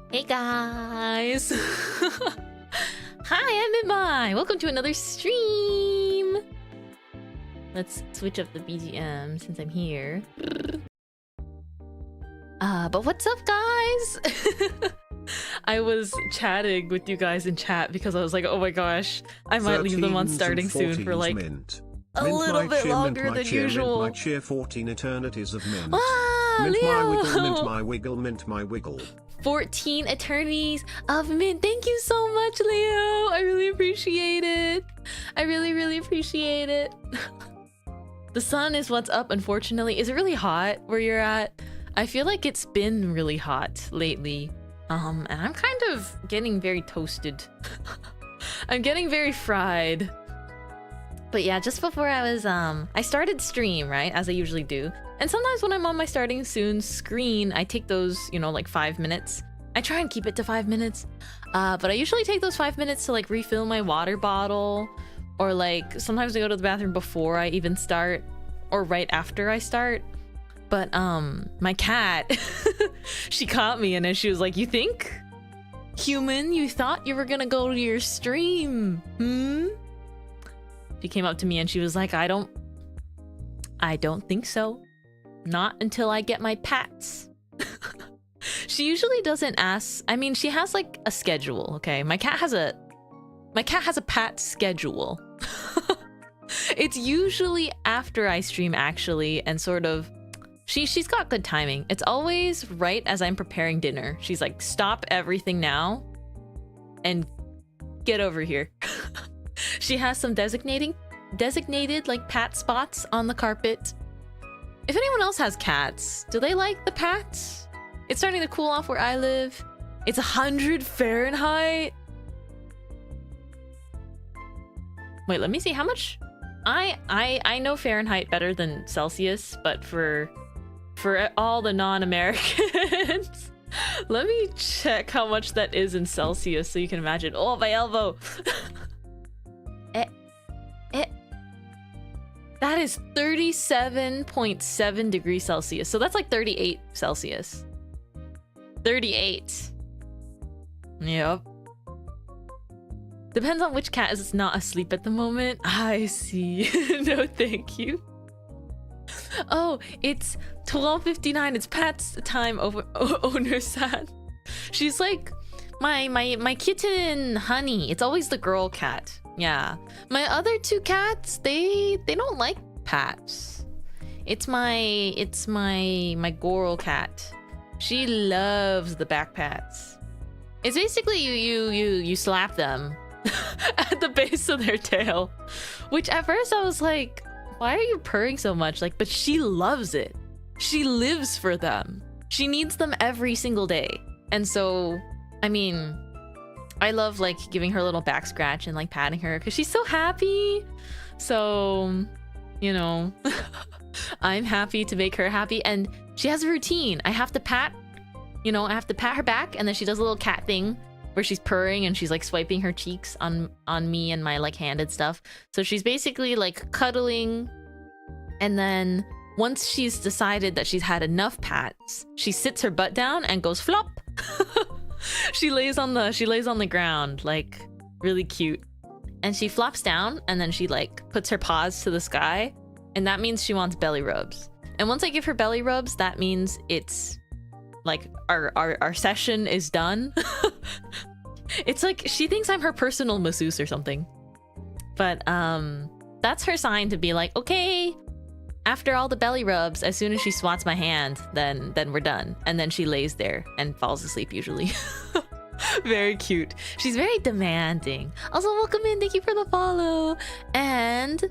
Hey guys! Hi, I'm Mintmai! Welcome to another stream! Let's switch up the BGM since I'm here. But what's up, guys? I was chatting with you guys in chat because I was like, oh my gosh, I might leave them on starting soon for like a little bit longer than usual. Mint my cheer 14 eternities of mint. Ah, Mint Leo! my wiggle, mint my wiggle, mint my wiggle. 14 eternities of mint. Thank you so much, Leo. I really appreciate it. I really appreciate it. The sun is what's up, unfortunately. Is it really hot where you're at? I feel like it's been really hot lately. And I'm kind of getting very toasted. I'm getting very fried. But yeah, just before I started stream, right? As I usually do. And sometimes when I'm on my starting soon screen, I take those, you know, like 5 minutes. I try and keep it to 5 minutes. But I usually take those 5 minutes to like refill my water bottle. Or like, sometimes I go to the bathroom before I even start. Or right after I start. But my cat, she caught me and then she was like, you think? Human, you thought you were gonna go to your stream, hmm? She came up to me and she was like, I don't think so. Not until I get my pats. She usually doesn't ask. I mean, she has like a schedule, okay? My cat has a pat schedule. It's usually after I stream actually, and sort of she's got good timing. It's always right as I'm preparing dinner. She's like, stop everything now and get over here. She has some designated like pat spots on the carpet. If anyone else has cats, do they like the pats? It's starting to cool off where I live. It's 100 Fahrenheit. Wait, let me see how much. I know Fahrenheit better than Celsius, but for all the non-Americans, let me check how much that is in Celsius so you can imagine. Oh, my elbow. That is 37.7 degrees Celsius. So that's like 38 Celsius. 38. Yep. Depends on which cat is not asleep at the moment. I see. No, thank you. Oh, it's 12:59. It's Pat's time over owner sad. She's like my kitten Honey. It's always the girl cat. Yeah. My other two cats, they don't like pats. It's my Goral cat. She loves the back pats. It's basically you slap them at the base of their tail. Which at first I was like, why are you purring so much? Like, but she loves it. She lives for them. She needs them every single day. And so, I mean, I love like giving her a little back scratch and like patting her because she's so happy. So, you know, I'm happy to make her happy. And she has a routine. I have to pat, you know, I have to pat her back, and then she does a little cat thing where she's purring and she's like swiping her cheeks on me and my like handed stuff. So she's basically like cuddling, and then once she's decided that she's had enough pats, she sits her butt down and goes flop. She lays on the ground, like really cute, and she flops down, and then she like puts her paws to the sky, and that means she wants belly rubs. And once I give her belly rubs, that means it's like our session is done. It's like she thinks I'm her personal masseuse or something. But that's her sign to be like, okay, after all the belly rubs, as soon as she swats my hand, then we're done. And then she lays there and falls asleep usually. Very cute. She's very demanding. Also, welcome in. Thank you for the follow. And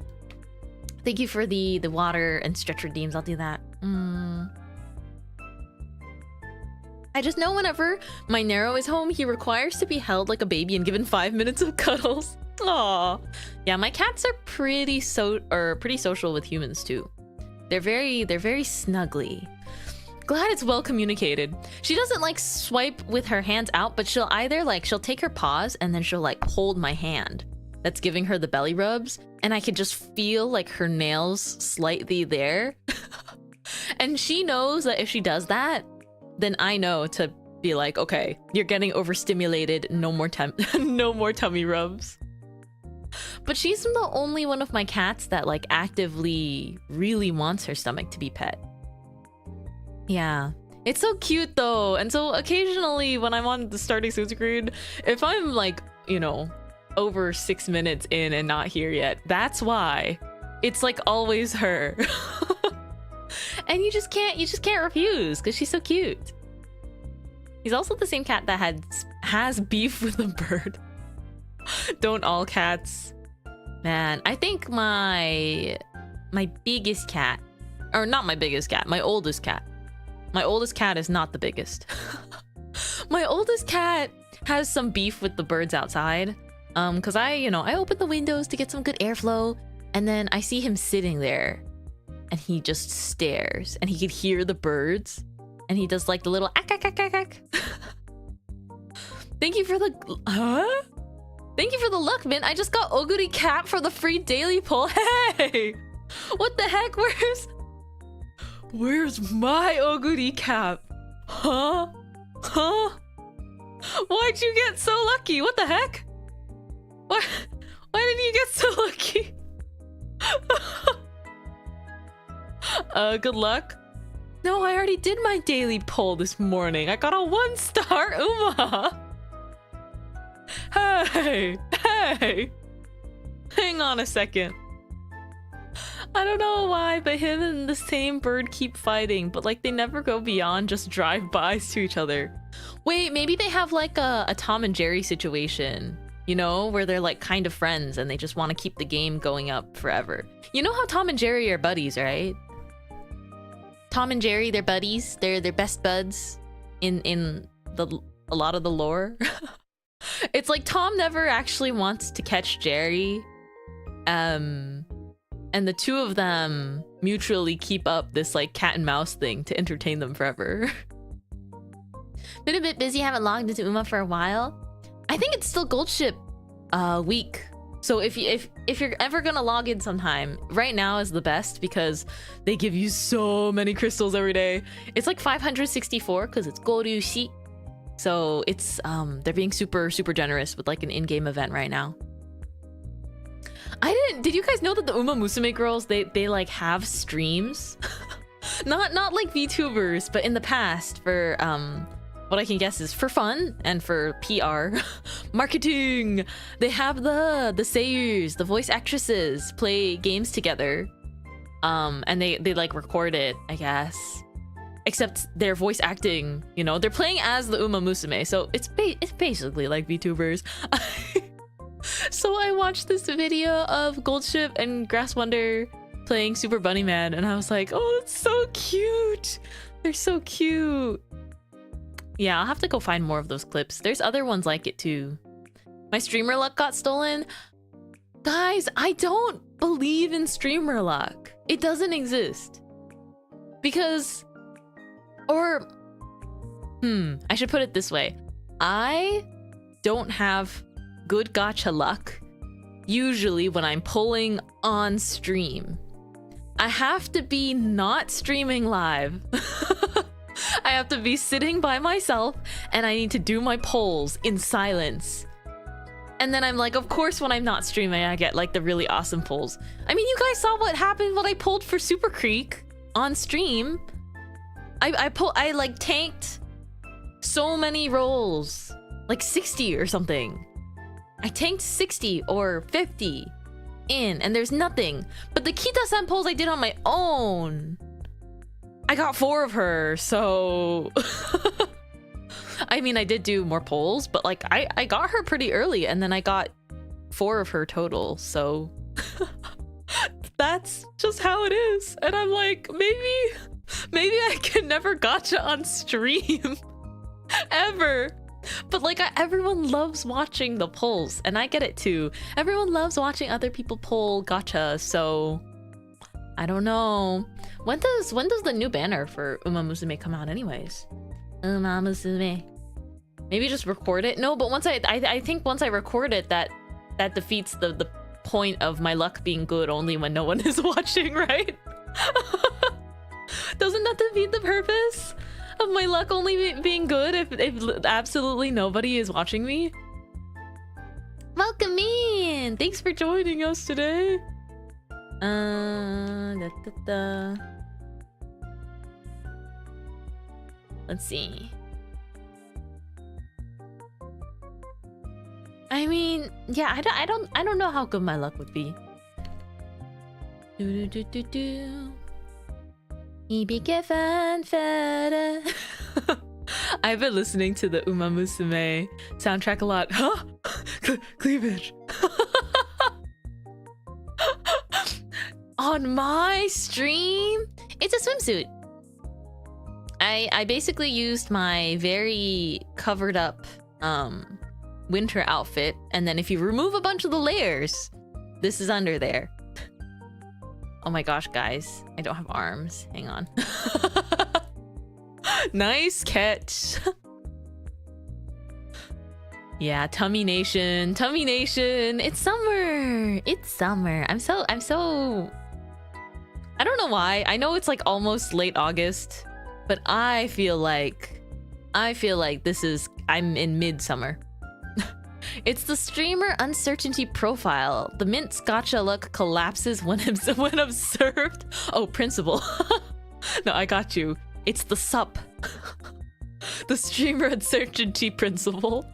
thank you for the water and stretch redeems. I'll do that. I just know whenever my Nero is home, he requires to be held like a baby and given 5 minutes of cuddles. Aww. Yeah, my cats are pretty social with humans too. They're very snuggly. Glad it's well communicated. She doesn't like swipe with her hands out, but she'll either like, she'll take her paws and then she'll like hold my hand that's giving her the belly rubs, and I can just feel like her nails slightly there. And she knows that if she does that, then I know to be like, okay, you're getting overstimulated, no more no more tummy rubs. But she's the only one of my cats that like actively really wants her stomach to be pet. Yeah. It's so cute though. And so occasionally when I'm on the starting food screen, if I'm like, you know, over 6 minutes in and not here yet, that's why. It's like always her. And you just can't refuse because she's so cute. He's also the same cat that has beef with a bird. Don't all cats? Man, I think my biggest cat, or not my biggest cat, my oldest cat. My oldest cat is not the biggest. My oldest cat has some beef with the birds outside. Cause I open the windows to get some good airflow, and then I see him sitting there, and he just stares, and he could hear the birds, and he does like the little ack ack ack ack ack. Thank you for the Thank you for the luck, Mint. I just got Oguri Cap for the free daily poll. Hey! What the heck? Where's my Oguri Cap? Huh? Why'd you get so lucky? What the heck? Why did you get so lucky? Good luck. No, I already did my daily poll this morning. I got a 1-star Uma. Hey! Hang on a second. I don't know why, but him and the same bird keep fighting, but like they never go beyond just drive-bys to each other. Wait, maybe they have like a Tom and Jerry situation, you know, where they're like kind of friends and they just want to keep the game going up forever. You know how Tom and Jerry are buddies, right? Tom and Jerry, they're buddies. They're best buds in a lot of the lore. It's like Tom never actually wants to catch Jerry. And the two of them mutually keep up this like cat and mouse thing to entertain them forever. Been a bit busy, haven't logged into Uma for a while. I think it's still Gold Ship week. So if you're ever gonna log in sometime, right now is the best because they give you so many crystals every day. It's like 564 because it's Goryu Shi. So it's they're being super generous with like an in-game event right now. Did you guys know that the Uma Musume girls, they like have streams? not like VTubers, but in the past for what I can guess is for fun and for PR marketing. They have the seiyus, the voice actresses play games together. And they like record it, I guess. Except they're voice acting, you know, they're playing as the Uma Musume, so it's basically like VTubers. So I watched this video of Goldship and Grass Wonder playing Super Bunny Man, and I was like, oh, that's so cute. They're so cute. Yeah, I'll have to go find more of those clips. There's other ones like it too. My streamer luck got stolen. Guys, I don't believe in streamer luck. It doesn't exist. Because... Or, I should put it this way. I don't have good gacha luck usually when I'm pulling on stream. I have to be not streaming live. I have to be sitting by myself and I need to do my polls in silence. And then I'm like, of course, when I'm not streaming, I get like the really awesome polls. I mean, you guys saw what happened when I pulled for Super Creek on stream. I like tanked so many rolls, like 60 or something. I tanked 60 or 50 in, and there's nothing. But the Kita-san polls I did on my own, I got 4 of her, so... I mean, I did do more polls, but like I got her pretty early, and then I got 4 of her total, so... That's just how it is. And I'm like, maybe I can never gacha on stream ever. But like everyone loves watching the polls, and I get it too. Everyone loves watching other people poll gacha, so I don't know. When does the new banner for Uma Musume come out anyways? Uma Musume. Maybe just record it? No, but once I think once I record it, that defeats the point of my luck being good only when no one is watching, right? Doesn't that defeat the purpose of my luck only being good if absolutely nobody is watching me? Welcome in! Thanks for joining us today. Let's see. I mean, yeah, I don't know how good my luck would be. I've been listening to the Uma Musume soundtrack a lot. Huh? Cleavage. On my stream, it's a swimsuit. I basically used my very covered up winter outfit, and then if you remove a bunch of the layers, this is under there. Oh my gosh, guys, I don't have arms. Hang on. Nice catch. Yeah, Tummy Nation, Tummy Nation. It's summer. It's summer. I'm so I don't know why. I know it's like almost late August, but I feel like this is I'm in midsummer. It's the streamer uncertainty profile. The Mint's gotcha look collapses when observed. Oh, principle. No, I got you. It's the sup. The streamer uncertainty principle.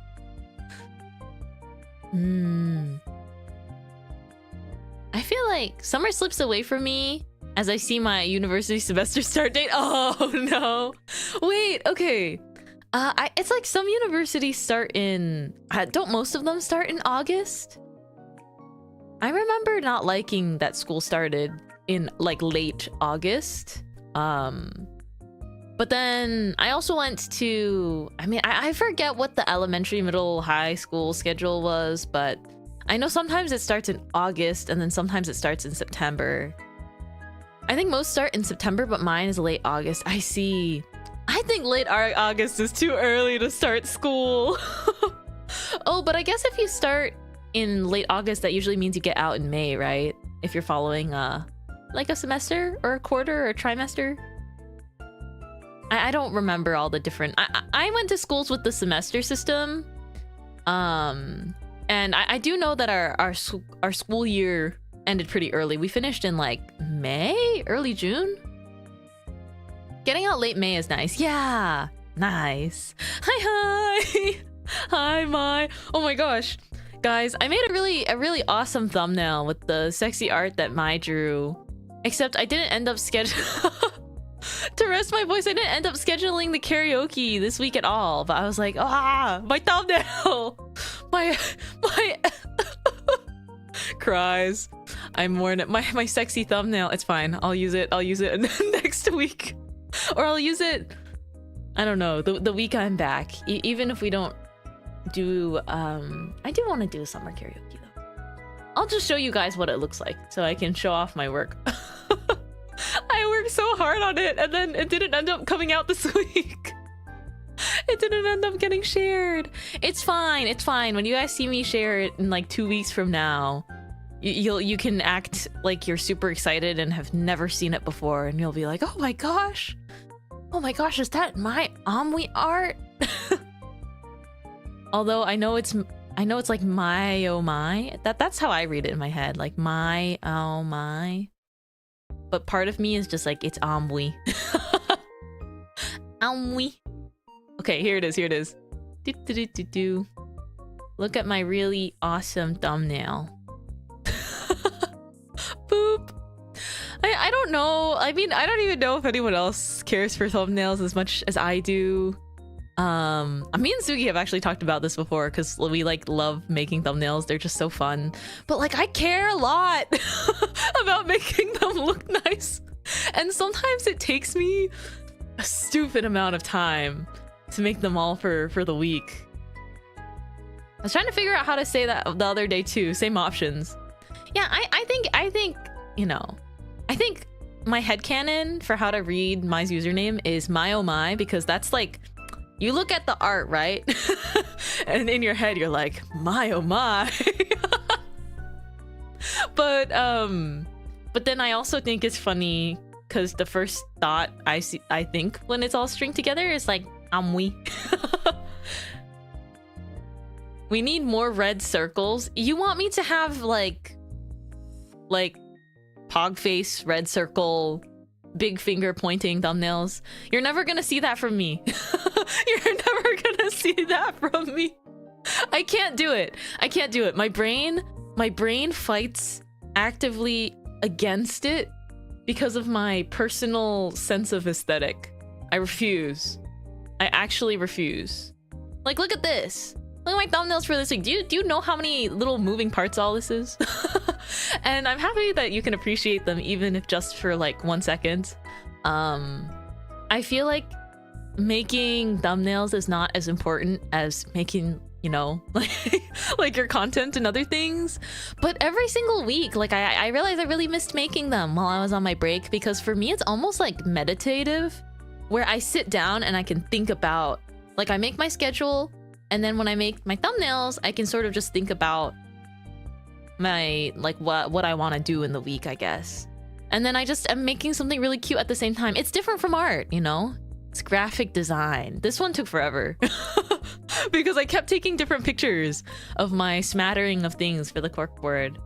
I feel like summer slips away from me as I see my university semester start date. Oh no. Wait, okay. It's like some universities start in... don't most of them start in August? I remember not liking that school started in like late August. But then I also went to... I mean, I forget what the elementary, middle, high school schedule was, but I know sometimes it starts in August and then sometimes it starts in September. I think most start in September, but mine is late August. I see. I think late August is too early to start school. Oh, but I guess if you start in late August, that usually means you get out in May, right? If you're following like a semester or a quarter or a trimester. I don't remember all the different... I went to schools with the semester system. And I do know that our school year ended pretty early. We finished in like May, early June. Getting out late May is nice. Yeah, nice. Hi. Hi, Mai. Oh my gosh. Guys, I made a really awesome thumbnail with the sexy art that Mai drew. Except I didn't end up scheduling... To rest my voice, I didn't end up scheduling the karaoke this week at all. But I was like, my thumbnail! My... Cries. I'm worn my sexy thumbnail. It's fine. I'll use it next week. Or I'll use it, I don't know, the week I'm back. Even if we don't do, I do want to do a summer karaoke though. I'll just show you guys what it looks like so I can show off my work. I worked so hard on it and then it didn't end up coming out this week. It didn't end up getting shared. It's fine, it's fine. When you guys see me share it in like 2 weeks from now, you can act like you're super excited and have never seen it before, and you'll be like, oh my gosh, is that my Amwi art? Although I know it's like my oh my. That's how I read it in my head, like my oh my. But part of me is just like, it's Amwi. Amwi. Okay, here it is. Do. Look at my really awesome thumbnail. Boop. I don't know. I mean, I don't even know if anyone else cares for thumbnails as much as I do. Me and Sugi have actually talked about this before because we like love making thumbnails. They're just so fun. But like, I care a lot about making them look nice. And sometimes it takes me a stupid amount of time to make them all for the week. I was trying to figure out how to say that the other day too. Same options. Yeah, I think, you know, I think my headcanon for how to read Mai's username is my oh my, because that's like, you look at the art, right? And in your head, you're like, my oh my. But then I also think it's funny because the first thought I think when it's all stringed together is like, we. We need more red circles. You want me to have like pog face, red circle, big finger pointing thumbnails? You're never gonna see that from me. You're never gonna see that from me. I can't do it. I can't do it. My brain fights actively against it because of my personal sense of aesthetic. I refuse. I actually refuse. Like, look at this. Look at my thumbnails for this week. Do you know how many little moving parts all this is? And I'm happy that you can appreciate them, even if just for like 1 second. I feel like making thumbnails is not as important as making, you know, like your content and other things. But every single week, like I realized I really missed making them while I was on my break, because for me it's almost like meditative, where I sit down and I can think about, like, I make my schedule, and then when I make my thumbnails, I can sort of just think about my, like, what I want to do in the week, I guess. And then I just am making something really cute at the same time. It's different from art, you know? It's graphic design. This one took forever because I kept taking different pictures of my smattering of things for the corkboard.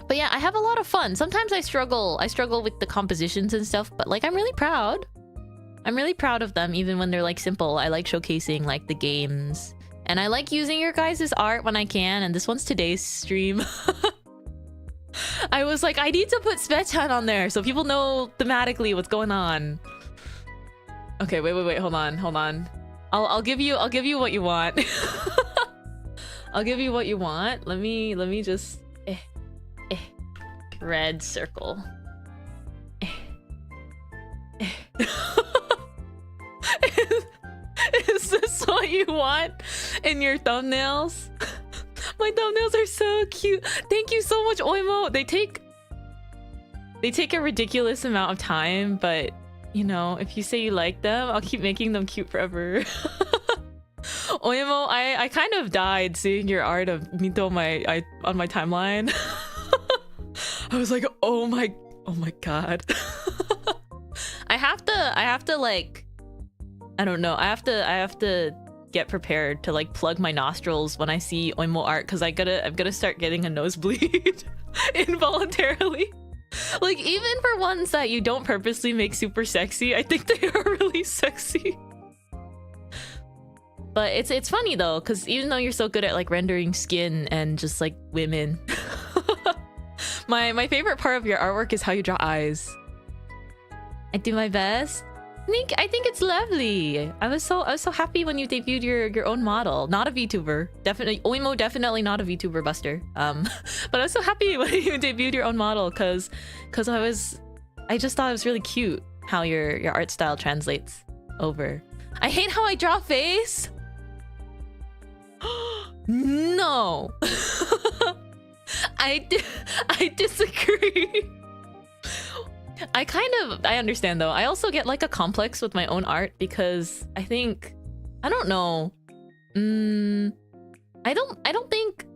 But yeah, I have a lot of fun. Sometimes I struggle with the compositions and stuff, but like, I'm really proud. I'm really proud of them, even when they're like simple. I like showcasing like the games, and I like using your guys' art when I can. And this one's today's stream. I was like, I need to put Svechan on there so people know thematically what's going on. Okay, wait, hold on. I'll give you what you want. I'll give you what you want. Let me just red circle. Is this what you want in your thumbnails? My thumbnails are so cute. Thank you so much, Oimo. They take a ridiculous amount of time, but you know, if you say you like them, I'll keep making them cute forever. Oimo, I kind of died seeing your art of Mintmai on my timeline. I was like, oh my god. I have to like, I don't know. I have to get prepared to like plug my nostrils when I see Oimo art, because I'm gonna start getting a nosebleed involuntarily. Like, even for ones that you don't purposely make super sexy, I think they are really sexy. But it's funny though, because even though you're so good at like rendering skin and just like women, my favorite part of your artwork is how you draw eyes. I do my best. I think it's lovely. I was so happy when you debuted your own model. Not a VTuber. Definitely Oimo, definitely not a VTuber buster. But I was so happy when you debuted your own model, cause I just thought it was really cute how your art style translates over. I hate how I draw face. No. I disagree. I understand though. I also get like a complex with my own art, because I don't know. I don't think,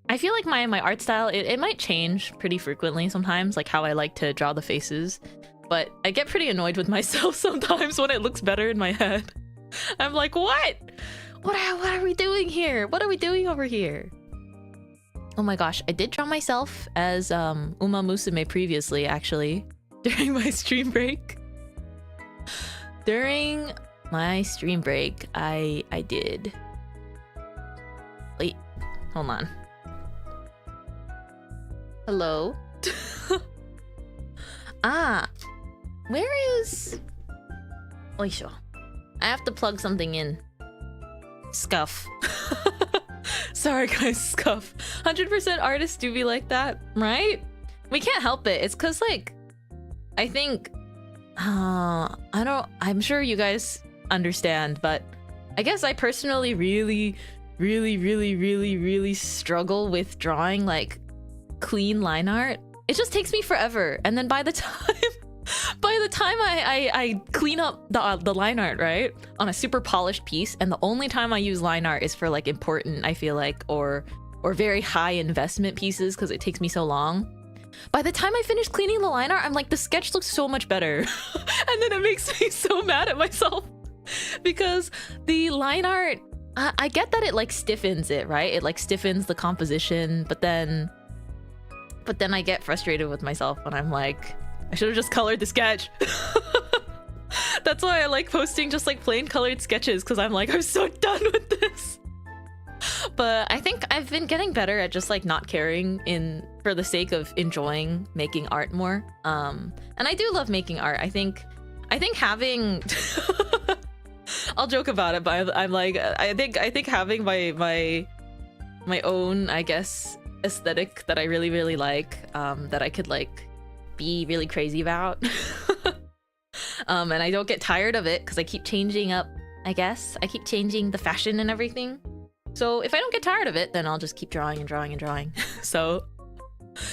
I feel like my art style, it might change pretty frequently sometimes, like how I like to draw the faces, but I get pretty annoyed with myself sometimes when it looks better in my head. I'm like, what are we doing here? What are we doing over here? Oh my gosh, I did draw myself as Uma Musume previously, actually, during my stream break. During my stream break, I did. Wait, hold on. Hello? Where is... Oisho. I have to plug something in. Scuff. Sorry guys, scuff. 100% artists do be like that, right? We can't help it. It's cause like, I think, I'm sure you guys understand, but I guess I personally really struggle with drawing like clean line art. It just takes me forever. And then by the time I clean up the line art, right, on a super polished piece, and the only time I use line art is for like important, I feel like, or very high investment pieces, because it takes me so long. by the time I finish cleaning the line art, I'm like, the sketch looks so much better. And then it makes me so mad at myself because the line art, I get that it like stiffens it, right? It like stiffens the composition, but then I get frustrated with myself when I'm like, I should have just colored the sketch. That's why I like posting just like plain colored sketches, because I'm like, I'm so done with this. But I think I've been getting better at just like not caring for the sake of enjoying making art more. And I do love making art. I think having I'll joke about it, but I'm like, I think having my own, I guess, aesthetic that I really, really like, that I could like be really crazy about. And I don't get tired of it because I keep changing up, I guess. I keep changing the fashion and everything. So if I don't get tired of it, then I'll just keep drawing and drawing and drawing. So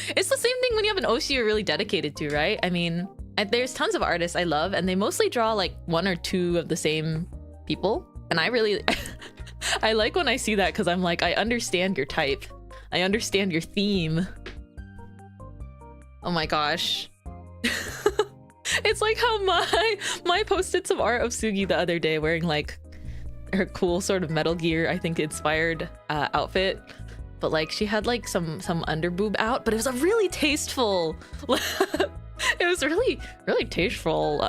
it's the same thing when you have an OC you're really dedicated to, right? I mean, there's tons of artists I love, and they mostly draw like 1 or 2 of the same people. And I really, I like when I see that, because I'm like, I understand your type. I understand your theme. Oh my gosh. It's like how my posted some art of Sugi the other day wearing like her cool sort of Metal Gear, I think, inspired outfit. But like she had like some underboob out, but it was a really tasteful it was really tasteful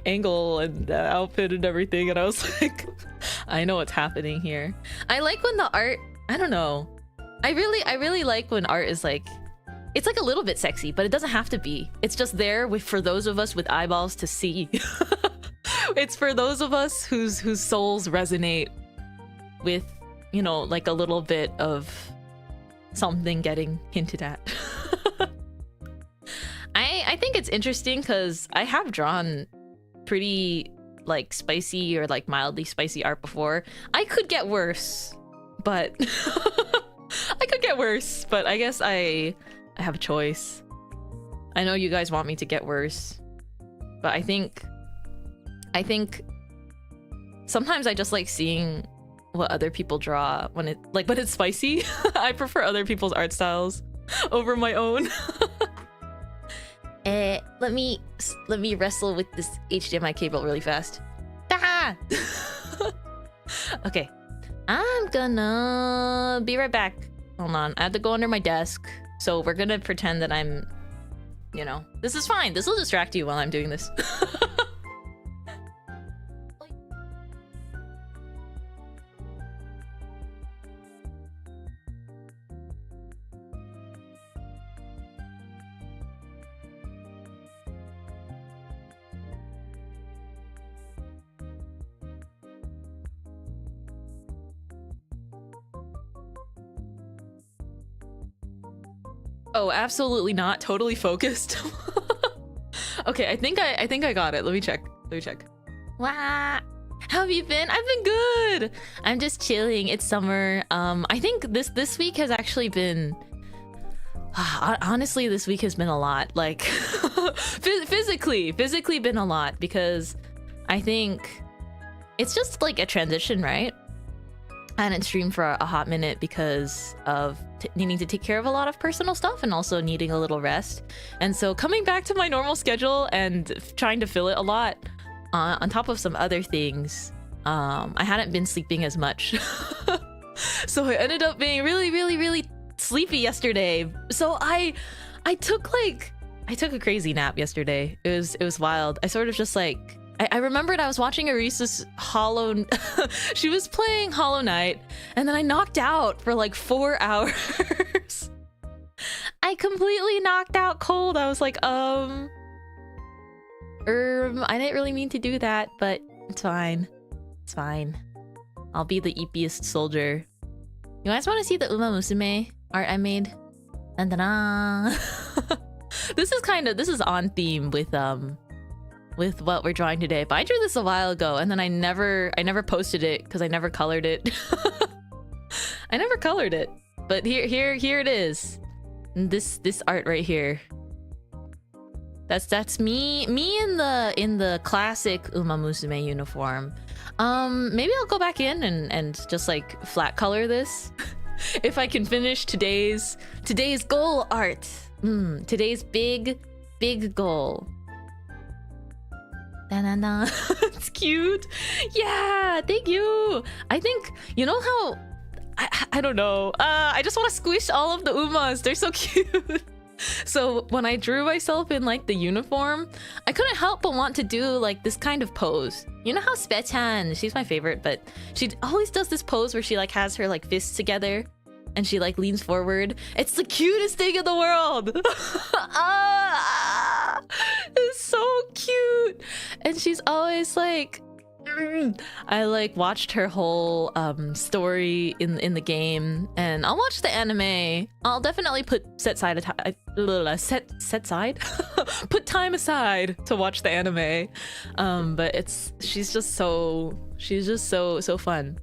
angle and outfit and everything, and I was like, I know what's happening here. I like when the art, I don't know, I really like when art is like, it's like a little bit sexy, but it doesn't have to be. It's just there for those of us with eyeballs to see. It's for those of us whose souls resonate with, you know, like a little bit of something getting hinted at. I think it's interesting because I have drawn pretty like spicy or like mildly spicy art before. I could get worse, but I could get worse, but I guess I have a choice. I know you guys want me to get worse, but I think sometimes I just like seeing what other people draw when it's spicy. I prefer other people's art styles over my own. Let me wrestle with this HDMI cable really fast. Ah! Okay, I'm gonna be right back. Hold on, I have to go under my desk. So we're gonna pretend that I'm, you know, this is fine. This will distract you while I'm doing this. Oh, absolutely not. Totally focused. Okay, I think I got it. Let me check. Wow. How have you been? I've been good. I'm just chilling. It's summer. I think this week has actually been, honestly, this week has been a lot. Like physically been a lot, because I think it's just like a transition, right? I hadn't streamed for a hot minute because of needing to take care of a lot of personal stuff and also needing a little rest. And so coming back to my normal schedule and trying to fill it a lot on top of some other things, I hadn't been sleeping as much. So I ended up being really sleepy yesterday. So I took a crazy nap yesterday. It was wild. I sort of just like, I remembered I was watching Arisa's she was playing Hollow Knight, and then I knocked out for like 4 hours. I completely knocked out cold. I was like, I didn't really mean to do that, but it's fine. It's fine. I'll be the eepiest soldier. You guys want to see the Uma Musume art I made? And this is on theme with what we're drawing today, but I drew this a while ago, and then I never posted it because I never colored it. I never colored it, but here it is. This art right here. That's me in the classic Uma Musume uniform. Maybe I'll go back in and just like flat color this if I can finish today's goal art. today's big goal. Da-da-da. It's cute. Yeah, thank you. I think, you know how... I don't know. I just want to squish all of the Umas. They're so cute. So when I drew myself in like the uniform, I couldn't help but want to do like this kind of pose. You know how Spechan, she's my favorite, but she always does this pose where she like has her like fists together and she like leans forward. It's the cutest thing in the world. It's so cute. And she's always like, I like watched her whole story in the game, and I'll watch the anime. I'll definitely put set side put time aside to watch the anime. But she's just so fun.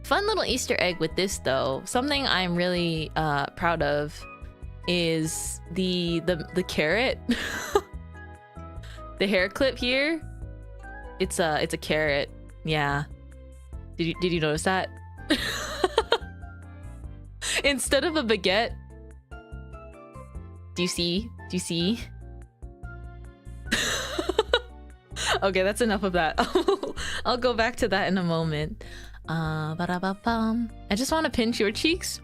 Fun little Easter egg with this though. Something I'm really proud of is the carrot. The hair clip here. It's a carrot. Yeah. Did you notice that? Instead of a baguette. Do you see? Okay, that's enough of that. I'll go back to that in a moment. Ba-da-ba-bum. I just want to pinch your cheeks.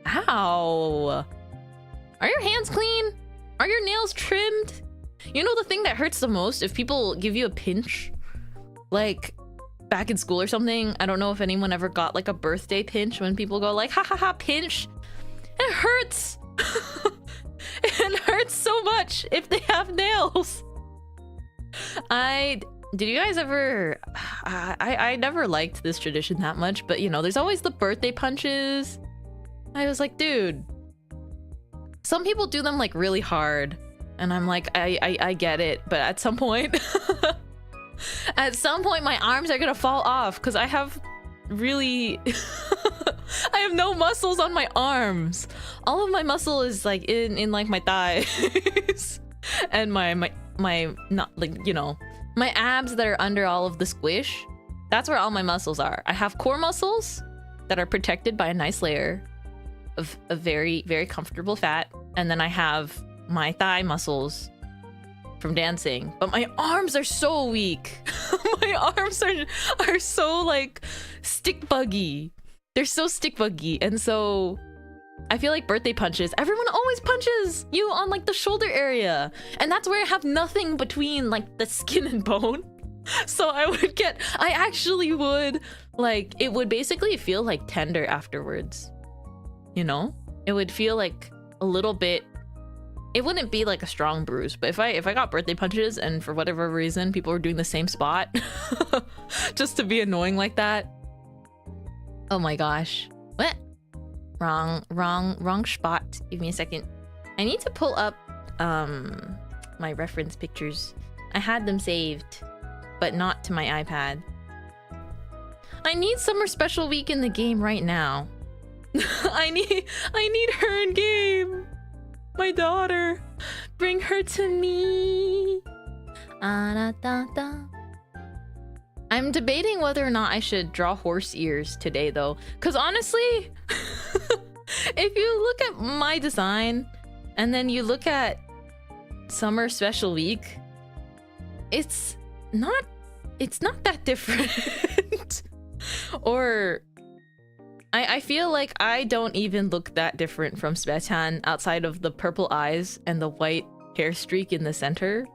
Ow. Are your hands clean? Are your nails trimmed? You know the thing that hurts the most? If people give you a pinch, like back in school or something. I don't know if anyone ever got like a birthday pinch when people go like, ha ha ha, pinch. It hurts. It hurts so much if they have nails. Did you guys ever... I never liked this tradition that much, but you know, there's always the birthday punches. I was like, dude, some people do them like really hard. And I'm like, I get it, but at some point... At some point, my arms are gonna fall off because I have really... I have no muscles on my arms. All of my muscle is like in like my thighs. And my not like, you know, my abs that are under all of the squish. That's where all my muscles are. I have core muscles that are protected by a nice layer of a very, very comfortable fat. And then I have my thigh muscles from dancing, but my arms are so weak. My arms are so like stick buggy. They're so stick buggy, and so I feel like birthday punches, everyone always punches you on like the shoulder area, and that's where I have nothing between like the skin and bone. So I actually would like, it would basically feel like tender afterwards, you know? It would feel like a little bit. It wouldn't be like a strong bruise, but if I got birthday punches and for whatever reason people were doing the same spot just to be annoying like that. Oh my gosh. What? Wrong spot. Give me a second. I need to pull up my reference pictures. I had them saved, but not to my iPad. I need Summer Special Week in the game right now. I need her in game. My daughter, bring her to me. I'm debating whether or not I should draw horse ears today though, because honestly, if you look at my design and then you look at Summer Special Week, it's not that different. Or I feel like I don't even look that different from Spechan outside of the purple eyes and the white hair streak in the center.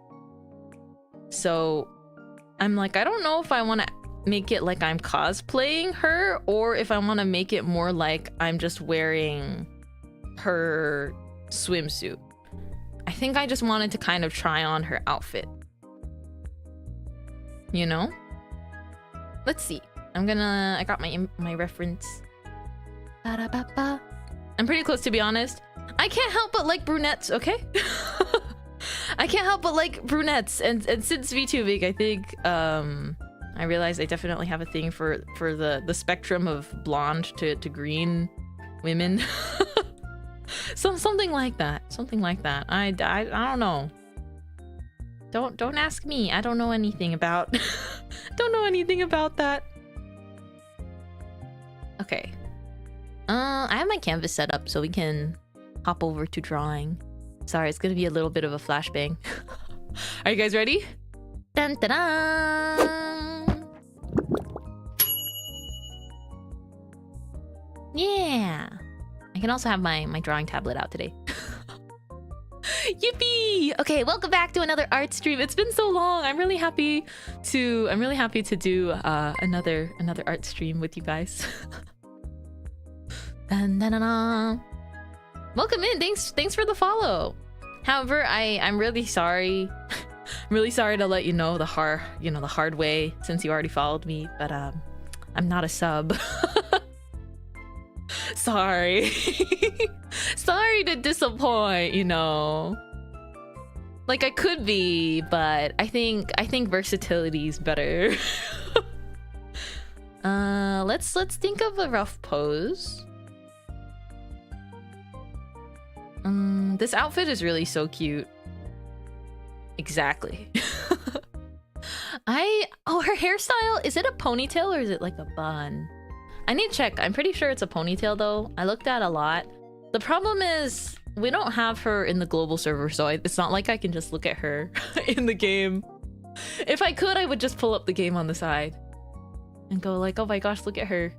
So I'm like, I don't know if I want to make it like I'm cosplaying her or if I want to make it more like I'm just wearing her swimsuit. I think I just wanted to kind of try on her outfit. You know? Let's see. I got my reference. Ba-da-ba-ba. I'm pretty close, to be honest. I can't help but like brunettes, okay? I can't help but like brunettes, and since VTubing, I think I realized I definitely have a thing for the spectrum of blonde to green women. Something like that. I don't know. Don't ask me. I don't know anything about don't know anything about that. Okay. I have my canvas set up so we can hop over to drawing. Sorry, it's gonna be a little bit of a flashbang. Are you guys ready? Dun, dun, dun. Yeah. I can also have my drawing tablet out today. Yippee! Okay, welcome back to another art stream. It's been so long. I'm really happy to do another art stream with you guys. Dun, dun, dun, dun. Welcome in. Thanks for the follow. However, I'm really sorry. I'm really sorry to let you know the hard way, since you already followed me, but I'm not a sub. Sorry. Sorry to disappoint, you know. Like I could be, but I think versatility is better. Let's think of a rough pose. This outfit is really so cute. Exactly. Her hairstyle, is it a ponytail or is it like a bun? I need to check. I'm pretty sure it's a ponytail though. I looked at a lot. The problem is we don't have her in the global server, so it's not like I can just look at her in the game. If I could, I would just pull up the game on the side and go like, oh my gosh, look at her.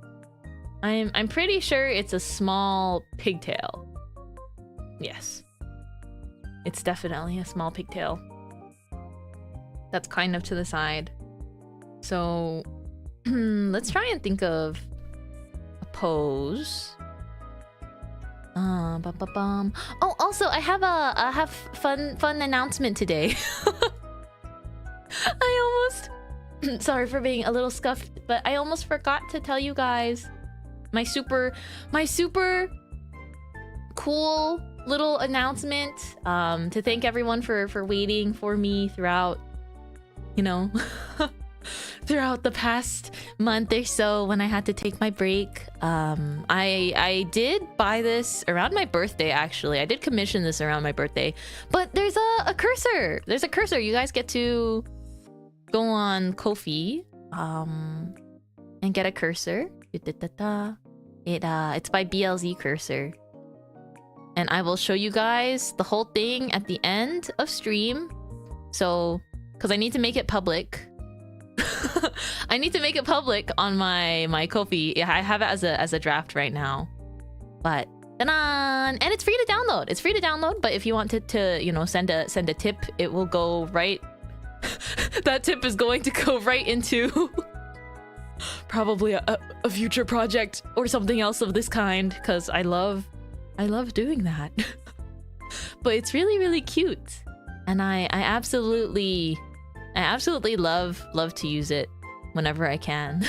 I'm pretty sure it's a small pigtail. Yes. It's definitely a small pigtail. That's kind of to the side. So let's try and think of a pose. Oh, also I have fun announcement today. I almost sorry for being a little scuffed, but I almost forgot to tell you guys my super cool little announcement to thank everyone for waiting for me throughout, you know, throughout the past month or so when I had to take my break. I did buy this around my birthday, actually. I did commission this around my birthday, but there's a cursor. There's a cursor. You guys get to go on Ko-fi and get a cursor. It's by BLZ Cursor. And I will show you guys the whole thing at the end of stream. So, because I need to make it public. I need to make it public on my Ko-fi. Yeah, I have it as a draft right now. But and it's free to download. It's free to download, but if you wanted to, you know, send a tip, it will go right. That tip is going to go right into probably a future project or something else of this kind, because I love doing that. But it's really cute, and I absolutely love to use it whenever I can.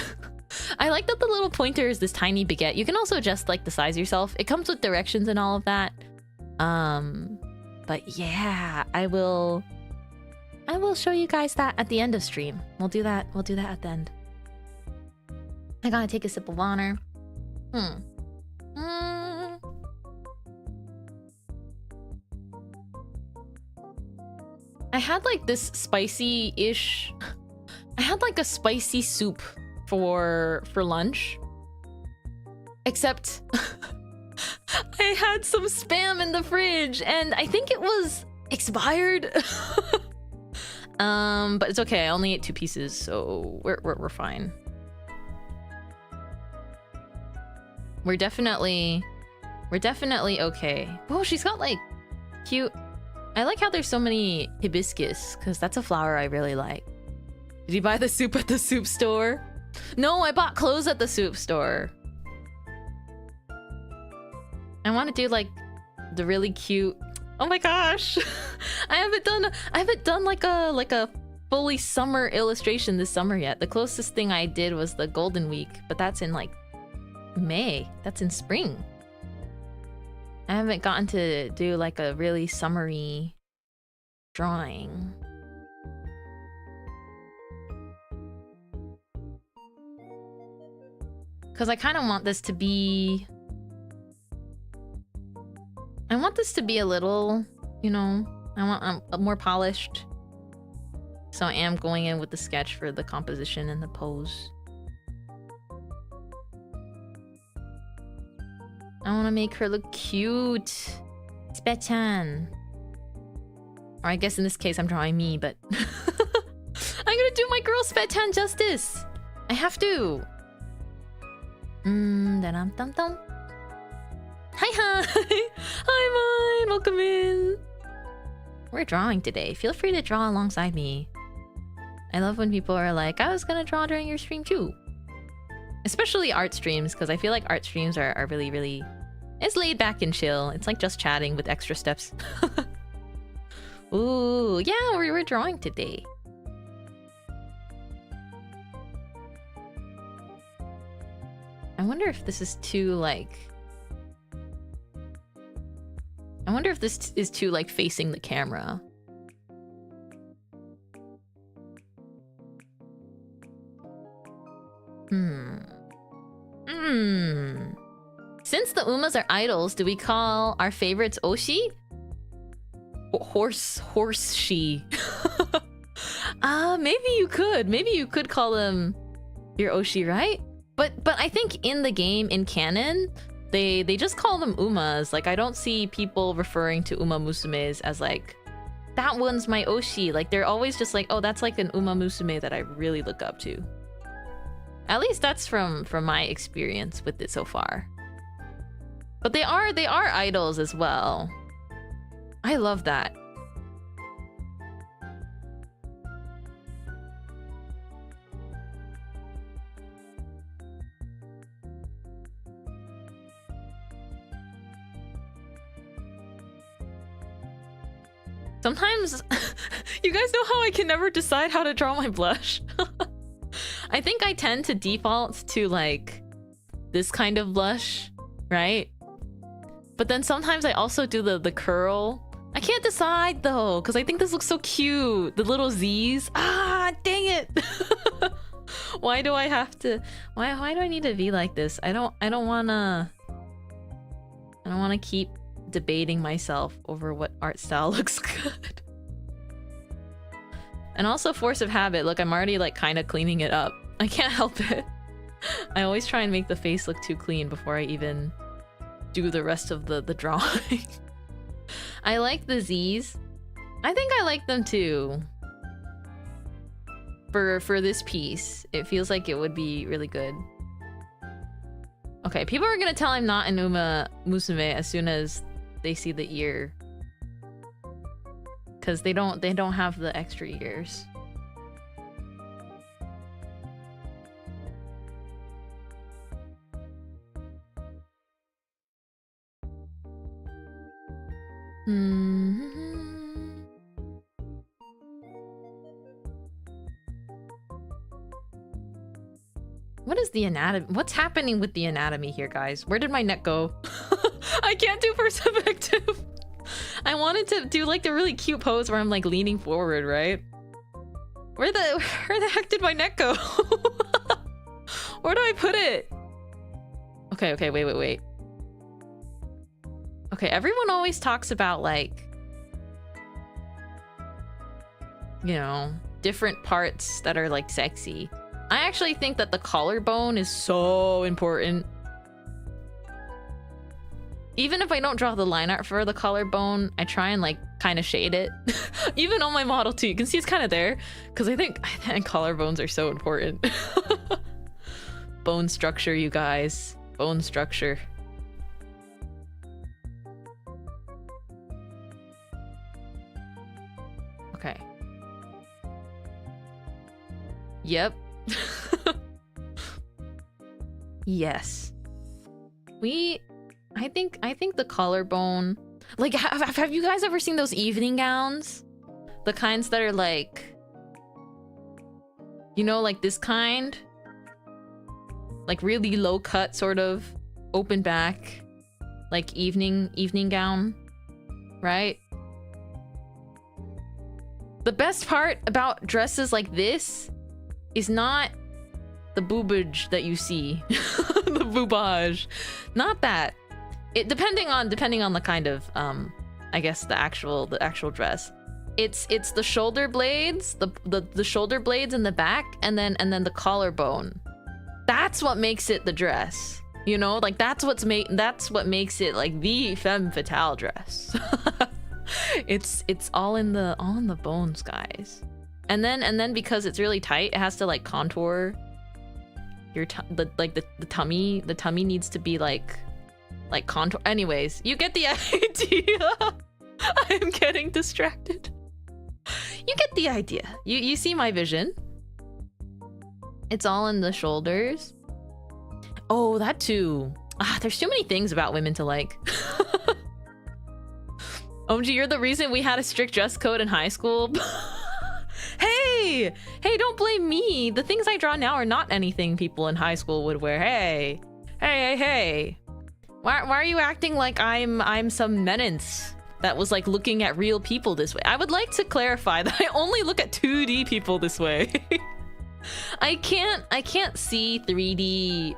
I like that the little pointer is this tiny baguette. You can also adjust like the size yourself. It comes with directions and all of that. But yeah, I will show you guys that at the end of stream. We'll do that at the end. I gotta take a sip of water. I had like this spicy-ish... I had like a spicy soup for lunch. Except I had some Spam in the fridge and I think it was expired. But it's okay. I only ate 2 pieces, so we're fine. We're definitely okay. Oh, she's got like cute... I like how there's so many hibiscus, because that's a flower I really like. Did you buy the soup at the soup store? No, I bought clothes at the soup store. I want to do like the really cute... Oh my gosh! I haven't done like a fully summer illustration this summer yet. The closest thing I did was the Golden Week, but that's in like May. That's in spring. I haven't gotten to do like a really summery drawing. Because I kind of want this to be... I want this to be a little, you know, I want more polished. So I am going in with the sketch for the composition and the pose. I want to make her look cute. Spechan. Or I guess in this case I'm drawing me, but I'm gonna do my girl Svetan justice. I have to. Da-dum-dum-dum. Hi. Hi, Mine. Welcome in. We're drawing today. Feel free to draw alongside me. I love when people are like, I was gonna draw during your stream too. Especially art streams, because I feel like art streams are really, really... It's laid back and chill. It's like just chatting with extra steps. Ooh, yeah, we're drawing today. I wonder if this is too, like... I wonder if this is too, like, facing the camera. Since the Umas are idols, do we call our favorites Oshi? Horse she. Maybe you could. Maybe you could call them your Oshi, right? But I think in the game, in canon, they just call them Umas. Like, I don't see people referring to Uma Musumes as like, that one's my Oshi. Like, they're always just like, oh, that's like an Uma Musume that I really look up to. At least that's from my experience with it so far. But they are idols as well. I love that. Sometimes you guys know how I can never decide how to draw my blush? I think I tend to default to like this kind of blush, right? But then sometimes I also do the curl. I can't decide though, because I think this looks so cute. The little Z's. Ah, dang it. Why do I have to? Why do I need to be like this? I don't wanna keep debating myself over what art style looks good. And also force of habit. Look, I'm already like kind of cleaning it up. I can't help it. I always try and make the face look too clean before I even do the rest of the drawing. I like the Z's. I think I like them too. For this piece, it feels like it would be really good. Okay, people are gonna tell I'm not an Uma Musume as soon as they see the ear, because they don't have the extra ears. What is the anatomy? What's happening with the anatomy here, guys? Where did my neck go? I can't do perspective. I wanted to do like the really cute pose where I'm like leaning forward, right? Where the heck did my neck go? Where do I put it? Okay, wait. Okay, everyone always talks about like, you know, different parts that are like sexy. I actually think that the collarbone is so important. Even if I don't draw the line art for the collarbone, I try and like kind of shade it. Even on my model too, you can see it's kind of there, because I think collarbones are so important. Bone structure, you guys. Bone structure. Okay. Yep. Yes. I think the collarbone, like, have you guys ever seen those evening gowns? The kinds that are like, you know, like this kind, like really low cut, sort of open back, like evening gown, right? The best part about dresses like this is not the boobage that you see. The boobage. Not that. It depending on the kind of I guess the actual dress. It's the shoulder blades, the shoulder blades in the back, and then the collarbone. That's what makes it the dress. You know, like that's what makes it like the femme fatale dress. It's all in the bones, guys. And then because it's really tight, it has to like contour your the tummy. The tummy needs to be like contour. Anyways, you get the idea. I'm getting distracted. You get the idea. You see my vision. It's all in the shoulders. Oh, that too. There's too many things about women to like. OMG, you're the reason we had a strict dress code in high school. Hey, don't blame me. The things I draw now are not anything people in high school would wear. Hey. Why are you acting like I'm some menace that was like looking at real people this way? I would like to clarify that I only look at 2D people this way. I can't see 3D.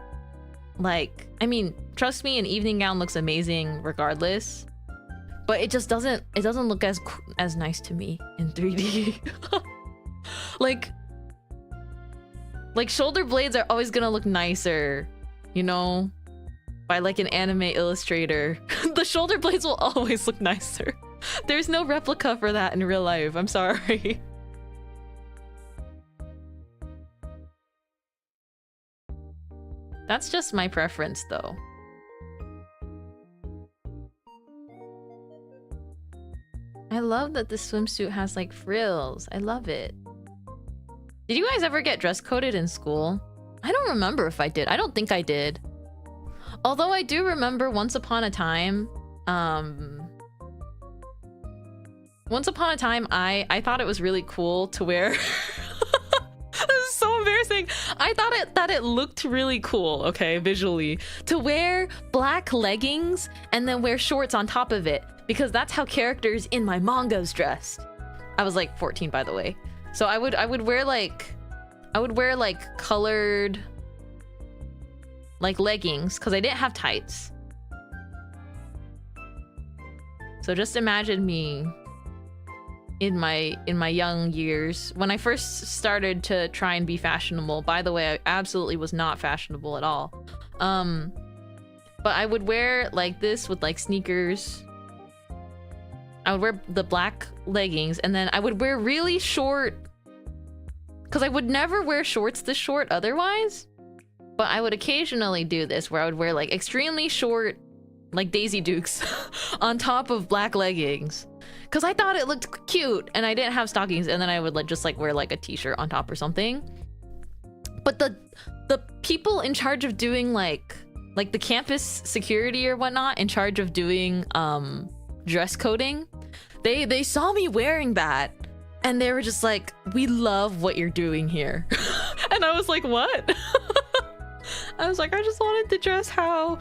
Like, I mean, trust me, an evening gown looks amazing regardless, but it just doesn't look as nice to me in 3D. like shoulder blades are always gonna look nicer, you know, by like an anime illustrator. The shoulder blades will always look nicer. There's no replica for that in real life. I'm sorry. That's just my preference, though. I love that this swimsuit has like frills. I love it. Did you guys ever get dress coded in school? I don't remember if I did. I don't think I did. Although I do remember once upon a time, I thought it was really cool to wear. This is so embarrassing. I thought that it looked really cool, okay, visually, to wear black leggings and then wear shorts on top of it, because that's how characters in my mangas dressed. I was like 14, by the way. So I would wear like colored like leggings because I didn't have tights. So just imagine me in my young years when I first started to try and be fashionable. By the way, I absolutely was not fashionable at all. But I would wear like this with like sneakers. I would wear the black leggings and then I would wear really short, because I would never wear shorts this short otherwise. But I would occasionally do this where I would wear like extremely short, like Daisy Dukes on top of black leggings. Because I thought it looked cute and I didn't have stockings, and then I would like just like wear like a t-shirt on top or something. But the people in charge of doing like the campus security or whatnot, in charge of doing dress coding, they saw me wearing that and they were just like, "We love what you're doing here." And I was like, "What?" I was like, I just wanted to dress how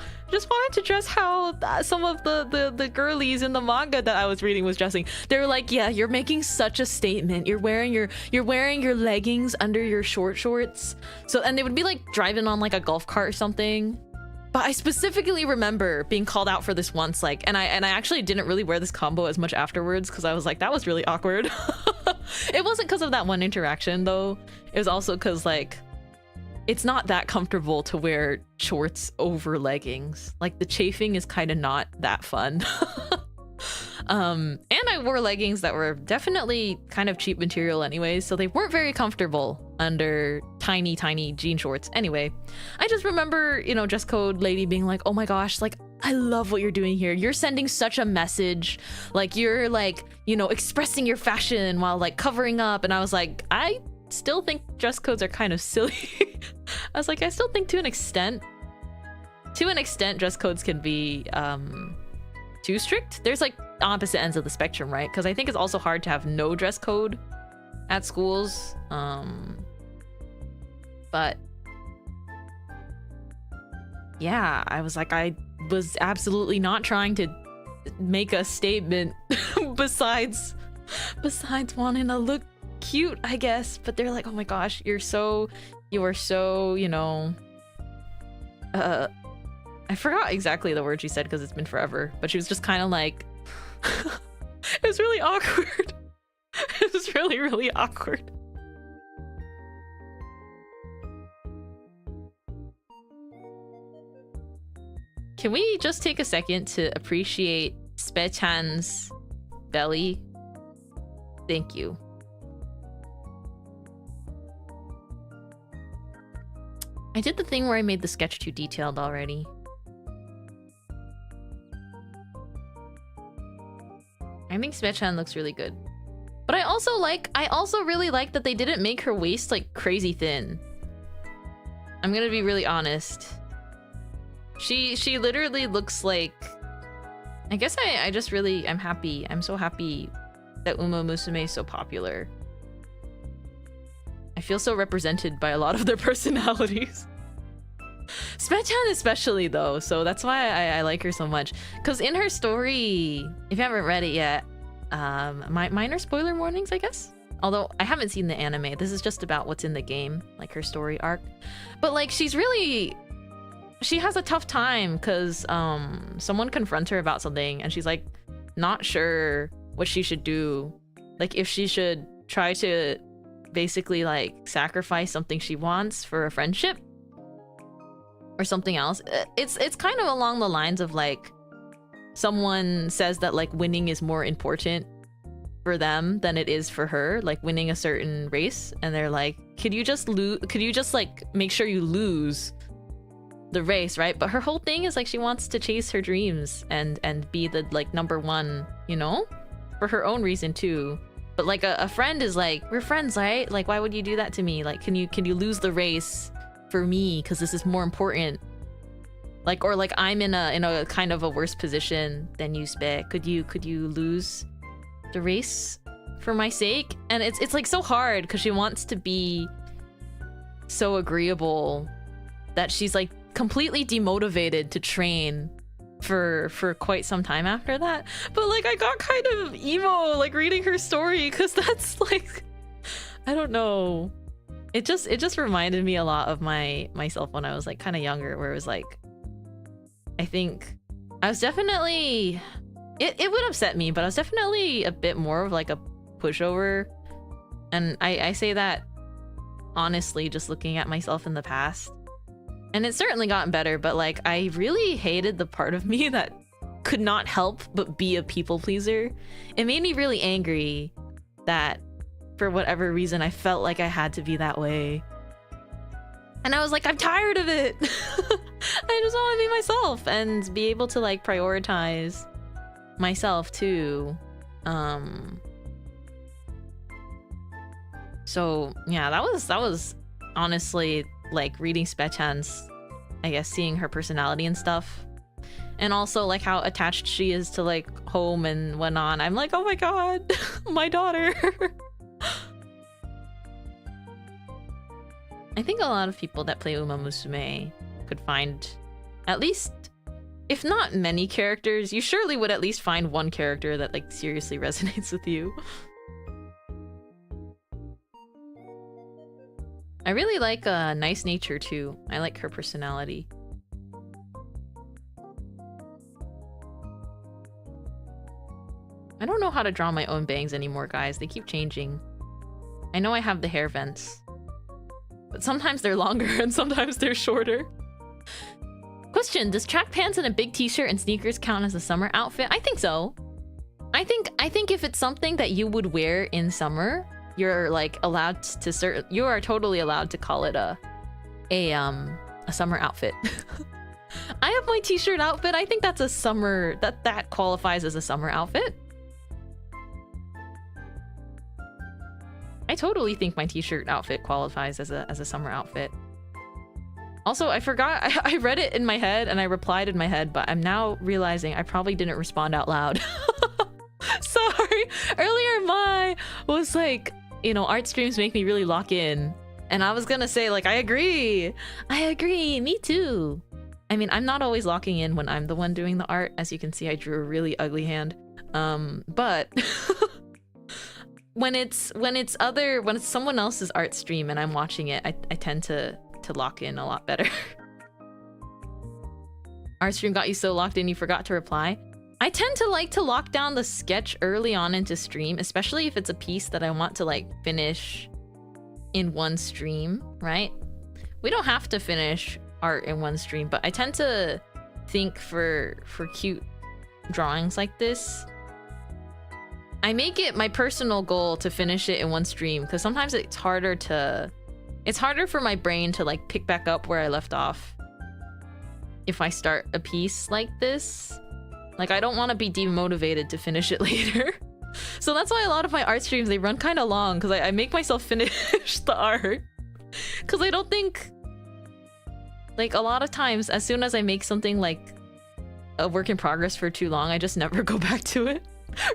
some of the girlies in the manga that I was reading was dressing. They were like, "Yeah, you're making such a statement. You're wearing your leggings under your shorts." So, and they would be like driving on like a golf cart or something. But I specifically remember being called out for this once, like, and I actually didn't really wear this combo as much afterwards because I was like, that was really awkward. It wasn't because of that one interaction though. It was also because like, it's not that comfortable to wear shorts over leggings. Like the chafing is kind of not that fun. And I wore leggings that were definitely kind of cheap material anyways, so they weren't very comfortable under tiny jean shorts. Anyway, I just remember, you know, dress code lady being like, "Oh my gosh, like, I love what you're doing here. You're sending such a message. Like, you're like, you know, expressing your fashion while like covering up." And I was like, I still think dress codes are kind of silly. I was like, I still think to an extent dress codes can be too strict. There's like opposite ends of the spectrum, right? Because I think it's also hard to have no dress code at schools. But yeah, I was like, I was absolutely not trying to make a statement besides wanting to look cute, I guess. But they're like, "Oh my gosh, you are so, you know, I forgot exactly the word she said because it's been forever, but she was just kind of like, it was really awkward. It was really, really awkward. Can we just take a second to appreciate Spechan's belly. Thank you. I did the thing where I made the sketch too detailed already. I think Smetchan looks really good. But I also really like that they didn't make her waist like crazy thin. I'm gonna be really honest. She literally looks like... I guess I'm happy. I'm so happy that Uma Musume is so popular. I feel so represented by a lot of their personalities. Smetchan especially though, so that's why I like her so much. Because in her story, if you haven't read it yet, minor spoiler warnings, I guess? Although I haven't seen the anime, this is just about what's in the game, like her story arc. But like she has a tough time because someone confronts her about something and she's like not sure what she should do. Like if she should try to basically like sacrifice something she wants for a friendship or something else. It's kind of along the lines of like someone says that like winning is more important for them than it is for her, like winning a certain race, and they're like, could you just like make sure you lose the race, right? But her whole thing is like she wants to chase her dreams and be the like #1, you know, for her own reason too. But like a friend is like, we're friends, right? Like why would you do that to me? Like can you lose the race for me because this is more important? Like, or like I'm in a kind of a worse position than you, Spe. Could you lose the race for my sake? And it's like so hard because she wants to be so agreeable that she's like completely demotivated to train for quite some time after that. But like I got kind of emo like reading her story because that's like, I don't know, it just reminded me a lot of myself when I was like kind of younger, where it was like, I think I was definitely, it would upset me, but I was definitely a bit more of like a pushover. And I say that honestly, just looking at myself in the past. And it's certainly gotten better, but like I really hated the part of me that could not help but be a people pleaser. It made me really angry that for whatever reason I felt like I had to be that way. And I was like, I'm tired of it. I just want to be myself and be able to like prioritize myself too. So yeah, that was honestly like reading Spechan's, I guess, seeing her personality and stuff, and also like how attached she is to like home and whatnot. I'm like, oh my god, my daughter. I think a lot of people that play Uma Musume could find at least, if not many characters, you surely would at least find one character that like seriously resonates with you. I really like Nice Nature too. I like her personality. I don't know how to draw my own bangs anymore, guys. They keep changing. I know I have the hair vents, but sometimes they're longer and sometimes they're shorter. Question, does track pants and a big t-shirt and sneakers count as a summer outfit? I think so. I think if it's something that you would wear in summer, you're like allowed to you are totally allowed to call it a summer outfit. I have my t-shirt outfit. I think that's a summer, that qualifies as a summer outfit. I totally think my t-shirt outfit qualifies as a summer outfit. Also, I forgot, I read it in my head and I replied in my head, but I'm now realizing I probably didn't respond out loud. Sorry. Earlier, Mai was like, you know, art streams make me really lock in. And I was gonna say, like, I agree, me too. I mean, I'm not always locking in when I'm the one doing the art. As you can see, I drew a really ugly hand. But when it's someone else's art stream and I'm watching it, I tend to lock in a lot better. Art stream got you so locked in you forgot to reply. I tend to like to lock down the sketch early on into stream, especially if it's a piece that I want to like finish in one stream, right? We don't have to finish art in one stream, but I tend to think for cute drawings like this, I make it my personal goal to finish it in one stream, because sometimes it's harder for my brain to like pick back up where I left off if I start a piece like this. Like, I don't want to be demotivated to finish it later. So that's why a lot of my art streams, they run kind of long, because I make myself finish the art. Because I don't think... Like, a lot of times, as soon as I make something like a work in progress for too long, I just never go back to it.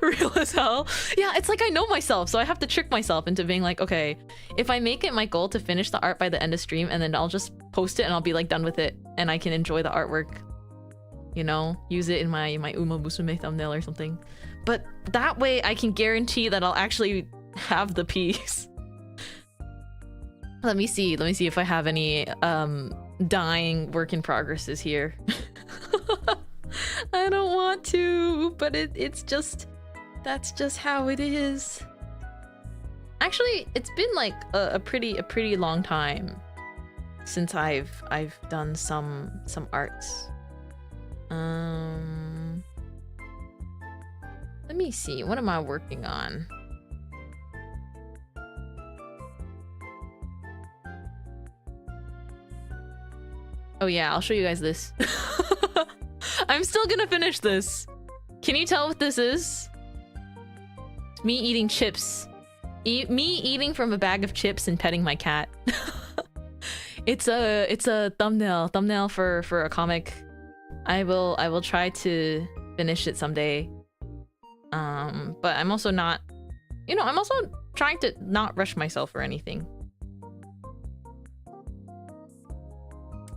Real as hell. Yeah, it's like I know myself, so I have to trick myself into being like, okay, if I make it my goal to finish the art by the end of stream, and then I'll just post it and I'll be like done with it, and I can enjoy the artwork. You know, use it in my Uma Musume thumbnail or something. But that way I can guarantee that I'll actually have the piece. Let me see if I have any dying work in progresses here. I don't want to, but it's just, that's just how it is. Actually, it's been like a pretty long time since I've done some arts. Let me see, what am I working on? Oh yeah, I'll show you guys this. I'm still gonna finish this. Can you tell what this is? It's me eating chips. Me eating from a bag of chips and petting my cat. It's a thumbnail for a comic. I will try to finish it someday. But I'm also not, you know, I'm also trying to not rush myself or anything.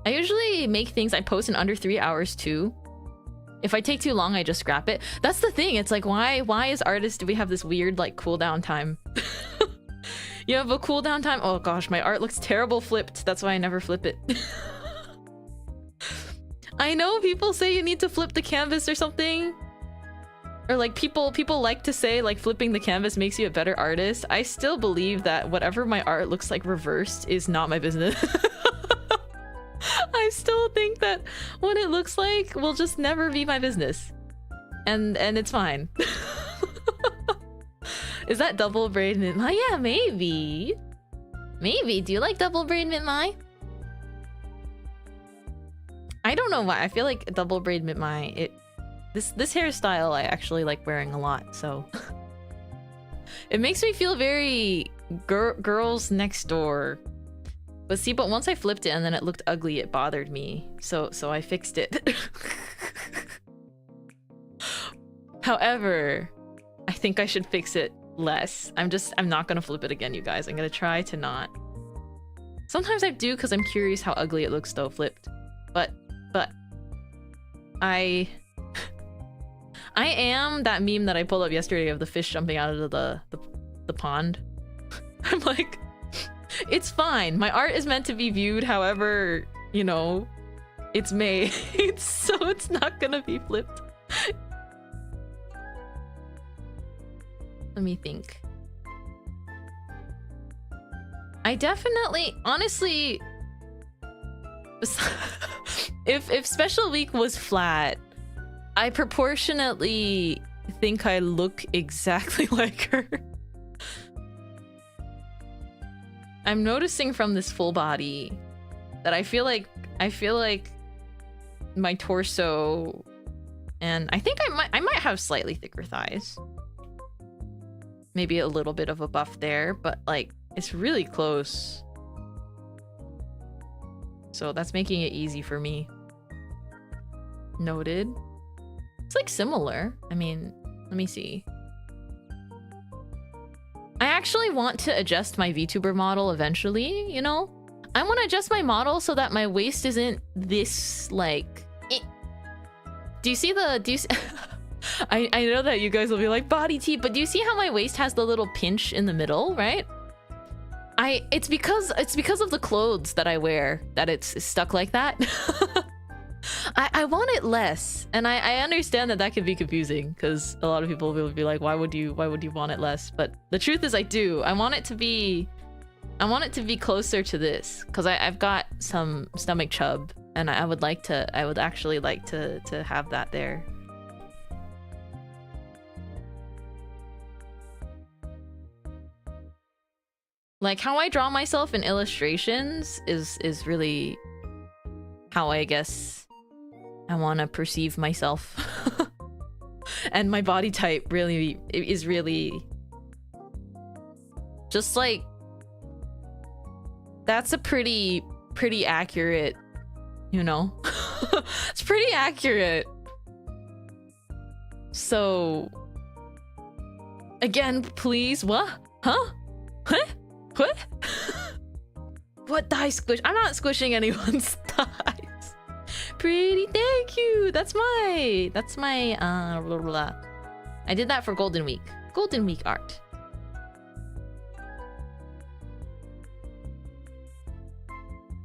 I usually make things I post in under 3 hours too. If I take too long, I just scrap it. That's the thing. It's like, why as artists do we have this weird like cooldown time? You have a cooldown time? Oh gosh, my art looks terrible flipped. That's why I never flip it. I know people say you need to flip the canvas or something. Or like people like to say like flipping the canvas makes you a better artist. I still believe that whatever my art looks like reversed is not my business. I still think that what it looks like will just never be my business. And it's fine. Is that double braid Mintmai? Yeah, maybe. Maybe. Do you like double braid Mintmai? I don't know why. I feel like double braid Mintmai, this hairstyle I actually like wearing a lot, so it makes me feel very girls next door. But see, but once I flipped it and then it looked ugly, it bothered me. So I fixed it. However, I think I should fix it less. I'm not gonna flip it again, you guys. I'm gonna try to not. Sometimes I do because I'm curious how ugly it looks though flipped. But I am that meme that I pulled up yesterday of the fish jumping out of the pond. I'm like, it's fine. My art is meant to be viewed however, you know, it's made. So it's not gonna be flipped. Let me think. I definitely, honestly, if Special Week was flat, I proportionately think I look exactly like her. I'm noticing from this full body that I feel like my torso, and I think I might have slightly thicker thighs. Maybe a little bit of a buff there, but like it's really close. So that's making it easy for me. Noted. It's like similar. I mean, let me see. I actually want to adjust my VTuber model eventually, you know? I want to adjust my model so that my waist isn't this, like... Do you see the... I know that you guys will be like, body tea, but do you see how my waist has the little pinch in the middle, right? It's because of the clothes that I wear that it's stuck like that. I want it less, and I understand that can be confusing because a lot of people will be like, why would you want it less? But the truth is I do. I want it to be closer to this because I've got some stomach chub, and I would actually like to have that there. Like how I draw myself in illustrations is really how I guess I want to perceive myself. And my body type really is really just like, that's a pretty accurate, you know. It's pretty accurate. So again, please, what? Huh? Huh? What? What thigh squish? I'm not squishing anyone's thighs. Pretty, thank you. That's my blah, blah, blah. I did that for Golden Week. Golden Week art.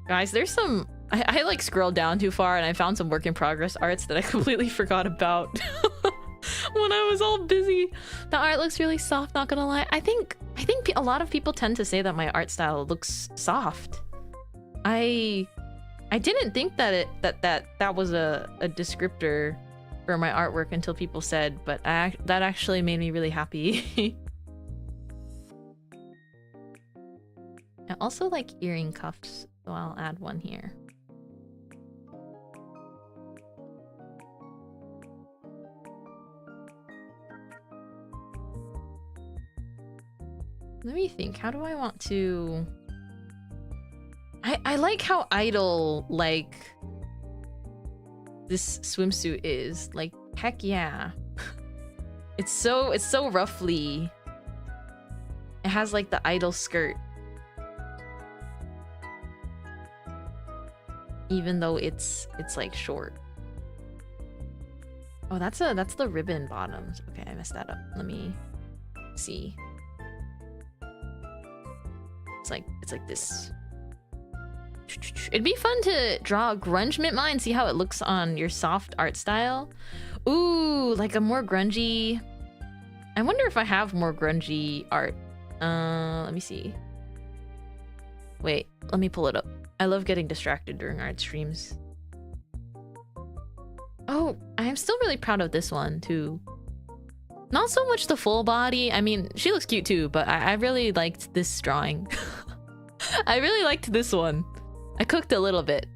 Guys, there's some... I like scrolled down too far and I found some work in progress arts that I completely forgot about when I was all busy. The art looks really soft, not gonna lie. I think a lot of people tend to say that my art style looks soft. I didn't think that that was a descriptor for my artwork until people said, but that actually made me really happy. I also like earring cuffs, so I'll add one here. Let me think, how do I want to... I like how idle, like, this swimsuit is. Like, heck yeah. It's so roughly. It has like the idle skirt. Even though it's like short. Oh, that's the ribbon bottoms. Okay, I messed that up. Let me see. It's like this. It'd be fun to draw grunge Mintmai and see how it looks on your soft art style. Ooh, like a more grungy. I wonder if I have more grungy art. Let me see. Wait, let me pull it up. I love getting distracted during art streams. Oh, I'm still really proud of this one too. Not so much the full body. I mean, she looks cute too, but I really liked this drawing. I really liked this one. I cooked a little bit.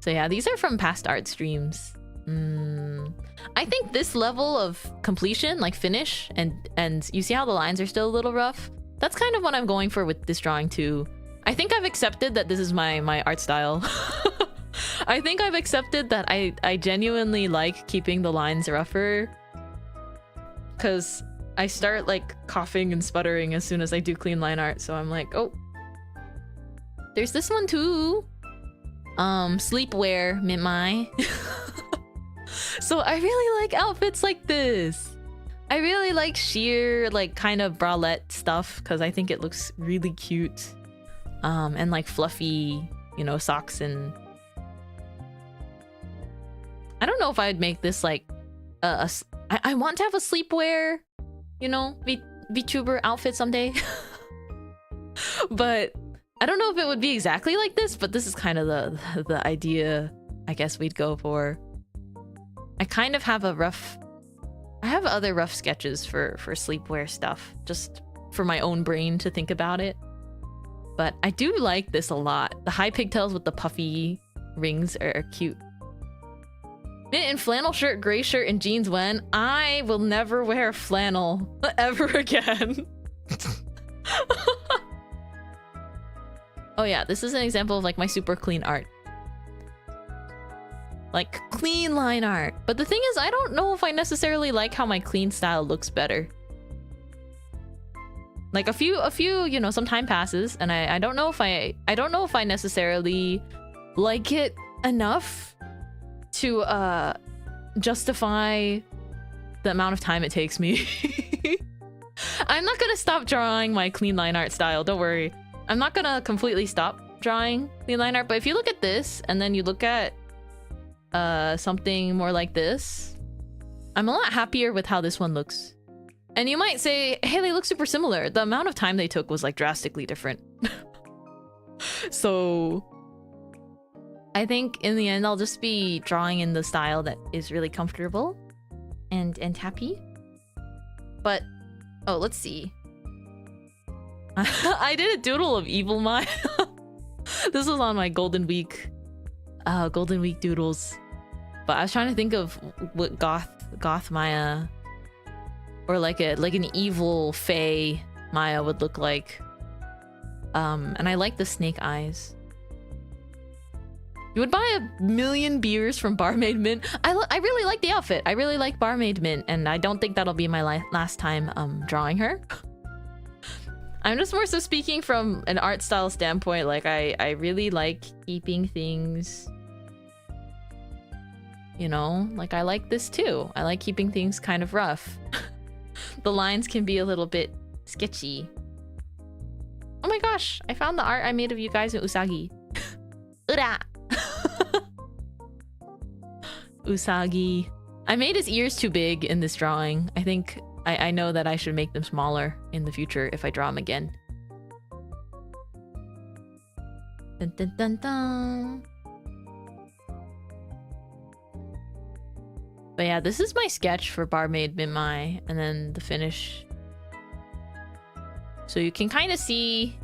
So yeah, these are from past art streams. I think this level of completion, like finish, and you see how the lines are still a little rough? That's kind of what I'm going for with this drawing too. I think I've accepted that this is my art style. I think I've accepted that I genuinely like keeping the lines rougher. Because I start like coughing and sputtering as soon as I do clean line art, so I'm like, oh. There's this one too. Sleepwear Mintmai. So I really like outfits like this. I really like sheer, like kind of bralette stuff because I think it looks really cute. And like fluffy, you know, socks and... I don't know if I would make this like I want to have a sleepwear, you know, VTuber outfit someday. But I don't know if it would be exactly like this, but this is kind of the idea I guess we'd go for. I kind of have I have other rough sketches for sleepwear stuff, just for my own brain to think about it. But I do like this a lot. The high pigtails with the puffy rings are cute. Mint and flannel shirt, gray shirt, and jeans when? I will never wear flannel ever again. Oh yeah, this is an example of like my super clean art. Like clean line art. But the thing is, I don't know if I necessarily like how my clean style looks better. Like a few, you know, some time passes and I don't know if I necessarily like it enough to justify the amount of time it takes me. I'm not gonna stop drawing my clean line art style, don't worry. I'm not gonna completely stop drawing clean line art, but if you look at this and then you look at something more like this, I'm a lot happier with how this one looks. And you might say, hey, they look super similar. The amount of time they took was like drastically different. So I think in the end, I'll just be drawing in the style that is really comfortable and happy. But, oh, let's see. I did a doodle of Evil Maya. This was on my Golden Week doodles. But I was trying to think of what goth Maya or like an evil fae Maya would look like. And I like the snake eyes. You would buy 1,000,000 beers from Barmaid Mint. I really like the outfit. I really like Barmaid Mint, and I don't think that'll be my last time drawing her. I'm just more so speaking from an art style standpoint. Like I really like keeping things, you know, like I like this too. I like keeping things kind of rough. The lines can be a little bit sketchy. Oh my gosh, I found the art I made of you guys in Usagi. Ura! Usagi. I made his ears too big in this drawing. I think I know that I should make them smaller in the future if I draw them again. Dun, dun, dun, dun. But yeah, this is my sketch for Barmaid Mintmai, and then the finish. So you can kind of see...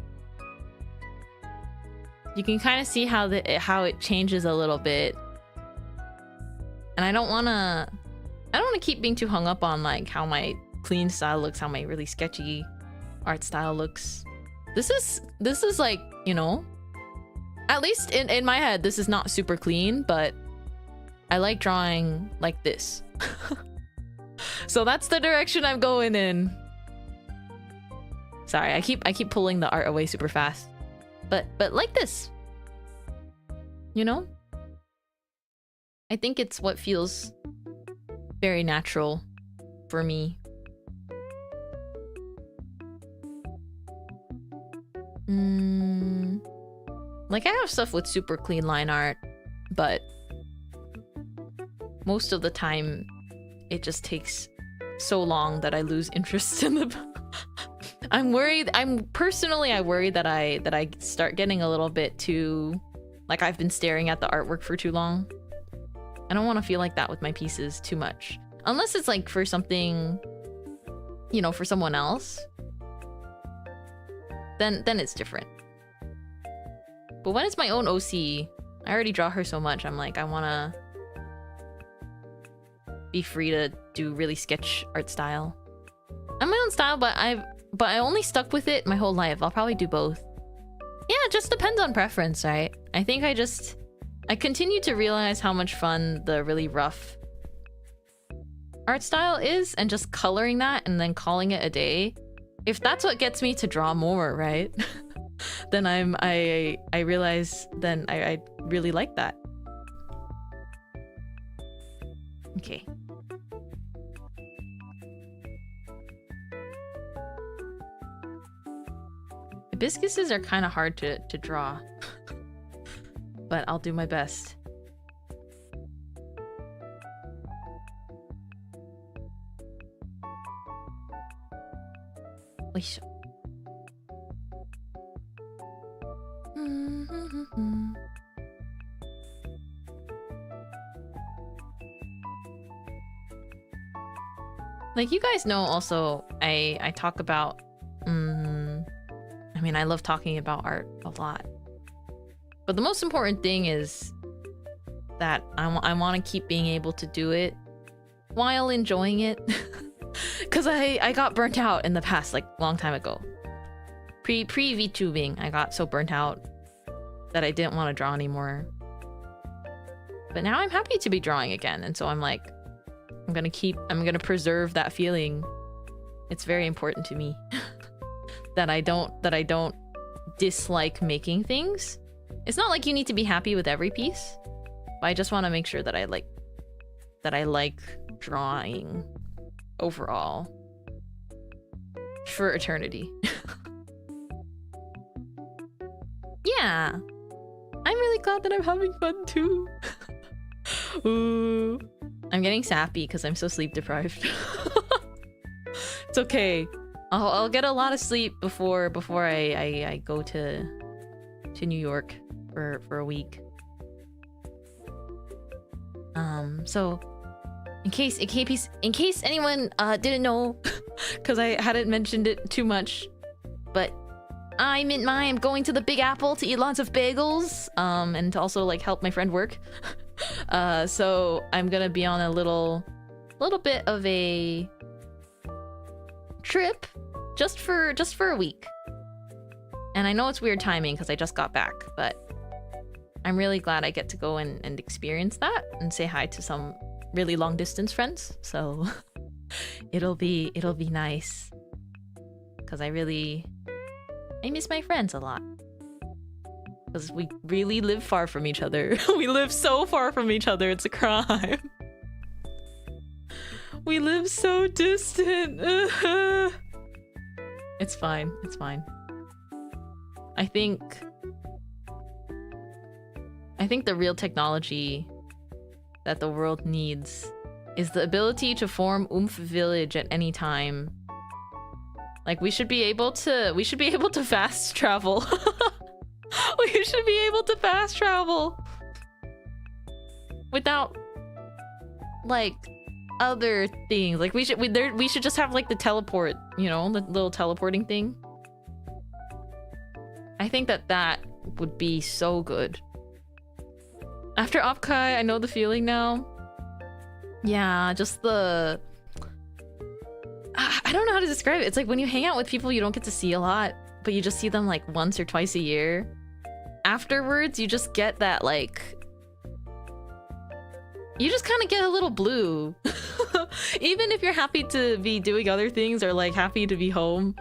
You can kind of see how it changes a little bit. And I don't want to keep being too hung up on like how my clean style looks, how my really sketchy art style looks. This is like, you know, at least in my head, this is not super clean, but I like drawing like this. So that's the direction I'm going in. Sorry, I keep pulling the art away super fast. But like this. You know? I think it's what feels very natural for me. Like I have stuff with super clean line art, but most of the time it just takes so long that I lose interest in the I'm worried. I worry that I start getting a little bit too, like I've been staring at the artwork for too long. I don't want to feel like that with my pieces too much. Unless it's like for something, you know, for someone else. Then it's different. But when it's my own OC, I already draw her so much. I'm like, I want to be free to do really sketch art style. I'm my own style, but I only stuck with it my whole life. I'll probably do both. Yeah, it just depends on preference, right? I think I continue to realize how much fun the really rough art style is, and just coloring that and then calling it a day. If that's what gets me to draw more, right? Then I realize then I really like that. Okay. Hibiscuses are kind of hard to draw. But I'll do my best. Oisho. Like you guys know also, I talk about I mean, I love talking about art a lot. But the most important thing is that I want to keep being able to do it while enjoying it. Because I got burnt out in the past, like long time ago. Pre VTubing, I got so burnt out that I didn't want to draw anymore. But now I'm happy to be drawing again, and so I'm like, I'm gonna preserve that feeling. It's very important to me. that I don't dislike making things. It's not like you need to be happy with every piece, but I just want to make sure that I like drawing overall for eternity. Yeah, I'm really glad that I'm having fun too. Ooh, I'm getting sappy because I'm so sleep deprived. It's okay. I'll get a lot of sleep before I go to New York for a week. So in case anyone didn't know, because I hadn't mentioned it too much, but I'm Mintmai. I'm going to the Big Apple to eat lots of bagels, and to also like help my friend work. So I'm gonna be on a little bit of a trip, just for a week. And I know it's weird timing because I just got back, but I'm really glad I get to go and experience that and say hi to some really long distance friends. So it'll be nice because I miss my friends a lot. Because we really live far from each other. We live so far from each other, it's a crime. We live so distant. It's fine, it's fine. I think the real technology that the world needs is the ability to form Oomph Village at any time. Like we should be able to fast travel. We should be able to fast travel without like other things. Like we should just have like the teleport, you know, the little teleporting thing. I think that would be so good. After Opkai, I know the feeling now. Yeah, just the... I don't know how to describe it. It's like when you hang out with people you don't get to see a lot, but you just see them like once or twice a year. Afterwards, you just get that like... You just kind of get a little blue. Even if you're happy to be doing other things or like happy to be home,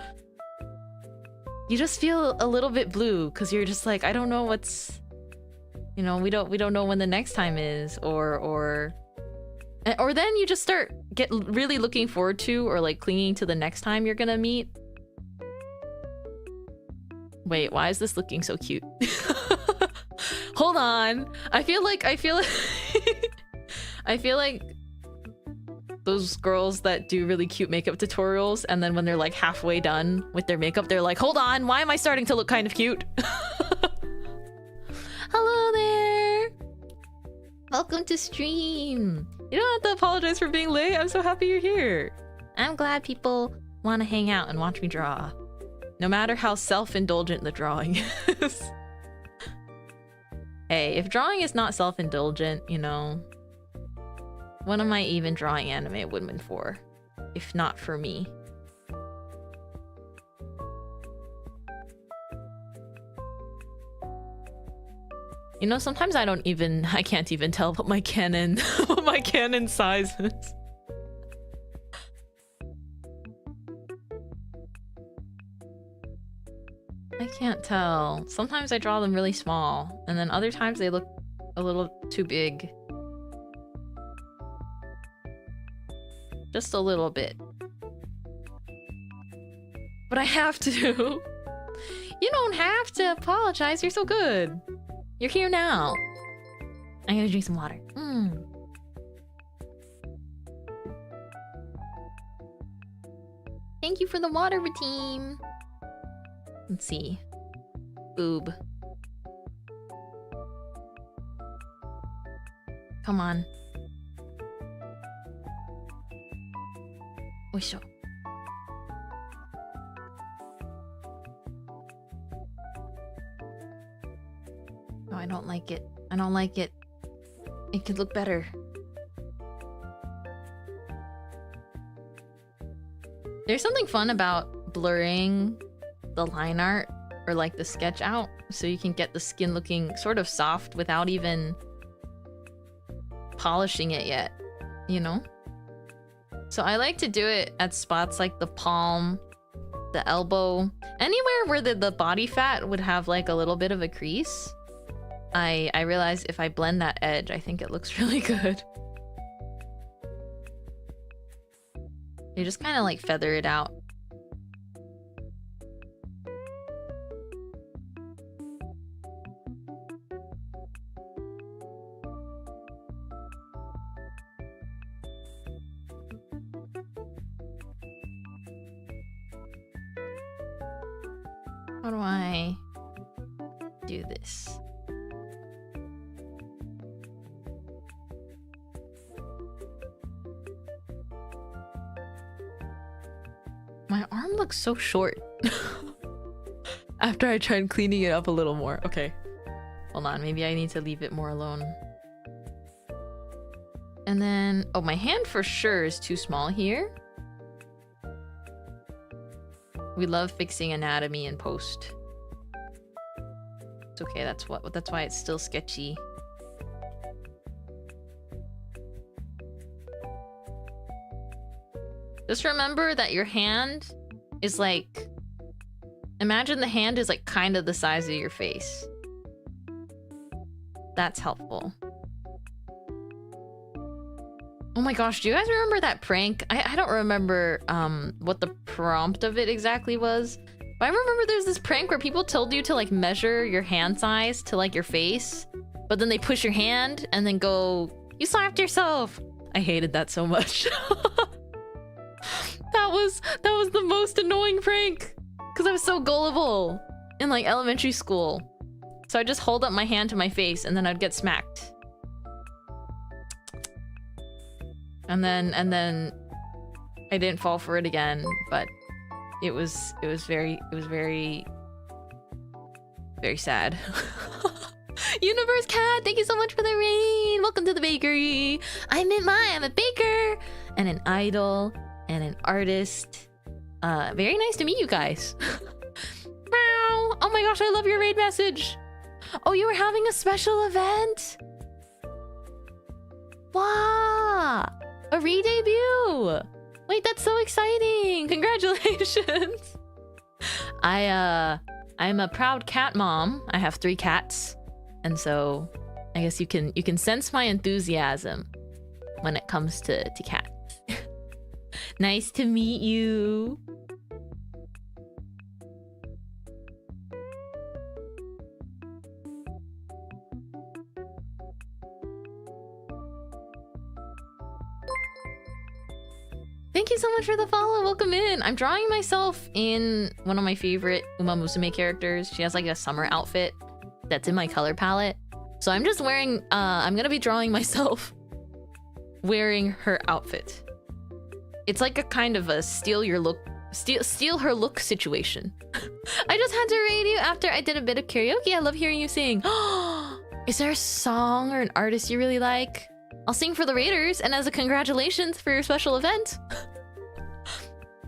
you just feel a little bit blue because you're just like, I don't know what's... You know, we don't know when the next time is, or then you just start really looking forward to or like clinging to the next time you're gonna meet. Wait, why is this looking so cute? Hold on. I feel like I feel like those girls that do really cute makeup tutorials and then when they're like halfway done with their makeup, they're like, hold on, why am I starting to look kind of cute? Hello there! Welcome to stream! You don't have to apologize for being late, I'm so happy you're here! I'm glad people want to hang out and watch me draw. No matter how self-indulgent the drawing is. Hey, if drawing is not self-indulgent, you know, what am I even drawing anime women for? If not for me. You know, sometimes I can't even tell what my canon size is. I can't tell. Sometimes I draw them really small, and then other times they look a little too big. Just a little bit. But I have to. You don't have to apologize, you're so good. You're here now. I'm gonna drink some water. Thank you for the water, team. Let's see. Boob. Come on. Oisho. No, I don't like it. I don't like it. It could look better. There's something fun about blurring the line art or like the sketch out so you can get the skin looking sort of soft without even polishing it yet, you know? So I like to do it at spots like the palm, the elbow, anywhere where the body fat would have like a little bit of a crease. I realize if I blend that edge, I think it looks really good. You just kind of like feather it out. How do I do this? My arm looks so short. After I tried cleaning it up a little more. Okay. Hold on, maybe I need to leave it more alone. And then, oh, my hand for sure is too small here. We love fixing anatomy in post. It's okay, that's why it's still sketchy. Just remember that your hand is like, imagine the hand is like kind of the size of your face. That's helpful. Oh my gosh, do you guys remember that prank? I don't remember what the prompt of it exactly was. But I remember there's this prank where people told you to like measure your hand size to like your face, but then they push your hand and then go, "You slapped yourself." I hated that so much. That was the most annoying prank because I was so gullible in like elementary school. So I just hold up my hand to my face and then I'd get smacked. And then I didn't fall for it again, but it was very sad. Universe Cat, thank you so much for the rain. Welcome to the bakery. I'm Mintmai. I'm a baker and an idol and an artist. Very nice to meet you guys. Meow. Oh my gosh, I love your raid message. Oh, you were having a special event? Wow, a re-debut. Wait, that's so exciting. Congratulations. I'm a proud cat mom. I have 3 cats. And so I guess you can sense my enthusiasm when it comes to cats. Nice to meet you. Thank you so much for the follow. Welcome in. I'm drawing myself in one of my favorite Uma Musume characters. She has like a summer outfit that's in my color palette. So I'm just wearing, I'm gonna be drawing myself wearing her outfit. It's like a kind of a steal her look situation. I just had to raid you after I did a bit of karaoke. I love hearing you sing. Is there a song or an artist you really like? I'll sing for the raiders and as a congratulations for your special event.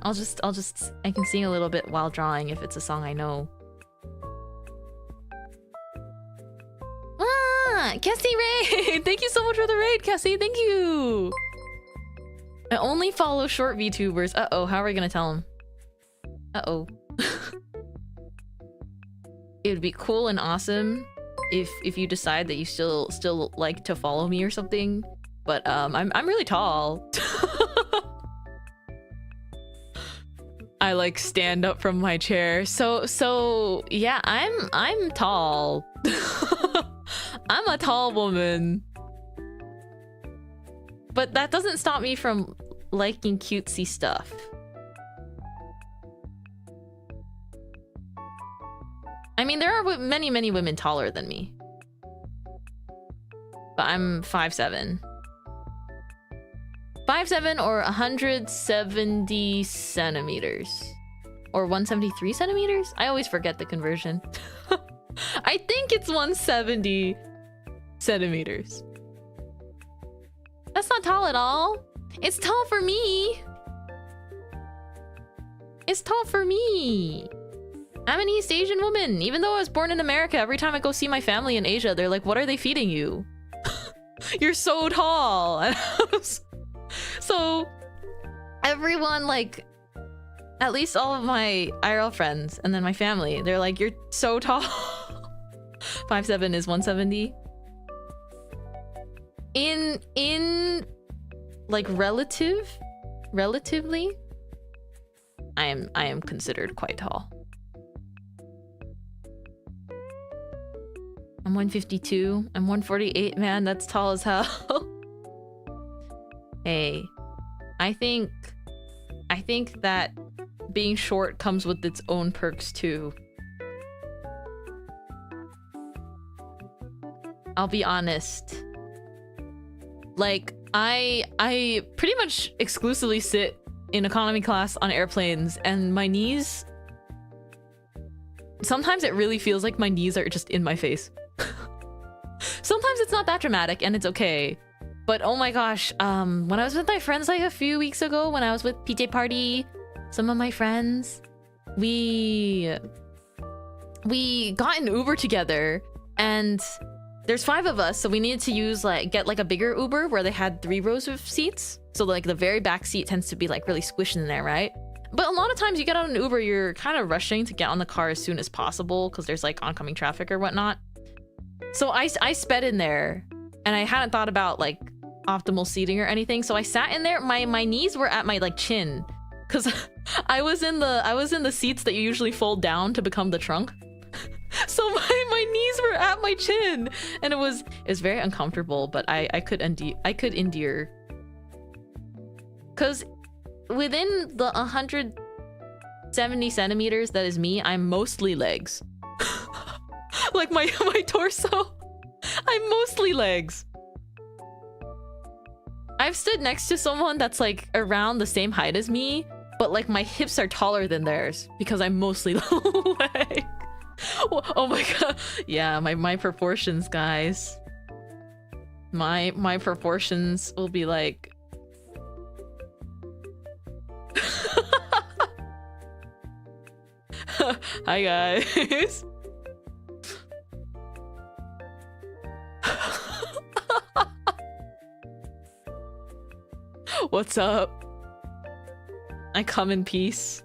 I can sing a little bit while drawing if it's a song I know. Ah, Cassie Raid! Thank you so much for the raid, Cassie. Thank you. I only follow short VTubers. Uh-oh, how are we gonna tell them? Uh-oh. It would be cool and awesome if you decide that you still like to follow me or something. But I'm really tall. I like stand up from my chair. So yeah, I'm tall. I'm a tall woman. But that doesn't stop me from liking cutesy stuff. I mean, there are many women taller than me. But I'm 5'7". 5'7" or 170 centimeters. Or 173 centimeters? I always forget the conversion. I think it's 170 centimeters. That's not tall at all. It's tall for me. It's tall for me. I'm an East Asian woman. Even though I was born in America, every time I go see my family in Asia, they're like, what are they feeding you? You're so tall. So everyone, like, at least all of my IRL friends and then my family, they're like, you're so tall. 5'7" is 170. In like relatively, I am considered quite tall. I'm 152. I'm 148, man. That's tall as hell. Hey, I think that being short comes with its own perks too. I'll be honest. Like, I pretty much exclusively sit in economy class on airplanes, and my knees sometimes it really feels like my knees are just in my face. Sometimes it's not that dramatic and it's okay. But oh my gosh, when I was with my friends like a few weeks ago, when I was with PJ Party, some of my friends, we got an Uber together, and there's 5 of us, so we needed to get like a bigger Uber where they had 3 rows of seats. So like the very back seat tends to be like really squished in there, right? But a lot of times you get on an Uber, you're kind of rushing to get on the car as soon as possible because there's like oncoming traffic or whatnot. So I sped in there, and I hadn't thought about like optimal seating or anything, so I sat in there. My knees were at my like chin because I was in the seats that you usually fold down to become the trunk. So my knees were at my chin, and it was very uncomfortable, but I could endure. Because within the 170 centimeters that is me, I'm mostly legs. Like my torso, I'm mostly legs. I've stood next to someone that's like around the same height as me, but like my hips are taller than theirs because I'm mostly leg. Oh my god. Yeah, my proportions, guys. My proportions will be like Hi guys. What's up? I come in peace.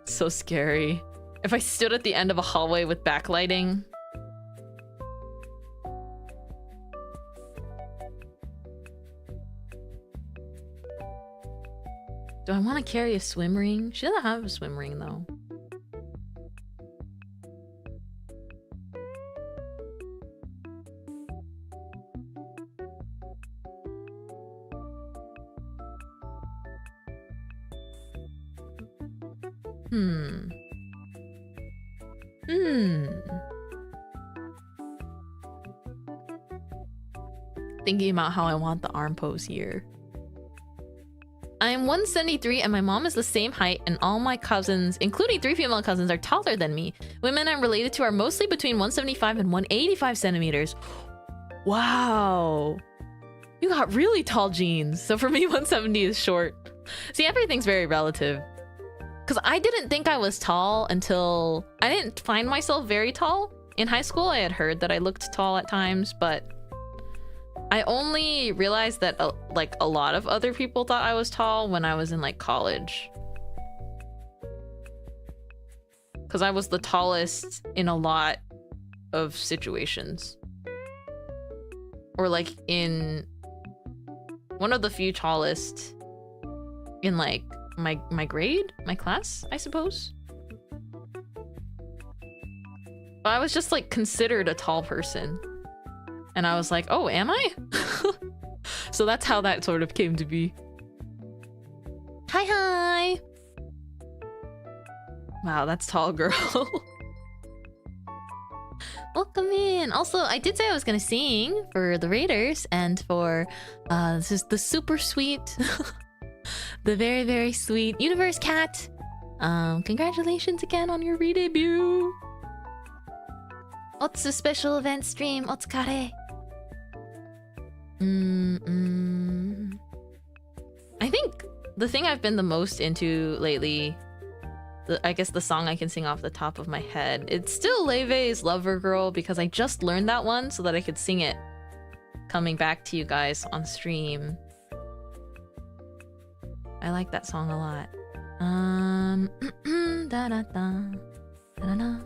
So scary. If I stood at the end of a hallway with backlighting. Do I want to carry a swim ring? She doesn't have a swim ring though. Thinking about how I want the arm pose here. I am 173 and my mom is the same height, and all my cousins, including 3 female cousins, are taller than me. Women I'm related to are mostly between 175 and 185 centimeters. Wow. You got really tall genes. So for me, 170 is short. See, everything's very relative. Because I didn't think I was tall until... I didn't find myself very tall. In high school, I had heard that I looked tall at times, but... I only realized that like a lot of other people thought I was tall when I was in like college. Because I was the tallest in a lot of situations. Or like in one of the few tallest in like my grade, my class, I suppose. But I was just like considered a tall person. And I was like, oh, am I? So that's how that sort of came to be. Hi, hi. Wow, that's tall, girl. Welcome in. Also, I did say I was gonna sing for the Raiders and for this is the super sweet, the very, very sweet Universe Cat. Congratulations again on your re-debut. What's the special event stream? Otsukare. I think the thing I've been the most into lately, I guess the song I can sing off the top of my head, it's still Leve's Lover Girl, because I just learned that one so that I could sing it coming back to you guys on stream. I like that song a lot. Da da da da da.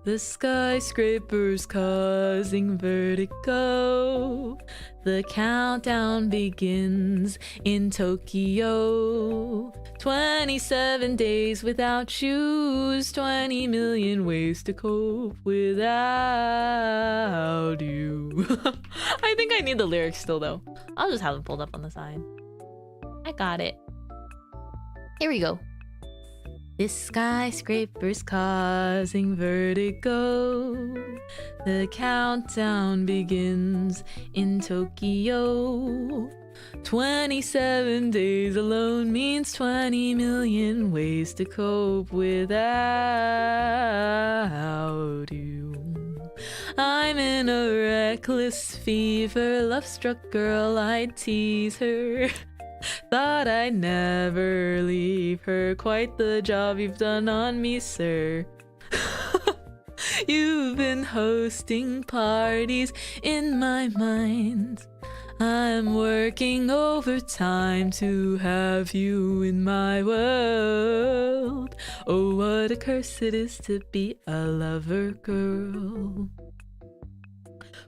The skyscrapers causing vertigo. The countdown begins in Tokyo. 27 days without shoes. 20 million ways to cope without you. I think I need the lyrics still though. I'll just have them pulled up on the side. I got it. Here we go. This skyscraper's causing vertigo. The countdown begins in Tokyo. 27 days alone means 20 million ways to cope without you. I'm in a reckless fever, love-struck girl, I'd tease her. Thought I'd never leave her, quite the job you've done on me, sir. You've been hosting parties in my mind. I'm working overtime to have you in my world. Oh, what a curse it is to be a lover girl.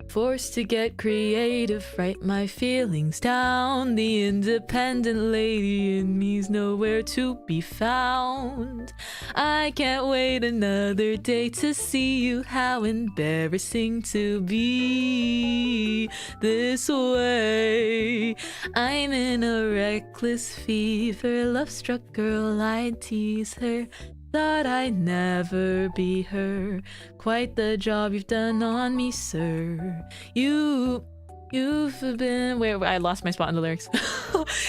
Forced to get creative, write my feelings down. The independent lady in me's nowhere to be found. I can't wait another day to see you. How embarrassing to be this way. I'm in a reckless fever, love-struck girl, I'd tease her. Thought I'd never be her. Quite the job you've done on me, sir. You've been... Wait, I lost my spot in the lyrics.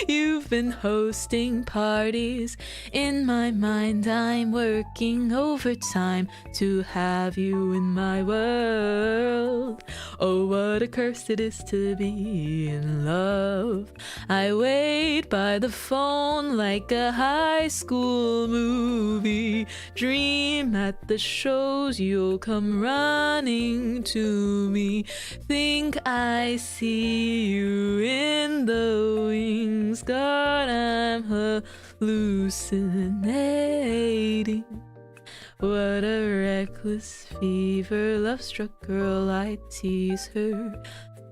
You've been hosting parties in my mind. I'm working overtime to have you in my world. Oh, what a curse it is to be in love. I wait by the phone like a high school movie. Dream at the shows, you'll come running to me. Think I see you in the wings. God, I'm hallucinating. What a reckless fever, love-struck girl, I'd tease her.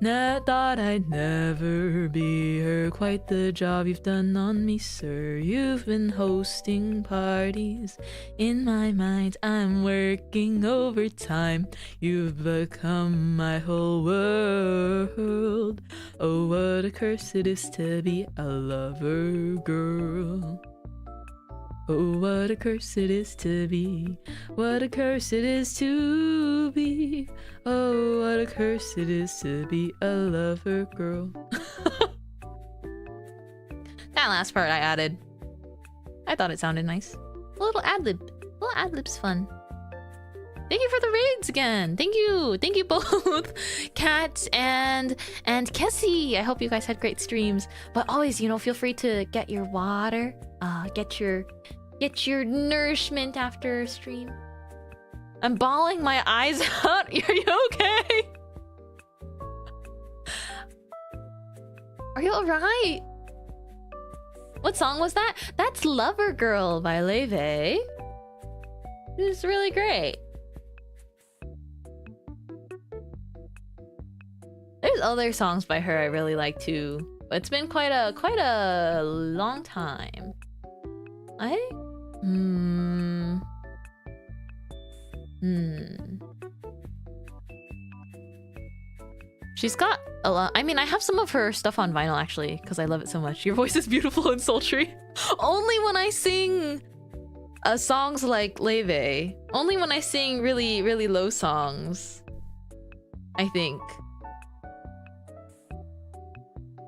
Thought I'd never be her. Quite the job you've done on me, sir. You've been hosting parties in my mind. I'm working overtime. You've become my whole world. Oh, what a curse it is to be a lover girl. Oh, what a curse it is to be. What a curse it is to be. Oh, what a curse it is to be a lover girl. That last part I added. I thought it sounded nice. A little ad-lib. A little ad-lib's fun. Thank you for the raids again. Thank you. Thank you both. Kat and Kessie. I hope you guys had great streams. But always, you know, feel free to get your water. Get your nourishment after stream. I'm bawling my eyes out. Are you okay? Are you alright? What song was that? That's Lover Girl by Leve. It's really great. There's other songs by her I really like too. But it's been quite a long time. She's got a lot. I mean, I have some of her stuff on vinyl actually, because I love it so much. Your voice is beautiful and sultry. Only when I sing songs like Leve. Only when I sing really, really low songs, I think.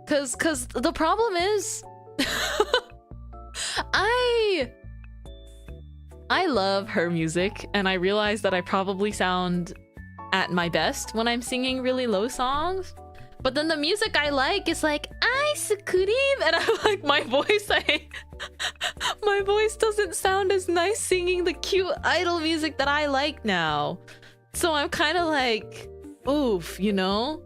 Cause the problem is I love her music, and I realize that I probably sound at my best when I'm singing really low songs. But then the music I like is like ice cream, and I'm like, my voice doesn't sound as nice singing the cute idol music that I like now. So I'm kind of like, oof, you know?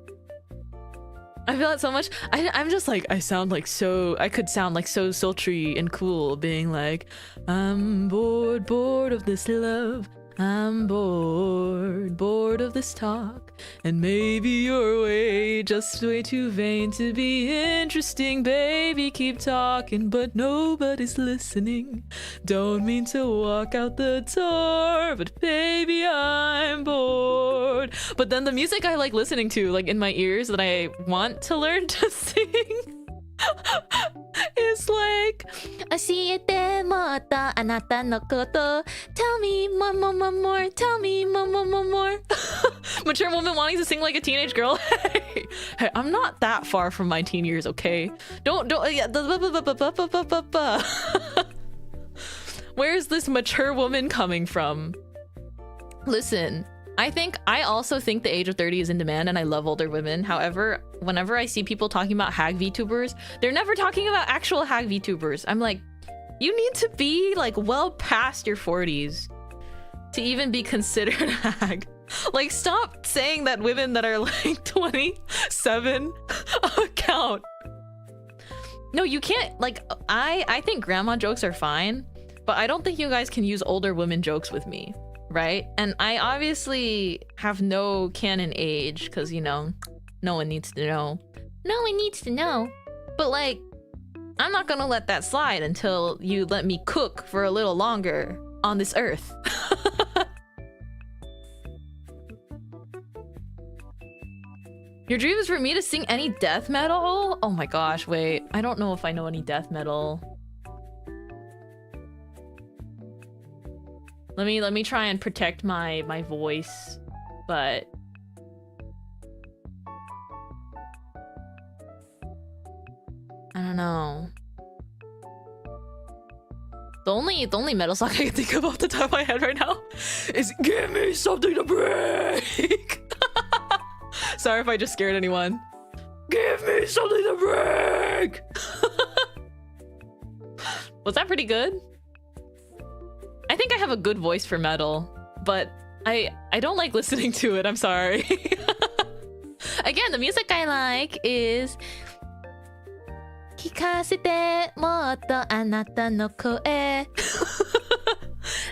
I feel it so much. I'm just like, I could sound like so sultry and cool, being like, I'm bored of this love. I'm bored of this talk. And maybe you're just way too vain to be interesting. Baby, keep talking, but nobody's listening. Don't mean to walk out the door, but baby, I'm bored. But then the music I like listening to, like in my ears, that I want to learn to sing, It's like, 教えてもっとあなたのこと Tell me more, more, more, more. Tell me more, more, more, more. Mature woman wanting to sing like a teenage girl. Hey, I'm not that far from my teen years, okay? Don't, yeah. Where's this mature woman coming from? Listen, I also think the age of 30 is in demand and I love older women. However, whenever I see people talking about hag VTubers, they're never talking about actual hag VTubers. I'm like, you need to be like well past your 40s to even be considered a hag. Like, stop saying that women that are like 27 count. No, you can't. Like, I think grandma jokes are fine, but I don't think you guys can use older women jokes with me. Right? And I obviously have no canon age because, you know, no one needs to know. No one needs to know. But like, I'm not gonna let that slide until you let me cook for a little longer on this earth. Your dream is for me to sing any death metal? Oh my gosh, wait. I don't know if I know any death metal. Let me try and protect my voice, but I don't know. The only metal song I can think of off the top of my head right now is "Give Me Something to Break." Sorry if I just scared anyone. Give me something to break. Was that pretty good? I think I have a good voice for metal, but I don't like listening to it. I'm sorry. Again, the music I like is 聞かせてもっとあなたの声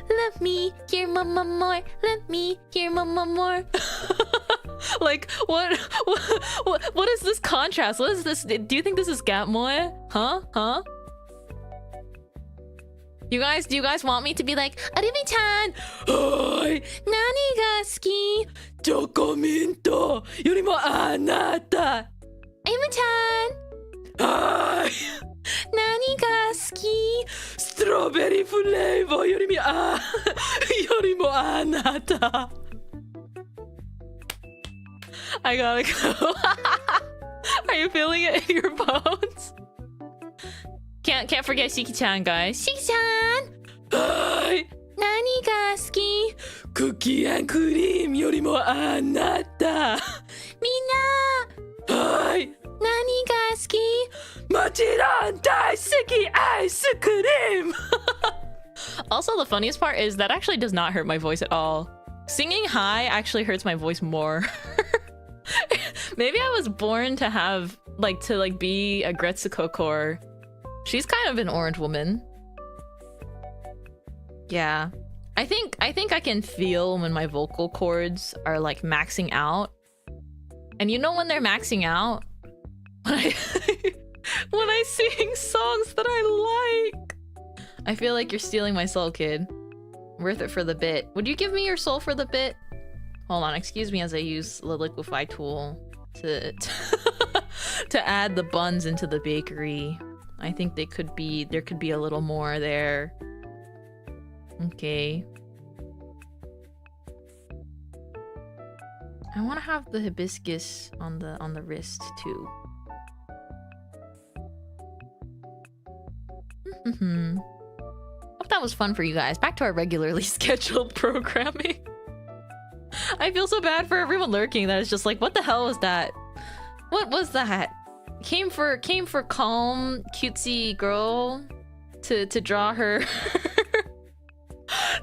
Let me hear mama more. Let me hear mama more. Like, what is this contrast? What is this? Do you think this is Gatmoe? Huh? Do you guys want me to be like, Arumi-chan, Hi, nani ga suki? Chocominto yorimo anata. Arumi-chan, Hi, nani ga suki? Strawberry flavor yorimo anata. I gotta go. Are you feeling it in your bones? Can't forget Shiki-chan, guys. Shiki-chan! Hi! Nani ga suki? Cookie and cream yorimo anata. Minna! Hi! Nani ga suki? Mochiron daisuki ice cream! Also, the funniest part is that actually does not hurt my voice at all. Singing high actually hurts my voice more. Maybe I was born to have, be a Gretsuko core. She's kind of an orange woman. Yeah. I think I can feel when my vocal cords are like maxing out. And you know when they're maxing out? When I sing songs that I like. I feel like you're stealing my soul, kid. Worth it for the bit. Would you give me your soul for the bit? Hold on, excuse me as I use the liquefy tool to to add the buns into the bakery. I think there could be a little more there. Okay. I want to have the hibiscus on the wrist too. Hope that was fun for you guys. Back to our regularly scheduled programming. I feel so bad for everyone lurking that it's just like, what the hell was that? What was that? Came for calm, cutesy girl to draw her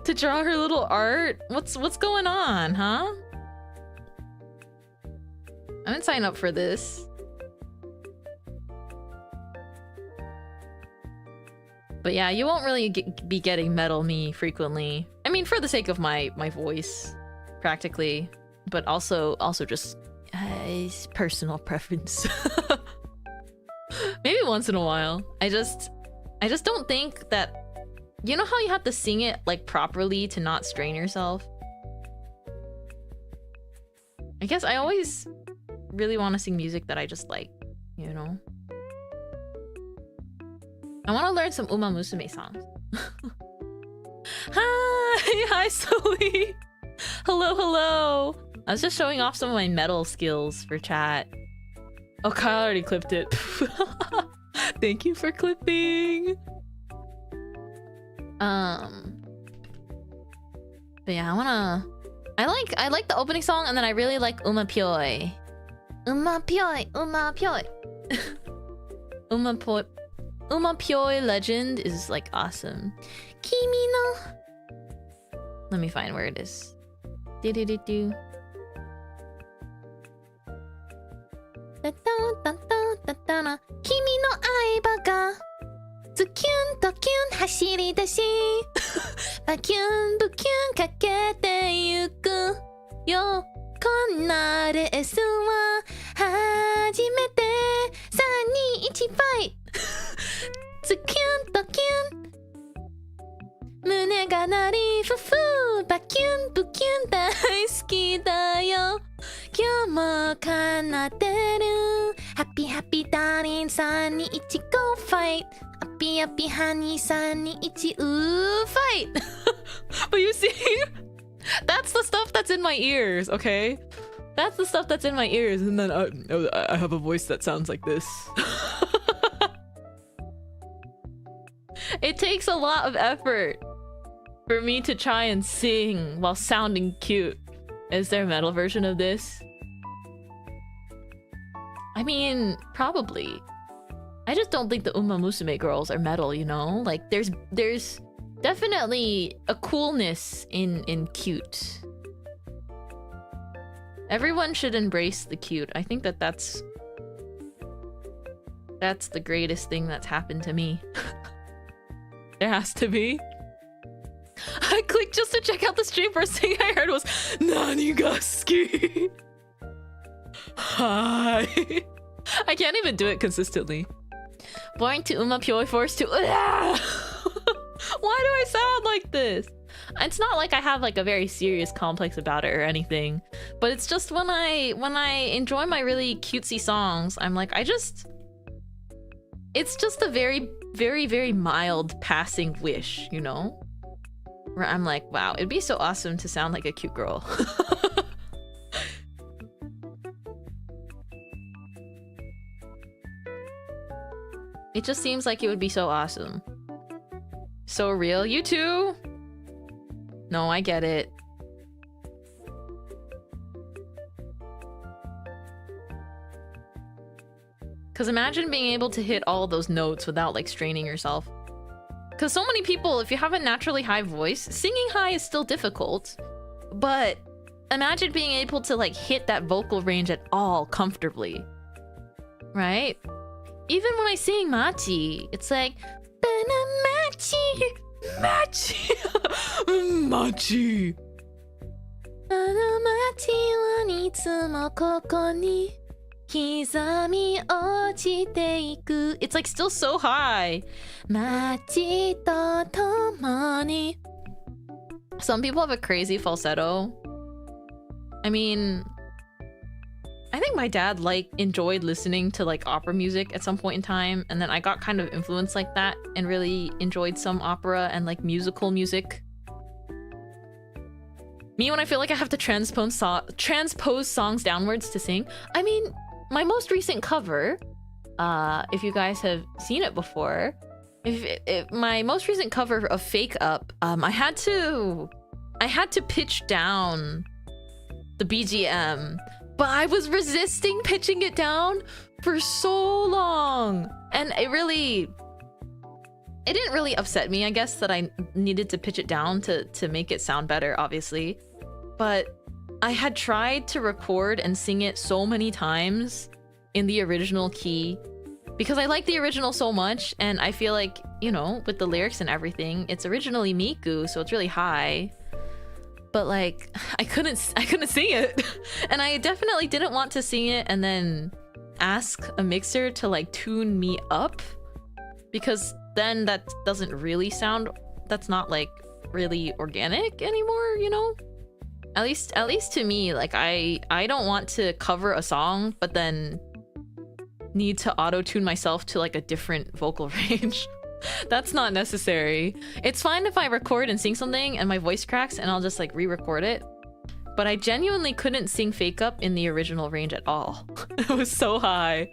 to draw her little art. What's going on, huh? I didn't sign up for this. But yeah, you won't really be getting metal me frequently. I mean, for the sake of my voice, practically, but also just personal preference. Maybe once in a while. I just don't think that, you know how you have to sing it like properly to not strain yourself? I guess I always really want to sing music that I just like, you know? I want to learn some Uma Musume songs. Hi, Sully. Hello, hello. I was just showing off some of my metal skills for chat. Oh, Kyle already clipped it. Thank you for clipping. But yeah, I like the opening song, and then I really like Uma Pyoi. Uma Pyoi, Uma Pyoi. Uma Pyoi Legend is like awesome. Kimi no. Let me find where it is. Do do do do. Kimi no aiba ga Zukyun tokyun hashiri dashi Bakyun bukyun kakete yuku Yo konna resu wa hajimete 321 fight Zukyun tokyun Mune ga nari fufu Bakyun bukyun daisuki da yo Kyou kanateru Happy happy darling 321 go fight Happy happy honey 321 ooh fight. But you see, that's the stuff that's in my ears, okay? That's the stuff that's in my ears, and then I have a voice that sounds like this. It takes a lot of effort for me to try and sing while sounding cute. Is there a metal version of this? I mean, probably. I just don't think the Uma Musume girls are metal, you know? Like, there's definitely a coolness in cute. Everyone should embrace the cute. I think that's the greatest thing that's happened to me. There has to be. I clicked just to check out the stream. First thing I heard was Nani ga suki? Hi. I can't even do it consistently. Born to Uma Pyoi, forced to. Why do I sound like this? It's not like I have like a very serious complex about it or anything, but it's just when I enjoy my really cutesy songs, I'm like, it's just a very, very, very mild passing wish, you know? Where I'm like, wow, it'd be so awesome to sound like a cute girl. It just seems like it would be so awesome. So real. You too? No, I get it. Because imagine being able to hit all those notes without like straining yourself. Because so many people, if you have a naturally high voice, singing high is still difficult. But imagine being able to like hit that vocal range at all comfortably. Right? Even when I sing Machi, it's like Machi, Machi, Machi. Machi wa nitsumo koko ni kizami ochite iku. It's like still so high. Machi to tomoni. Some people have a crazy falsetto. I mean, I think my dad enjoyed listening to like opera music at some point in time, and then I got kind of influenced like that and really enjoyed some opera and like musical music. Me, when I feel like I have to transpose songs downwards to sing. I mean, my most recent cover, if you guys have seen it before, if my most recent cover of Fake Up, I had to pitch down the BGM. But I was resisting pitching it down for so long. And it didn't really upset me, I guess, that I needed to pitch it down to make it sound better, obviously. But I had tried to record and sing it so many times in the original key because I like the original so much, and I feel like, you know, with the lyrics and everything, it's originally Miku, so it's really high. But like, I couldn't sing it. And I definitely didn't want to sing it and then ask a mixer to like tune me up, because then that doesn't really sound, that's not like really organic anymore, you know? At least to me, like I don't want to cover a song but then need to auto-tune myself to like a different vocal range. That's not necessary. It's fine if I record and sing something and my voice cracks and I'll just like re-record it. But I genuinely couldn't sing Fake Up in the original range at all. It was so high.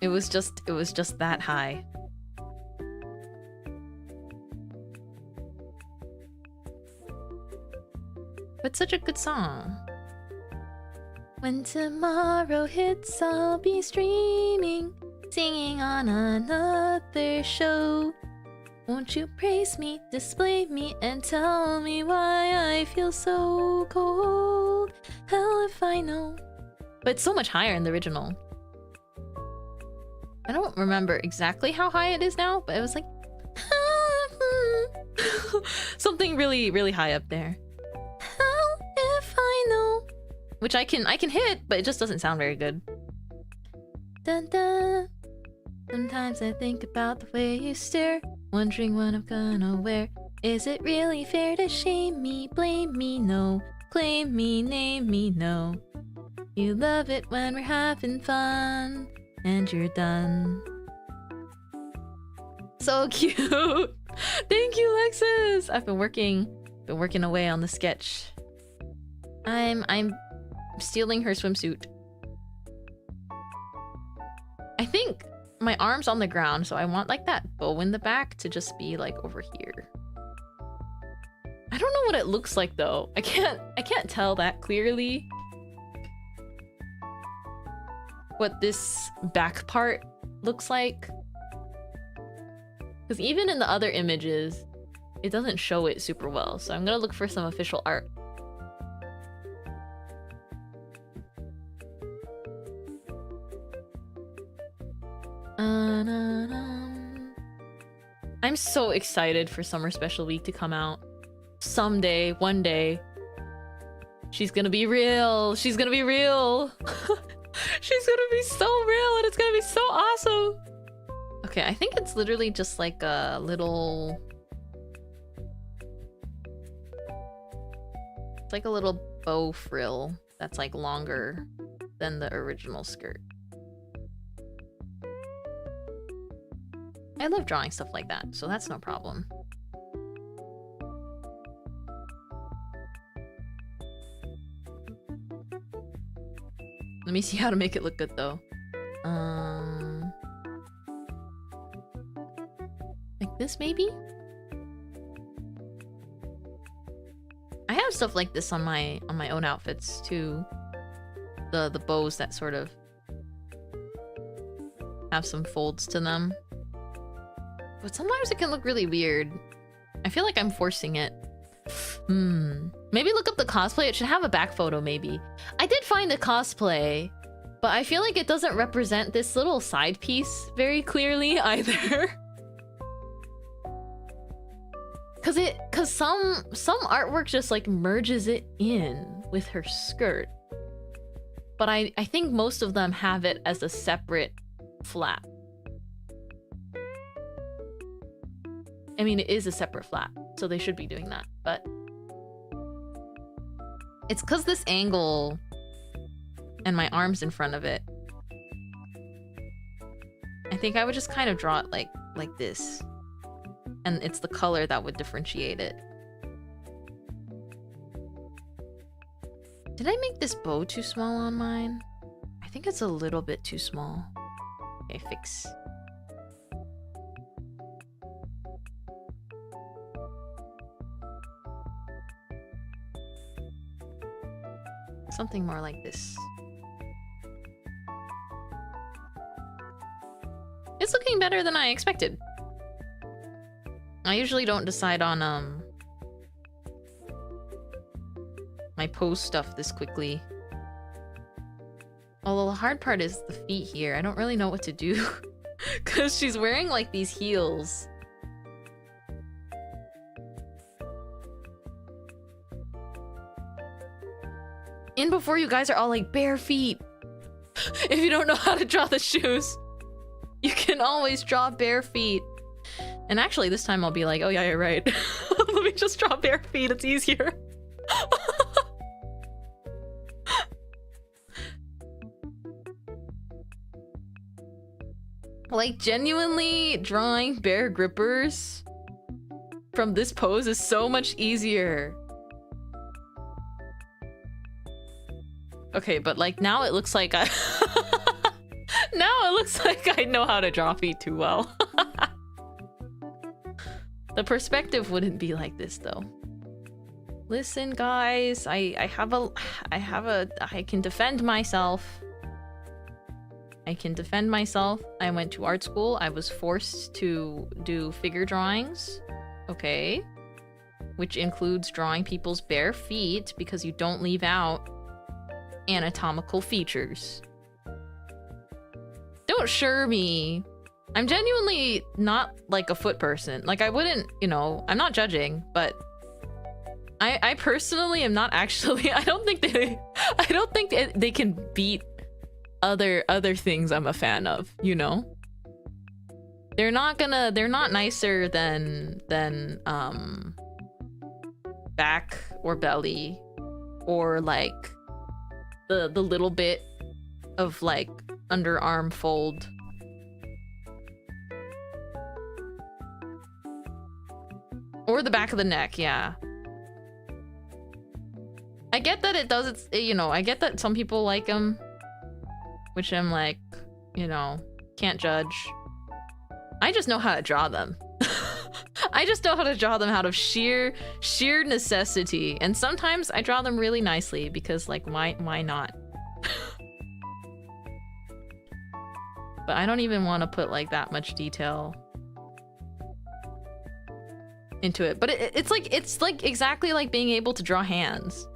It was just that high. But such a good song. When tomorrow hits, I'll be streaming, singing on another show. Won't you praise me, display me, and tell me why I feel so cold? Hell if I know. But it's so much higher in the original. I don't remember exactly how high it is now, but it was like something really, really high up there. Hell if I know. Which I can hit, but it just doesn't sound very good. Dun dun. Sometimes I think about the way you stare, wondering what I'm gonna wear. Is it really fair to shame me, blame me, no, claim me, name me, no. You love it when we're having fun, and you're done. So cute. Thank you, Lexus. I've been working away on the sketch. I'm stealing her swimsuit. I think my arm's on the ground, so I want like that bow in the back to just be like over here. I don't know what it looks like though. I can't tell that clearly what this back part looks like. Because even in the other images, it doesn't show it super well. So I'm gonna look for some official art. I'm so excited for Summer Special Week to come out. Someday, one day. She's gonna be real. She's gonna be real. She's gonna be so real and it's gonna be so awesome. Okay, I think it's literally just like a little... It's like a little bow frill that's like longer than the original skirt. I love drawing stuff like that, so that's no problem. Let me see how to make it look good though. Like this maybe? I have stuff like this on my own outfits too. The bows that sort of have some folds to them. But sometimes it can look really weird. I feel like I'm forcing it. Maybe look up the cosplay. It should have a back photo, maybe. I did find the cosplay, but I feel like it doesn't represent this little side piece very clearly either. Cause some artwork just like merges it in with her skirt. But I think most of them have it as a separate flap. I mean, it is a separate flap, so they should be doing that, but... It's because this angle and my arm's in front of it. I think I would just kind of draw it like this. And it's the color that would differentiate it. Did I make this bow too small on mine? I think it's a little bit too small. Okay, fix. Something more like this. It's looking better than I expected. I usually don't decide on my pose stuff this quickly. Although the hard part is the feet here. I don't really know what to do. Because she's wearing like these heels. In before you guys are all like bare feet. If you don't know how to draw the shoes, you can always draw bare feet. And actually this time I'll be like, oh yeah, you're right. Let me just draw bare feet, it's easier. Like, genuinely drawing bear grippers from this pose is so much easier. Okay, but like now it looks like I now it looks like I know how to draw feet too well. The perspective wouldn't be like this though. Listen, guys, I can defend myself. I can defend myself. I went to art school. I was forced to do figure drawings. Okay. Which includes drawing people's bare feet because you don't leave out anatomical features. Don't sure me. I'm genuinely not like a foot person. Like I wouldn't, you know, I'm not judging, but I personally am not actually I don't think they can beat other things I'm a fan of, you know? They're not nicer than back or belly or like the little bit of like underarm fold. Or the back of the neck, yeah. I get that it does its, you know, I get that some people like them, which I'm like, you know, can't judge. I just know how to draw them. I just know how to draw them out of sheer necessity. And sometimes I draw them really nicely because like, why not? But I don't even want to put like that much detail into it. But it's like exactly like being able to draw hands.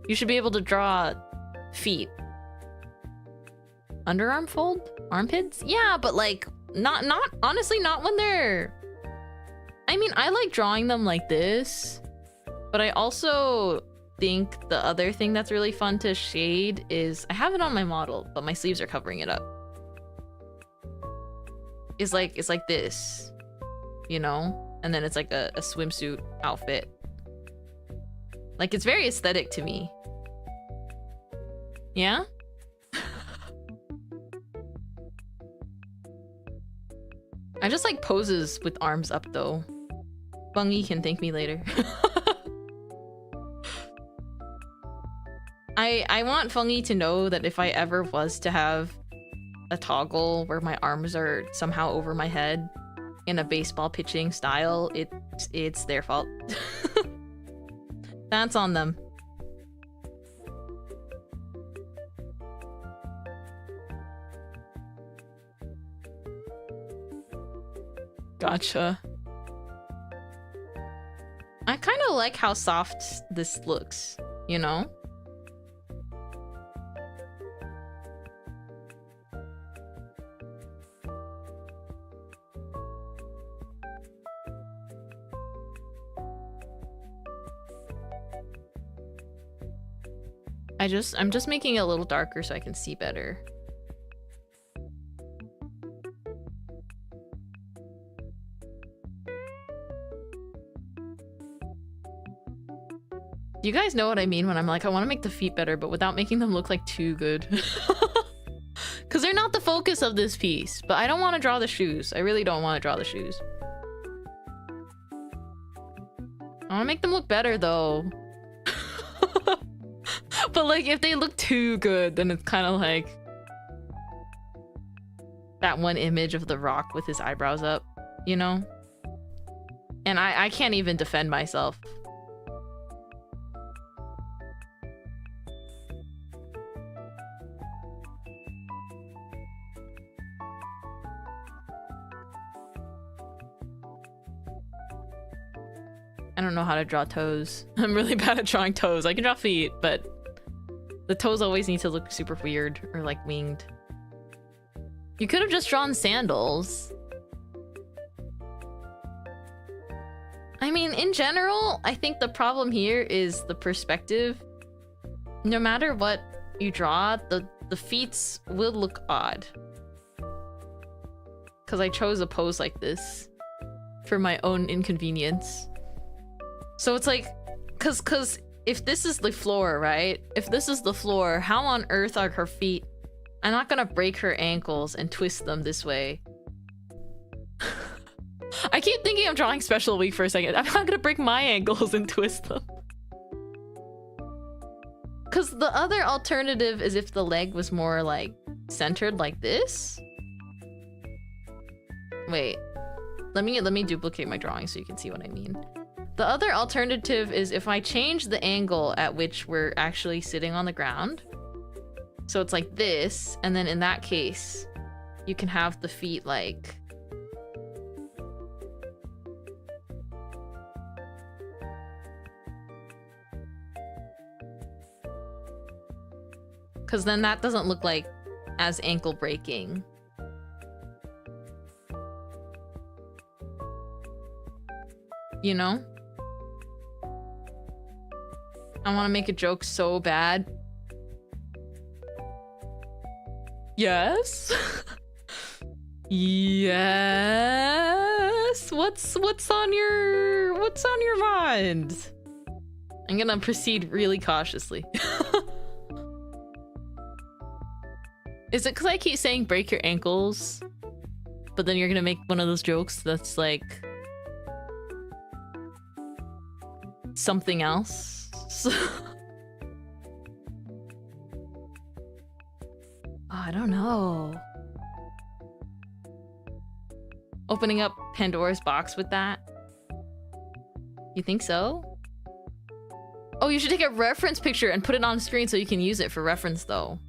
You should be able to draw feet. Underarm fold? Armpits? Yeah, but like not honestly not when they're, I mean, I like drawing them like this, but I also think the other thing that's really fun to shade is, I have it on my model, but my sleeves are covering it up. It's like this, you know? And then it's like a swimsuit outfit. Like, it's very aesthetic to me. Yeah? I just like poses with arms up though. Bungie can thank me later. I want Fungi to know that if I ever was to have a toggle where my arms are somehow over my head in a baseball pitching style, it's their fault. That's on them. Gotcha. I kind of like how soft this looks, you know? I'm just making it a little darker so I can see better. You guys know what I mean when I'm like, I want to make the feet better, but without making them look like too good. Because they're not the focus of this piece, but I don't want to draw the shoes. I really don't want to draw the shoes. I want to make them look better though. But like, if they look too good, then it's kind of like that one image of The Rock with his eyebrows up, you know? And I can't even defend myself. I don't know how to draw toes. I'm really bad at drawing toes. I can draw feet, but the toes always need to look super weird or like winged. You could have just drawn sandals. I mean, in general, I think the problem here is the perspective. No matter what you draw, the feet will look odd. Because I chose a pose like this for my own inconvenience. So it's like, cause if this is the floor, right? If this is the floor, how on earth are her feet? I'm not gonna break her ankles and twist them this way. I keep thinking I'm drawing Special Week for a second. I'm not gonna break my ankles and twist them. Cause the other alternative is if the leg was more like centered like this. Wait, let me duplicate my drawing so you can see what I mean. The other alternative is if I change the angle at which we're actually sitting on the ground. So it's like this, and then in that case, you can have the feet like... Because then that doesn't look like as ankle breaking. You know? I want to make a joke so bad. Yes? Yes? What's on your mind? I'm gonna proceed really cautiously. Is it because I keep saying break your ankles, but then you're gonna make one of those jokes that's like something else? I don't know. Opening up Pandora's box with that? You think so? Oh, you should take a reference picture and put it on screen so you can use it for reference though.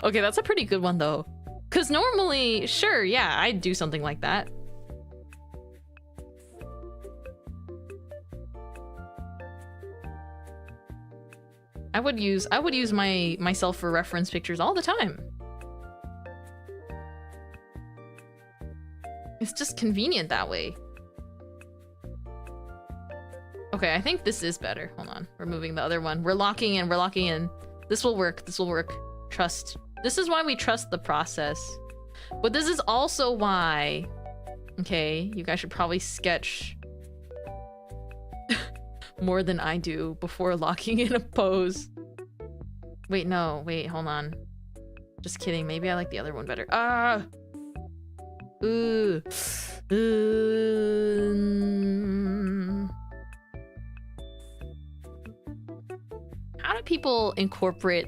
Okay, that's a pretty good one though. Cause normally, sure, yeah, I'd do something like that. I would use myself for reference pictures all the time. It's just convenient that way. Okay, I think this is better. Hold on, we're moving the other one. We're locking in. This will work, Trust. This is why we trust the process. But this is also why... Okay, you guys should probably sketch more than I do before locking in a pose. Wait, no. Wait, hold on. Just kidding. Maybe I like the other one better. Ah! Ooh. How do people incorporate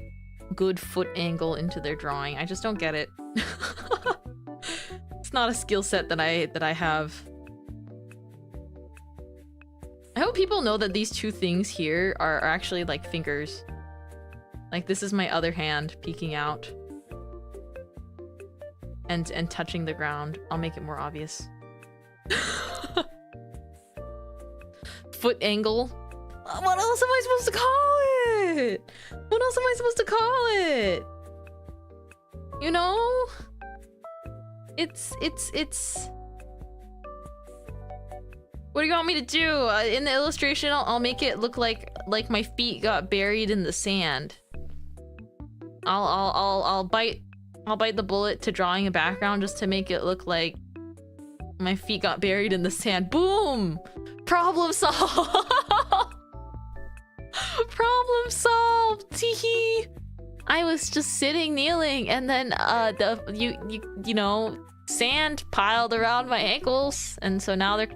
good foot angle into their drawing? I just don't get it. It's not a skill set that I have. I hope people know that these two things here are actually like fingers. Like this is my other hand peeking out and touching the ground. I'll make it more obvious. Foot angle. What else am I supposed to call it? What else am I supposed to call it? You know? It's... What do you want me to do? In the illustration, I'll make it look like my feet got buried in the sand. I'll bite the bullet to drawing a background just to make it look like my feet got buried in the sand. Boom! Problem solved! Problem solved! Teehee! I was just sitting, kneeling, and then you know, sand piled around my ankles, and so now they're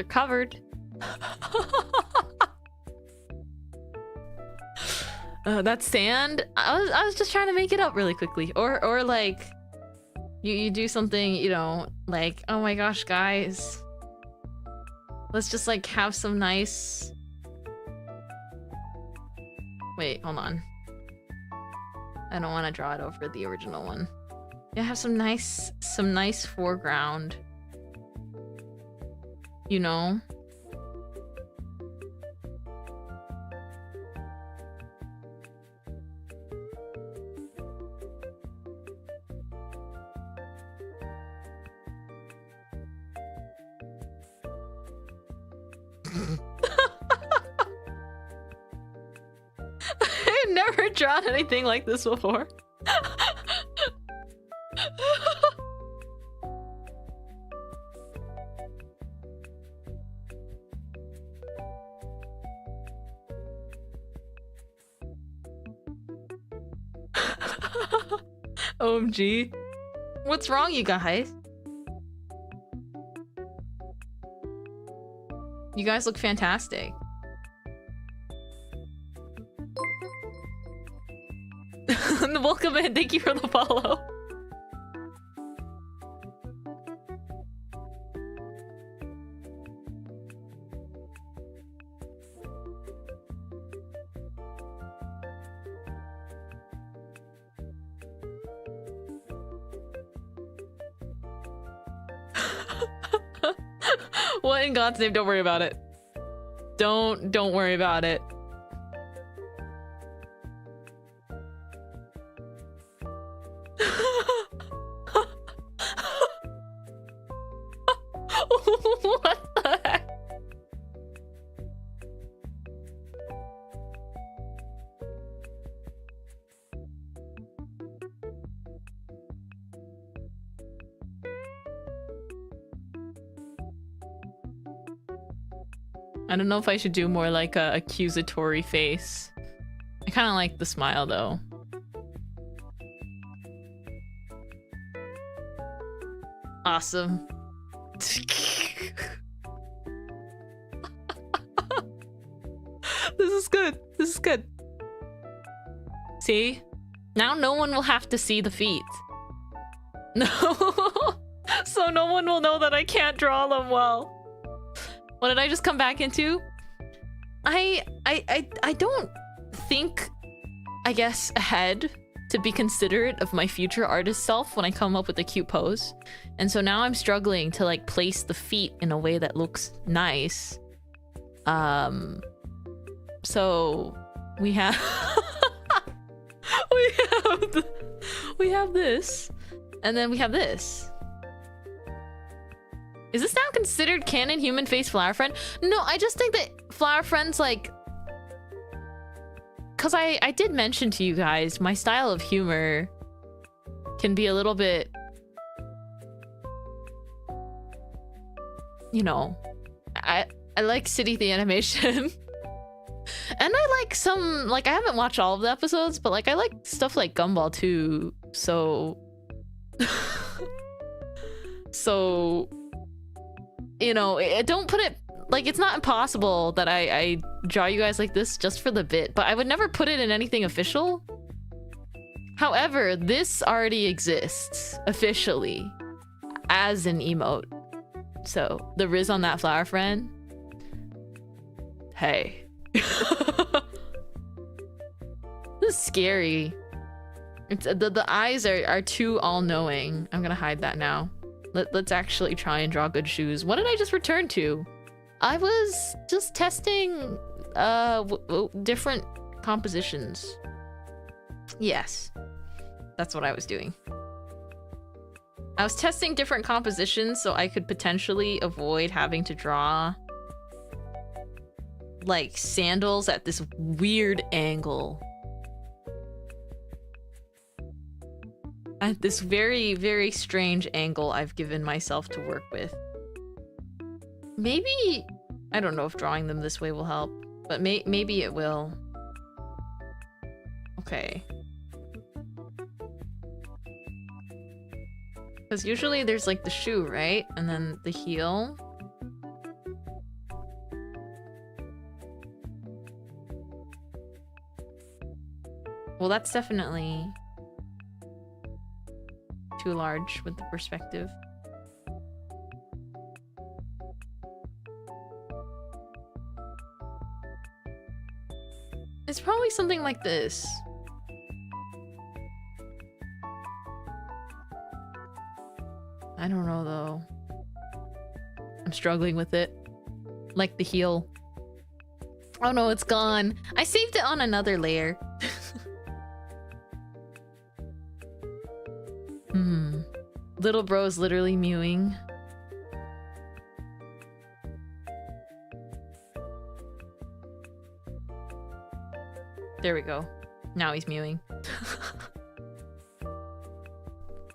covered. That sand. I was just trying to make it up really quickly, or like you do something, you know, like, oh my gosh, guys, let's just like have some nice. Wait, hold on. I don't want to draw it over the original one. Yeah, have some nice foreground. You know? I've never drawn anything like this before. OMG. What's wrong, you guys? You guys look fantastic. Welcome in. Thank you for the follow. What in God's name? Don't worry about it. Don't worry about it. What the heck? I don't know if I should do more like a accusatory face. I kind of like the smile though. Awesome. This is good. This is good. See? Now no one will have to see the feet. No. So no one will know that I can't draw them well. What did I just come back into? I don't think, I guess, ahead to be considerate of my future artist self when I come up with a cute pose. And so now I'm struggling to like place the feet in a way that looks nice. So we have we have this, and then we have this. Is this now considered canon human face flower friend? No, I just think that flower friends like, because I did mention to you guys my style of humor can be a little bit, you know, I like City the animation. And I like some, like, I haven't watched all of the episodes, but like I like stuff like Gumball too, so so, you know, don't put it like, it's not impossible that I draw you guys like this just for the bit, but I would never put it in anything official. However, this already exists officially as an emote. So the Riz on that flower friend, hey. This is scary. It's the eyes are too all-knowing. I'm gonna hide that now. Let's actually try and draw good shoes. What did I just return to? I was just testing different compositions. Yes, that's what I was doing. I was testing different compositions so I could potentially avoid having to draw like sandals at this weird angle. At this very, very strange angle I've given myself to work with. Maybe, I don't know if drawing them this way will help, but maybe it will. Okay. Because usually there's like the shoe, right? And then the heel. Well, that's definitely too large with the perspective. It's probably something like this. I don't know though. I'm struggling with it. Like the heel. Oh no, it's gone. I saved it on another layer. Little bro's literally mewing. There we go. Now he's mewing.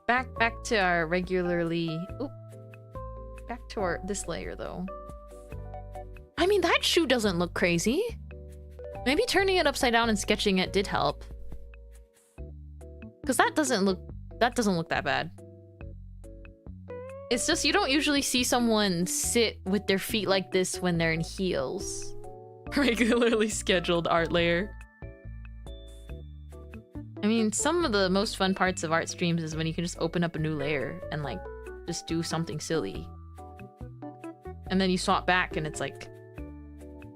Back to our regularly. Oop. Back to our this layer though. I mean, that shoe doesn't look crazy. Maybe turning it upside down and sketching it did help. Because that doesn't look that bad. It's just you don't usually see someone sit with their feet like this when they're in heels. Regularly scheduled art layer. I mean, some of the most fun parts of art streams is when you can just open up a new layer and like just do something silly. And then you swap back and it's like,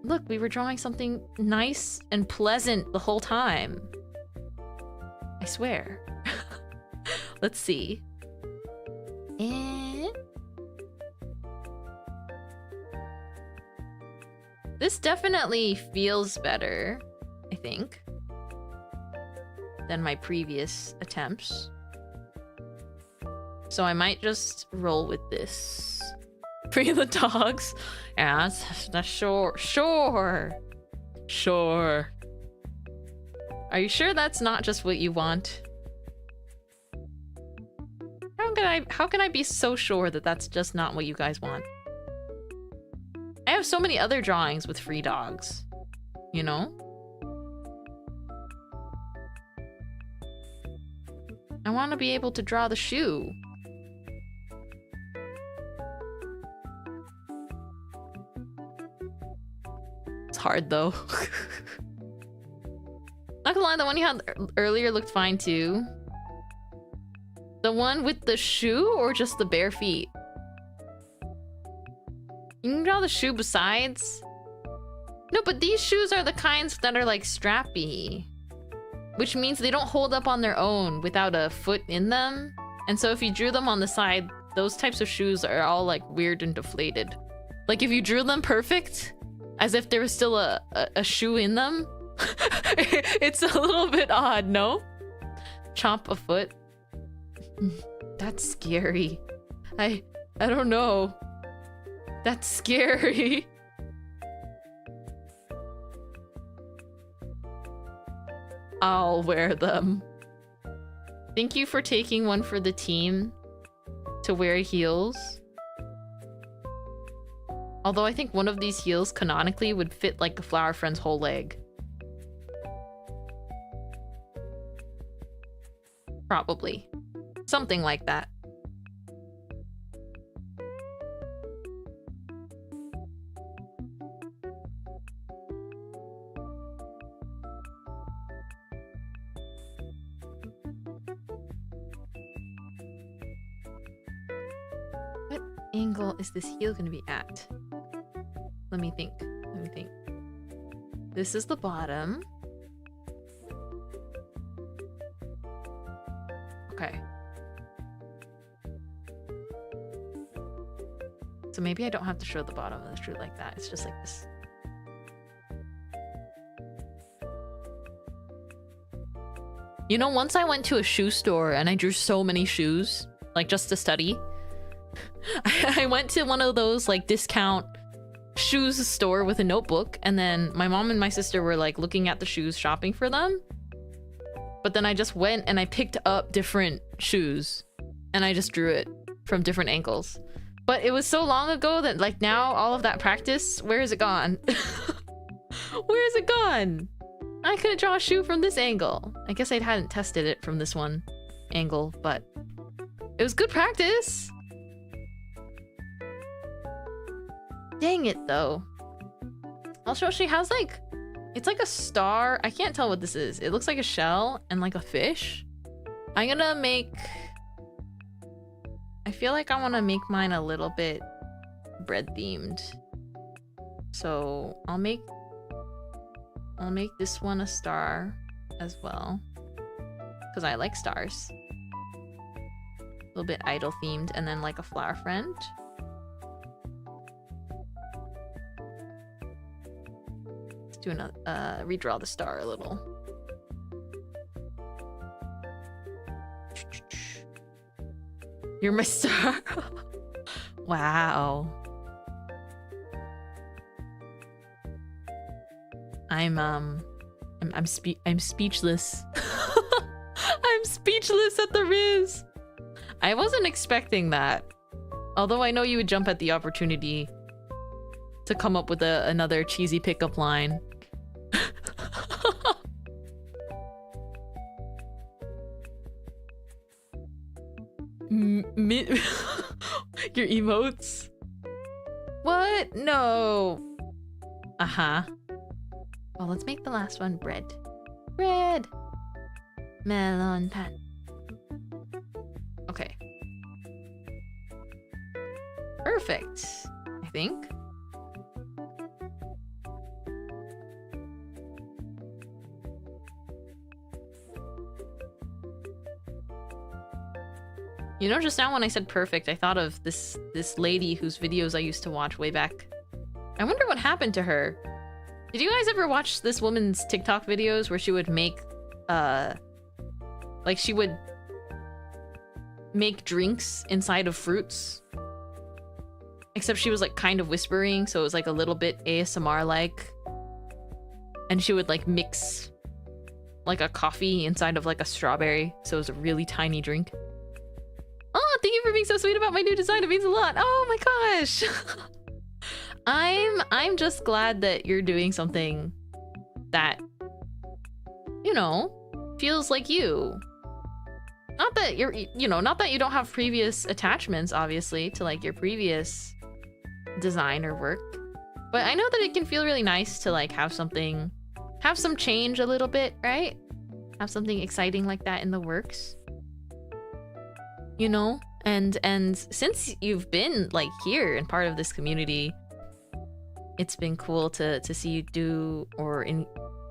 look, we were drawing something nice and pleasant the whole time. I swear. Let's see. This definitely feels better, I think, than my previous attempts. So I might just roll with this. Free the dogs. Yeah, that's sure. Sure. Are you sure that's not just what you want? How can I be so sure that that's just not what you guys want? I have so many other drawings with free dogs, you know? I want to be able to draw the shoe. It's hard though. Not gonna lie, the one you had earlier looked fine too. The one with the shoe or just the bare feet? You can draw the shoe besides? No, but these shoes are the kinds that are like strappy. Which means they don't hold up on their own without a foot in them. And so if you drew them on the side, those types of shoes are all like weird and deflated. Like if you drew them perfect, as if there was still a shoe in them, it's a little bit odd, no? Chomp a foot. That's scary. I don't know. That's scary. I'll wear them. Thank you for taking one for the team to wear heels. Although I think one of these heels canonically would fit like a flower friend's whole leg. Probably. Something like that. What angle is this heel gonna be at? Let me think. This is the bottom. Okay. So maybe I don't have to show the bottom of the shoe like that. It's just like this. You know, once I went to a shoe store and I drew so many shoes, like just to study. I went to one of those like discount shoes store with a notebook, and then my mom and my sister were like looking at the shoes, shopping for them. But then I just went and I picked up different shoes and I just drew it from different angles. But it was so long ago that like now all of that practice, where is it gone? Where is it gone? I couldn't draw a shoe from this angle. I guess I hadn't tested it from this one angle, but it was good practice. Dang it though. Also, she has like, it's like a star. I can't tell what this is. It looks like a shell and like a fish. I'm gonna make, I feel like I want to make mine a little bit bread themed. So I'll make this one a star as well, because I like stars. A little bit idol themed, and then like a flower friend. Let's do another, redraw the star a little. You're my star. Wow. I'm speechless. I'm speechless at the Riz. I wasn't expecting that. Although I know you would jump at the opportunity to come up with another cheesy pickup line. Your emotes. What? No. Uh-huh. Well, let's make the last one bread. Bread. Melon pan. Okay. Perfect, I think. You know, just now when I said perfect, I thought of this lady whose videos I used to watch way back. I wonder what happened to her. Did you guys ever watch this woman's TikTok videos where she would make, like she would make drinks inside of fruits? Except she was like kind of whispering, so it was like a little bit ASMR-like. And she would like mix like a coffee inside of like a strawberry, so it was a really tiny drink. Oh, thank you for being so sweet about my new design. It means a lot. Oh my gosh. I'm just glad that you're doing something that, you know, feels like you. Not that you're, you know, not that you don't have previous attachments, obviously, to like your previous design or work. But I know that it can feel really nice to like have something, have some change a little bit, right? Have something exciting like that in the works. You know, and since you've been like here and part of this community, it's been cool to see you do or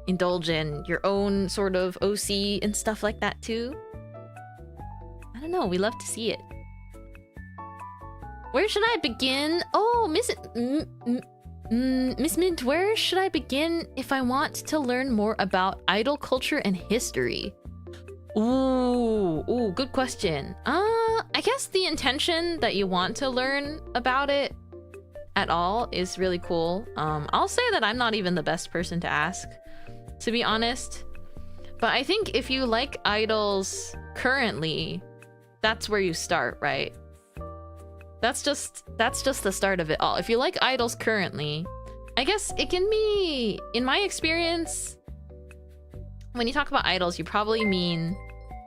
indulge in your own sort of OC and stuff like that too. I don't know, we love to see it. Where should I begin? Oh, Miss Mint, where should I begin if I want to learn more about idol culture and history? Ooh, good question. I guess the intention that you want to learn about it at all is really cool. I'll say that I'm not even the best person to ask, to be honest. But I think if you like idols currently, that's where you start, right? That's just the start of it all. If you like idols currently, I guess it can be, in my experience, when you talk about idols, you probably mean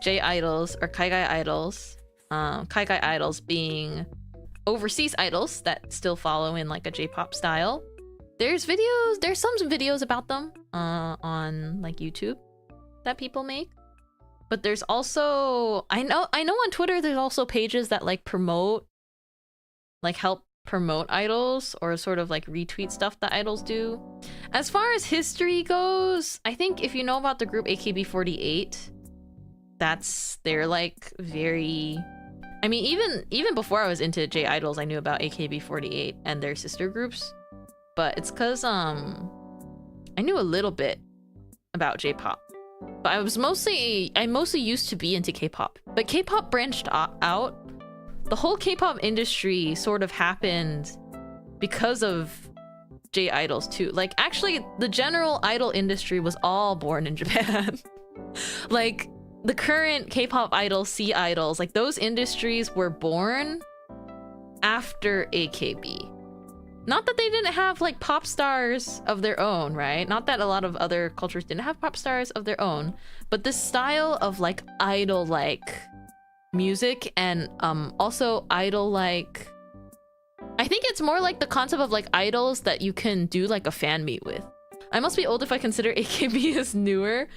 J-idols or Kaigai idols. Kaigai idols being overseas idols that still follow in like a J-pop style. There's some videos about them on like YouTube that people make. But there's also, I know on Twitter there's also pages that like promote, like help promote idols or sort of like retweet stuff that idols do. As far as history goes, I think if you know about the group AKB48, they're like very, I mean, even before I was into J-idols, I knew about AKB48 and their sister groups. But it's cause I knew a little bit about J-pop. But I mostly used to be into K-pop. But K-pop branched out. The whole K-pop industry sort of happened because of J-idols too. Like actually the general idol industry was all born in Japan. Like the current K-pop idols, C-idols, like those industries were born after AKB. Not that they didn't have like pop stars of their own, right? Not that a lot of other cultures didn't have pop stars of their own, but this style of like idol-like music and also idol-like, I think it's more like the concept of like idols that you can do like a fan meet with. I must be old if I consider AKB as newer.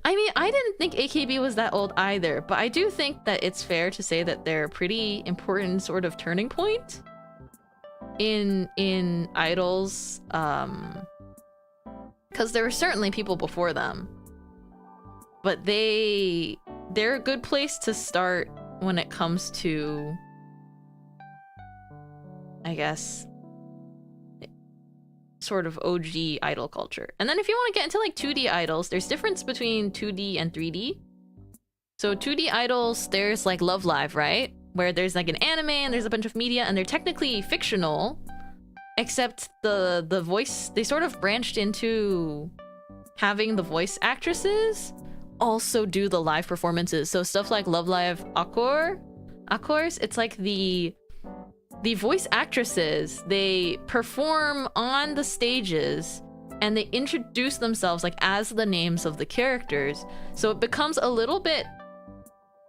I mean, I didn't think AKB was that old either, but I do think that it's fair to say that they're a pretty important sort of turning point in idols, because there were certainly people before them, but they're a good place to start when it comes to, I guess, sort of OG idol culture. And then if you want to get into like 2D idols, there's difference between 2D and 3D. So 2D idols, there's like Love Live, right? Where there's like an anime and there's a bunch of media and they're technically fictional, except the voice, they sort of branched into having the voice actresses also do the live performances. So stuff like Love Live Actors, it's like the voice actresses, they perform on the stages and they introduce themselves like as the names of the characters. So it becomes a little bit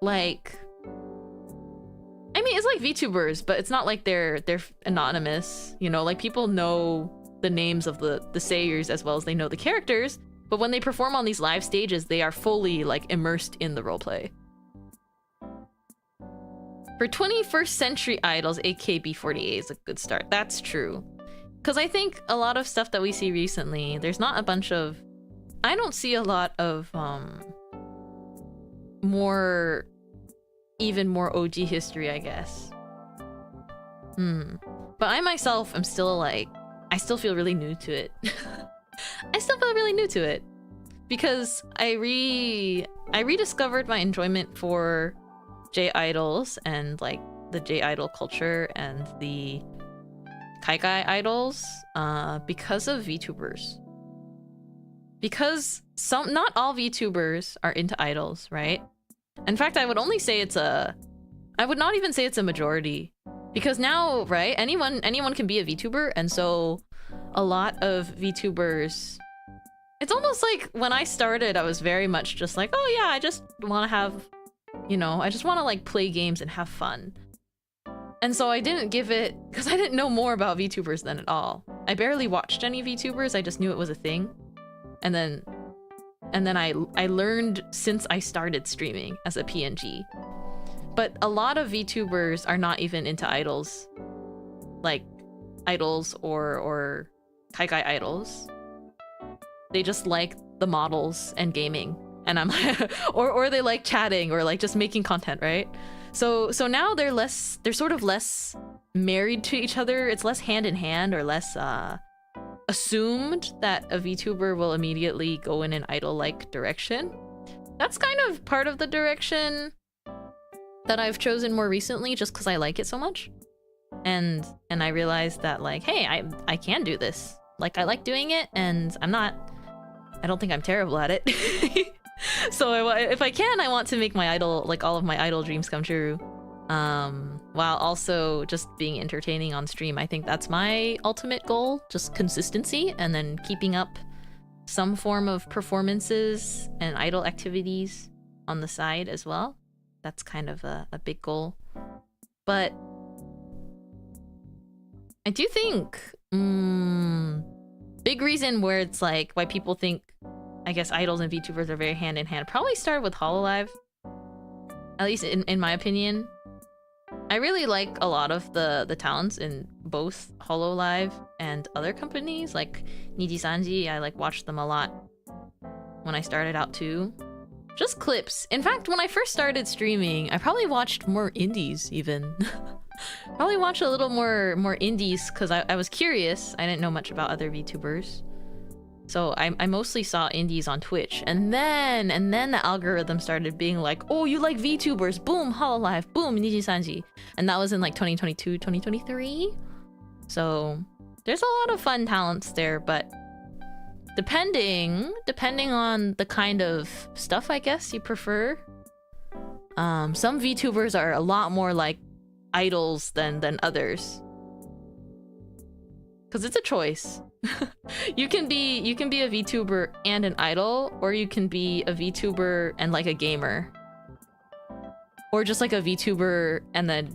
like, I mean, it's like VTubers, but it's not like they're anonymous, you know, like people know the names of the sayers as well as they know the characters, but when they perform on these live stages, they are fully like immersed in the roleplay. For 21st century idols, AKB48 is a good start. That's true. Because I think a lot of stuff that we see recently, there's not a bunch of... I don't see a lot of even more OG history, I guess. But I myself am still like... I still feel really new to it. I still feel really new to it. Because I rediscovered my enjoyment for J-idols and like the J-idol culture and the Kaikai idols because of VTubers. Because not all VTubers are into idols, right? In fact, I would only say I would not even say it's a majority. Because now, right, anyone can be a VTuber, and so a lot of VTubers... It's almost like when I started, I was very much just like, oh yeah, I just want to have, you know, I just want to like play games and have fun. And so I didn't give it, because I didn't know more about VTubers then at all. I barely watched any VTubers, I just knew it was a thing. And then I learned since I started streaming as a PNG. But a lot of VTubers are not even into idols. Like, idols or Kaikai idols. They just like the models and gaming. And I'm like, or they like chatting or like just making content, right? So now they're sort of less married to each other. It's less hand in hand or less assumed that a VTuber will immediately go in an idol-like direction. That's kind of part of the direction that I've chosen more recently just because I like it so much. And I realized that like, hey, I can do this. Like, I like doing it, and I don't think I'm terrible at it. So if I can, I want to make my idol, like all of my idol dreams come true. While also just being entertaining on stream. I think that's my ultimate goal, just consistency, and then keeping up some form of performances and idol activities on the side as well. That's kind of a big goal. But I do think big reason where it's like why people think, I guess, idols and VTubers are very hand in hand probably started with Hololive, at least in my opinion. I really like a lot of the talents in both Hololive and other companies like Niji Sanji. I like watched them a lot when I started out too. Just clips. In fact, when I first started streaming, I probably watched more indies even. Probably watched a little more indies because I was curious. I didn't know much about other VTubers. So I mostly saw indies on Twitch, and then the algorithm started being like, oh, you like VTubers, boom, Hololive, boom, Niji Sanji. And that was in like 2022, 2023. So there's a lot of fun talents there, but depending on the kind of stuff I guess you prefer, some VTubers are a lot more like idols than others. Because it's a choice. You can be a VTuber and an idol, or you can be a VTuber and like a gamer. Or just like a VTuber and then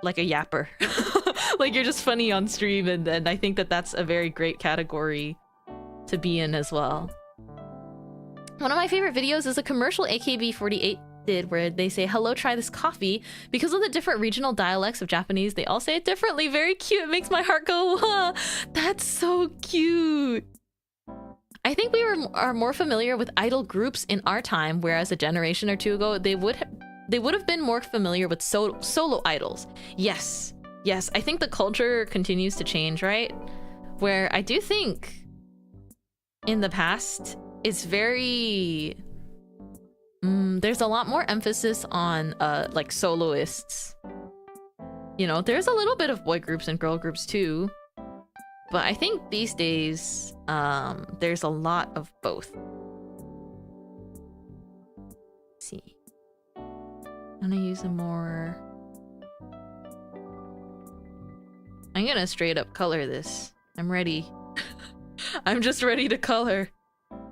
like a yapper. Like you're just funny on stream, and I think that's a very great category to be in as well. One of my favorite videos is a commercial AKB48 did where they say, hello, try this coffee. Because of the different regional dialects of Japanese, they all say it differently. Very cute. It makes my heart go, wah. That's so cute. I think we are more familiar with idol groups in our time, whereas a generation or two ago, they would have been more familiar with solo idols. Yes. I think the culture continues to change, right? Where I do think in the past, it's very... there's a lot more emphasis on like soloists. You know, there's a little bit of boy groups and girl groups too, but I think these days there's a lot of both. Let's see, I'm gonna use a more... I'm gonna straight up color this. I'm ready. I'm just ready to color.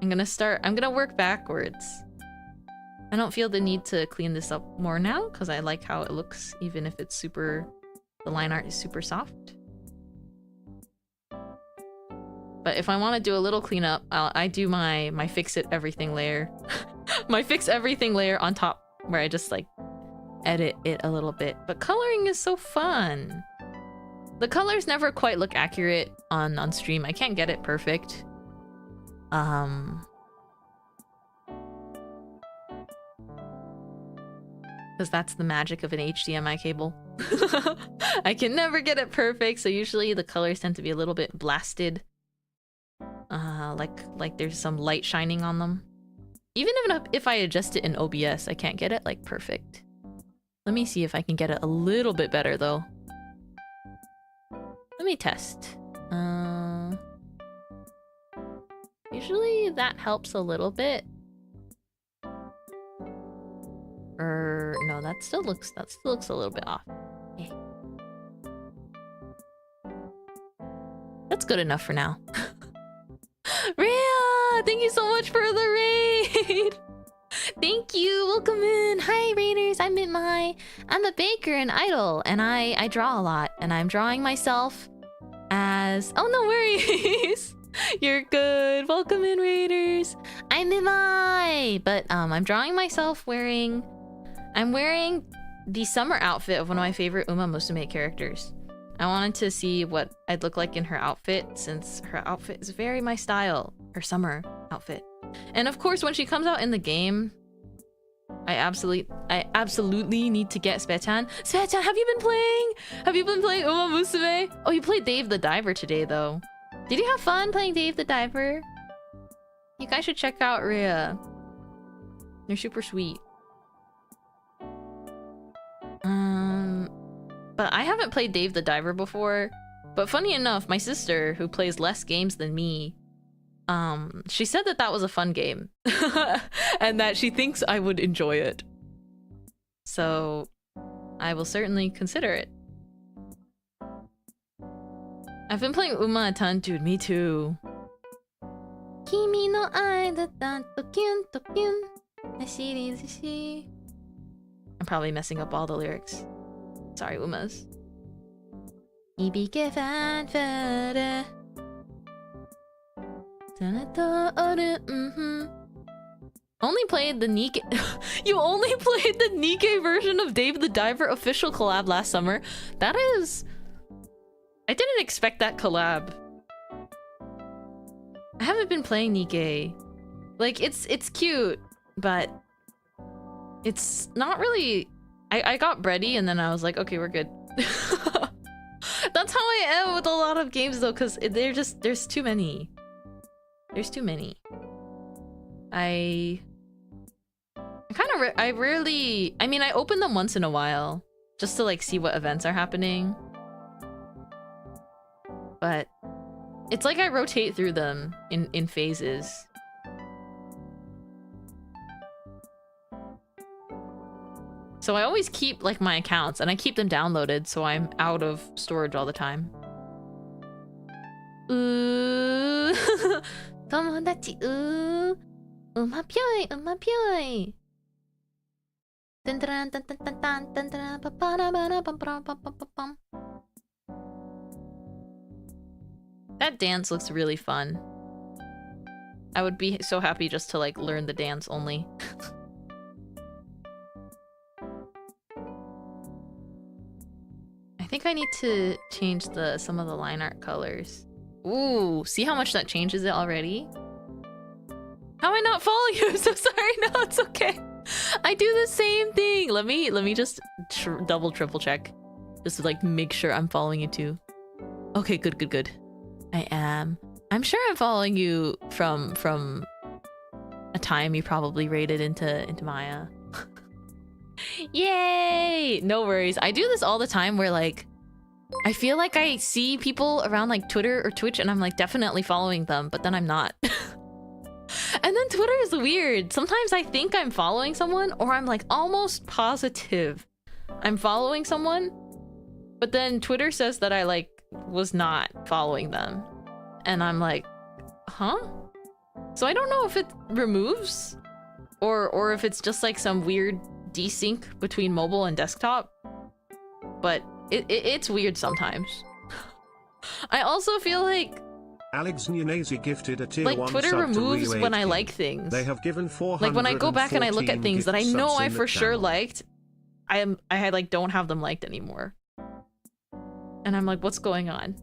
I'm gonna work backwards. I don't feel the need to clean this up more now because I like how it looks, even if it's super... The line art is super soft. But if I want to do a little cleanup, I do my fix it everything layer. My fix everything layer on top, where I just like edit it a little bit. But coloring is so fun. The colors never quite look accurate on stream. I can't get it perfect. Because that's the magic of an HDMI cable. I can never get it perfect, so usually the colors tend to be a little bit blasted. Like there's some light shining on them. Even if I adjust it in OBS, I can't get it like perfect. Let me see if I can get it a little bit better though. Let me test. Usually that helps a little bit. No, that still looks a little bit off. Eh. That's good enough for now. Rhea, thank you so much for the raid. Thank you. Welcome in. Hi, raiders. I'm Mintmai. I'm a baker and idol, and I draw a lot, and I'm drawing myself as... Oh, no worries. You're good. Welcome in, raiders. I'm Mintmai, but I'm drawing myself wearing... I'm wearing the summer outfit of one of my favorite Uma Musume characters. I wanted to see what I'd look like in her outfit, since her outfit is very my style. Her summer outfit. And of course, when she comes out in the game, I absolutely need to get Spe-chan. Spe-chan, have you been playing? Have you been playing Uma Musume? Oh, you played Dave the Diver today, though. Did you have fun playing Dave the Diver? You guys should check out Rhea. They're super sweet. But I haven't played Dave the Diver before. But funny enough, my sister, who plays less games than me, she said that was a fun game. And that she thinks I would enjoy it. So, I will certainly consider it. I've been playing Uma a ton, dude, me too. Kimi no ai da da to kyun to kyun. I'm probably messing up all the lyrics. Sorry, Umas. Only played the Nikke. You only played the Nikke version of Dave the Diver official collab last summer. That is... I didn't expect that collab. I haven't been playing Nikke. Like, it's cute, but it's not really... I got ready and then I was like, okay, we're good. That's how I am with a lot of games though, because there's too many. There's too many. I rarely... I mean, I open them once in a while just to like see what events are happening. But it's like I rotate through them in phases. So I always keep like my accounts and I keep them downloaded so I'm out of storage all the time. Ooh. Tomodachi, ooh. Umapyoi, umapyoi. That dance looks really fun. I would be so happy just to like learn the dance only. I think I need to change some of the line art colors. Ooh, see how much that changes it already? How am I not following you? I'm so sorry. No, it's okay. I do the same thing. Let me just double triple check. Just to like make sure I'm following you too. Okay, good. I am. I'm sure I'm following you from a time you probably raided into Maya. Yay! No worries. I do this all the time where like I feel like I see people around like Twitter or Twitch and I'm like definitely following them, but then I'm not. And then Twitter is weird. Sometimes I think I'm following someone or I'm like almost positive I'm following someone, but then Twitter says that I like was not following them. And I'm like, huh? So I don't know if it removes or if it's just like some weird desync between mobile and desktop. But it's weird sometimes. I also feel like Alex Nunezi gifted a tier 1 Twitter sub to removes Rio when I 18. like things. They have given 400 like when I go back and I look at things that I know I for sure liked, I like don't have them liked anymore. And I'm like, what's going on?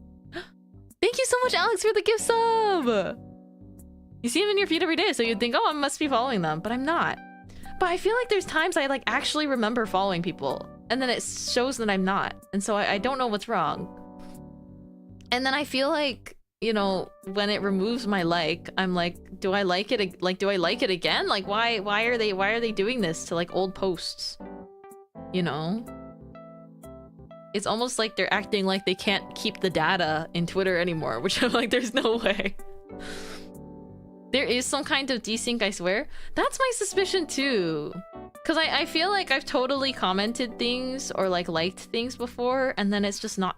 Thank you so much, Alex, for the gift sub! You see them in your feed every day, so you'd think, oh, I must be following them, but I'm not. But I feel like there's times I like actually remember following people, and then it shows that I'm not. And so I don't know what's wrong. And then I feel like, you know, when it removes my like, I'm like, do I like it? Like, do I like it again? Like, why are they doing this to like old posts? You know? It's almost like they're acting like they can't keep the data in Twitter anymore, which I'm like, there's no way. There is some kind of desync, I swear. That's my suspicion too. Because I feel like I've totally commented things or like liked things before, and then it's just not...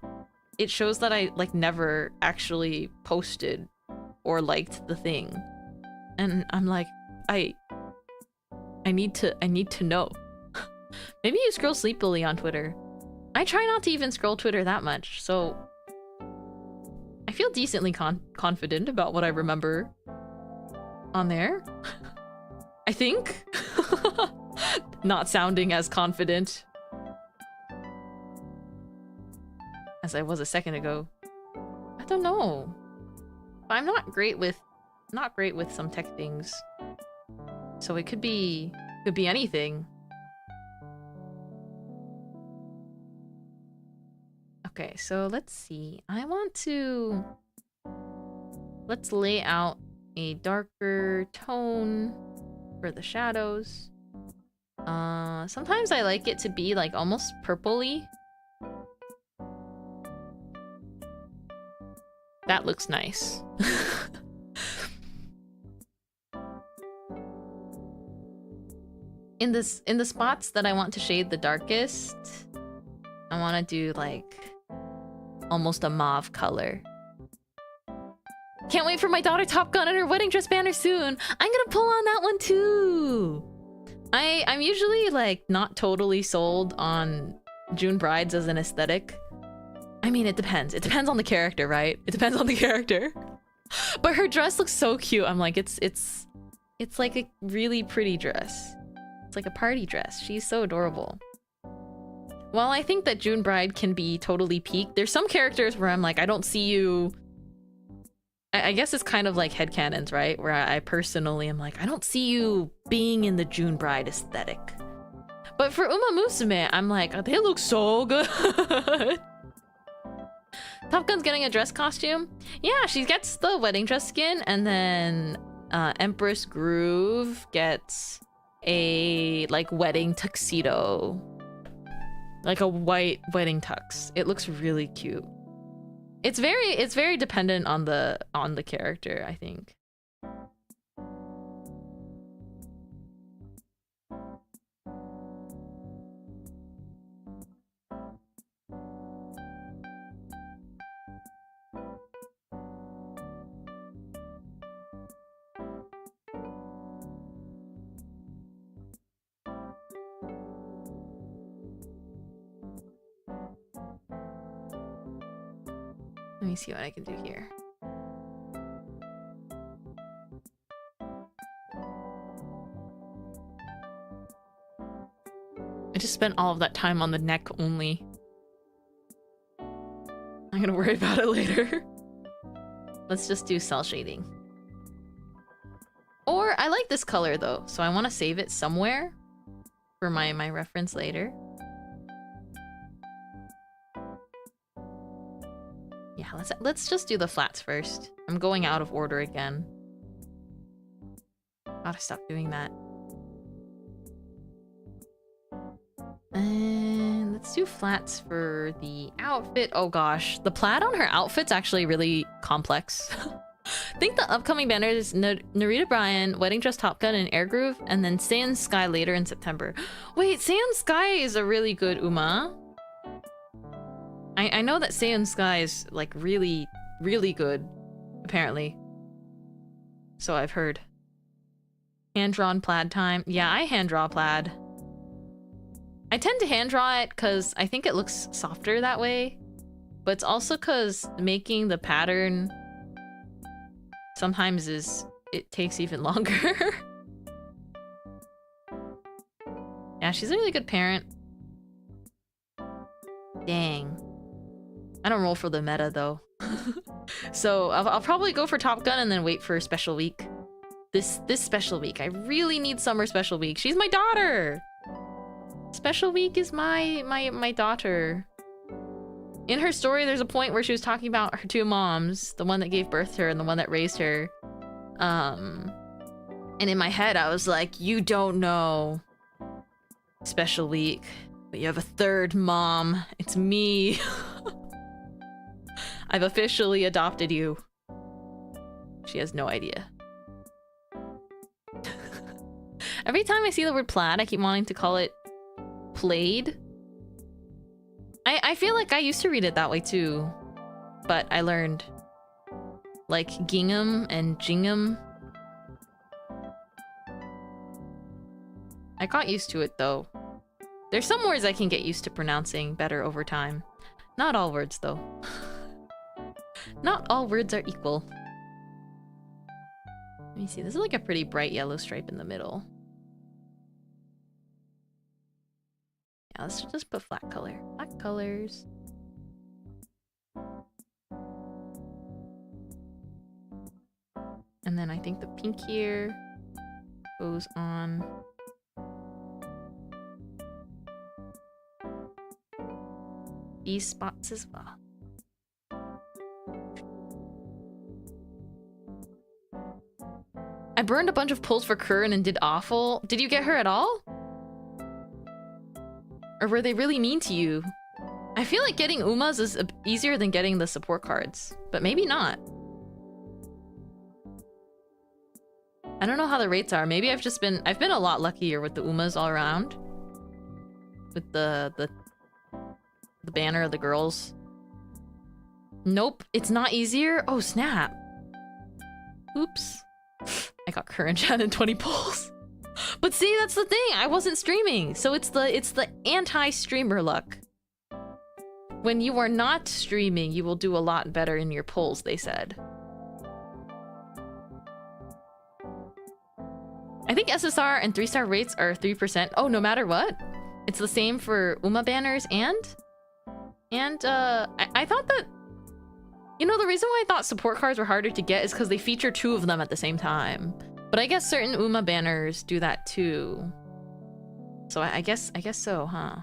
It shows that I like never actually posted or liked the thing. And I'm like, I need to know. Maybe you scroll sleepily on Twitter. I try not to even scroll Twitter that much, so... I feel decently confident about what I remember on there. I think. Not sounding as confident as I was a second ago. I don't know. I'm not great with some tech things. So it could be anything. Okay, so let's see. Let's lay out a darker tone for the shadows. Sometimes I like it to be like almost purpley. That looks nice. In the spots that I want to shade the darkest, I want to do like almost a mauve color. Can't wait for my daughter Top Gun and her wedding dress banner soon. I'm gonna pull on that one too. I'm usually like not totally sold on June brides as an aesthetic. I mean, it depends. It depends on the character, right? It depends on the character. But her dress looks so cute. I'm like, it's like a really pretty dress. It's like a party dress. She's so adorable. While I think that June bride can be totally peak, there's some characters where I'm like, I don't see you... I guess it's kind of like headcanons, right? Where I personally am like, I don't see you being in the June bride aesthetic. But for Uma Musume, I'm like, oh, they look so good. Top Gun's getting a dress costume. Yeah, she gets the wedding dress skin, and then Empress Groove gets a like wedding tuxedo. Like a white wedding tux. It looks really cute. It's very dependent on the character, I think. Let me see what I can do here. I just spent all of that time on the neck only. I'm gonna worry about it later. Let's just do cell shading. Or I like this color though, so I want to save it somewhere for my reference later. Yeah, let's just do the flats first. I'm going out of order again. Gotta stop doing that. And let's do flats for the outfit. Oh gosh, the plaid on her outfit's actually really complex. I think the upcoming banner is Narita Bryan, Wedding Dress Top Gun, and Air Groove, and then Sand Sky later in September. Wait, Sand Sky is a really good Uma. I know that Sand Sky is like really, really good, apparently. So I've heard. Hand-drawn plaid time. Yeah, I hand-draw plaid. I tend to hand-draw it because I think it looks softer that way. But it's also because making the pattern sometimes it takes even longer. Yeah, she's a really good parent. Dang. I don't roll for the meta though. So I'll probably go for Top Gun and then wait for special week. This special week. I really need summer special week. She's my daughter. Special week is my daughter. In her story, there's a point where she was talking about her two moms, the one that gave birth to her and the one that raised her. And in my head, I was like, you don't know special week, but you have a third mom. It's me. I've officially adopted you. She has no idea. Every time I see the word plaid, I keep wanting to call it played. I feel like I used to read it that way too, but I learned like gingham and jingham. I got used to it though. There's some words I can get used to pronouncing better over time. Not all words though. Not all words are equal. Let me see, this is like a pretty bright yellow stripe in the middle. Yeah, let's just put flat color. Flat colors. And then I think the pink here goes on. These spots as well. I burned a bunch of pulls for Curran and did awful. Did you get her at all? Or were they really mean to you? I feel like getting Umas is easier than getting the support cards, but maybe not. I don't know how the rates are. Maybe I've been a lot luckier with the Umas all around. With the banner of the girls. Nope, it's not easier. Oh snap. Oops. I got current chat in 20 pulls. But see, that's the thing. I wasn't streaming, so it's the anti-streamer luck. When you are not streaming, you will do a lot better in your polls, they said. I think SSR and 3-star rates are 3%. Oh, no matter what? It's the same for UMA banners and I thought that... You know, the reason why I thought support cards were harder to get is because they feature 2 of them at the same time. But I guess certain UMA banners do that too. So I guess so, huh?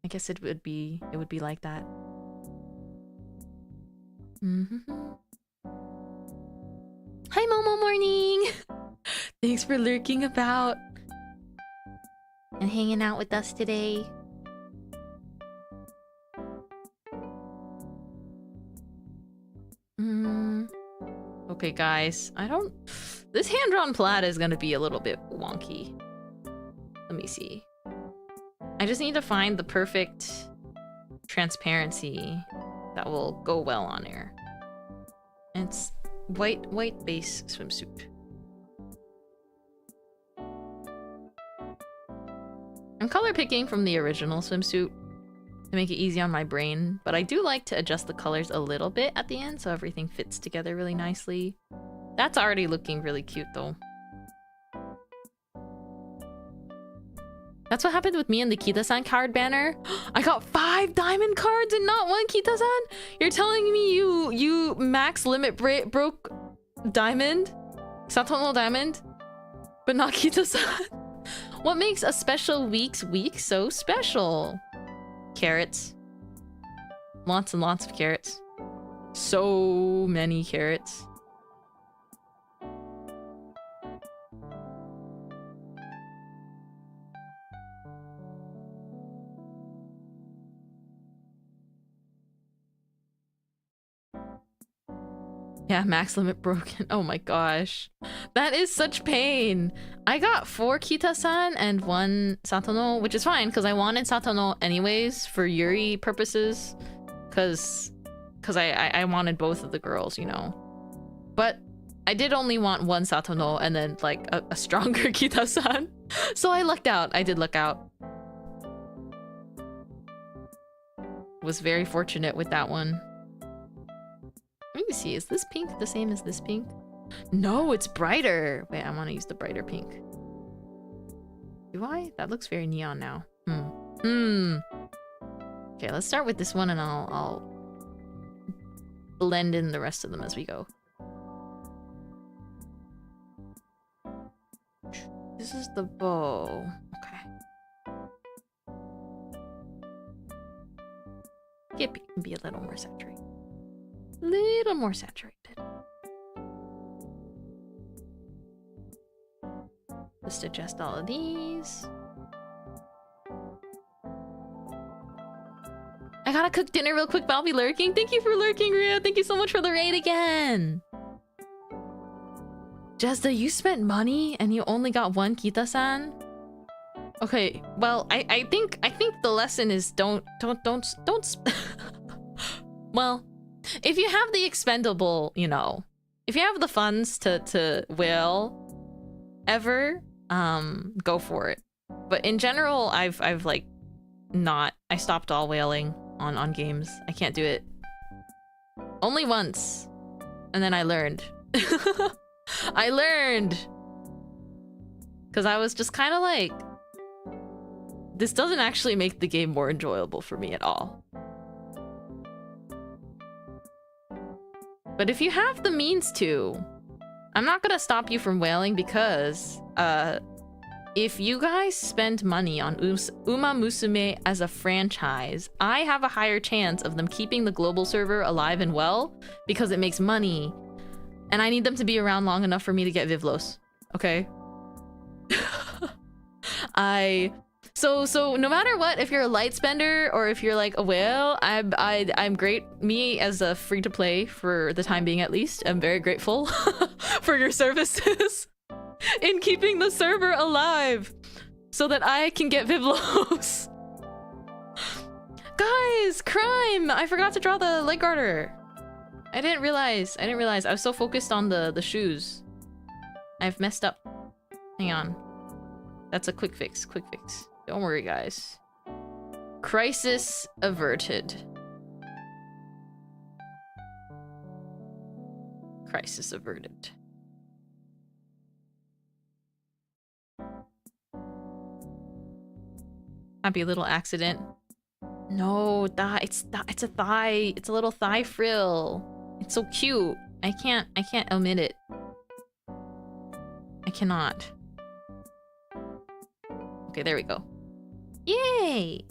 I guess it would be like that. Hi Momo Morning! Thanks for lurking about and hanging out with us today. Okay guys, this hand-drawn plaid is gonna be a little bit wonky. Let me see. I just need to find the perfect transparency that will go well on air. And it's white base swimsuit. I'm color picking from the original swimsuit to make it easy on my brain, but I do like to adjust the colors a little bit at the end so everything fits together really nicely. That's already looking really cute though. That's what happened with me and the Kita-san card banner. I got 5 diamond cards and not 1 Kita-san? You're telling me you max limit broke diamond? Satono diamond? But not Kita-san? What makes a special week's week so special? Carrots. Lots and lots of carrots. So many carrots. Yeah, max limit broken. Oh my gosh. That is such pain. I got 4 Kita-san and 1 Satono, which is fine because I wanted Satono anyways for Yuri purposes. Because I wanted both of the girls, you know. But I did only want one Satono and then like a stronger Kita-san. So I lucked out. I did luck out. Was very fortunate with that one. Let me see, is this pink the same as this pink? No, it's brighter. Wait, I want to use the brighter pink. Do I? That looks very neon now. Okay, let's start with this one and I'll blend in the rest of them as we go. This is the bow. Okay. It can be a little more saturated. Little more saturated. Just adjust all of these. I gotta cook dinner real quick, but I'll be lurking. Thank you for lurking, Ria. Thank you so much for the raid again. Jezda, you spent money and you only got one Kita-san? Okay, well, I think the lesson is don't well, if you have the expendable, you know, if you have the funds to whale ever, go for it. But in general, I've like I stopped all whaling on games. I can't do it. Only once. And then I learned. I learned! Because I was just kind of like, this doesn't actually make the game more enjoyable for me at all. But if you have the means to, I'm not gonna stop you from whaling because, if you guys spend money on Uma Musume as a franchise, I have a higher chance of them keeping the global server alive and well because it makes money. And I need them to be around long enough for me to get Vivlos. Okay? So no matter what, if you're a light spender or if you're like a whale, I'm great. Me as a free-to-play for the time being at least, I'm very grateful for your services in keeping the server alive so that I can get Vivlos. Guys, crime! I forgot to draw the leg garter. I didn't realize. I was so focused on the shoes. I've messed up. Hang on. That's a quick fix. Don't worry, guys. Crisis averted. Crisis averted. Happy little accident. No, it's a thigh. It's a little thigh frill. It's so cute. I can't omit it. I cannot. Okay, there we go. Yay!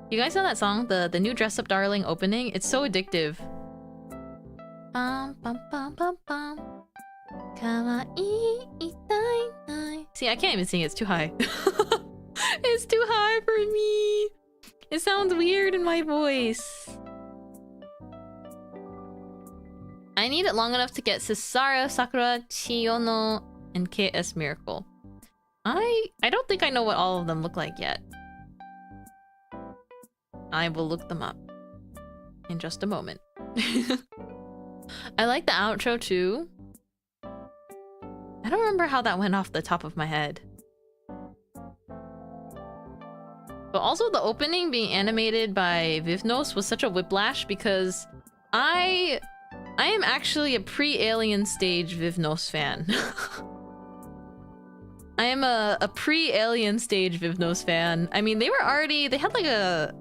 You guys know that song? The new Dress Up Darling opening? It's so addictive. See, I can't even sing it. It's too high. It's too high for me. It sounds weird in my voice. I need it long enough to get Cesaro, Sakura, Chiyono, and KS Miracle. I don't think I know what all of them look like yet. I will look them up in just a moment. I like the outro too. I don't remember how that went off the top of my head. But also the opening being animated by Vivnos was such a whiplash because I am actually a pre-Alien Stage Vivnos fan. I am a pre-Alien Stage Vivnos fan. I mean, they had like a...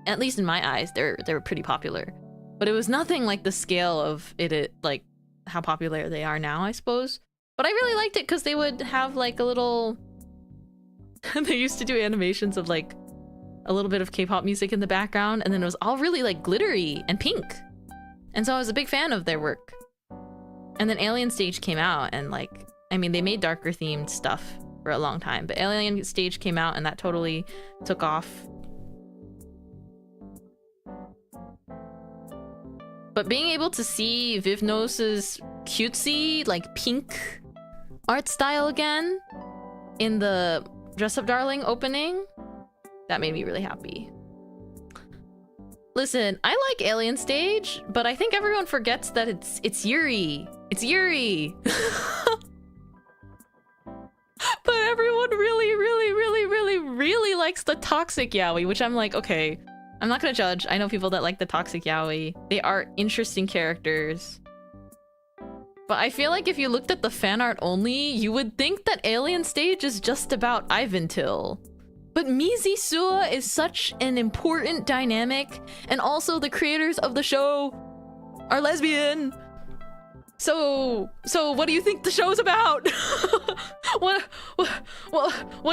At least in my eyes, they were pretty popular. But it was nothing like the scale of it like how popular they are now, I suppose. But I really liked it because they would have like a little... They used to do animations of like a little bit of K-pop music in the background, and then it was all really like glittery and pink. And so I was a big fan of their work. And then Alien Stage came out and like, I mean, they made darker themed stuff for a long time, but Alien Stage came out and that totally took off. But being able to see Vivnos's cutesy, like pink art style again in the Dress Up Darling opening, that made me really happy. Listen, I like Alien Stage, but I think everyone forgets that it's Yuri. It's Yuri. But everyone really likes the toxic yaoi, which I'm like, okay, I'm not gonna judge. I know people that like the toxic yaoi. They are interesting characters. But I feel like if you looked at the fan art only, you would think that Alien Stage is just about Ivantil. But Mizi Sua is such an important dynamic, and also the creators of the show are lesbian. So what do you think the show's about? what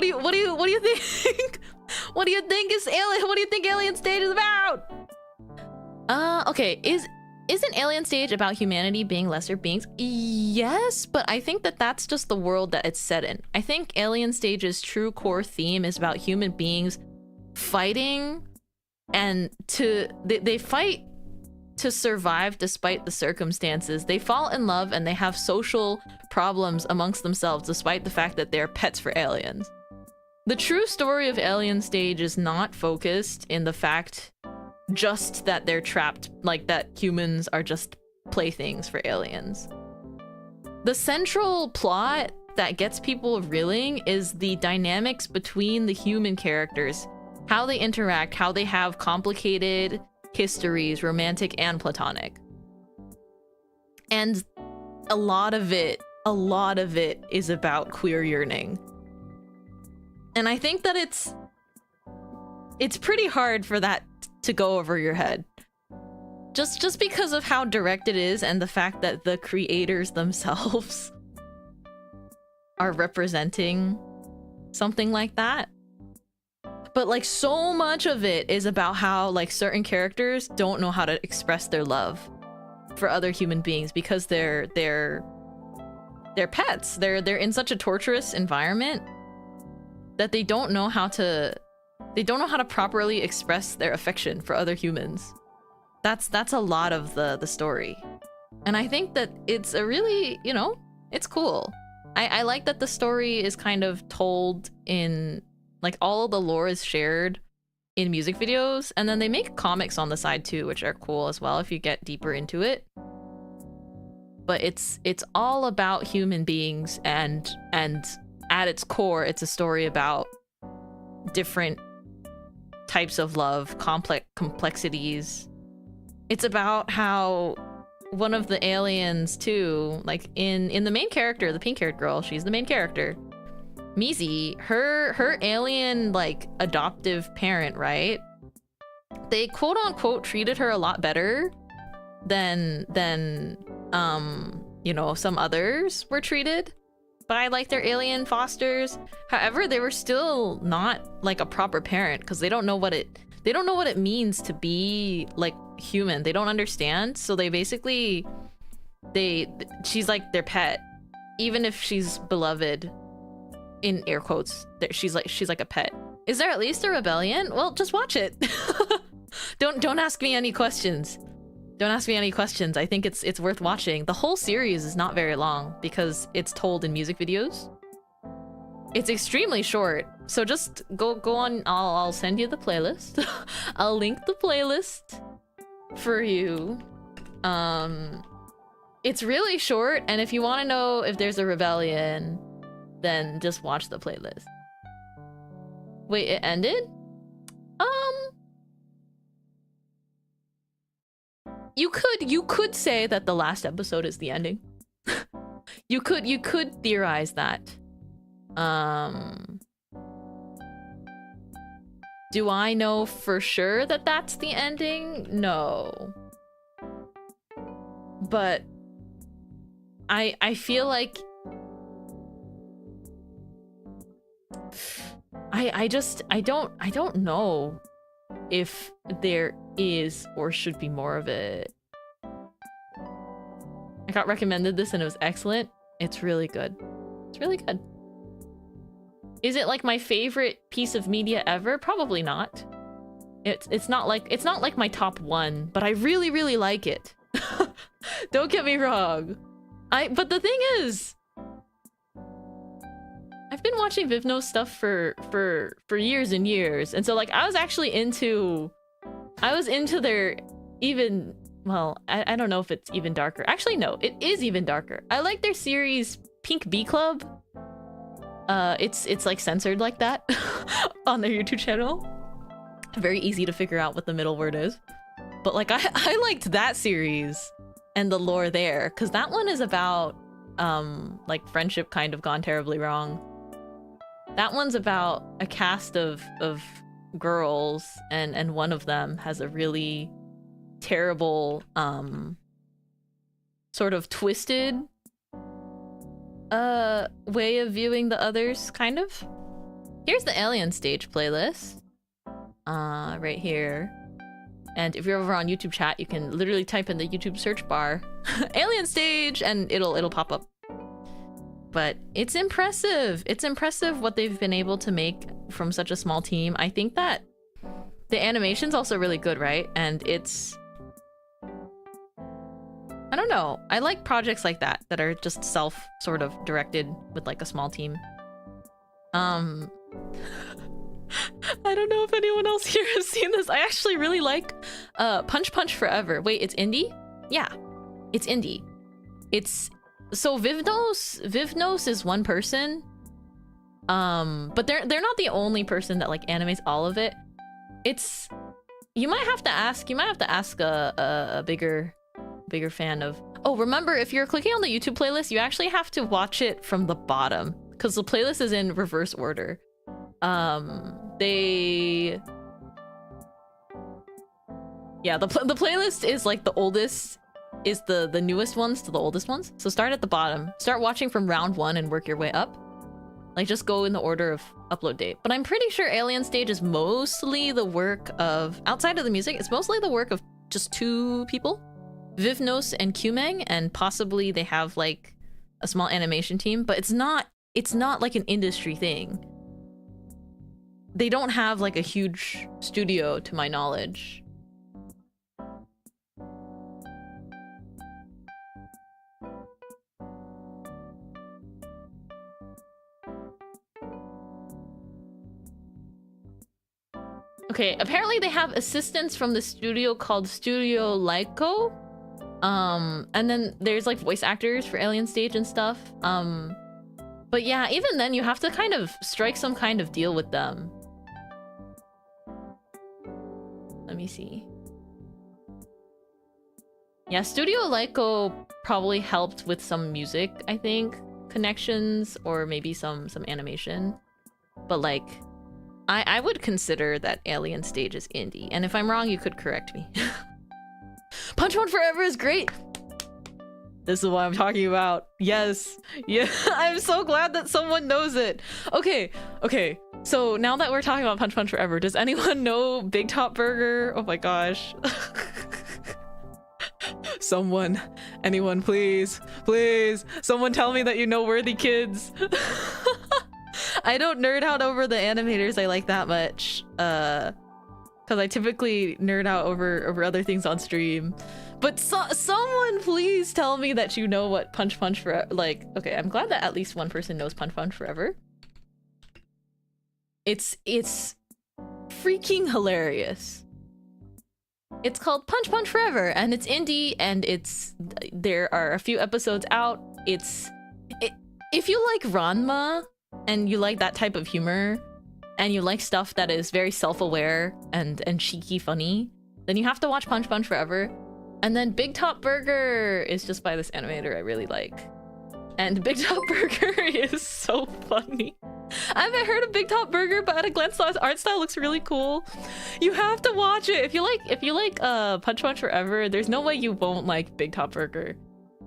do you think? What do you think Alien Stage is about? Okay, isn't Alien Stage about humanity being lesser beings? Yes, but I think that that's just the world that it's set in. I think Alien Stage's true core theme is about human beings fighting, and they fight to survive despite the circumstances. They fall in love and they have social problems amongst themselves despite the fact that they're pets for aliens. The true story of Alien Stage is not focused in the fact just that they're trapped, like that humans are just playthings for aliens. The central plot that gets people reeling is the dynamics between the human characters, how they interact, how they have complicated histories, romantic and platonic. And a lot of it is about queer yearning. And I think that it's pretty hard for that to go over your head. Just because of how direct it is and the fact that the creators themselves are representing something like that. But like so much of it is about how like certain characters don't know how to express their love for other human beings because they're pets. They're in such a torturous environment that they don't know how to properly express their affection for other humans. That's a lot of the story. And I think that it's a really, you know, it's cool. I like that the story is kind of told in, like, all of the lore is shared in music videos, and then they make comics on the side too, which are cool as well if you get deeper into it. But it's all about human beings, and at its core, it's a story about different types of love, complexities. It's about how one of the aliens too, like in the main character, the pink-haired girl, she's the main character. Mizi, her alien like adoptive parent, right? They quote unquote treated her a lot better than you know, some others were treated by like their alien fosters. However, they were still not like a proper parent because they don't know what it means to be like human. They don't understand, so they basically she's like their pet, even if she's beloved in air quotes. She's like a pet. Is there at least a rebellion? Well, just watch it. Don't ask me any questions. Don't ask me any questions. I think it's worth watching. The whole series is not very long because it's told in music videos. It's extremely short, so just go on. I'll send you the playlist. I'll link the playlist for you. It's really short, and if you want to know if there's a rebellion, then just watch the playlist. Wait, it ended? You could say that the last episode is the ending. You could theorize that. Do I know for sure that that's the ending? No. But I feel like I don't know if there is or should be more of it. I got recommended this and it was excellent. It's really good. It's really good. Is it like my favorite piece of media ever? Probably not. It's not like my top one, but I really like it. Don't get me wrong. But the thing is, I've been watching Vivno's stuff for years and years, and so like I was actually into I was into their even, well, I don't know if it's even darker. Actually, no, it is even darker. I like their series Pink Bee Club. It's like censored like that on their YouTube channel. Very easy to figure out what the middle word is. But like I liked that series and the lore there, because that one is about like friendship kind of gone terribly wrong. That one's about a cast of girls, and one of them has a really terrible sort of twisted way of viewing the others, kind of. Here's the Alien Stage playlist right here. And if you're over on YouTube chat, you can literally type in the YouTube search bar Alien Stage and it'll pop up. But it's impressive. It's impressive what they've been able to make from such a small team. I think that the animation's also really good, right? And it's, I don't know. I like projects like that are just self sort of directed with like a small team. I don't know if anyone else here has seen this. I actually really like Punch Punch Forever. Wait, it's indie? Yeah, it's indie. It's so Vivnos is one person. But they're not the only person that like animates all of it. It's, you might have to ask a bigger fan of. Oh, remember, if you're clicking on the YouTube playlist, you actually have to watch it from the bottom because the playlist is in reverse order. The playlist is like the oldest, is the newest ones to the oldest ones. So start at the bottom, start watching from round 1 and work your way up. Like just go in the order of upload date. But I'm pretty sure Alien Stage is mostly the work of, outside of the music, it's mostly the work of just 2 people, Vivnos and Qmeng, and possibly they have like a small animation team, but it's not like an industry thing. They don't have like a huge studio to my knowledge. Okay, apparently they have assistants from the studio called Studio Lyco. And then there's like voice actors for Alien Stage and stuff. But yeah, even then you have to kind of strike some kind of deal with them. Let me see. Yeah, Studio Lyco probably helped with some music, I think, connections, or maybe some animation. But like, I would consider that Alien Stage is indie, and if I'm wrong, you could correct me. Punch One Forever is great! This is what I'm talking about. Yes. Yeah, I'm so glad that someone knows it. Okay. So now that we're talking about Punch Punch Forever, does anyone know Big Top Burger? Oh my gosh. Someone, anyone, please, someone tell me that you know Worthy Kids. I don't nerd out over the animators I like that much, because I typically nerd out over other things on stream. But someone please tell me that you know what Punch Punch Forever, like, okay, I'm glad that at least one person knows Punch Punch Forever. It's freaking hilarious. It's called Punch Punch Forever, and it's indie, and there are a few episodes out. If you like Ranma, and you like that type of humor, and you like stuff that is very self-aware and cheeky funny, then you have to watch Punch Punch Forever. And then Big Top Burger is just by this animator I really like. And Big Top Burger is so funny. I haven't heard of Big Top Burger, but at a glance, the art style looks really cool. You have to watch it. If you like Punch Punch Forever, there's no way you won't like Big Top Burger.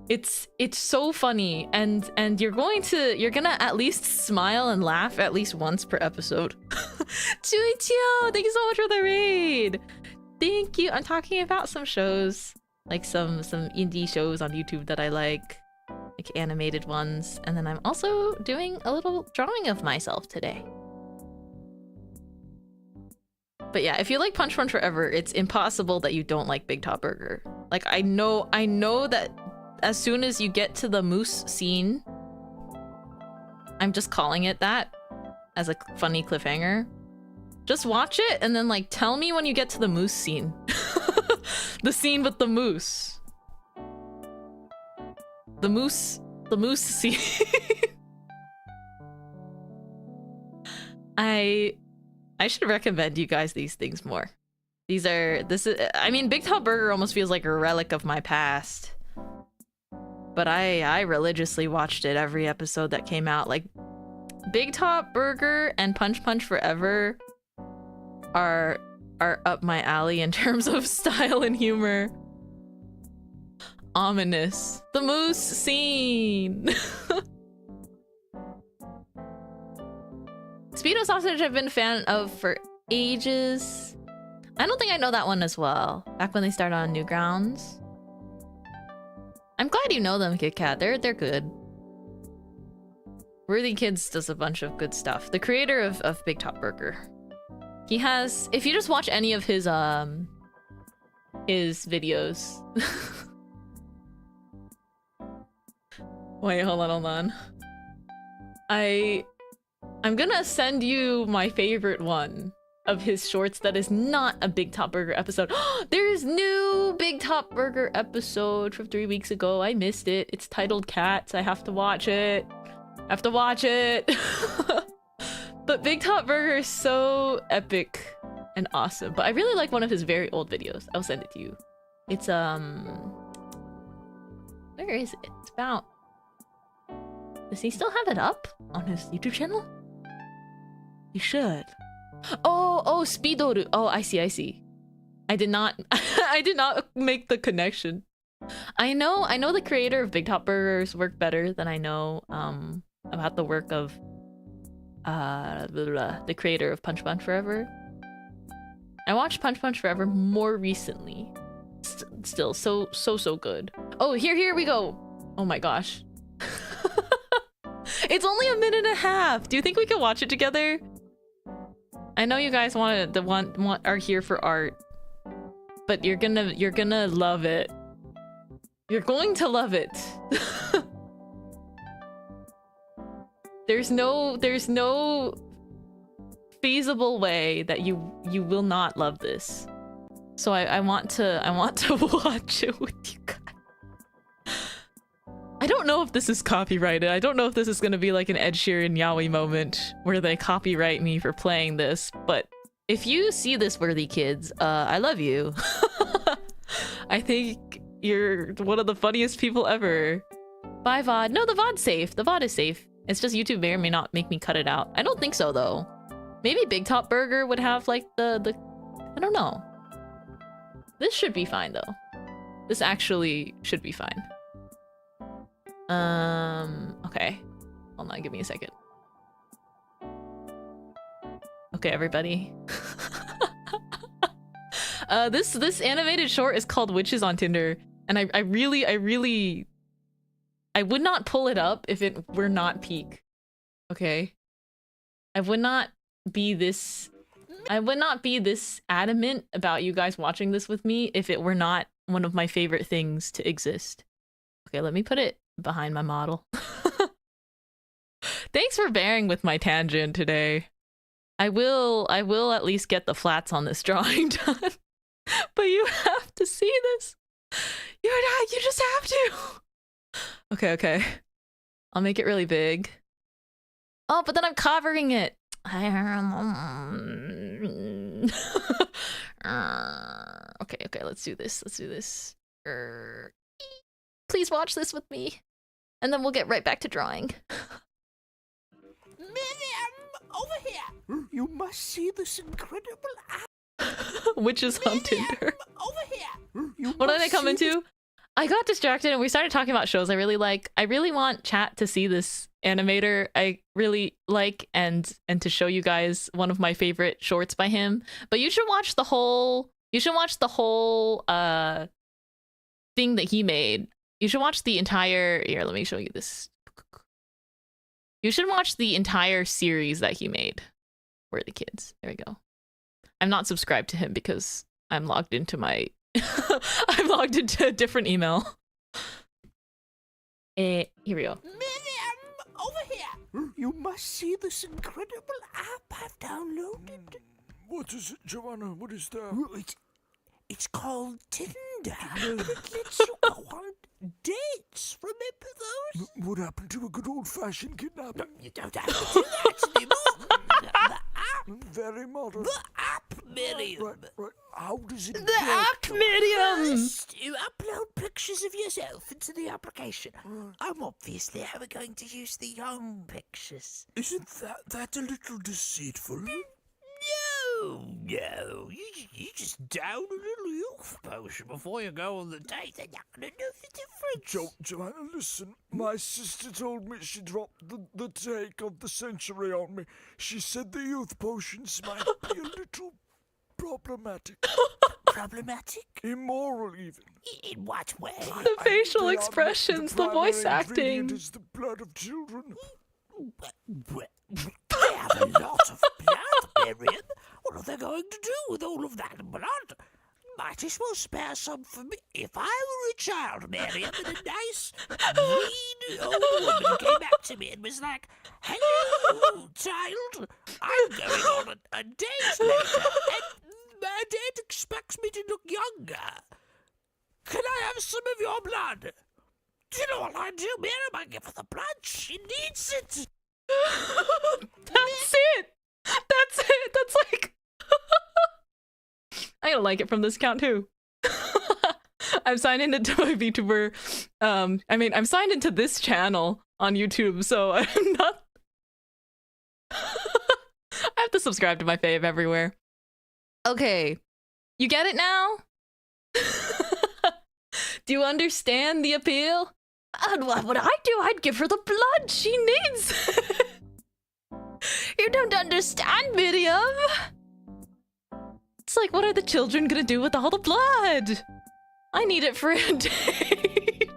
It's so funny, and you're gonna at least smile and laugh at least once per episode. Chuichio, thank you so much for the raid. Thank you. I'm talking about some shows, like some indie shows on YouTube that I like animated ones, and then I'm also doing a little drawing of myself today. But yeah, if you like Punch Punch Forever, it's impossible that you don't like Big Top Burger. Like, I know that as soon as you get to the moose scene, I'm just calling it that as a funny cliffhanger. Just watch it and then like tell me when you get to the moose scene. The scene with the moose. The moose scene. I should recommend you guys these things more. I mean, Big Top Burger almost feels like a relic of my past. But I religiously watched it every episode that came out. Like, Big Top Burger and Punch Punch Forever are up my alley in terms of style and humor. Ominous. The moose scene. Speedo Sausage I've been a fan of for ages. I don't think I know that one as well. Back when they started on Newgrounds. I'm glad you know them, Kit Kat. They're good. Worthy Kids does a bunch of good stuff. The creator of Big Top Burger. He has, if you just watch any of his videos. Wait, hold on. I'm gonna send you my favorite one of his shorts that is not a Big Top Burger episode. There's new Big Top Burger episode from 3 weeks ago. I missed it. It's titled Cats. I have to watch it. But Big Top Burger is so epic and awesome. But I really like one of his very old videos. I'll send it to you. It's where is it? It's about, does he still have it up on his YouTube channel? He should. Oh, Speedoru. Oh, I see. I did not make the connection. I know the creator of Big Top Burger's work better than I know about the work of the creator of Punch Punch Forever. I watched Punch Punch Forever more recently. Still so good. Oh, here we go. Oh my gosh. It's only a minute and a half. Do you think we can watch it together? I know you guys are here for art, but you're gonna love it. You're going to love it. There's no feasible way that you will not love this. So I want to watch it with you guys. I don't know if this is copyrighted. I don't know if this is gonna be like an Ed Sheeran Yaoi moment where they copyright me for playing this, but if you see this, Worthy Kids, I love you. I think you're one of the funniest people ever. Bye, VOD. No, the VOD's safe. The VOD is safe. It's just YouTube may or may not make me cut it out. I don't think so, though. Maybe Big Top Burger would have, like, the... I don't know. This should be fine, though. This actually should be fine. Okay. Hold on, give me a second. Okay, everybody. This animated short is called Witches on Tinder, and I would not pull it up if it were not peak. Okay? I would not be this adamant about you guys watching this with me if it were not one of my favorite things to exist. Okay, let me put it behind my model. Thanks for bearing with my tangent today. I will at least get the flats on this drawing done. But you have to see this. You just have to. Okay. I'll make it really big. Oh, but then I'm covering it. Okay, let's do this. Please watch this with me. And then we'll get right back to drawing. Miriam, over here! You must see this incredible app. Witches on Tinder. Over here! What did I come into? I got distracted and we started talking about shows I really like. I really want chat to see this animator I really like and to show you guys one of my favorite shorts by him. But you should watch the whole thing that he made. You should watch the entire... Here, let me show you this. You should watch the entire series that he made. Worthy Kids. There we go. I'm not subscribed to him because I'm logged into my... I'm logged into a different email. Here we go. Miriam, over here! You must see this incredible app I've downloaded. What is it, Joanna? What is that? It's called Tinder. and it lets you go on dates. Remember those? What happened to a good old-fashioned kidnapping? You don't have to do that anymore. The app. Very modern. The app, Miriam. Right. How does it The work? app, Miriam! First, you upload pictures of yourself into the application. I'm obviously ever going to use the young pictures. Isn't that a little deceitful? No. You just down a little youth potion before you go on the date, and you're going to know the difference. Joanna, listen. My sister told me she dropped the take of the century on me. She said the youth potions might be a little problematic. Problematic? Immoral, even. In what way? The facial expressions, the voice acting. Is the blood of children. They have a lot of blood, Miriam. What are they going to do with all of that blood? Might as well spare some for me. If I were a child, Miriam, and a nice, green old woman came back to me and was like, "Hello, child. I'm going on a date later, and my date expects me to look younger. Can I have some of your blood?" Do you know what I do, Miriam? I give her the blood. She needs it. That's it. That's like... I gotta like it from this account too. I'm signed into my VTuber. I'm signed into this channel on YouTube, so I'm not... I have to subscribe to my fave everywhere. Okay. You get it now? Do you understand the appeal? What would I do? I'd give her the blood she needs. You don't understand, Miriam. It's like, what are the children gonna do with all the blood? I need it for a day.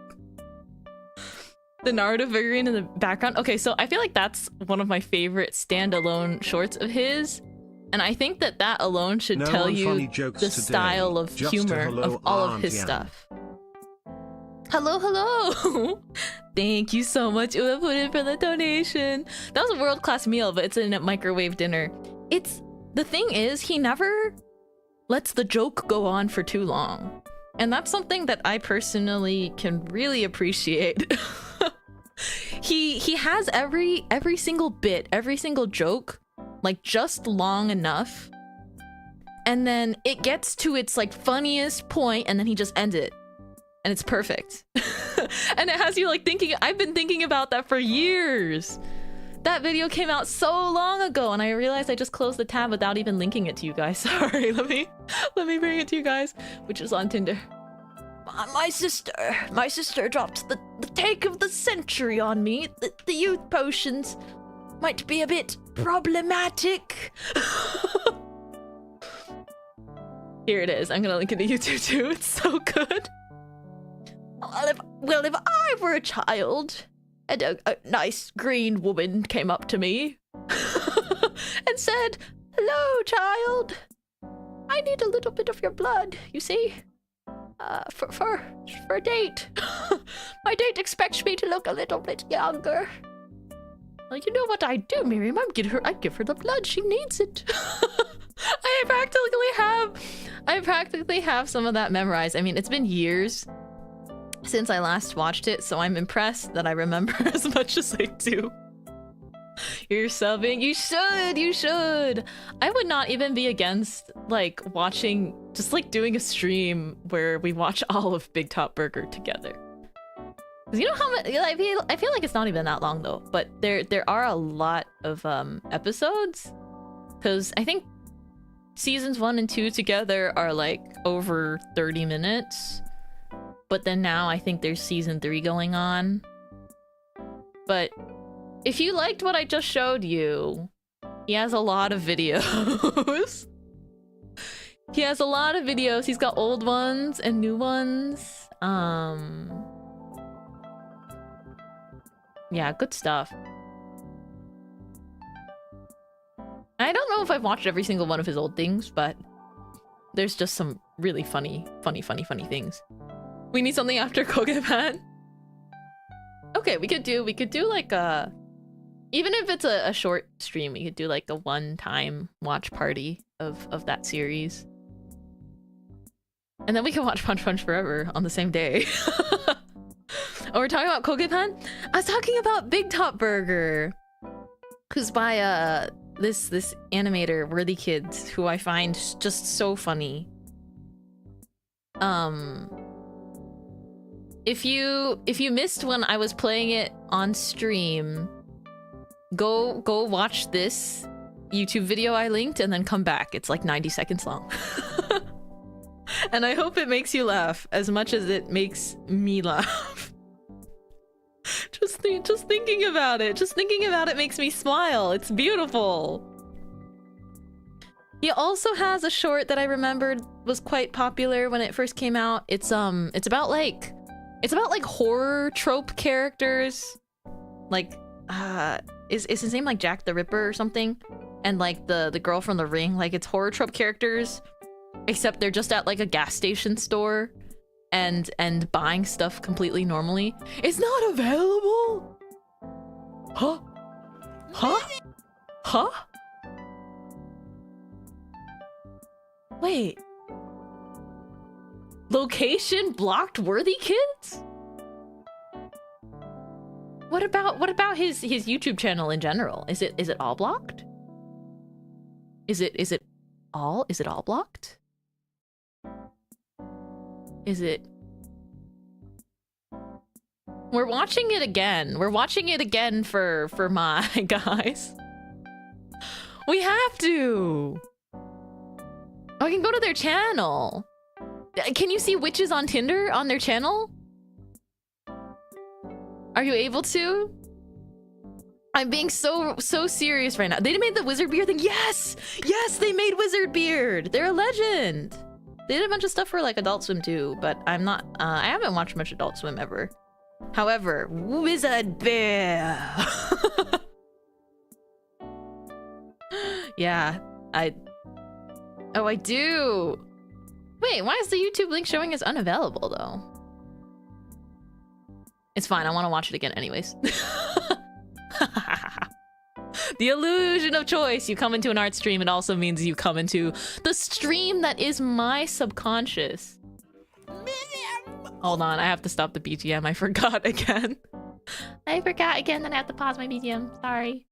The Naruto figurine in the background. Okay, so I feel like that's one of my favorite standalone shorts of his. And I think that alone should tell you the style of humor of all of his stuff. Hello. Thank you so much, Ua, put in for the donation. That was a world-class meal, but it's in a microwave dinner. The thing is, he never lets the joke go on for too long. And that's something that I personally can really appreciate. He has every single bit, every single joke, like just long enough. And then it gets to its like funniest point and then he just ends it. And it's perfect. And it has you like thinking, I've been thinking about that for years. That video came out so long ago and I realized I just closed the tab without even linking it to you guys. Sorry, let me bring it to you guys, which is on Tinder. My sister dropped the take of the century on me. The youth potions might be a bit problematic. Here it is. I'm gonna link it to YouTube too. It's so good. Well, if I were a child and a nice green woman came up to me and said, "Hello, child. I need a little bit of your blood, you see, for a date. My date expects me to look a little bit younger." Well, you know what I do, Miriam? I give her the blood. She needs it. I practically have some of that memorized. I mean, it's been years since I last watched it, so I'm impressed that I remember as much as I do. You're subbing? You should! I would not even be against, like, watching, just like doing a stream where we watch all of Big Top Burger together. Cause you know how much, I feel like it's not even that long though, but there are a lot of episodes. Cause I think seasons 1 and 2 together are like over 30 minutes. But then now I think there's season 3 going on. But if you liked what I just showed you, he has a lot of videos. He has a lot of videos. He's got old ones and new ones. Yeah, good stuff. I don't know if I've watched every single one of his old things, but there's just some really funny things. We need something after Kogeban. Okay, we could do like a, even if it's a short stream, we could do like a one-time watch party of that series. And then we can watch Punch Punch Forever on the same day. Oh, we're talking about Kogepan? I was talking about Big Top Burger, who's by this animator, Worthy Kids, who I find just so funny. If you missed when I was playing it on stream, go watch this YouTube video I linked and then come back. It's like 90 seconds long. And I hope it makes you laugh as much as it makes me laugh. Just thinking about it. Just thinking about it makes me smile. It's beautiful. He also has a short that I remembered was quite popular when it first came out. It's about like horror trope characters. Like is his name like Jack the Ripper or something? And like the girl from The Ring, like it's horror trope characters, except they're just at like a gas station store and buying stuff completely normally. It's not available? Huh? Huh? Huh? Wait. Location blocked Worthy Kids? What about his YouTube channel in general? Is it all blocked? Is it all blocked? Is it? We're watching it again. We're watching it again for my guys. We have to. Oh, I can go to their channel. Can you see witches on Tinder on their channel? Are you able to? I'm being so serious right now. They made the Wizard Beard thing. Yes! Yes, they made Wizard Beard. They're a legend. They did a bunch of stuff for like Adult Swim too, but I'm not, I haven't watched much Adult Swim ever. However, Wizard Beard. Yeah, I do. Wait, why is the YouTube link showing as unavailable though? It's fine, I want to watch it again anyways. The illusion of choice. You come into an art stream, it also means you come into the stream that is my subconscious. Hold on, I have to stop the BGM. I forgot again. I forgot again, then I have to pause my BGM. Sorry.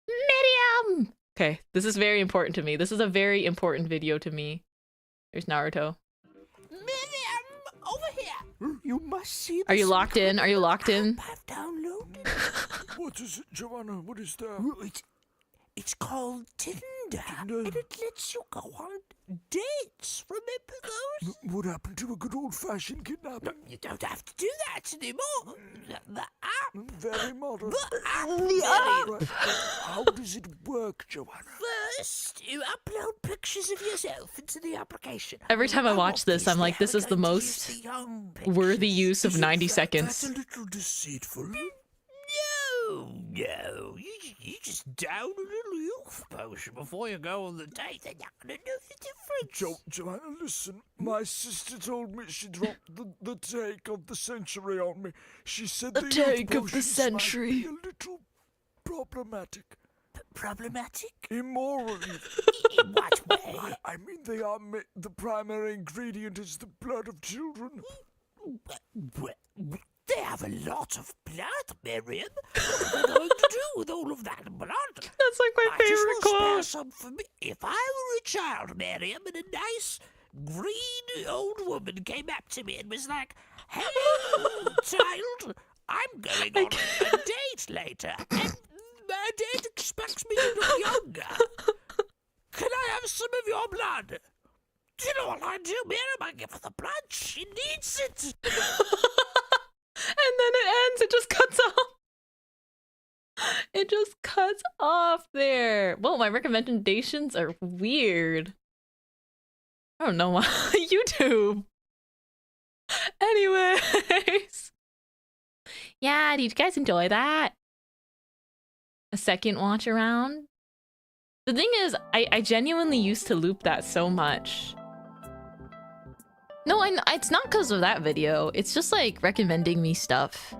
Medium! Okay, this is very important to me. This is a very important video to me. There's Naruto. Medium, over here. You must see. Are you locked in? Are you locked in? I've downloaded. What is it, Joanna? What is that? It's called Tinder, and it lets you go on dates. Remember those? What happened to a good old-fashioned kidnapping? You don't have to do that anymore. The app. Very modern. The app. Right. How does it work, Joanna? First, you upload pictures of yourself into the application. Every time I watch this, I'm like, this is the most worthy use of 90 seconds. That's a little deceitful. No. You just down a little youth potion before you go on the date, and you're gonna know the difference. Joanna, listen. My sister told me she dropped the take of the century on me. She said The the take youth of the potions century. might be a little problematic. Problematic? Immoral. In what way? I mean, they are the primary ingredient is the blood of children. They have a lot of blood, Miriam. What are they going to do with all of that blood? That's like my favorite spare quote. some for me. If I were a child, Miriam, and a nice green old woman came up to me and was like, "Hey, child, I'm going on a date later, and my date expects me to look younger. Can I have some of your blood?" Do you know what I do, Miriam? I give her the blood. She needs it. And then it ends. It just cuts off. It just cuts off there. Whoa, my recommendations are weird. I don't know why. YouTube. Anyways. Yeah, did you guys enjoy that? A second watch around? The thing is, I genuinely used to loop that so much. No, it's not because of that video. It's just like recommending me stuff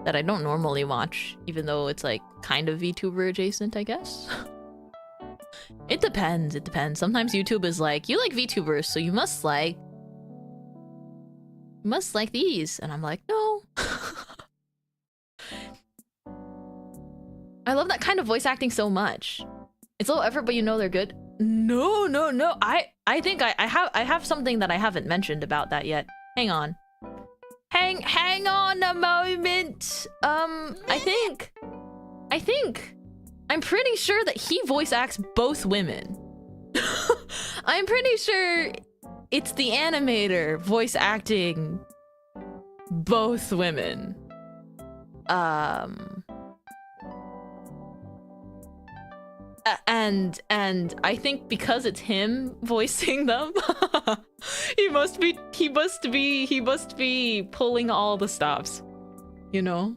that I don't normally watch, even though it's like kind of VTuber adjacent, I guess. It depends. Sometimes YouTube is like, you like VTubers, so you must like You must like these. And I'm like, no. I love that kind of voice acting so much. It's low effort, but you know they're good. No. I think I have something that I haven't mentioned about that yet. Hang on. Hang on a moment. I think I'm pretty sure that he voice acts both women. I'm pretty sure it's the animator voice acting both women. And I think because it's him voicing them, he must be pulling all the stops, you know?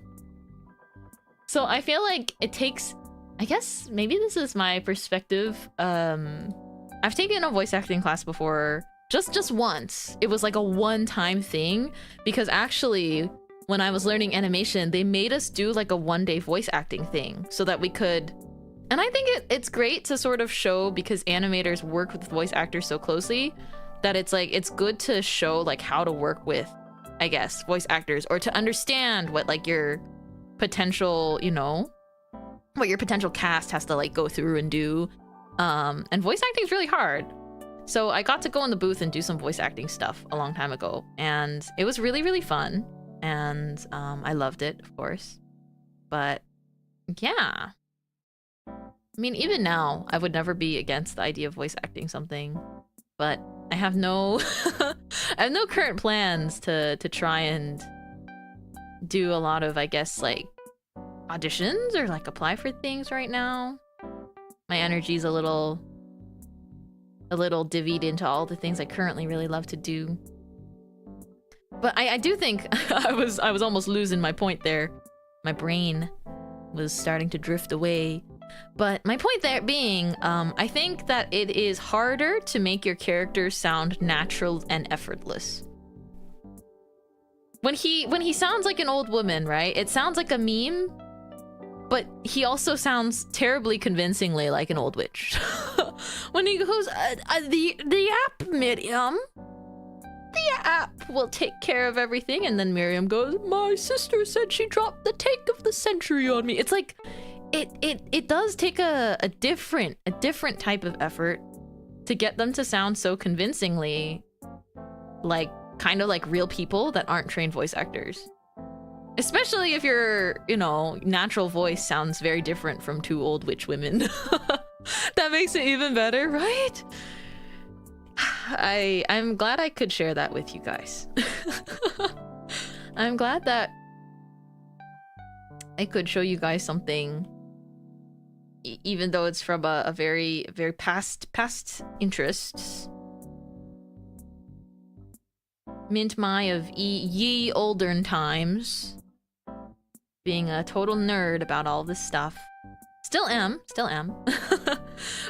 So I feel like it takes, I guess maybe this is my perspective. I've taken a voice acting class before, just once. It was like a one-time thing, because actually when I was learning animation, they made us do like a one-day voice acting thing so that we could. And I think it's great to sort of show, because animators work with voice actors so closely, that it's like, it's good to show like how to work with, I guess, voice actors, or to understand what like your potential, you know, what your potential cast has to like go through and do. And voice acting is really hard. So I got to go in the booth and do some voice acting stuff a long time ago, and it was really, really fun. And I loved it, of course. But yeah. I mean, even now, I would never be against the idea of voice acting something, but I have no I have no current plans to try and do a lot of, I guess, like auditions or like apply for things right now. My energy's a little divvied into all the things I currently really love to do. But I do think I was almost losing my point there. My brain was starting to drift away. But my point there being, I think that it is harder to make your character sound natural and effortless. When he sounds like an old woman, right? It sounds like a meme, but he also sounds terribly convincingly like an old witch. When he goes, the app, Miriam. The app will take care of everything. And then Miriam goes, my sister said she dropped the take of the century on me. It's like, it does take a different type of effort to get them to sound so convincingly like kind of like real people that aren't trained voice actors. Especially if your, you know, natural voice sounds very different from two old witch women. That makes it even better, right? I'm glad I could share that with you guys. I'm glad that I could show you guys something, even though it's from a very, very past interests. Mintmai of ye olden times, being a total nerd about all this stuff. Still am.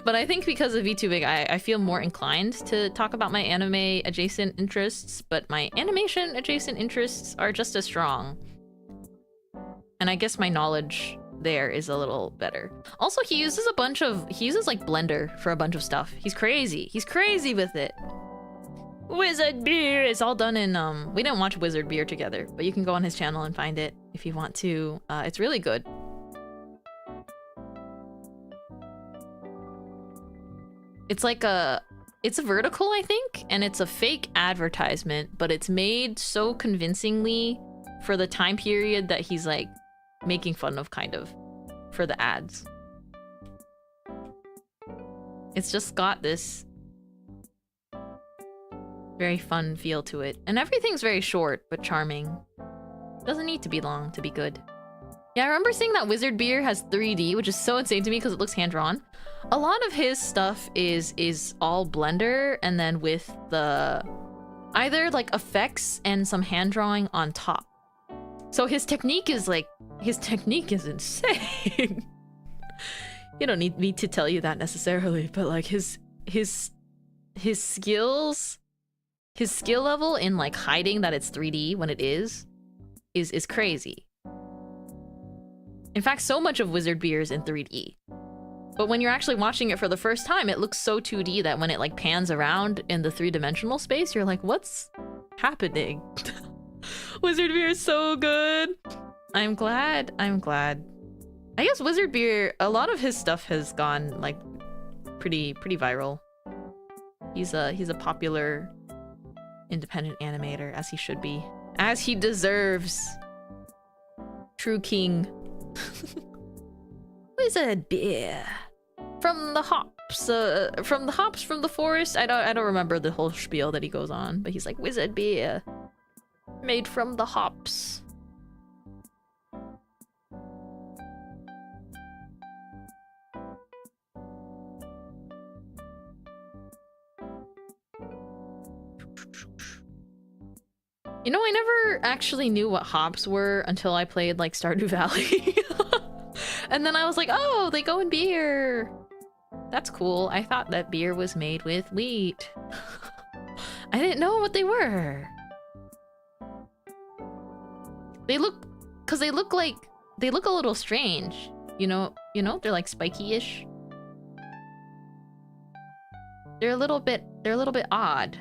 But I think because of VTubing, I feel more inclined to talk about my anime adjacent interests, but my animation adjacent interests are just as strong. And I guess my knowledge there is a little better. Also, he uses like Blender for a bunch of stuff. He's crazy with it. Wizard Beer is all done in, we didn't watch Wizard Beer together, but you can go on his channel and find it if you want to. It's really good. It's like it's a vertical, I think, and it's a fake advertisement, but it's made so convincingly for the time period that he's like making fun of, kind of, for the ads. It's just got this very fun feel to it, and everything's very short but charming. Doesn't need to be long to be good. Yeah, I remember seeing that Wizard Beer has 3D, which is so insane to me because it looks hand-drawn. A lot of his stuff is all Blender, and then with the either like effects and some hand drawing on top. So his technique is insane. You don't need me to tell you that necessarily, but like his skills, his skill level in like hiding that it's 3D when it is crazy. In fact, so much of Wizard Beer is in 3D. But when you're actually watching it for the first time, it looks so 2D that when it like pans around in the 3-dimensional space, you're like, what's happening? Wizard beer is so good. I'm glad. I guess Wizard beer, a lot of his stuff has gone like pretty viral. He's a popular independent animator, as he should be. As he deserves. True king. Wizard beer. From the hops from the forest. I don't remember the whole spiel that he goes on, but he's like, wizard beer. Made from the hops. You know, I never actually knew what hops were until I played like Stardew Valley. And then I was like, oh, they go in beer. That's cool. I thought that beer was made with wheat. I didn't know what they were. They look a little strange. You know, they're like spiky-ish. They're a little bit odd.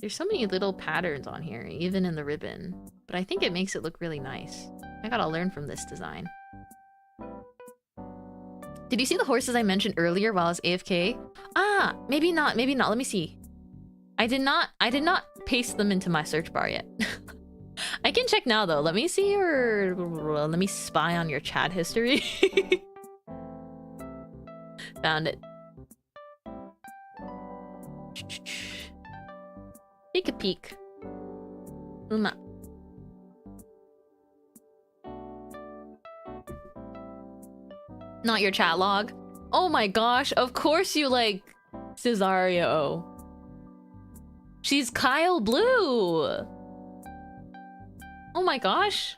There's so many little patterns on here, even in the ribbon. But I think it makes it look really nice. I gotta learn from this design. Did you see the horses I mentioned earlier while I was AFK? Ah, maybe not. Let me see. I did not paste them into my search bar yet. I can check now though. Let me see let me spy on your chat history. Found it. Take a peek. Uma. Not your chat log. Oh my gosh, of course you like Cesario. She's Kyle Blue. Oh my gosh.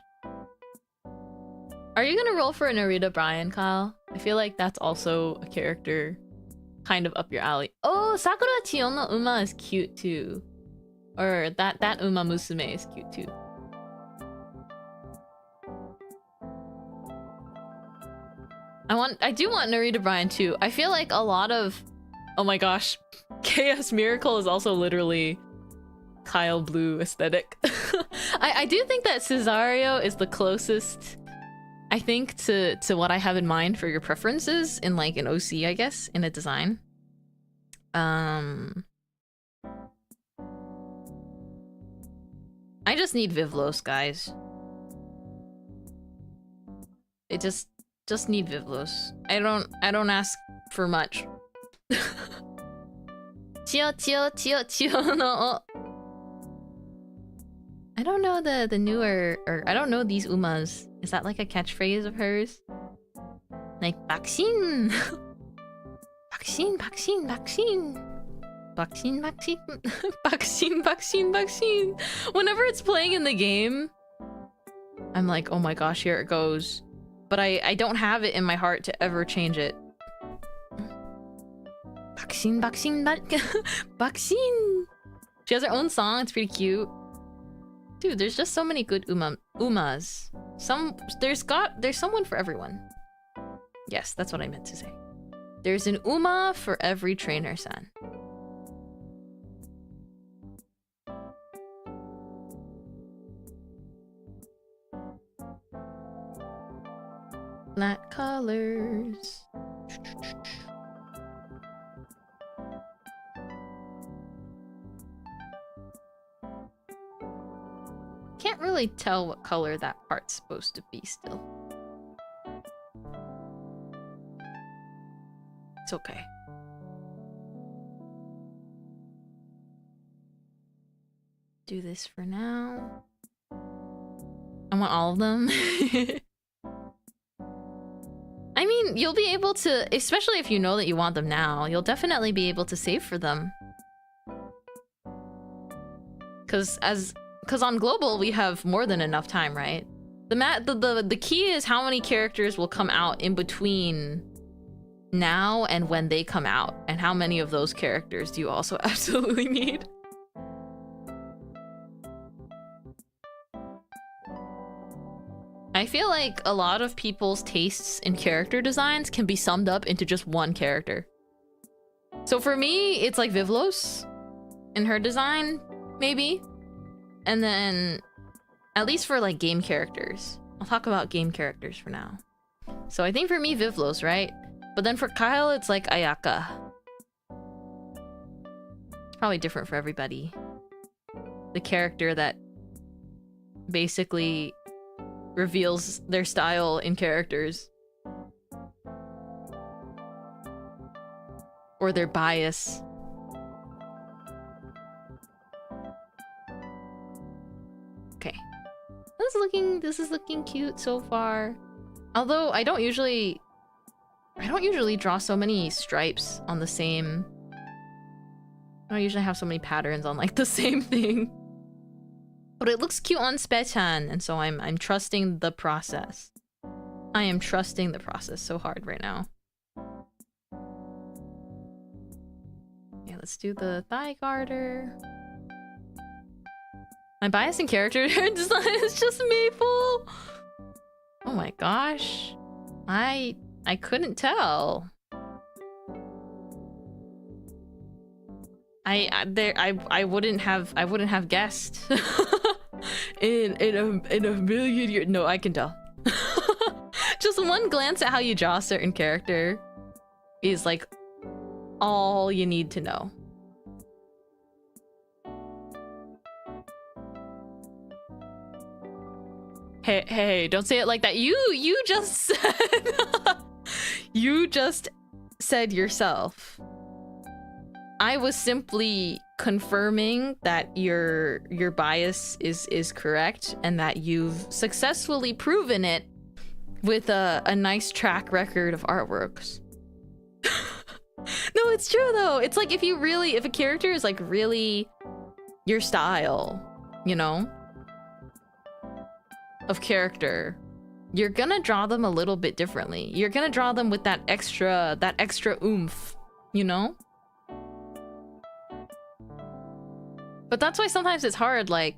Are you gonna roll for a Narita Brian, Kyle? I feel like that's also a character kind of up your alley. Oh, Sakura Chiyo no Uma is cute too. Or that Uma Musume is cute too. I do want Narita Brian too. I feel like a lot of... Oh my gosh. Chaos Miracle is also literally Kyle Blue aesthetic. I do think that Cesario is the closest, I think, to what I have in mind for your preferences in like an OC, I guess, in a design. I just need Vivlos, guys. It just need Vivlos. I don't ask for much. Chiyo no. I don't know the newer, or I don't know these Umas. Is that like a catchphrase of hers? Like vaccine. Vaccine. Whenever it's playing in the game, I'm like, oh my gosh, here it goes. But I don't have it in my heart to ever change it. Vaccine. She has her own song, it's pretty cute. Dude, there's just so many good Umas. There's someone for everyone. Yes, that's what I meant to say. There's an Uma for every trainer-san. Flat colors. Can't really tell what color that part's supposed to be still. It's okay. Do this for now. I want all of them. I mean, you'll be able to, especially if you know that you want them now, you'll definitely be able to save for them. Because on global, we have more than enough time, right? The key is how many characters will come out in between now and when they come out, and how many of those characters do you also absolutely need? I feel like a lot of people's tastes in character designs can be summed up into just one character. So for me, it's like Vivlos in her design, maybe. And then, at least for like game characters. I'll talk about game characters for now. So I think for me, Vivlos, right? But then for Kyle, it's like Ayaka. It's probably different for everybody. The character that basically reveals their style in characters. Or their bias. Okay. This is looking cute so far. Although I don't usually draw so many stripes on the same. I don't usually have so many patterns on like the same thing. But it looks cute on Spechan, and so I'm trusting the process. I am trusting the process so hard right now. Yeah, let's do the thigh garter. My bias in character design is just Maple. Oh my gosh. I couldn't tell. I wouldn't have guessed. in a million years. No, I can tell. Just one glance at how you draw a certain character is like all you need to know. Hey, don't say it like that. You just said you just said yourself. I was simply confirming that your bias is correct and that you've successfully proven it with a nice track record of artworks. No, it's true though. It's like if a character is like really your style, you know, of character, you're gonna draw them a little bit differently. You're gonna draw them with that extra oomph, you know? But that's why sometimes it's hard, like...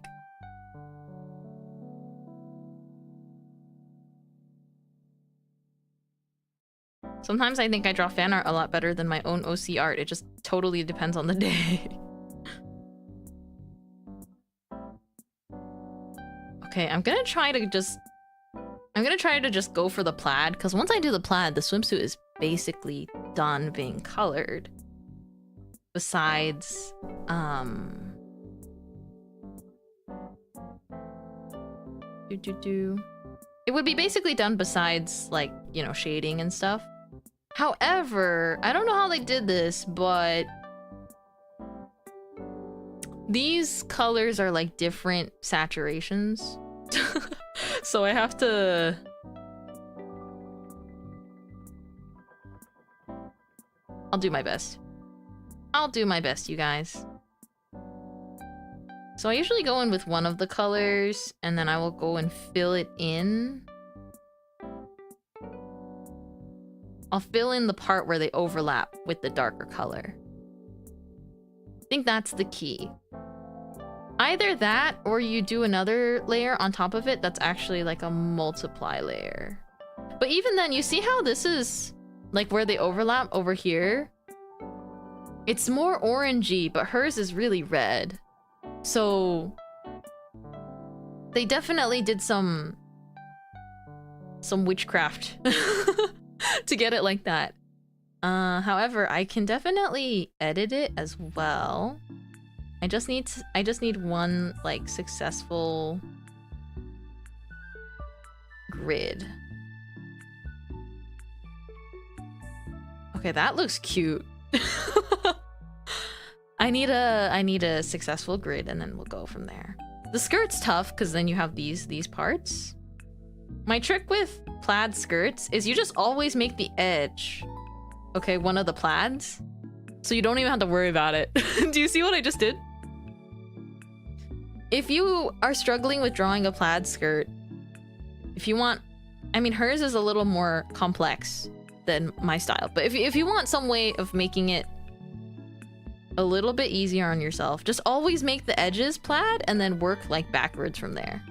Sometimes I think I draw fan art a lot better than my own OC art. It just totally depends on the day. Okay, I'm gonna try to just go for the plaid, because once I do the plaid, the swimsuit is basically done being colored. Besides, it would be basically done besides, like, you know, shading and stuff. However, I don't know how they did this, but these colors are like different saturations. So I have to... I'll do my best. I'll do my best, you guys. So I usually go in with one of the colors, and then I will go and fill it in. I'll fill in the part where they overlap with the darker color. I think that's the key. Either that, or you do another layer on top of it that's actually like a multiply layer. But even then, you see how this is like where they overlap over here? It's more orangey, but hers is really red. So they definitely did some witchcraft to get it like that. However, I can definitely edit it as well. I just need one like successful grid. Okay, that looks cute. I need a successful grid, and then we'll go from there. The skirt's tough because then you have these parts. My trick with plaid skirts is you just always make the edge, okay, one of the plaids, so you don't even have to worry about it. Do you see what I just did? If you are struggling with drawing a plaid skirt, if you want, I mean, hers is a little more complex than my style, but if you want some way of making it a little bit easier on yourself, just always make the edges plaid and then work like backwards from there.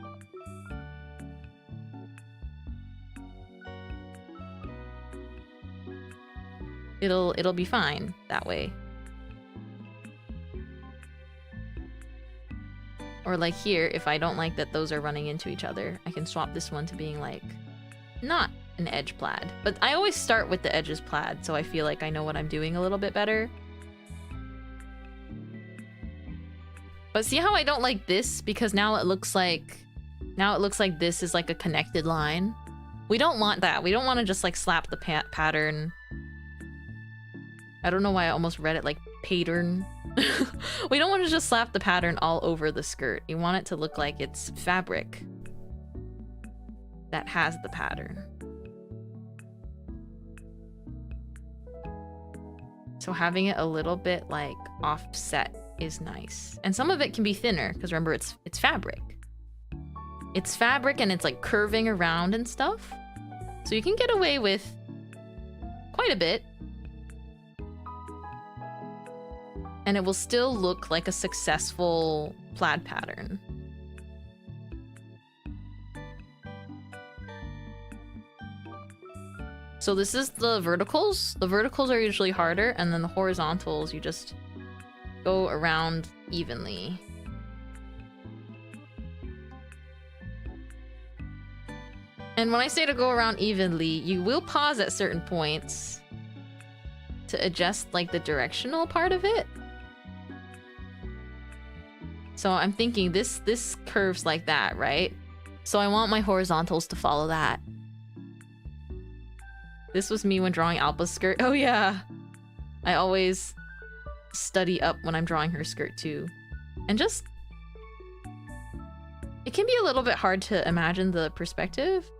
It'll be fine that way. Or like here, if I don't like that those are running into each other, I can swap this one to being like not an edge plaid. But I always start with the edges plaid, so I feel like I know what I'm doing a little bit better. But see how I don't like this? Because now it looks like this is like a connected line. We don't want that. We don't want to just like slap the pattern. I don't know why I almost read it like pattern. We don't want to just slap the pattern all over the skirt. You want it to look like it's fabric that has the pattern. So having it a little bit like offset is nice. And some of it can be thinner because remember it's fabric. It's fabric and it's like curving around and stuff. So you can get away with quite a bit. And it will still look like a successful plaid pattern. So this is the verticals. The verticals are usually harder, and then the horizontals, you just go around evenly. And when I say to go around evenly, you will pause at certain points to adjust like the directional part of it. So I'm thinking this curves like that, right? So I want my horizontals to follow that. This was me when drawing Alpa's skirt. Oh yeah. I always study up when I'm drawing her skirt too. And just... it can be a little bit hard to imagine the perspective.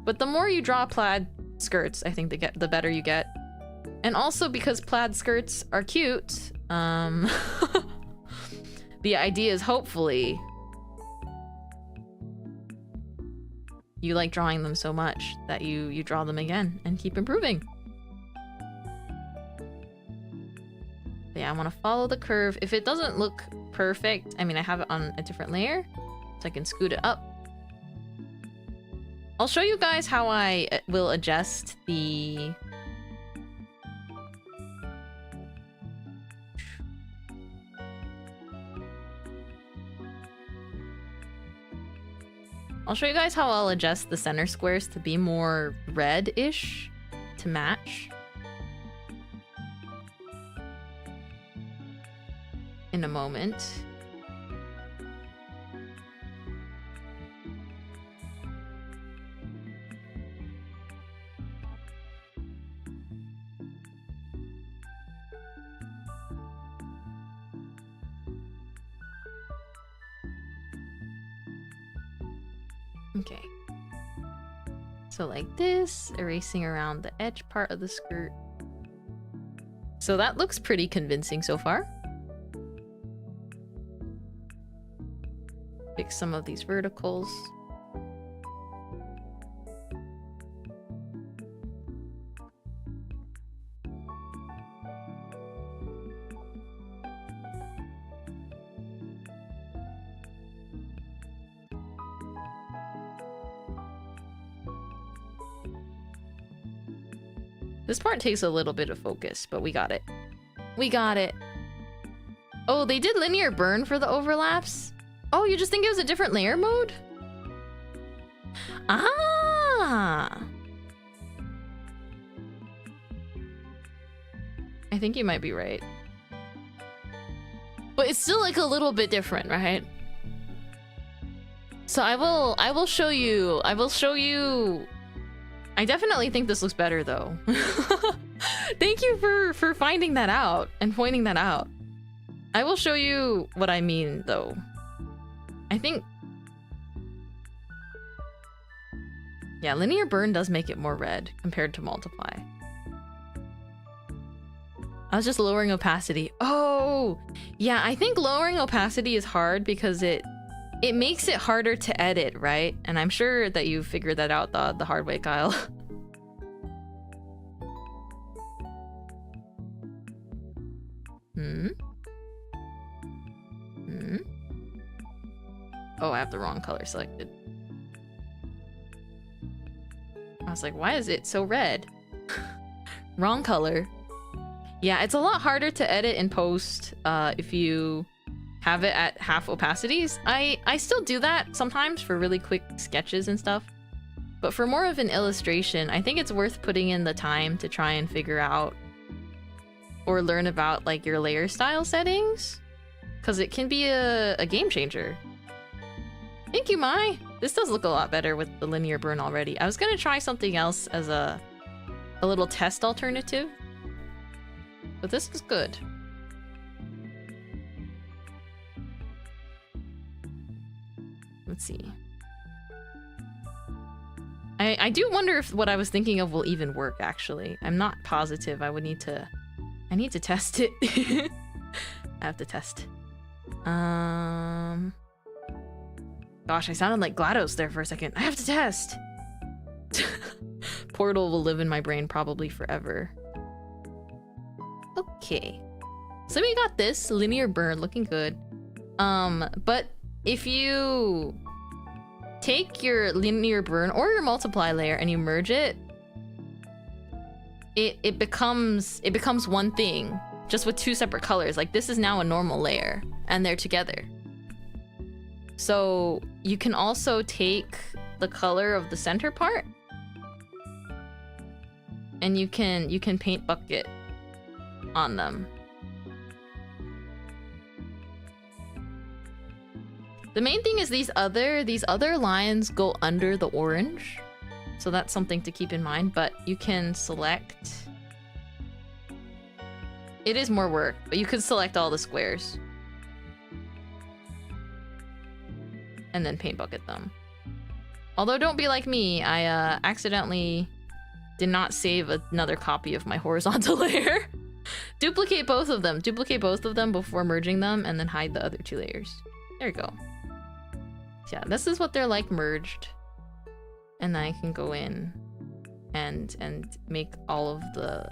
But the more you draw plaid skirts, I think the better you get. And also because plaid skirts are cute, the idea is hopefully you like drawing them so much that you draw them again and keep improving. But yeah, I want to follow the curve. If it doesn't look perfect, I mean, I have it on a different layer, so I can scoot it up. I'll show you guys how I will adjust the... I'll show you guys how I'll adjust the center squares to be more red-ish to match in a moment. Okay. So like this, erasing around the edge part of the skirt. So that looks pretty convincing so far. Fix some of these verticals. This part takes a little bit of focus, but we got it. We got it. Oh, they did linear burn for the overlaps? Oh, you just think it was a different layer mode? Ah! I think you might be right. But it's still like a little bit different, right? So I will show you. I definitely think this looks better though. Thank you for finding that out and pointing that out. I will show you what I mean though. I think... yeah, linear burn does make it more red compared to multiply. I was just lowering opacity. Oh! Yeah, I think lowering opacity is hard because it makes it harder to edit, right? And I'm sure that you figured that out the hard way, Kyle. Oh, I have the wrong color selected. I was like, why is it so red? Wrong color. Yeah, it's a lot harder to edit in post if you have it at half opacities. I still do that sometimes for really quick sketches and stuff. But for more of an illustration, I think it's worth putting in the time to try and figure out or learn about like your layer style settings, because it can be a game changer. Thank you, Mai. This does look a lot better with the linear burn already. I was gonna try something else as a little test alternative, but this is good. Let's see. I do wonder if what I was thinking of will even work, actually. I'm not positive. I need to test it. I have to test. Gosh, I sounded like GLaDOS there for a second. I have to test! Portal will live in my brain probably forever. Okay. So we got this linear burn looking good. But if you take your linear burn or your multiply layer and you merge it, it becomes one thing, just with two separate colors. Like this is now a normal layer and they're together. So you can also take the color of the center part and you can paint bucket on them. The main thing is these other lines go under the orange, so that's something to keep in mind. But you can select. It is more work, but you can select all the squares and then paint bucket them. Although don't be like me, I accidentally did not save another copy of my horizontal layer. Duplicate both of them before merging them, and then hide the other two layers. There you go. Yeah, this is what they're like merged. And then I can go in and make all of the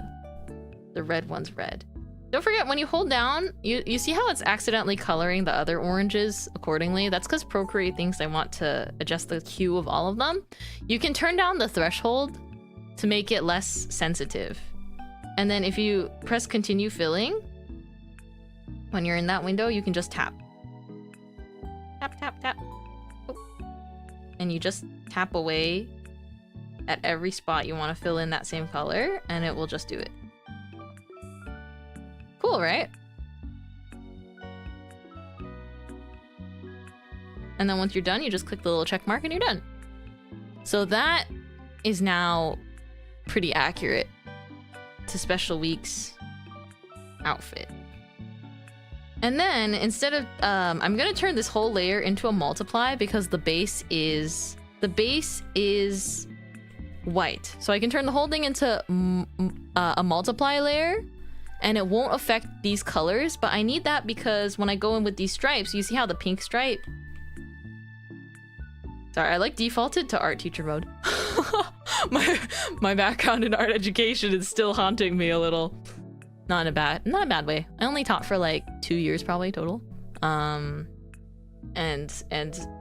red ones red. Don't forget, when you hold down, you see how it's accidentally coloring the other oranges accordingly? That's because Procreate thinks I want to adjust the hue of all of them. You can turn down the threshold to make it less sensitive. And then if you press continue filling, when you're in that window, you can just tap. Tap, tap, tap. And you just tap away at every spot you want to fill in that same color, and it will just do it. Cool, right? And then once you're done, you just click the little check mark and you're done. So that is now pretty accurate to Special Week's outfit. And then instead of I'm gonna turn this whole layer into a multiply because the base is white, so I can turn the whole thing into a multiply layer, and it won't affect these colors. But I need that because when I go in with these stripes, you see how the pink stripe. Sorry, I like defaulted to art teacher mode. my background in art education is still haunting me a little. Not in a bad way. I only taught for like 2 years probably total. And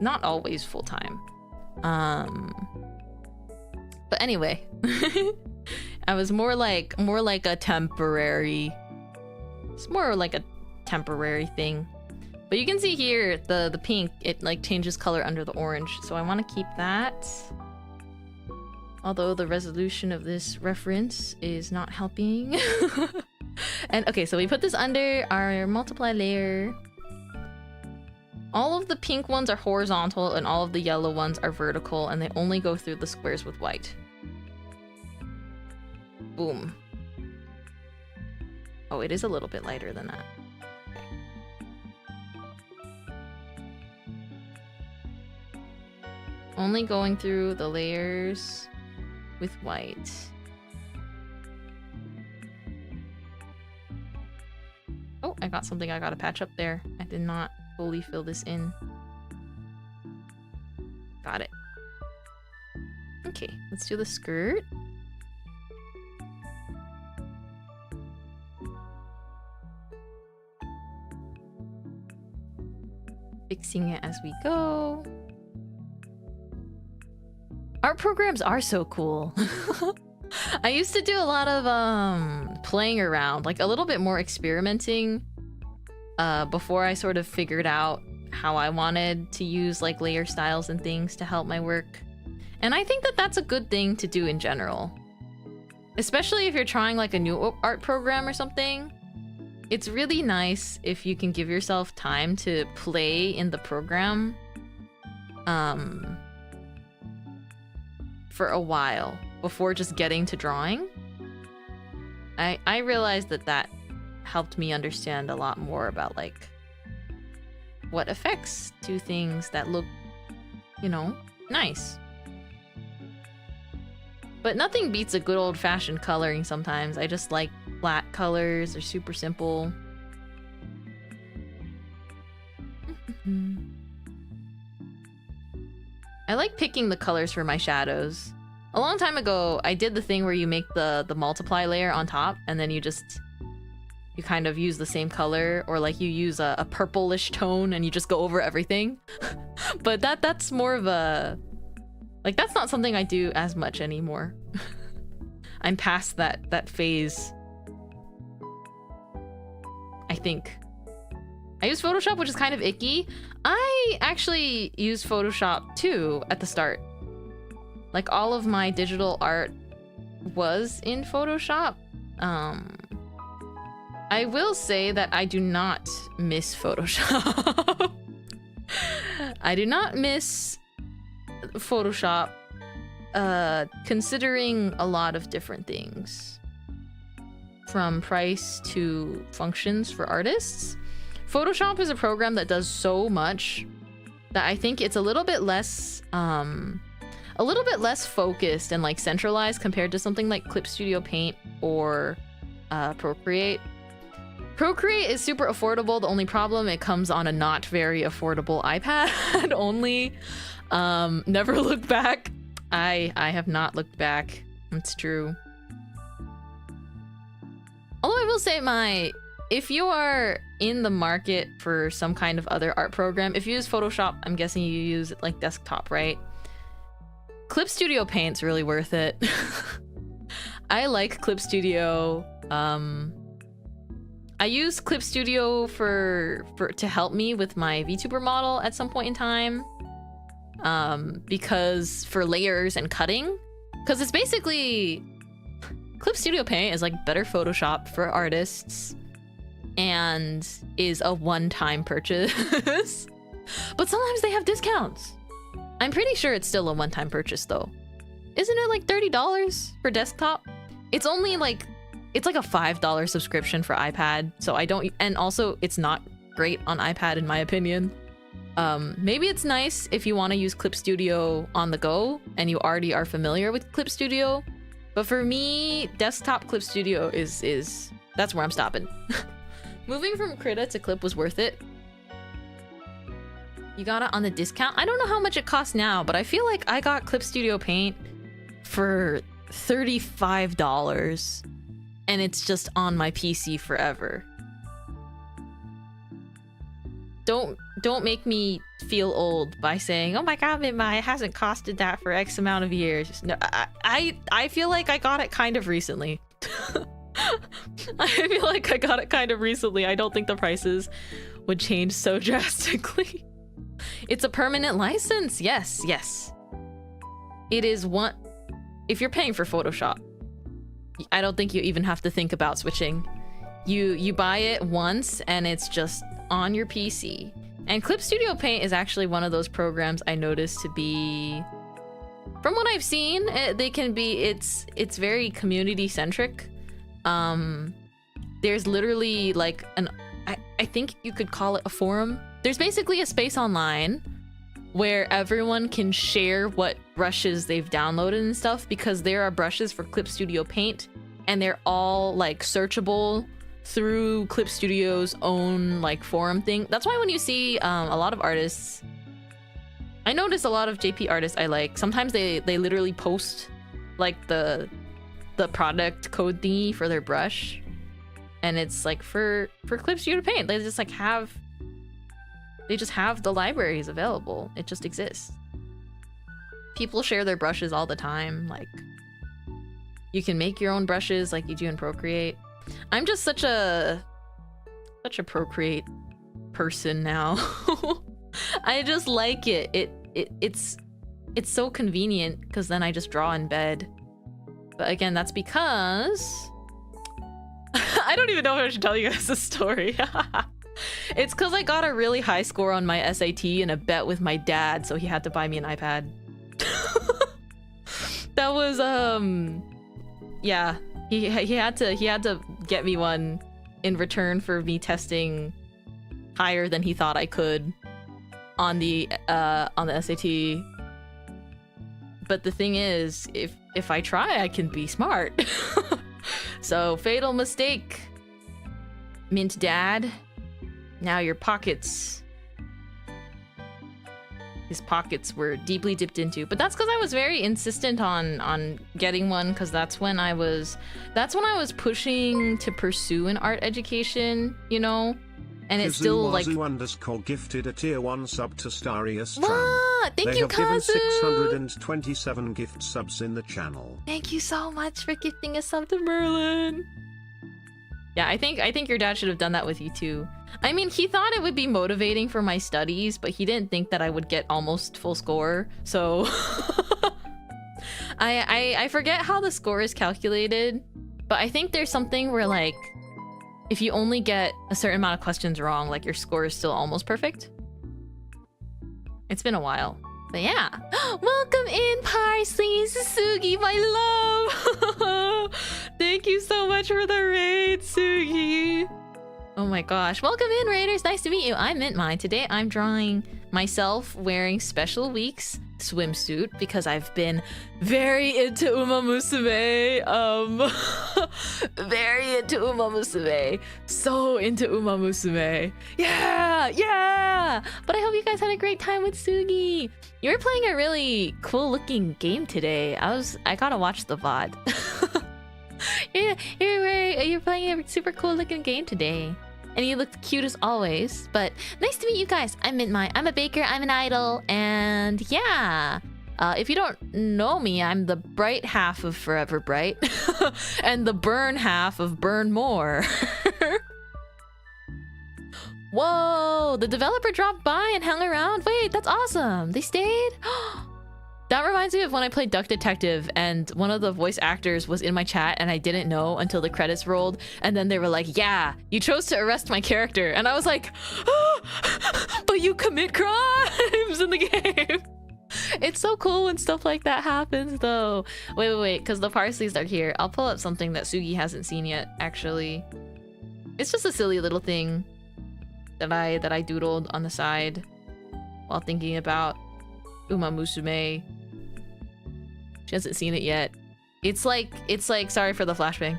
not always full time. But anyway, I was more like a temporary. It's more like a temporary thing. But you can see here the pink, it like changes color under the orange. So I want to keep that. Although the resolution of this reference is not helping. And okay, so we put this under our multiply layer. All of the pink ones are horizontal and all of the yellow ones are vertical, and they only go through the squares with white. Boom. Oh, it is a little bit lighter than that. Okay. Only going through the layers with white. Oh, I got something I gotta patch up there. I did not fully fill this in. Got it. Okay, let's do the skirt. Fixing it as we go. Art programs are so cool. I used to do a lot of playing around, like a little bit more experimenting before I sort of figured out how I wanted to use like layer styles and things to help my work. And I think that that's a good thing to do in general. Especially if you're trying like a new art program or something. It's really nice if you can give yourself time to play in the program for a while before just getting to drawing. I realized that that helped me understand a lot more about like what effects do things that look, you know, nice. But nothing beats a good old-fashioned coloring sometimes. I just like flat colors. They're super simple. I like picking the colors for my shadows. A long time ago, I did the thing where you make the multiply layer on top, and then you kind of use the same color, or like you use a purplish tone and you just go over everything. But that's more of a... like, that's not something I do as much anymore. I'm past that phase. I think. I use Photoshop, which is kind of icky. I actually used Photoshop too at the start. Like, all of my digital art was in Photoshop. I will say that I do not miss Photoshop. I do not miss Photoshop, considering a lot of different things. From price to functions for artists. Photoshop is a program that does so much that I think it's a little bit less focused and like centralized compared to something like Clip Studio Paint or Procreate. Procreate is super affordable. The only problem, it comes on a not very affordable iPad only. Never looked back. I have not looked back. It's true. Although I will say if you are in the market for some kind of other art program, if you use Photoshop, I'm guessing you use it like desktop, right? Clip Studio Paint's really worth it. I like Clip Studio. I use Clip Studio to help me with my VTuber model at some point in time. Because for layers and cutting, because it's basically Clip Studio Paint is like better Photoshop for artists and is a one-time purchase. But sometimes they have discounts. I'm pretty sure it's still a one-time purchase though. Isn't it like $30 for desktop? It's only like, it's like a $5 subscription for iPad. So I don't, and also it's not great on iPad in my opinion. Maybe it's nice if you want to use Clip Studio on the go and you already are familiar with Clip Studio. But for me, desktop Clip Studio is that's where I'm stopping. Moving from Krita to Clip was worth it. You got it on the discount. I don't know how much it costs now, but I feel like I got Clip Studio Paint for $35 and it's just on my PC forever. Don't make me feel old by saying, oh my god, Mintmai, it hasn't costed that for X amount of years. No, I feel like I got it kind of recently. I feel like I got it kind of recently. I don't think the prices would change so drastically. It's a permanent license. Yes. It is one. If you're paying for Photoshop, I don't think you even have to think about switching. You buy it once and it's just on your PC. And Clip Studio Paint is actually one of those programs I noticed to be, from what I've seen, it's very community centric. There's literally like I think you could call it a forum. There's basically a space online where everyone can share what brushes they've downloaded and stuff, because there are brushes for Clip Studio Paint and they're all like searchable through Clip Studio's own like forum thing. That's why when you see a lot of artists, I notice a lot of JP artists I like, sometimes they literally post like the product code thingy for their brush, and it's like for Clip Studio Paint. They just like have the libraries available. It just exists. People share their brushes all the time. Like, You can make your own brushes like you do in Procreate. I'm just such a Procreate person now. I just like it. It's so convenient because then I just draw in bed. But again, that's because I don't even know if I should tell you guys the story. It's because I got a really high score on my SAT in a bet with my dad, so he had to buy me an iPad. That was yeah, he had to get me one in return for me testing higher than he thought I could on the SAT. But the thing is, if I try, I can be smart. So fatal mistake, Mint Dad. Now your pockets. His pockets were deeply dipped into, but that's because I was very insistent on getting one, because that's when I was pushing to pursue an art education, you know, and it's still like. __ gifted a tier 1 sub to Starius. Thank you, Kazu. They have given 627 gift subs in the channel. Thank you so much for gifting a sub to Merlin. Yeah, I think your dad should have done that with you too. I mean, he thought it would be motivating for my studies, but he didn't think that I would get almost full score. So I forget how the score is calculated, but I think there's something where like if you only get a certain amount of questions wrong, like your score is still almost perfect. It's been a while. But yeah. Welcome in, Parsley, Sugi, my love. Thank you so much for the raid, Sugi. Oh my gosh. Welcome in, Raiders. Nice to meet you. I'm Mintmai. Today I'm drawing myself wearing Special Week's swimsuit because I've been very into Uma Musume. Very into Uma Musume. So into Uma Musume. Yeah! But I hope you guys had a great time with Sugi. You were playing a really cool looking game today. I gotta watch the VOD. You're playing a super cool looking game today. And you looked cute as always. But nice to meet you guys. I'm Mintmai. I'm a baker. I'm an idol. And yeah. If you don't know me, I'm the bright half of Forever Bright. And the burn half of Burn More. Whoa! The developer dropped by and hung around. Wait, that's awesome. They stayed? That reminds me of when I played Duck Detective and one of the voice actors was in my chat and I didn't know until the credits rolled, and then they were like, yeah, you chose to arrest my character. And I was like, but you commit crimes in the game. It's so cool when stuff like that happens though. Wait, because the Parsleys are here. I'll pull up something that Sugi hasn't seen yet, actually. It's just a silly little thing that I doodled on the side while thinking about Uma Musume. She hasn't seen it yet. It's like sorry for the flashbang.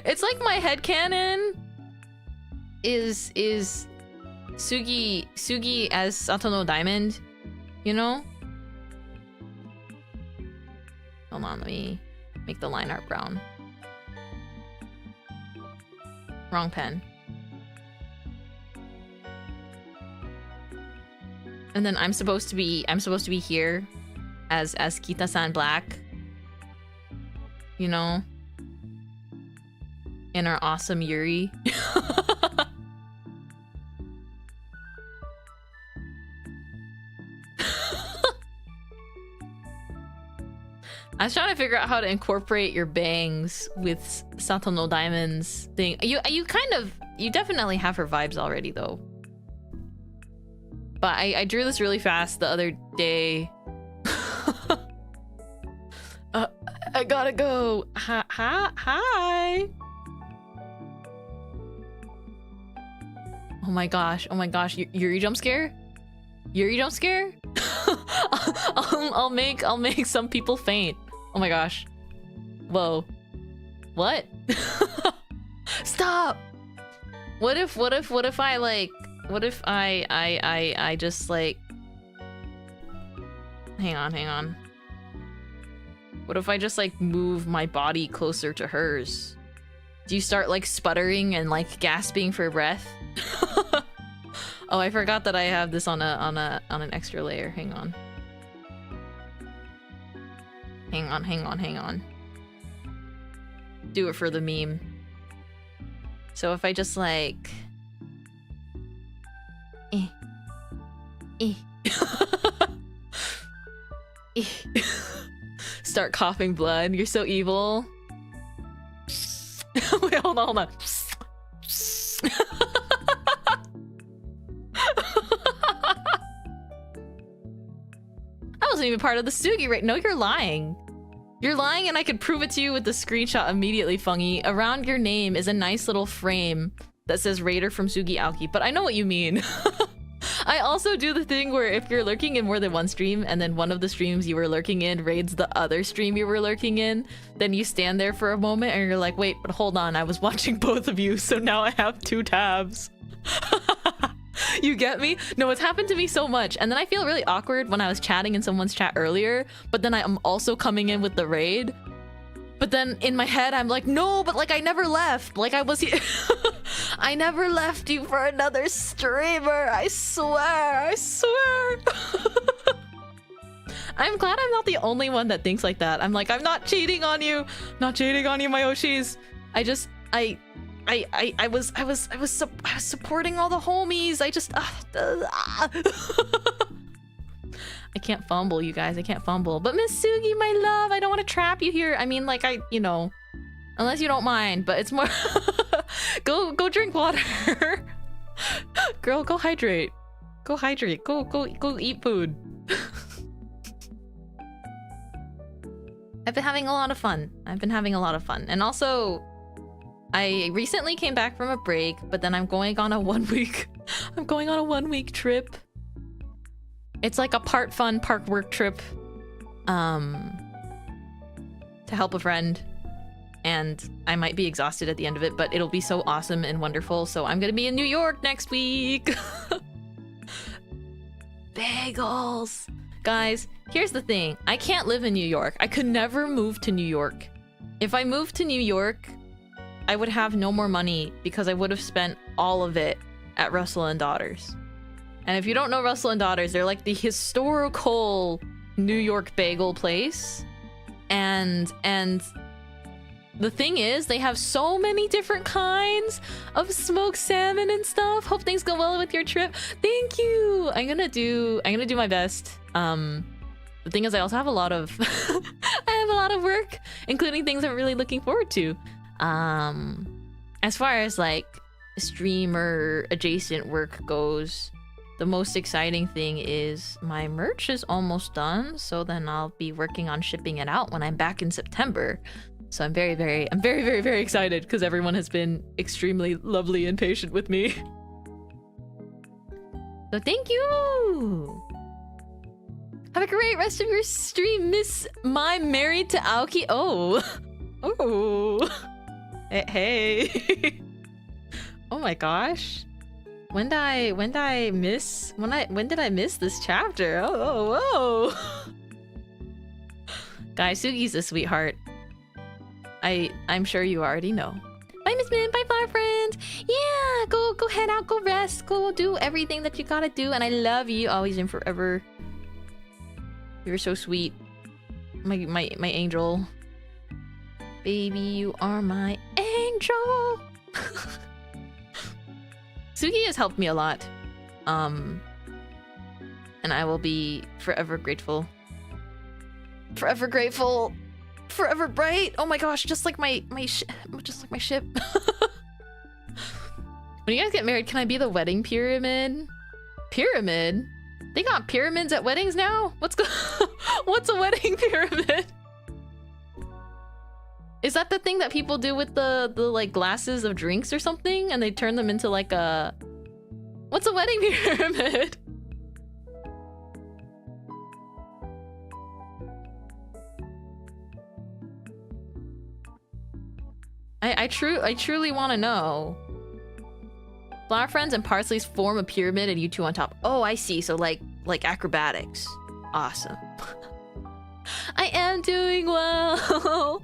It's like my headcanon is Sugi as Satono Diamond, you know? Hold on, let me make the line art brown. Wrong pen. And then I'm supposed to be here as Kita-san Black. You know? In our awesome Yuri. I was trying to figure out how to incorporate your bangs with Satono Diamond's thing. You definitely have her vibes already though. But I drew this really fast the other day. I gotta go. Hi. Oh my gosh. Yuri jump scare? I'll make some people faint. Oh my gosh. Whoa. What? Stop. What if I just like hang on. What if I just like move my body closer to hers? Do you start like sputtering and like gasping for breath? Oh, I forgot that I have this on an extra layer. Hang on. do it for the meme. So if I just like... Start coughing blood. You're so evil. Wait, hold on, hold on. I wasn't even part of the Sugi right? No, you're lying. You're lying, and I could prove it to you with the screenshot immediately, Fungy. Around your name is a nice little frame that says Raider from Sugi Aoki, but I know what you mean. I also do the thing where if you're lurking in more than one stream and then one of the streams you were lurking in raids the other stream you were lurking in, then you stand there for a moment and you're like, wait, but hold on, I was watching both of you, so now I have 2 tabs. You get me? No, it's happened to me so much. And then I feel really awkward when I was chatting in someone's chat earlier, but then I'm also coming in with the raid. But then in my head, I'm like, no, but like I never left. Like I was here. I never left you for another streamer. I swear, I swear. I'm glad I'm not the only one that thinks like that. I'm like, I'm not cheating on you. Not cheating on you, my Oshis. I was supporting all the homies. I just I can't fumble, you guys. I can't fumble. But Miss Sugi, my love, I don't want to trap you here. I mean, like, you know, unless you don't mind, but it's more... go drink water. Girl, go hydrate. Go hydrate. Go eat food. I've been having a lot of fun. And also, I recently came back from a break, but then I'm going on a 1 week... I'm going on a 1 week trip. It's like a part fun, part work trip to help a friend. And I might be exhausted at the end of it, but it'll be so awesome and wonderful. So I'm gonna be in New York next week. Bagels. Guys, here's the thing. I can't live in New York. I could never move to New York. If I moved to New York, I would have no more money because I would have spent all of it at Russell and Daughters. And if you don't know Russell and Daughters, they're like the historical New York bagel place. And the thing is, they have so many different kinds of smoked salmon and stuff. Hope things go well with your trip. Thank you. I'm gonna do my best. The thing is, I also have a lot of I have a lot of work, including things I'm really looking forward to. As far as like streamer adjacent work goes, the most exciting thing is my merch is almost done, so then I'll be working on shipping it out when I'm back in September. So I'm very excited because everyone has been extremely lovely and patient with me. So thank you! Have a great rest of your stream, Miss My Married to Aoki. Oh. Hey. Oh my gosh. When did I miss this chapter? Oh. Guys, Sugi's a sweetheart. I'm sure you already know. Bye, Miss Min. Bye, flower friends. Yeah, go head out, go rest, go do everything that you gotta do, and I love you always and forever. You're so sweet. My angel. Baby, you are my angel. Sugi has helped me a lot. And I will be forever grateful. Forever grateful. Forever bright. Oh my gosh, just like my ship. When you guys get married, can I be the wedding pyramid? Pyramid? They got pyramids at weddings now? What's a wedding pyramid? Is that the thing that people do with the like glasses of drinks or something, and they turn them into like a... What's a wedding pyramid? I truly want to know. Flower friends and parsleys form a pyramid and you two on top. Oh, I see. So like acrobatics. Awesome. I am doing well.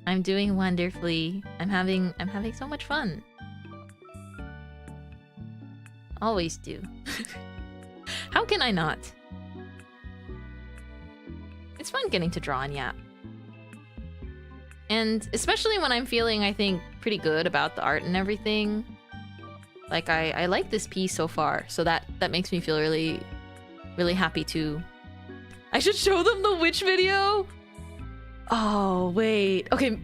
I'm doing wonderfully. I'm having so much fun. Always do. How can I not? It's fun getting to draw and yap. And especially when I'm feeling, I think, pretty good about the art and everything. Like, I like this piece so far, so that makes me feel really, really happy too. I should show them the witch video? Oh, wait. Okay,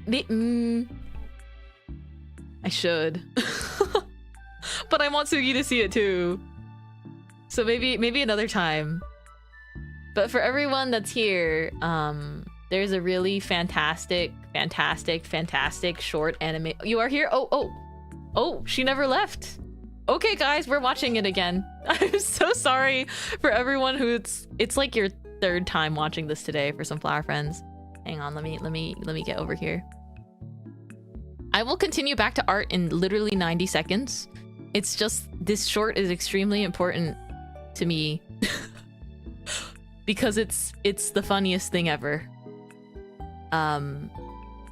I should. But I want Sugi to see it too. So maybe another time. But for everyone that's here, there's a really fantastic short anime. You are here? Oh, she never left. Okay, guys, we're watching it again. I'm so sorry for everyone who it's like your third time watching this today for some flower friends. Hang on, let me get over here. I will continue back to art in literally 90 seconds. It's just this short is extremely important to me because it's the funniest thing ever.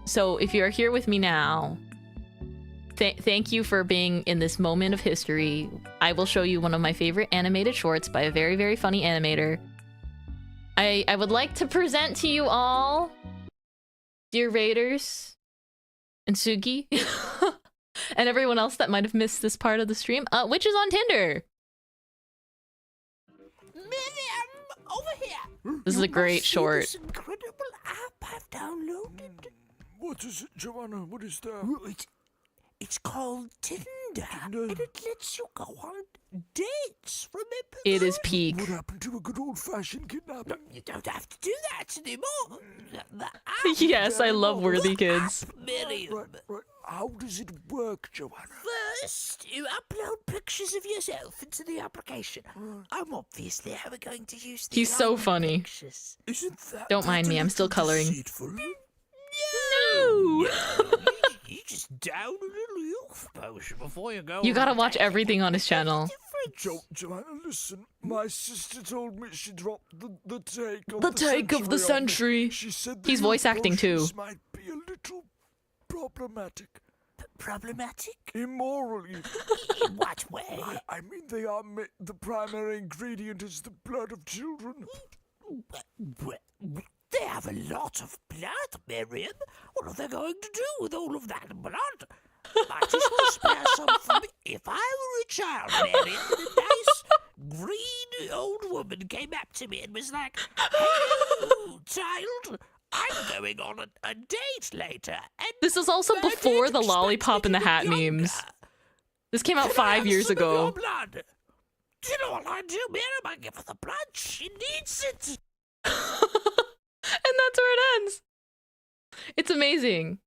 So if you're here with me now, thank you for being in this moment of history. I will show you one of my favorite animated shorts by a very, very funny animator. I would like to present to you all, dear Raiders, and Sugi, and everyone else that might have missed this part of the stream, which is on Tinder. Miriam, over here. This is a great short. This incredible app I've downloaded. What is it, Joanna? What is that? It's called Tinder, and it lets you go on dates. Remember? It is peak. What happened to a good old-fashioned kidnapping? You don't have to do that anymore. The app Yes, I love worthy kids. Miriam. Right. How does it work, Joanna? First, you upload pictures of yourself into the application. I'm obviously ever going to use the He's so funny. pictures. Isn't that Don't mind me, I'm still coloring. deceitful? No! You just down a little youth potion before you go. You gotta on watch a date. everything on his channel. Joanna, listen. My sister told me she dropped the take of The take of the on me. century. She said He's voice acting too. potions might be a little problematic. Problematic? Immoral, even. In what way? I mean, they are the primary ingredient is the blood of children. They have a lot of blood, Miriam. What are they going to do with all of that blood? Might as well spare some for me. If I were a child, Miriam, and a nice green old woman came up to me and was like, "Hello, child. I'm going on a date later." And This is also I before didn't the expect lollipop me in the to be hat younger. memes. This came out Can I 5 have years some of your ago. blood? Do you know what I do, Miriam? I give her the blood. She needs it. And that's where it ends. It's amazing.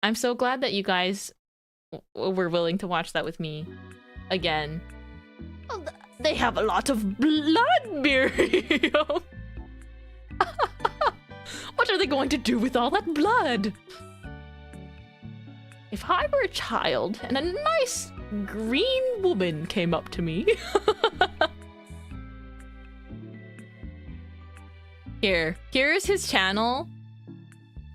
I'm so glad that you guys were willing to watch that with me again. Oh, they have a lot of blood, Miriam. What are they going to do with all that blood? If I were a child and a nice green woman came up to me. Here's his channel.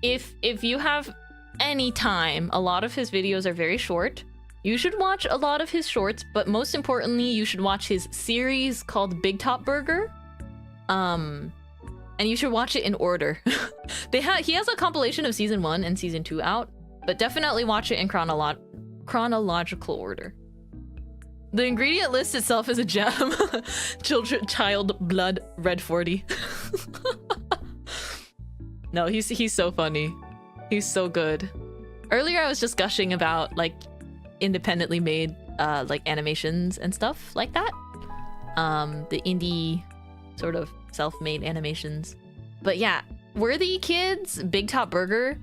If you have any time, a lot of his videos are very short. You should watch a lot of his shorts, but most importantly, you should watch his series called Big Top Burger. And you should watch it in order. He has a compilation of season 1 and season 2 out, but definitely watch it in chronological order. The ingredient list itself is a gem. Child blood red 40. No, he's so funny. He's so good. Earlier I was just gushing about like independently made like animations and stuff like that. The indie sort of self-made animations. But yeah, Worthy Kids, Big Top Burger,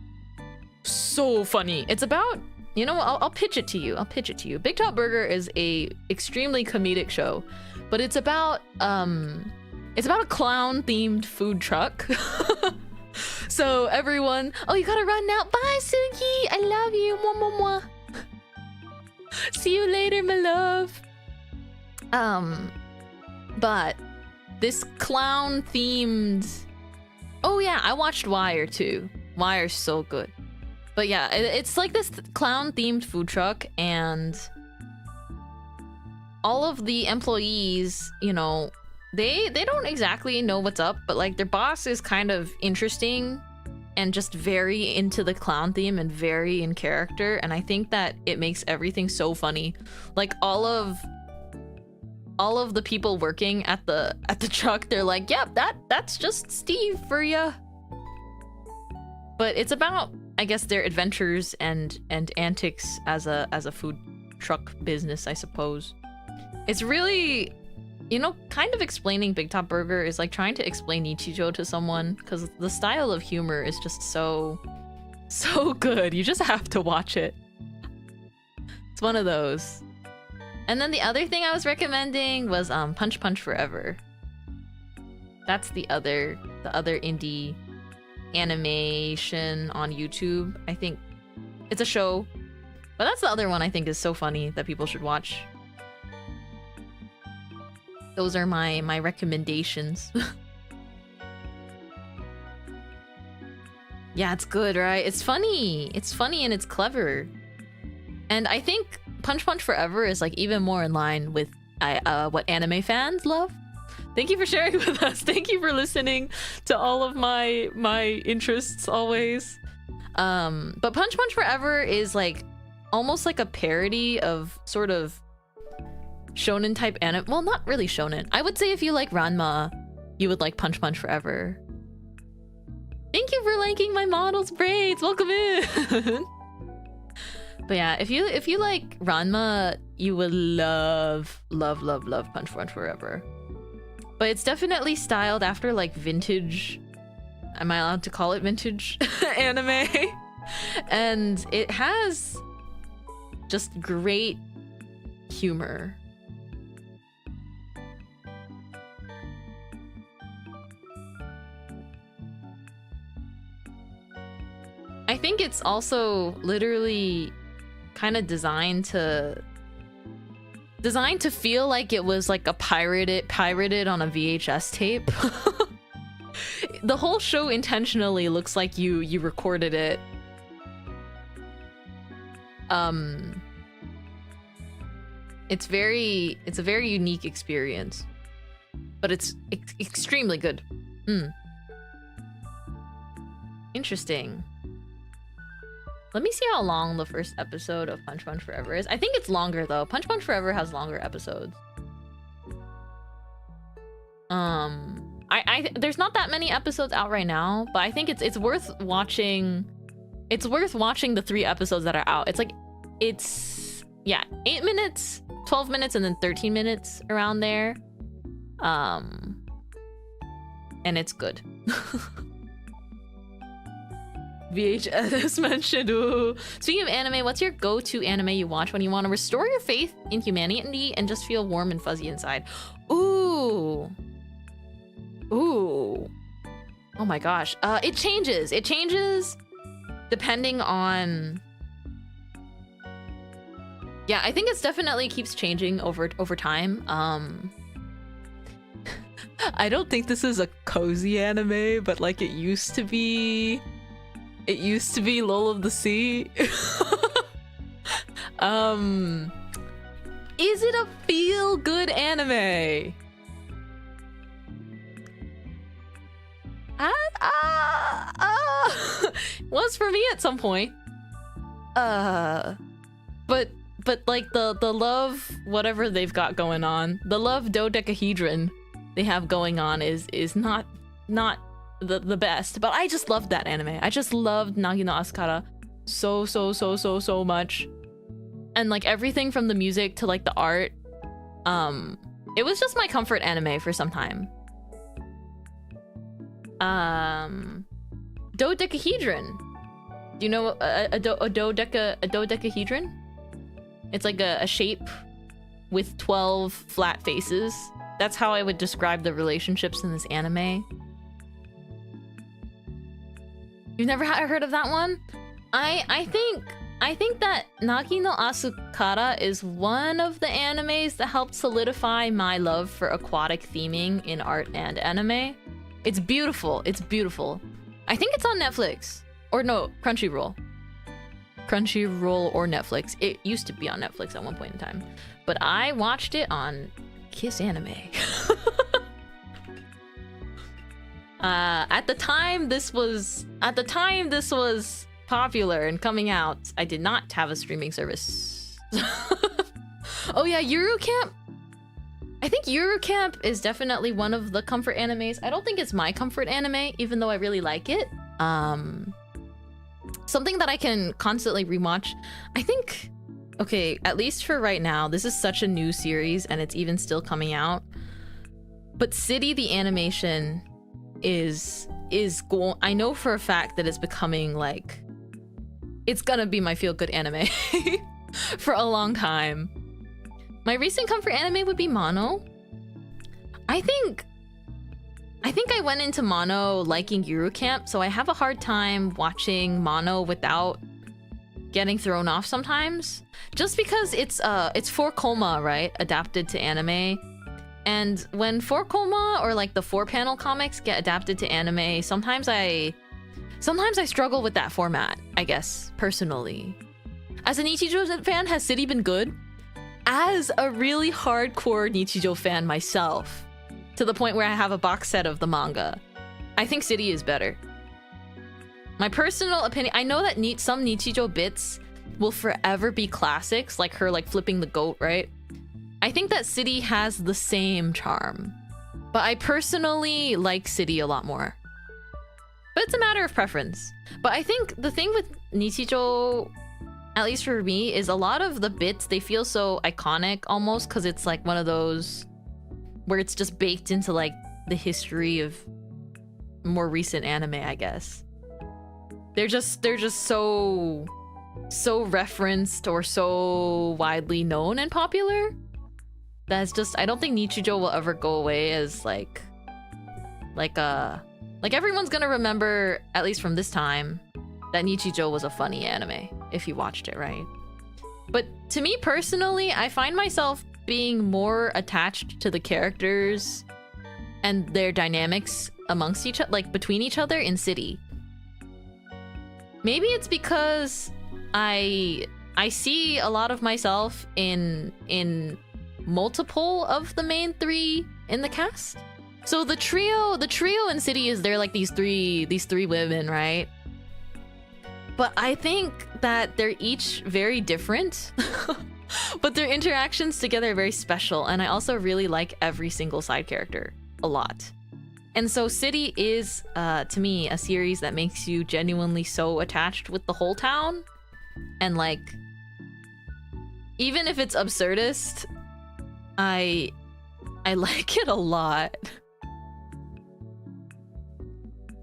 so funny. It's about, you know, I'll pitch it to you. Big Top Burger is a extremely comedic show, but it's about a clown-themed food truck. So everyone, oh, you gotta run now. Bye, Suki. I love you. Mwah, mwah, mwah. See you later, my love. But this clown-themed. Oh yeah, I watched Wire too. Wire's so good. But yeah, it's like this clown-themed food truck, and all of the employees, you know, they don't exactly know what's up, but like their boss is kind of interesting and just very into the clown theme and very in character, and I think that it makes everything so funny. Like all of the people working at the truck, they're like, yep, that's just Steve for ya. But it's about, I guess, their adventures and antics as a food truck business, I suppose. It's really, you know, kind of explaining Big Top Burger is like trying to explain Nichijou to someone, because the style of humor is just so good. You just have to watch it. It's one of those. And then the other thing I was recommending was Punch Punch Forever. That's the other indie animation on YouTube. I think it's a show, but that's the other one I think is so funny that people should watch. Those are my recommendations. Yeah, it's good, right? It's funny. It's funny and it's clever. And I think Punch Punch Forever is like even more in line with what anime fans love. Thank you for sharing with us. Thank you for listening to all of my interests always. But Punch Punch Forever is like almost like a parody of sort of shonen type anime. Well, not really shonen. I would say if you like Ranma, you would like Punch Punch Forever. Thank you for liking my model's braids. Welcome in. But yeah, if you like Ranma, you would love Punch Punch Forever. But it's definitely styled after like vintage, am I allowed to call it vintage anime? And it has just great humor. I think it's also literally kind of designed to feel like it was like a pirated on a VHS tape. The whole show intentionally looks like you recorded it. It's a very unique experience, but it's extremely good. Interesting. Let me see how long the first episode of Punch Punch Forever is. I think it's longer though. Punch Punch Forever has longer episodes. There's not that many episodes out right now, but I think it's worth watching. It's worth watching the 3 episodes that are out. It's 8 minutes, 12 minutes, and then 13 minutes around there. And it's good. VHS mentioned. Ooh. Speaking of anime, what's your go-to anime you watch when you want to restore your faith in humanity and just feel warm and fuzzy inside? Ooh. Oh my gosh. It changes. It changes depending on... Yeah, I think it's definitely keeps changing over time. I don't think this is a cozy anime, but like it used to be. It used to be Lull of the Sea. Is it a feel-good anime? Was for me at some point. But like the love, whatever they've got going on, the love dodecahedron they have going on is not the best, but I just loved that anime. I just loved Nagi no Asukara so much, and like everything from the music to like the art. It was just my comfort anime for some time. Dodecahedron. Do you know a dodecahedron? It's like a shape with 12 flat faces. That's how I would describe the relationships in this anime. You've never heard of that one? I think that Nagi no Asukara is one of the animes that helped solidify my love for aquatic theming in art and anime. It's beautiful. It's beautiful. I think it's on Netflix. Or no, Crunchyroll. Crunchyroll or Netflix. It used to be on Netflix at one point in time. But I watched it on Kiss Anime. At the time this was popular and coming out, I did not have a streaming service. Oh yeah, Eurocamp. I think Eurocamp is definitely one of the comfort animes. I don't think it's my comfort anime, even though I really like it. Something that I can constantly rewatch. I think, okay, at least for right now, this is such a new series and it's even still coming out. But City the animation is going. I know for a fact that it's becoming like, it's gonna be my feel-good anime for a long time. My recent comfort anime would be Mono. I think I went into Mono liking Eurocamp, so I have a hard time watching Mono without getting thrown off sometimes. Just because it's 4-koma, right? Adapted to anime. And when 4-koma or like the 4-panel comics get adapted to anime, sometimes I struggle with that format, I guess, personally. As a Nichijou fan, has City been good? As a really hardcore Nichijou fan myself, to the point where I have a box set of the manga, I think City is better. My personal opinion, I know that some Nichijou bits will forever be classics, like her like flipping the goat, right? I think that City has the same charm, but I personally like City a lot more. But it's a matter of preference. But I think the thing with Nichijou, at least for me, is a lot of the bits, they feel so iconic almost, because it's like one of those where it's just baked into like the history of more recent anime, I guess. They're just so referenced or so widely known and popular. That's just, I don't think Nichijou will ever go away as like everyone's gonna remember, at least from this time, that Nichijou was a funny anime if you watched it, right? But to me personally, I find myself being more attached to the characters and their dynamics amongst each other, like between each other in City. Maybe it's because I see a lot of myself in multiple of the main three in the cast. So the trio in City is they're like these three women, right? But I think that they're each very different, but their interactions together are very special. And I also really like every single side character a lot. And so City is, to me, a series that makes you genuinely so attached with the whole town. And like, even if it's absurdist, I like it a lot.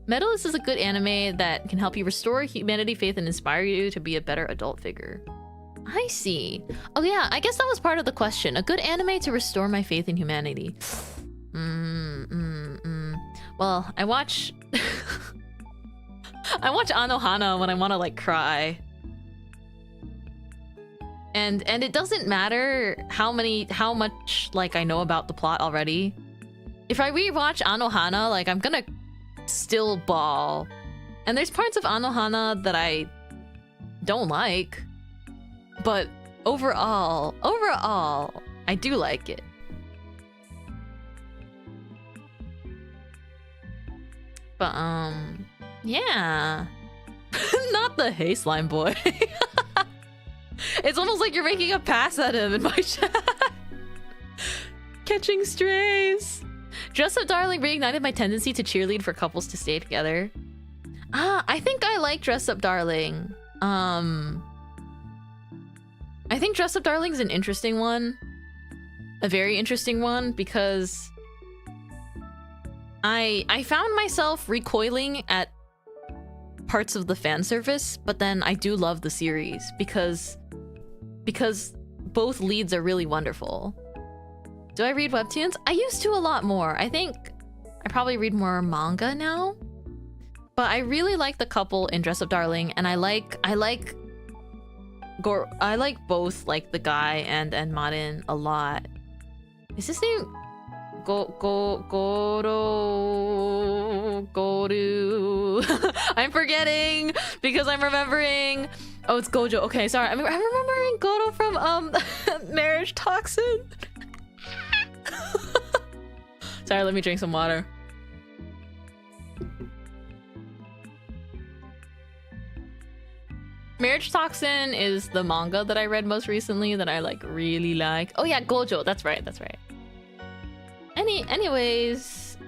Medalist is a good anime that can help you restore humanity, faith, and inspire you to be a better adult figure. I see. Oh yeah, I guess that was part of the question. A good anime to restore my faith in humanity. Well, I watch Anohana when I want to like cry. And it doesn't matter how much like I know about the plot already. If I rewatch Anohana, like I'm gonna still bawl. And there's parts of Anohana that I don't like, but overall, I do like it. But yeah. Not the hey slime boy. It's almost like you're making a pass at him in my chat. Catching strays. Dress Up Darling reignited my tendency to cheerlead for couples to stay together. I think I like Dress Up Darling. I think Dress Up Darling is an interesting one. A very interesting one, because I found myself recoiling at parts of the fan service, but then I do love the series because both leads are really wonderful. Do I read webtoons? I used to a lot more. I think I probably read more manga now. But I really like the couple in Dress Up Darling, and I like both like the guy and Marin a lot. Is his name Goru? I'm forgetting because I'm remembering. Oh, it's Gojo. Okay, sorry. I'm remembering Goro from Marriage Toxin. Sorry, let me drink some water. Marriage Toxin is the manga that I read most recently that I like really like. Oh yeah, Gojo. That's right. That's right. Anyways,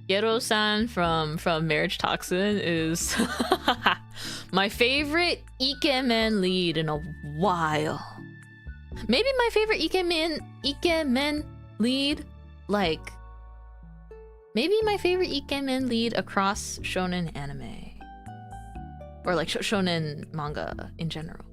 Gero-san from Marriage Toxin is my favorite ikemen lead in a while. Maybe my favorite ikemen lead, like maybe my favorite ikemen lead across shonen anime. Or like shonen manga in general.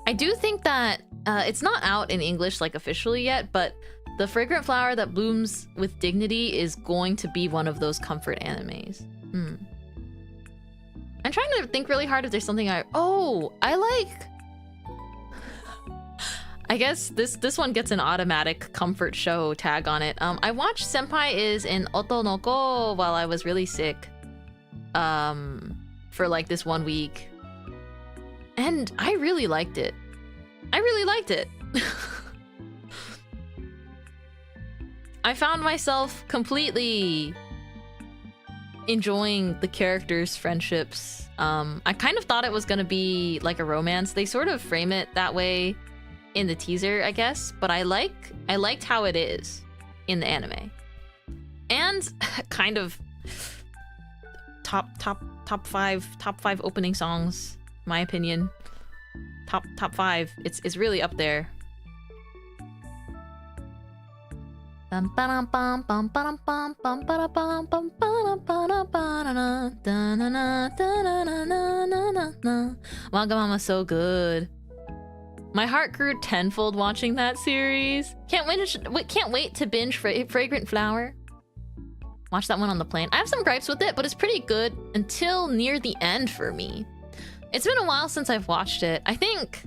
I do think that it's not out in English like officially yet, but The Fragrant Flower That Blooms with Dignity is going to be one of those comfort animes. I'm trying to think really hard if there's something I like. I guess this one gets an automatic comfort show tag on it. I watched Senpai is in Otonoko while I was really sick. For like this 1 week. And I really liked it. I found myself completely enjoying the characters' friendships. I kind of thought it was gonna be like a romance. They sort of frame it that way in the teaser, I guess, but I liked how it is in the anime. And kind of top five opening songs, my opinion. Top 5. It's really up there. Wagamama's so good. My heart grew tenfold watching that series. Can't wait to binge Fragrant Flower. Watch that one on the plane. I have some gripes with it, but it's pretty good until near the end for me. It's been a while since I've watched it. I think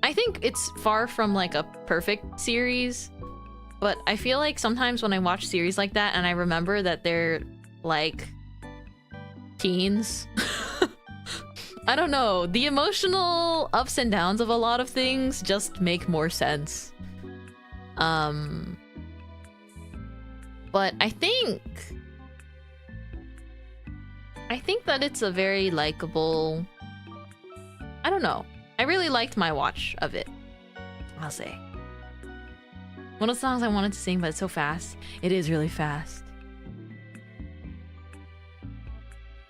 it's far from like a perfect series, but I feel like sometimes when I watch series like that and I remember that they're like teens, I don't know, the emotional ups and downs of a lot of things just make more sense. But I think that it's a very likable, I don't know. I really liked my watch of it, I'll say. One of the songs I wanted to sing, but it's so fast. It is really fast.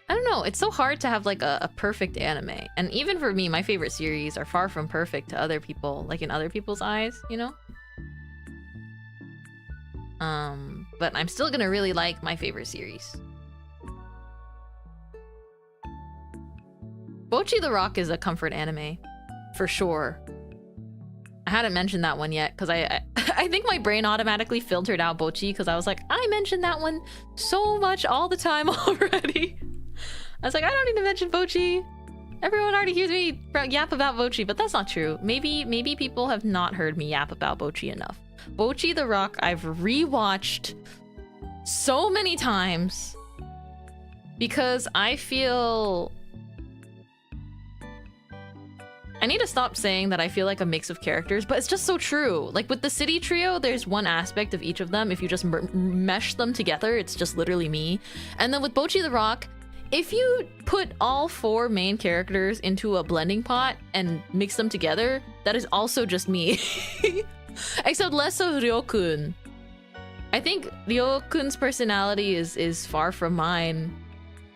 I don't know, it's so hard to have like a perfect anime. And even for me, my favorite series are far from perfect to other people, like in other people's eyes, you know? But I'm still gonna really like my favorite series. Bocchi the Rock is a comfort anime, for sure. I hadn't mentioned that one yet, because I think my brain automatically filtered out Bocchi, because I was like, I mentioned that one so much all the time already. I was like, I don't need to mention Bocchi. Everyone already hears me yap about Bocchi, but that's not true. Maybe people have not heard me yap about Bocchi enough. Bocchi the Rock, I've rewatched so many times because I feel... I need to stop saying that I feel like a mix of characters, but it's just so true. Like with the City Trio, there's one aspect of each of them. If you just mesh them together, it's just literally me. And then with Bocchi the Rock, if you put all 4 main characters into a blending pot and mix them together, that is also just me. Except less of Ryokun. I think Ryokun's personality is far from mine.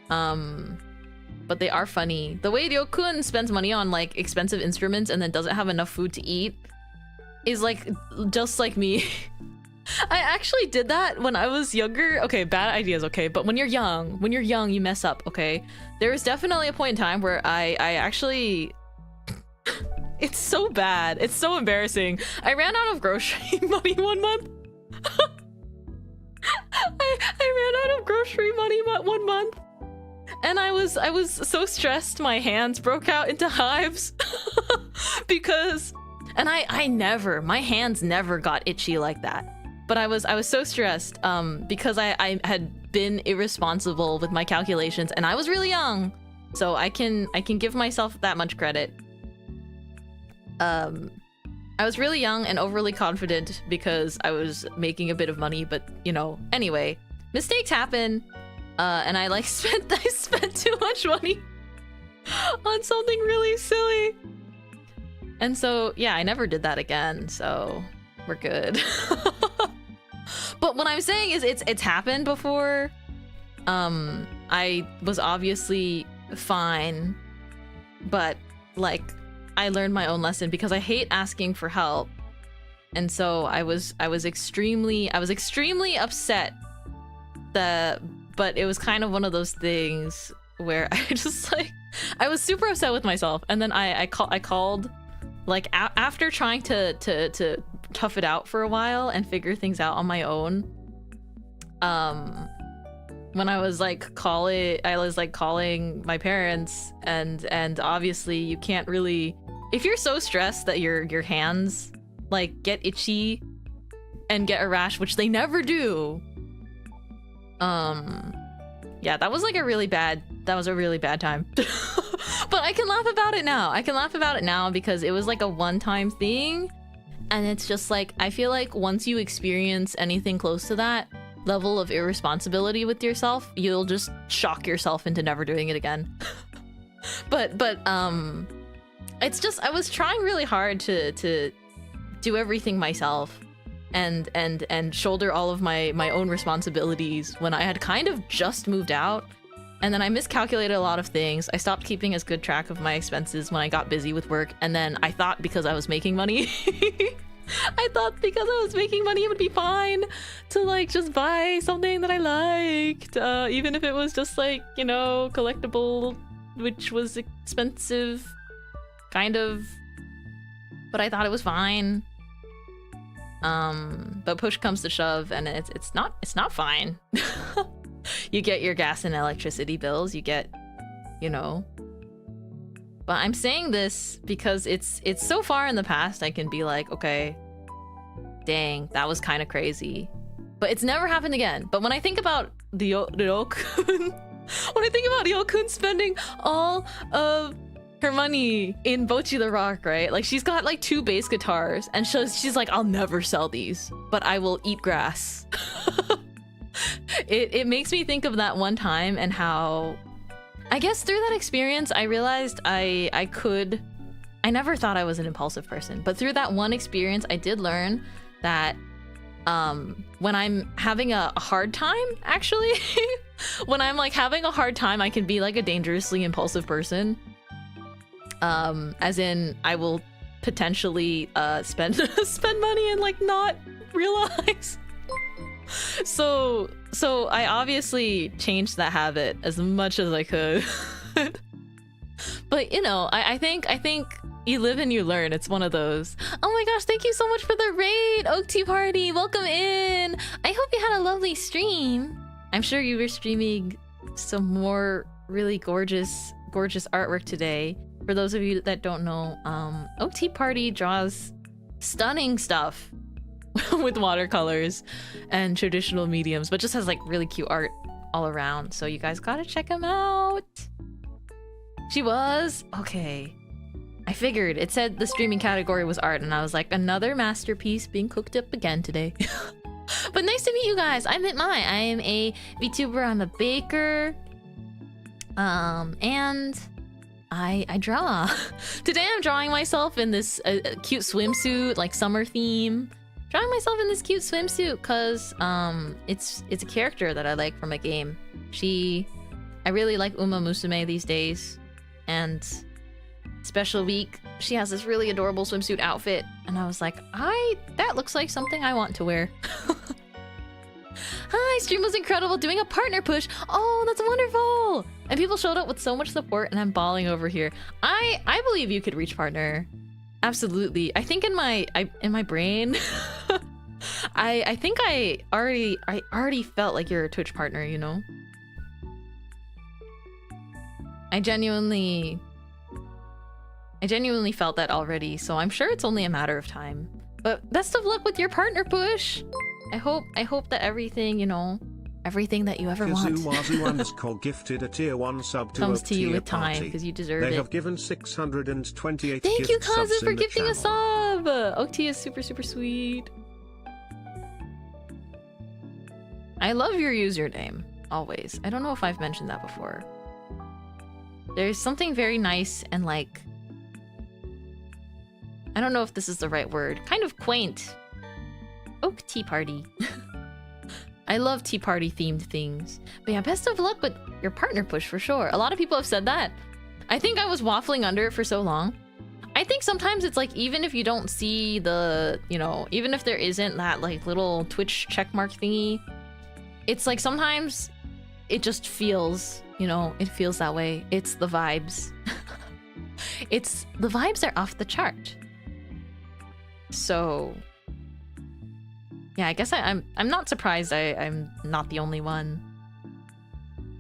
But they are funny. The way Ryokun spends money on like expensive instruments and then doesn't have enough food to eat is like just like me. I actually did that when I was younger. Okay, bad ideas, okay, but when you're young, you mess up, okay? There was definitely a point in time where I actually... It's so bad. It's so embarrassing. I ran out of grocery money one month. I ran out of grocery money 1 month. And I was so stressed my hands broke out into hives. Because... And my hands never got itchy like that. But I was so stressed because I had been irresponsible with my calculations and I was really young. So I can give myself that much credit. I was really young and overly confident because I was making a bit of money, but you know, anyway, mistakes happen. And I like spent too much money on something really silly. And so, yeah, I never did that again, so we're good. But what I'm saying is it's happened before. I was obviously fine, but like I learned my own lesson because I hate asking for help. And so I was extremely upset but it was kind of one of those things where I just like I was super upset with myself, and then I called like after trying to tough it out for a while and figure things out on my own. When I was like calling my parents, and obviously you can't really, if you're so stressed that your hands like get itchy and get a rash, which they never do. Yeah, that was a really bad time. But I can laugh about it now. Because it was like a one-time thing, and it's just like I feel like once you experience anything close to that level of irresponsibility with yourself, you'll just shock yourself into never doing it again. but it's just I was trying really hard to do everything myself and shoulder all of my own responsibilities when I had kind of just moved out. And then I miscalculated a lot of things. I stopped keeping as good track of my expenses when I got busy with work, and then I thought because I was making money it would be fine to like just buy something that I liked, even if it was just like, you know, collectible, which was expensive, kind of, but I thought it was fine. But push comes to shove, and it's not fine. You get your gas and electricity bills, you get, you know. But I'm saying this because it's so far in the past I can be like, okay, dang, that was kind of crazy. But it's never happened again. But when I think about Ryo-kun, spending all of her money in Bocchi the Rock, right? Like, she's got like 2 bass guitars, and she's like, I'll never sell these, but I will eat grass. It makes me think of that one time, and how I guess through that experience I realized I never thought I was an impulsive person, but through that one experience I did learn that when I'm having a hard time, actually, when I'm like having a hard time, I can be like a dangerously impulsive person. As in, I will potentially spend money and like not realize. So I obviously changed that habit as much as I could. But you know, I think you live and you learn. It's one of those. Oh my gosh, thank you so much for the raid, Oak Tea Party. Welcome in. I hope you had a lovely stream. I'm sure you were streaming some more really gorgeous artwork today. For those of you that don't know, Oak Tea Party draws stunning stuff with watercolors and traditional mediums, but just has like really cute art all around. So you guys gotta check him out. She was? Okay. I figured. It said the streaming category was art, and I was like, another masterpiece being cooked up again today. But nice to meet you guys. I'm Mintmai. I am a VTuber. I'm a baker. And I draw. Today I'm drawing myself in this cute swimsuit, like summer theme. Drawing myself in this cute swimsuit because it's a character that I like from a game. I really like Uma Musume these days, and special week she has this really adorable swimsuit outfit, and I was like, that looks like something I want to wear. Hi, stream was incredible, doing a partner push. Oh, that's wonderful. And people showed up with so much support, and I'm bawling over here. I believe you could reach partner. Absolutely. I think in my brain, I think I already felt like you're a Twitch partner, you know? I genuinely felt that already, so I'm sure it's only a matter of time. But best of luck with your partner push. I hope that everything, you know, Everything that you ever want Kazuwazu _ gifted a tier 1 sub to comes to you with party. time because you deserve They it. have given 628 Thank you, gift subs Kazu, for in the gifting a channel. sub. OT is super sweet. I love your username always. I don't know if I've mentioned that before. There's something very nice and like, I don't know if this is the right word, kind of quaint. Oak Tea Party. I love tea party themed things. But yeah, best of luck with your partner push for sure. A lot of people have said that. I think I was waffling under it for so long. I think sometimes it's like, even if you don't see the, you know, even if there isn't that like little Twitch checkmark thingy, it's like sometimes it just feels, you know, it feels that way. It's the vibes. The vibes are off the chart. So yeah, I guess I'm not surprised I'm not the only one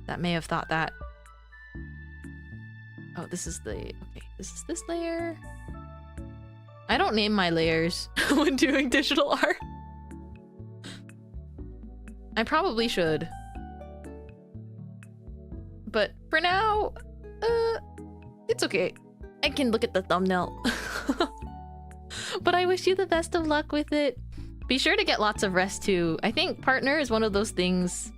that may have thought that. Oh, this is the, okay, this is this layer. I don't name my layers when doing digital art. I probably should. But for now, it's okay. I can look at the thumbnail. But I wish you the best of luck with it. Be sure to get lots of rest too. I think partner is one of those things.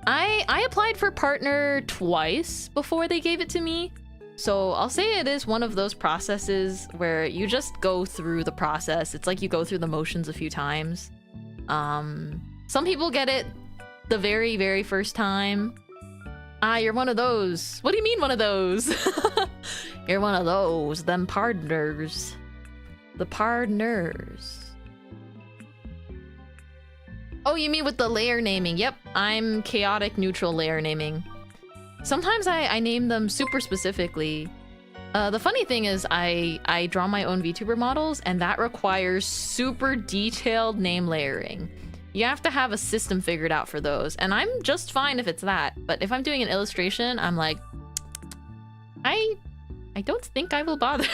I applied for partner twice before they gave it to me. So I'll say it is one of those processes where you just go through the process. It's like you go through the motions a few times. Some people get it the very, very first time. Ah, you're one of those. What do you mean one of those? You're one of those, them partners. The partners. Oh, you mean with the layer naming? Yep, I'm chaotic neutral layer naming. Sometimes I name them super specifically. The funny thing is I draw my own VTuber models, and that requires super detailed name layering. You have to have a system figured out for those, and I'm just fine if it's that. But if I'm doing an illustration, I'm like, I don't think I will bother.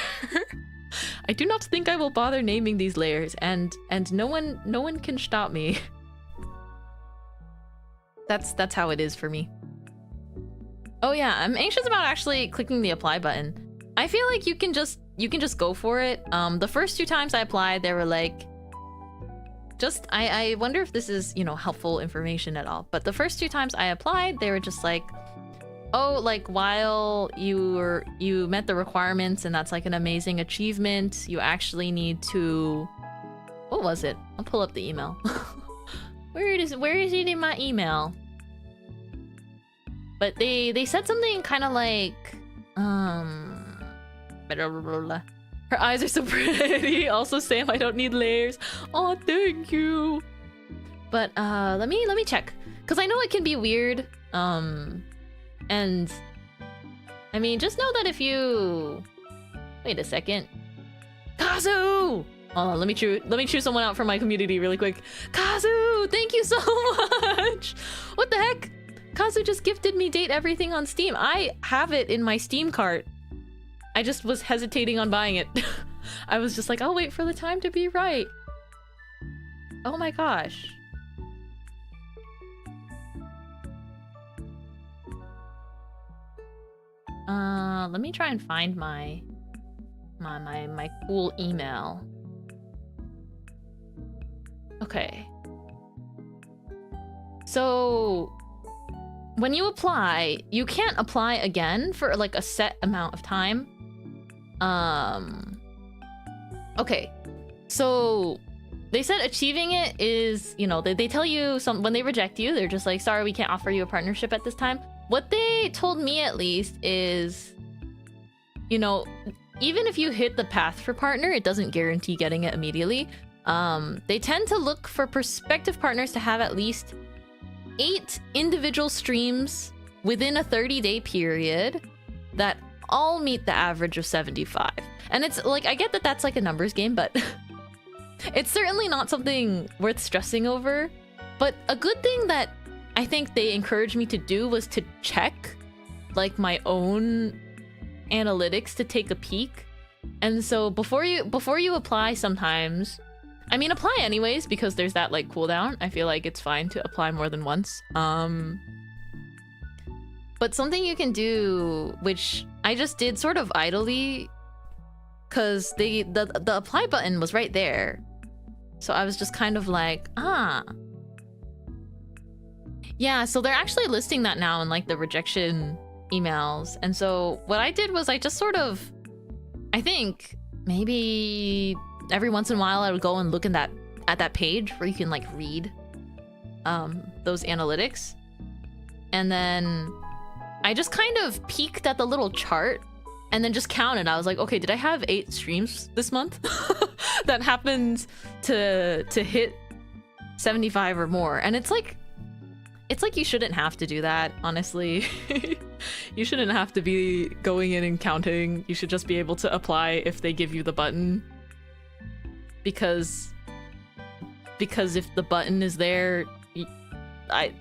I do not think I will bother naming these layers, and no one can stop me. That's how it is for me. Oh yeah, I'm anxious about actually clicking the apply button. I feel like you can just go for it. The first 2 times I applied, they were like, I wonder if this is, you know, helpful information at all. But the first 2 times I applied, they were just like, oh, like while you met the requirements and that's like an amazing achievement, you actually need to, what was it? I'll pull up the email. Where is it in my email? But they said something kind of like, blah, blah, blah, blah. Her eyes are so pretty. Also, Sam, I don't need layers. Oh, thank you. But let me check, because I know it can be weird. And I mean, just know that if you wait a second, Kazu. Hold on, let me choose someone out from my community really quick. Kazu, thank you so much. What the heck? Kazu just gifted me Date Everything on Steam. I have it in my Steam cart. I just was hesitating on buying it. I was just like, I'll wait for the time to be right. Oh my gosh. Let me try and find my cool email. Okay. So when you apply, you can't apply again for like a set amount of time. Okay. So they said achieving it is, you know, they tell you when they reject you, they're just like, sorry, we can't offer you a partnership at this time. What they told me at least is, you know, even if you hit the path for partner, it doesn't guarantee getting it immediately. They tend to look for prospective partners to have at least 8 individual streams within a 30-day period that all meet the average of 75. And it's like, I get that that's like a numbers game, but it's certainly not something worth stressing over. But a good thing that I think they encouraged me to do was to check like my own analytics to take a peek. And so before you apply, sometimes I mean, apply anyways, because there's that like cooldown. I feel like it's fine to apply more than once. But something you can do, which I just did sort of idly, because the apply button was right there. So I was just kind of like, yeah, so they're actually listing that now in like the rejection emails. And so what I did was I just sort of, I think maybe every once in a while I would go and look at that page where you can like read those analytics. And then I just kind of peeked at the little chart and then just counted. I was like, okay, did I have 8 streams this month that happened to hit 75 or more? And it's like you shouldn't have to do that, honestly. You shouldn't have to be going in and counting. You should just be able to apply if they give you the button. Because if the button is there, it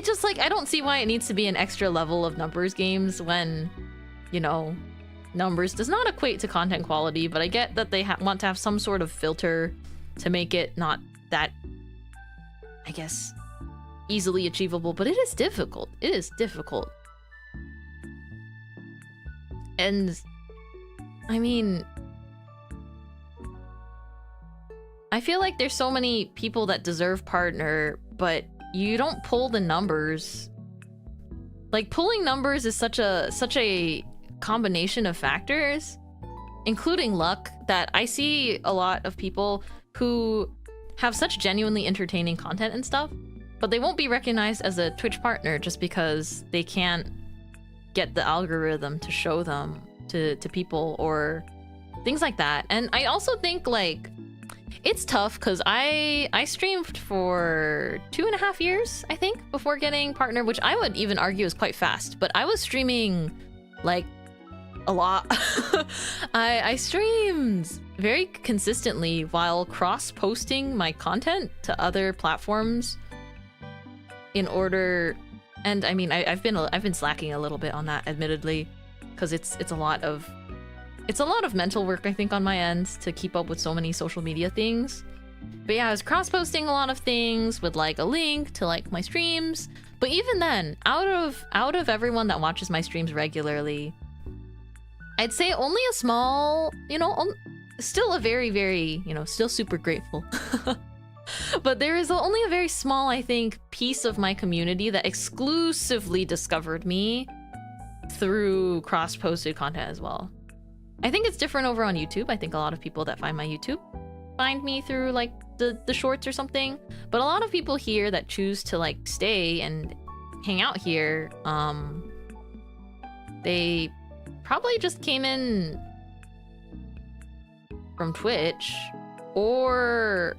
just like, I don't see why it needs to be an extra level of numbers games when, you know, numbers does not equate to content quality, but I get that they want to have some sort of filter to make it not that, I guess, easily achievable, but it is difficult. It is difficult. And I mean, I feel like there's so many people that deserve partner, but you don't pull the numbers. Like, pulling numbers is such a combination of factors, including luck, that I see a lot of people who have such genuinely entertaining content and stuff, but they won't be recognized as a Twitch partner just because they can't get the algorithm to show them to people or things like that. And I also think like it's tough because I streamed for 2.5 years, I think, before getting partner, which I would even argue is quite fast, but I was streaming like a lot. I streamed very consistently while cross-posting my content to other platforms in order, and I mean I've been slacking a little bit on that, admittedly, because it's a lot of mental work, I think, on my end to keep up with so many social media things. But yeah, I was cross-posting a lot of things with like a link to like my streams. But even then, out of everyone that watches my streams regularly, I'd say only a small, you know, still a very, very, you know, still super grateful. But there is only a very small, I think, piece of my community that exclusively discovered me through cross-posted content as well. I think it's different over on YouTube. I think a lot of people that find my YouTube find me through like the shorts or something. But a lot of people here that choose to like stay and hang out here, they probably just came in from Twitch, or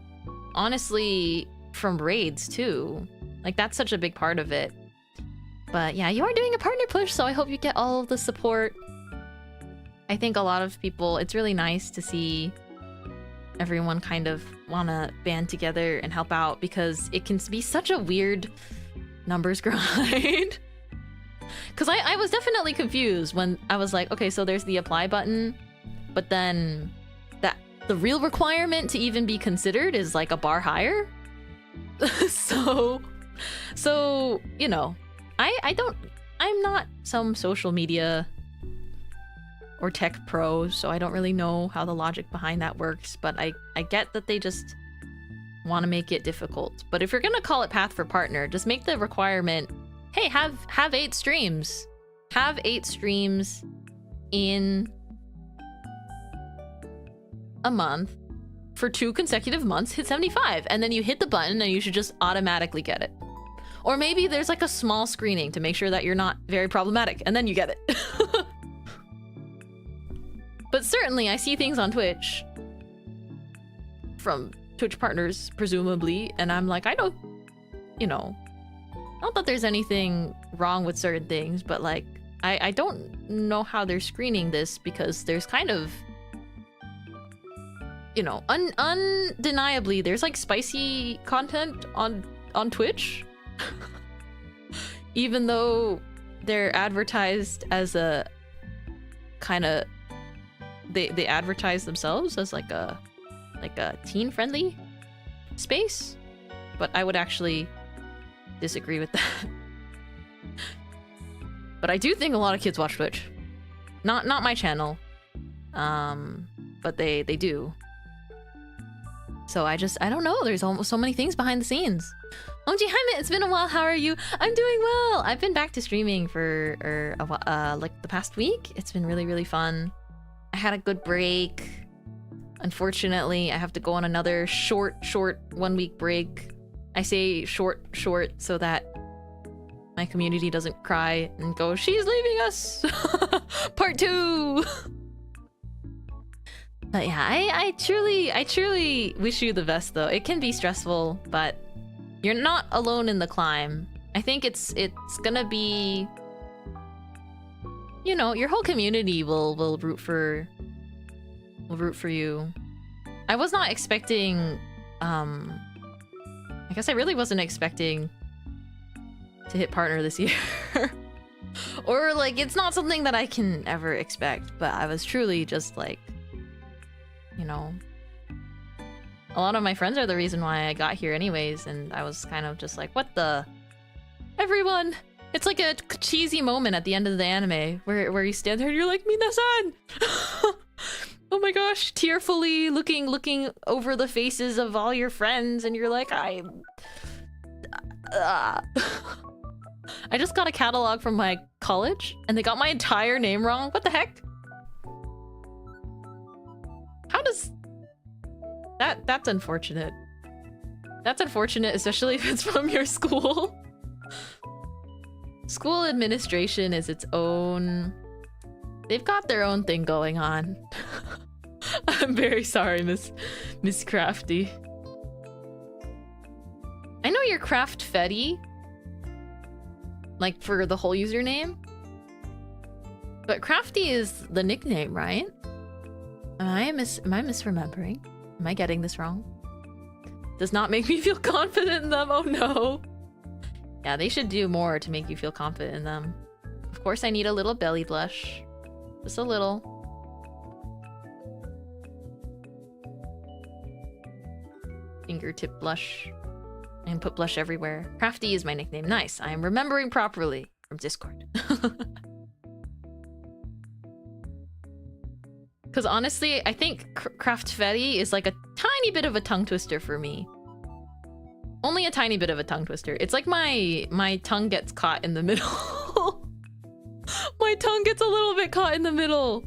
honestly from raids too. Like, that's such a big part of it. But yeah, you are doing a partner push, so I hope you get all of the support. I think a lot of people, it's really nice to see everyone kind of want to band together and help out, because it can be such a weird numbers grind. Because I was definitely confused when I was like, okay, so there's the apply button, but then the real requirement to even be considered is like a bar higher. so you know, I'm not some social media or tech pro, so I don't really know how the logic behind that works, but I get that they just want to make it difficult. But if you're gonna call it path for partner, just make the requirement, hey, have 8 streams. Have 8 streams in a month for 2 consecutive months, hit 75, and then you hit the button and you should just automatically get it. Or maybe there's like a small screening to make sure that you're not very problematic, and then you get it. But certainly I see things on Twitch from Twitch partners, presumably, and I'm like, I don't, you know, not that there's anything wrong with certain things, but like, I don't know how they're screening this, because there's kind of, you know, undeniably, there's like spicy content on Twitch. Even though they're advertised as a kind of, they advertise themselves as like a like a teen-friendly space, but I would actually disagree with that. But I do think a lot of kids watch Twitch. Not my channel, but they do. So I don't know. There's almost so many things behind the scenes. OMG Jaime, it's been a while. How are you? I'm doing well. I've been back to streaming for like the past week. It's been really, really fun. I had a good break. Unfortunately, I have to go on another short 1 week break. I say short so that my community doesn't cry and go, she's leaving us. Part 2. But yeah, I truly wish you the best though. It can be stressful, but you're not alone in the climb. I think it's gonna be, you know, your whole community will root for you. I was not expecting I guess I really wasn't expecting to hit partner this year. Or like it's not something that I can ever expect, but I was truly just like, you know, a lot of my friends are the reason why I got here anyways, and I was kind of just like, what the? Everyone! It's like a cheesy moment at the end of the anime where you stand there and you're like, Minasan! Oh my gosh, tearfully looking over the faces of all your friends, and you're like, I just got a catalog from my college, and they got my entire name wrong. What the heck? How does... That's unfortunate. That's unfortunate, especially if it's from your school. School administration is its own... They've got their own thing going on. I'm very sorry, Miss Crafty. I know you're Craft Fetty, like for the whole username, but Crafty is the nickname, right? Am I misremembering? Am I getting this wrong? Does not make me feel confident in them. Oh no. Yeah, they should do more to make you feel confident in them. Of course, I need a little belly blush. Just a little. Fingertip blush. And put blush everywhere. Crafty is my nickname. Nice. I am remembering properly from Discord. Because honestly, I think Craft Fetty is like a tiny bit of a tongue twister for me. Only a tiny bit of a tongue twister. It's like my tongue gets caught in the middle. My tongue gets a little bit caught in the middle.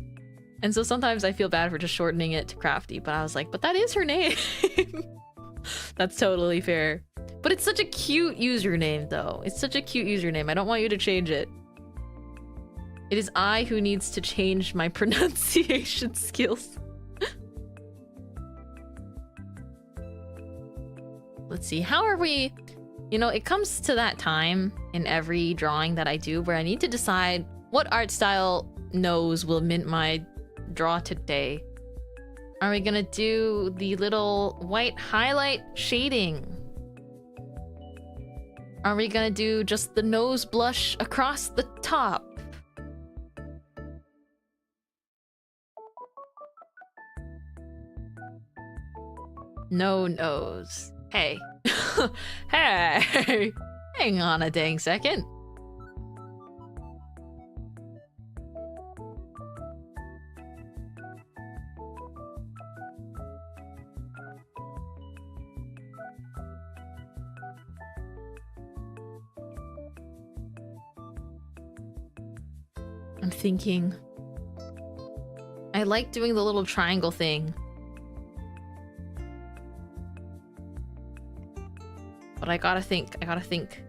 And so sometimes I feel bad for just shortening it to Crafty, but I was like, but that is her name. That's totally fair. But it's such a cute username though. It's such a cute username. I don't want you to change it. It is I who needs to change my pronunciation skills. Let's see, how are we? You know, it comes to that time in every drawing that I do where I need to decide what art style nose will Mintmai draw today. Are we gonna do the little white highlight shading? Are we gonna do just the nose blush across the top? No nose. Hey. Hey! Hang on a dang second. I'm thinking. I like doing the little triangle thing. But I gotta think.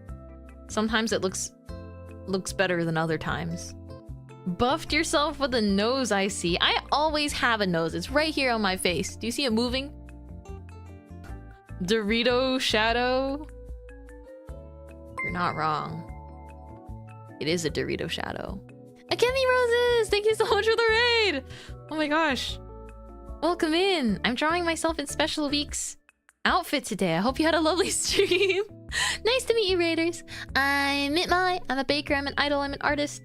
Sometimes it looks better than other times. Buffed yourself with a nose, I see. I always have a nose. It's right here on my face. Do you see it moving? Dorito shadow? You're not wrong. It is a Dorito shadow. Akemi Roses! Thank you so much for the raid! Oh my gosh. Welcome in. I'm drawing myself in Special Week's outfit today. I hope you had a lovely stream. Nice to meet you, Raiders. I'm Mintmai. I'm a baker. I'm an idol. I'm an artist.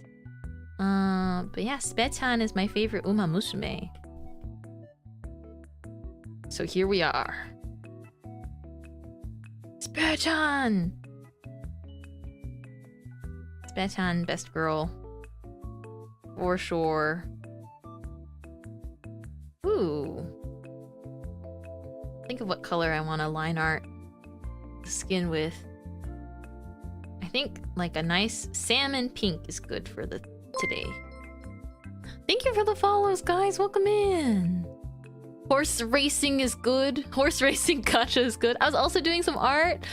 But yeah, Spetan is my favorite Uma Musume. So here we are. Spare-chan! Spare-chan, best girl. For sure. Ooh. Think of what color I want to line art the skin with. I think like a nice salmon pink is good for the today. Thank you for the follows, guys. Welcome in. Horse racing is good. Horse racing gacha is good. I was also doing some art.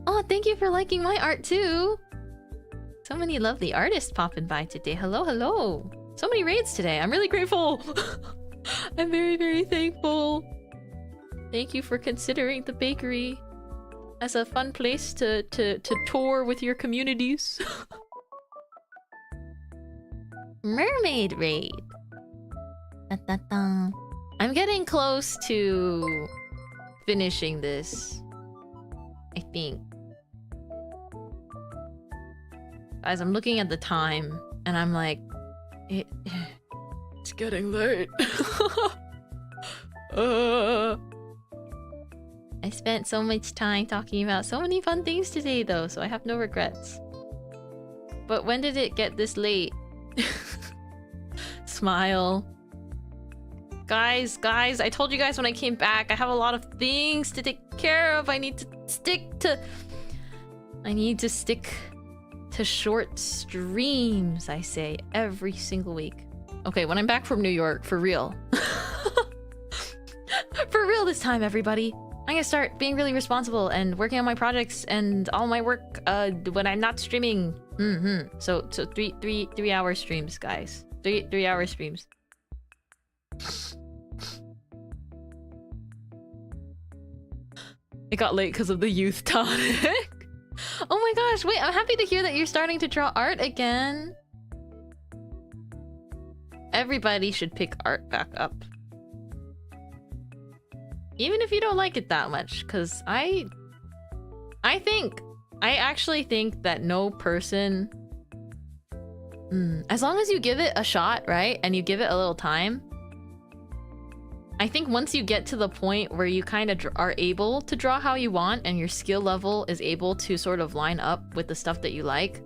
Oh, thank you for liking my art too. So many lovely artists popping by today. Hello, hello. So many raids today. I'm really grateful. I'm very, very thankful. Thank you for considering the bakery as a fun place to tour with your communities. Mermaid raid. Da, da, da. I'm getting close to finishing this, I think. Guys, I'm looking at the time and I'm like, it's getting late. I spent so much time talking about so many fun things today though, so I have no regrets. But when did it get this late? Smile. Guys, I told you guys when I came back, I have a lot of things to take care of. I need to stick to short streams, I say, every single week. Okay, when I'm back from New York, for real. For real this time, everybody. I'm gonna start being really responsible and working on my projects and all my work when I'm not streaming. So 3 hour streams, guys. 3 hour streams. It got late because of the youth tonic. Oh my gosh, wait, I'm happy to hear that you're starting to draw art again. Actually should pick art back up. Even if you don't like it that much, because I actually think that no person... as long as you give it a shot, right? And you give it a little time, I think once you get to the point where you kind of are able to draw how you want and your skill level is able to sort of line up with the stuff that you like,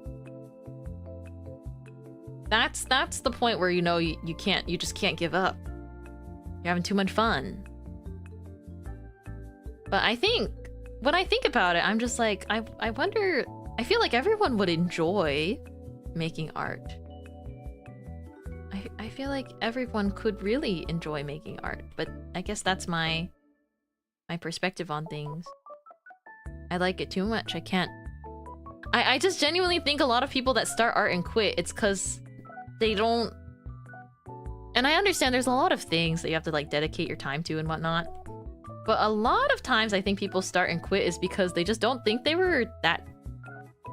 that's the point where you know you just can't give up. You're having too much fun. But I think, when I think about it, I'm just like, I wonder, I feel like everyone would enjoy making art. I feel like everyone could really enjoy making art, but I guess that's my perspective on things. I like it too much. I can't... I just genuinely think a lot of people that start art and quit, it's because they don't... And I understand there's a lot of things that you have to like dedicate your time to and whatnot. But a lot of times I think people start and quit is because they just don't think they were that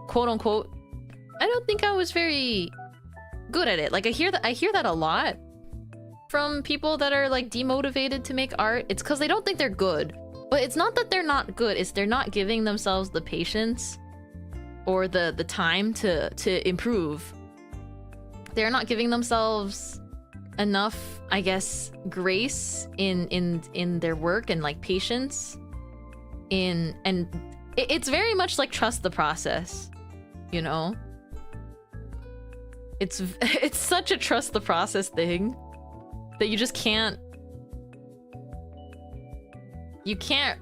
quote-unquote... I don't think I was very good at it. Like I hear that a lot from people that are like demotivated to make art. It's because they don't think they're good. But it's not that they're not good, it's they're not giving themselves the patience or the time to improve. They're not giving themselves enough, I guess, grace in their work and like patience and it's very much like trust the process, you know? It's such a trust the process thing that you just can't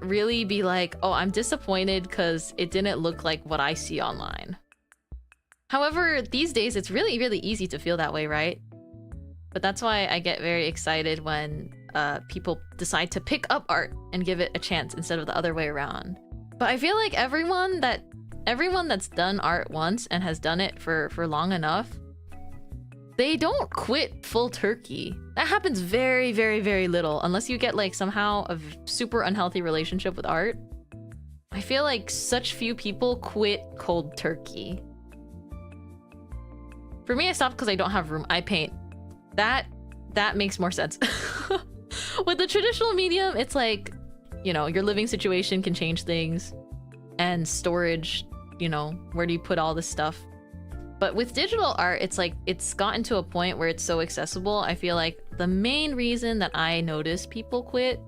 really be like, oh, I'm disappointed because it didn't look like what I see online. However, these days it's really, really easy to feel that way, right? But that's why I get very excited when people decide to pick up art and give it a chance instead of the other way around. But I feel like everyone that's done art once and has done it for long enough, they don't quit full turkey. That happens very, very, very little unless you get like somehow a super unhealthy relationship with art. I feel like such few people quit cold turkey. For me, I stopped because I don't have room. I paint. That makes more sense. With the traditional medium, it's like, you know, your living situation can change things and storage, you know, where do you put all this stuff? But with digital art, it's like, it's gotten to a point where it's so accessible. I feel like the main reason that I notice people quit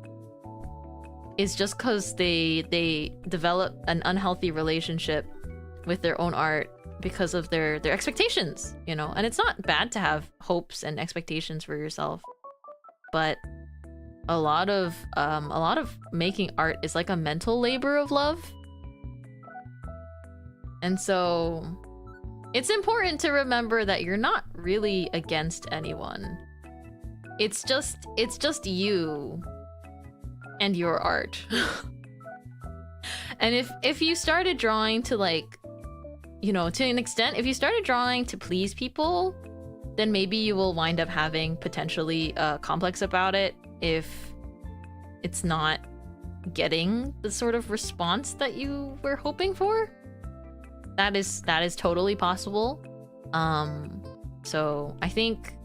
is just because they develop an unhealthy relationship with their own art because of their expectations, you know? And it's not bad to have hopes and expectations for yourself, but a lot of making art is like a mental labor of love. And so it's important to remember that you're not really against anyone. It's just you and your art. And if you started drawing to, like, you know, to an extent, if you started drawing to please people, then maybe you will wind up having potentially a complex about it if it's not getting the sort of response that you were hoping for. That is totally possible. So I think,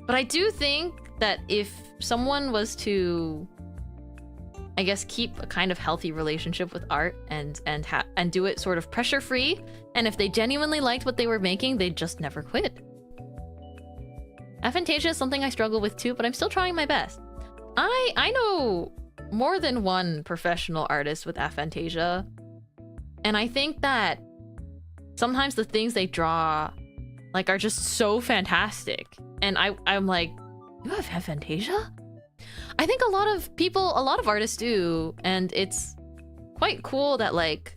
but I do think that if someone was to, I guess, keep a kind of healthy relationship with art and do it sort of pressure free, and if they genuinely liked what they were making, they'd just never quit. Aphantasia is something I struggle with too, but I'm still trying my best. I know more than one professional artist with aphantasia, and I think that sometimes the things they draw, like, are just so fantastic, and I'm like, you have aphantasia? I think a lot of artists do, and it's quite cool that, like,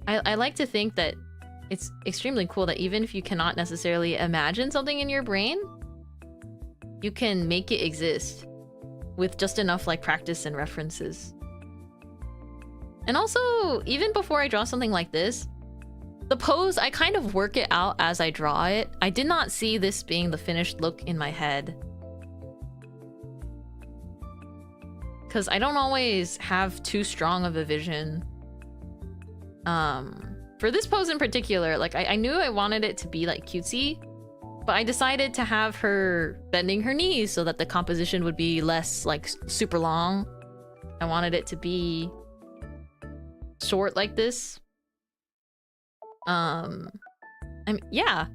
I like to think that it's extremely cool that even if you cannot necessarily imagine something in your brain, you can make it exist with just enough, like, practice and references. And also, even before I draw something like this, the pose, I kind of work it out as I draw it. I did not see this being the finished look in my head, because I don't always have too strong of a vision. For this pose in particular, like, I knew I wanted it to be, like, cutesy, but I decided to have her bending her knees so that the composition would be less, like, super long. I wanted it to be short like this. Yeah.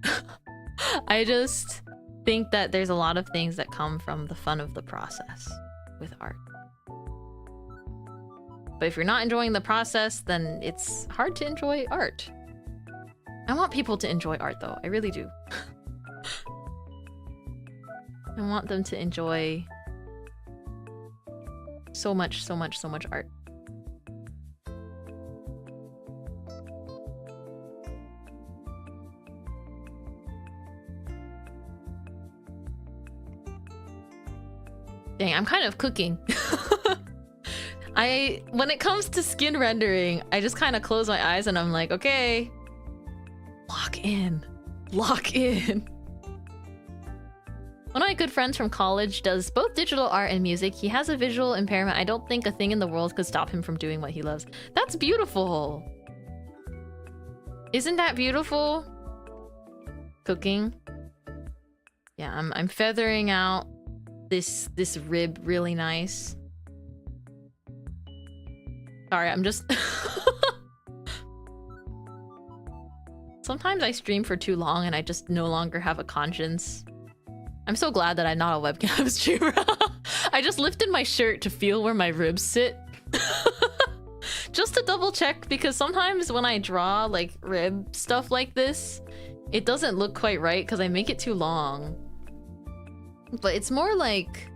I just think that there's a lot of things that come from the fun of the process with art. But if you're not enjoying the process, then it's hard to enjoy art. I want people to enjoy art, though. I really do. I want them to enjoy so much art. Dang, I'm kind of cooking. When it comes to skin rendering, I just kind of close my eyes and I'm like, okay, lock in. One of my good friends from college does both digital art and music. He has a visual impairment. I don't think a thing in the world could stop him from doing what he loves. That's beautiful. Isn't that beautiful? Cooking. Yeah, I'm feathering out this rib really nice. Sorry, I'm just... Sometimes I stream for too long and I just no longer have a conscience. I'm so glad that I'm not a webcam streamer. I just lifted my shirt to feel where my ribs sit. Just to double check, because sometimes when I draw, like, rib stuff like this, it doesn't look quite right because I make it too long. But it's more like...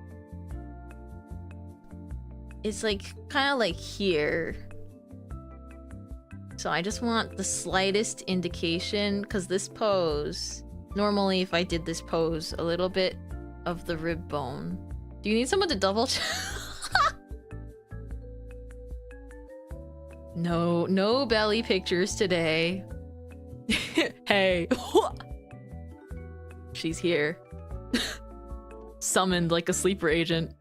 It's like, kind of like here. So I just want the slightest indication, because this pose... Normally, if I did this pose, a little bit of the rib bone. Do you need someone to double check? No belly pictures today. Hey. She's here. Summoned like a sleeper agent.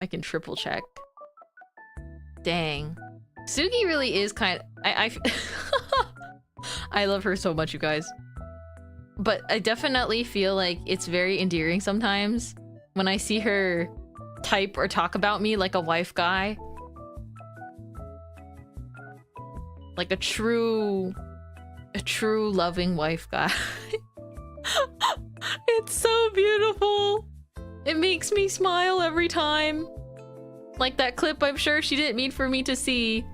I can triple check. Dang. Sugi really is kind of... I love her so much, you guys. But I definitely feel like it's very endearing sometimes when I see her type or talk about me like a wife guy. Like a true loving wife guy. It's so beautiful. It makes me smile every time. Like that clip I'm sure she didn't mean for me to see.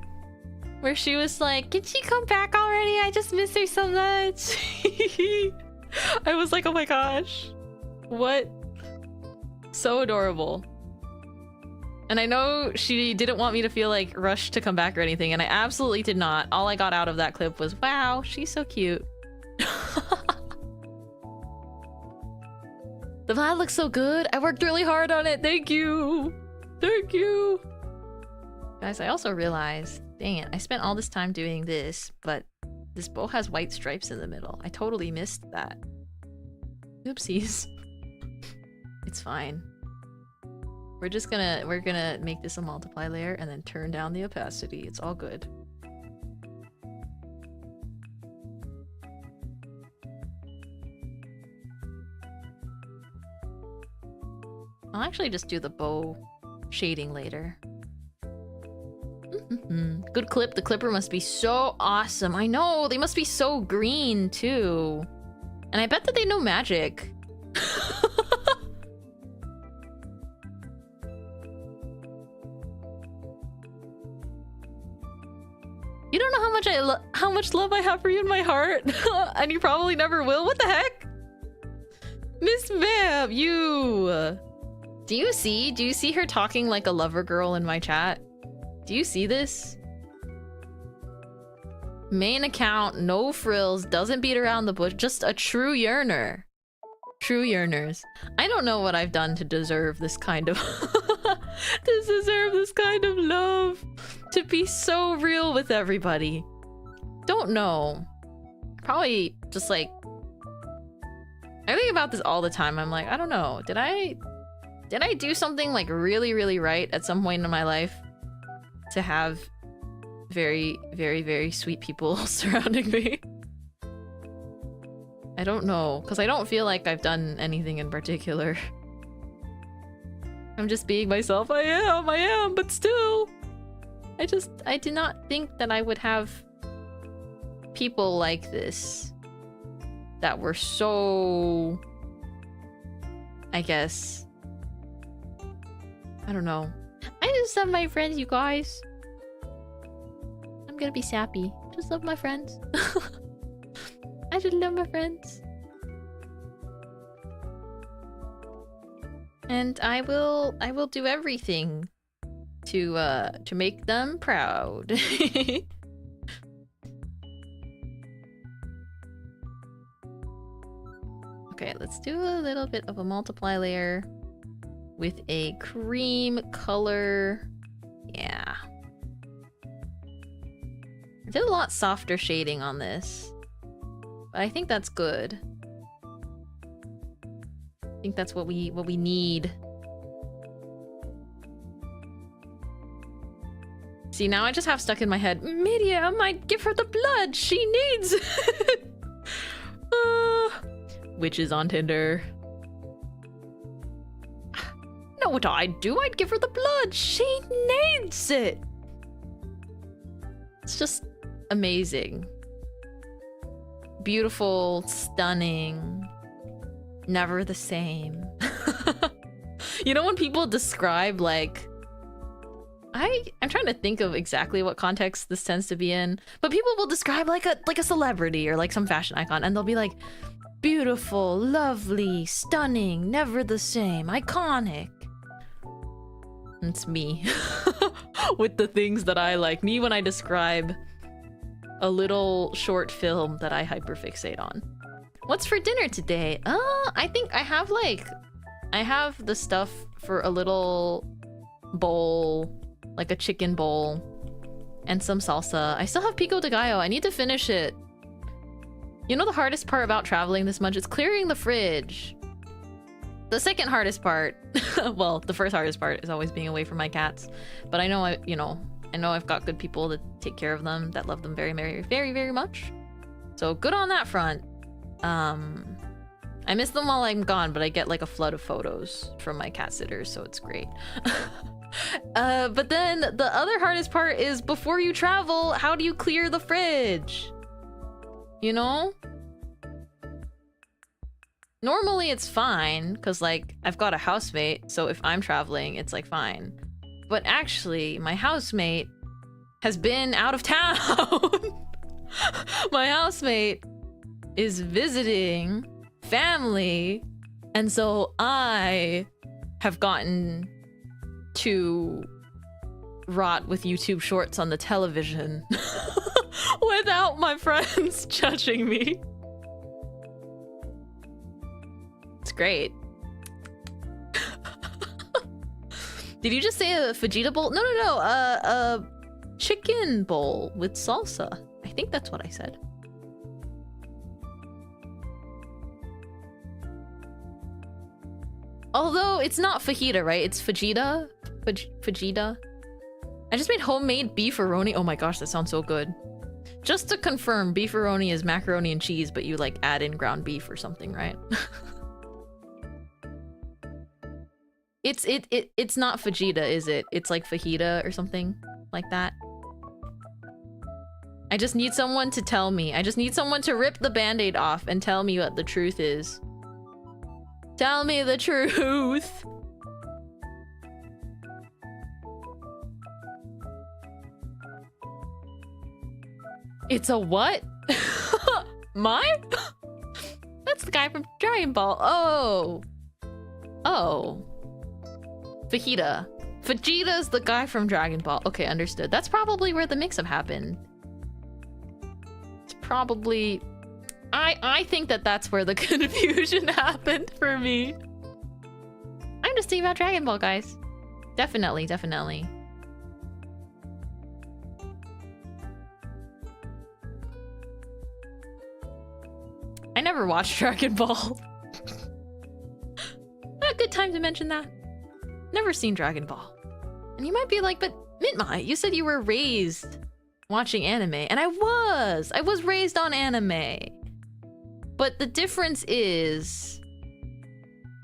Where she was like, can she come back already? I just miss her so much. I was like, oh my gosh. What? So adorable. And I know she didn't want me to feel like rushed to come back or anything, and I absolutely did not. All I got out of that clip was, wow, she's so cute. The VOD looks so good. I worked really hard on it. Thank you. Thank you. Guys, I also realized, dang it, I spent all this time doing this, but this bow has white stripes in the middle. I totally missed that. Oopsies. It's fine. We're gonna make this a multiply layer and then turn down the opacity. It's all good. I'll actually just do the bow shading later. Good clip. The clipper must be so awesome. I know, they must be so green too. And I bet that they know magic. You don't know how much love I have for you in my heart, and you probably never will. What the heck, Miss Mab? You do you see her talking like a lover girl in my chat? Do you see this? Main account, no frills, doesn't beat around the bush, just a true yearner. True yearners. I don't know what I've done to deserve this kind of to deserve this kind of love. To be so real with everybody. Don't know. Probably just like, I think about this all the time. I'm like, I don't know. Did I do something like really, really right at some point in my life to have very, very, very sweet people surrounding me? I don't know, because I don't feel like I've done anything in particular. I'm just being myself. I am, but still. I did not think that I would have people like this that were so, I guess, I don't know. I just love my friends, you guys. I'm gonna be sappy. Just love my friends. I just love my friends. And I will do everything to make them proud. Okay, let's do a little bit of a multiply layer with a cream color. Yeah. I did a lot softer shading on this, but I think that's good. I think that's what we need. See, now I just have stuck in my head, Media, I might give her the blood she needs. Witches on Tinder. Know what I'd do? I'd give her the blood. She needs it. It's just amazing. Beautiful, stunning, never the same. You know when people describe like, I'm trying to think of exactly what context this tends to be in, but people will describe like a celebrity or like some fashion icon, and they'll be like, beautiful, lovely, stunning, never the same, iconic. It's me. With the things that I like. Me when I describe a little short film that I hyperfixate on. What's for dinner today? I think I have the stuff for a little bowl, like a chicken bowl, and some salsa. I still have pico de gallo. I need to finish it. You know the hardest part about traveling this much is clearing the fridge. The second hardest part, well, the first hardest part is always being away from my cats. But I know I've got good people that take care of them, that love them very, very, very, very much. So good on that front. I miss them while I'm gone, but I get like a flood of photos from my cat sitters, so it's great. But then the other hardest part is before you travel, how do you clear the fridge? You know? Normally it's fine, because like I've got a housemate, so if I'm traveling, it's like fine. but actually, my housemate has been out of town. My housemate is visiting family, and so I have gotten to rot with YouTube shorts on the television without my friends judging me. It's great. Did you just say a fajita bowl? No, a chicken bowl with salsa. I think that's what I said. Although it's not fajita, right? It's fajita. Fajita. I just made homemade beefaroni. Oh my gosh, that sounds so good. Just to confirm, beefaroni is macaroni and cheese, but you like add in ground beef or something, right? It's not fajita, is it? It's like fajita or something like that. I just need someone to tell me. I just need someone to rip the band-aid off and tell me what the truth is. Tell me the truth. It's a what? Mine? That's the guy from Dragon Ball. Oh. Oh. Fajita. Vegeta's the guy from Dragon Ball. Okay, understood. That's probably where the mix-up happened. It's probably... I think that's where the confusion happened for me. I'm just thinking about Dragon Ball, guys. Definitely, definitely. I never watched Dragon Ball. A good time to mention that. Never seen Dragon Ball. And you might be like, but Mintmai, you said you were raised watching anime. And I was raised on anime. But the difference is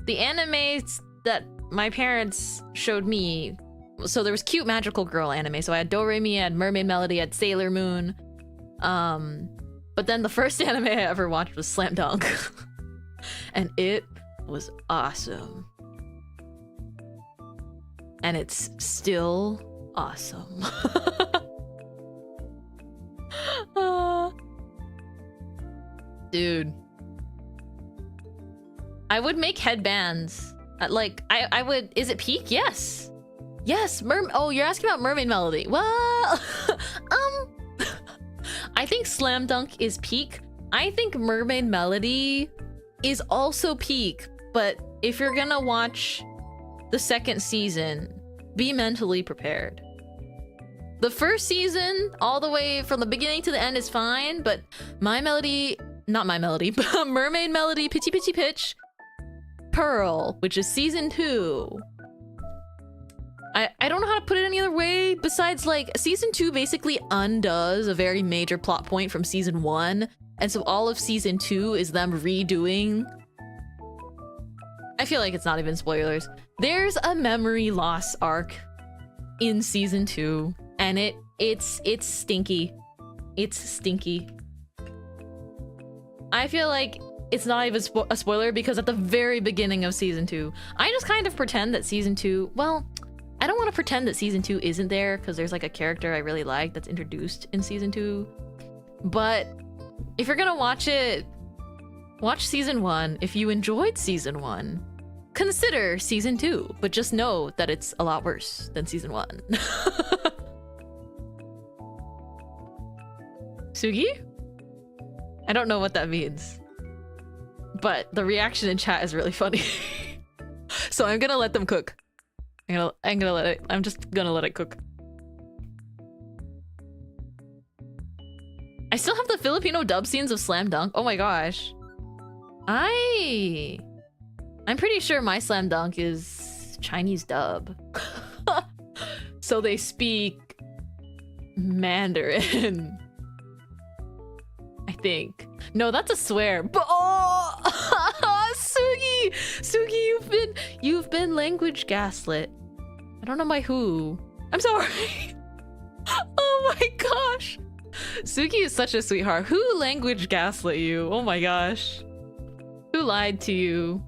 the animes that my parents showed me. So there was cute magical girl anime. So I had Doremi, I had Mermaid Melody, I had Sailor Moon. But then the first anime I ever watched was Slam Dunk. And it was awesome. And it's still awesome. Dude. I would make headbands. Like, I would... Is it peak? Yes. Yes, oh, you're asking about Mermaid Melody. Well... I think Slam Dunk is peak. I think Mermaid Melody is also peak. But if you're gonna watch the second season, be mentally prepared. The first season, all the way from the beginning to the end is fine, but Mermaid Melody, Pitchy Pitchy Pitch, Pearl, which is season 2. I don't know how to put it any other way besides, like, season 2 basically undoes a very major plot point from season 1, and so all of season 2 is them redoing. I feel like it's not even spoilers. There's a memory loss arc in season 2, and it's stinky. It's stinky. I feel like it's not even a spoiler because at the very beginning of season 2, I just kind of pretend that season 2, well, I don't want to pretend that season 2 isn't there because there's like a character I really like that's introduced in season 2. But if you're gonna watch it, watch season 1. If you enjoyed season 1, consider season 2, but just know that it's a lot worse than season 1. Sugi? I don't know what that means. But the reaction in chat is really funny. So I'm gonna let them cook. I'm just gonna let it cook. I still have the Filipino dub scenes of Slam Dunk. Oh my gosh. I'm pretty sure my Slam Dunk is Chinese dub. So they speak Mandarin. I think. No, that's a swear. But oh, Sugi, you've been language gaslit. I don't know by who. I'm sorry. Oh my gosh. Sugi is such a sweetheart. Who language gaslit you? Oh my gosh. Who lied to you?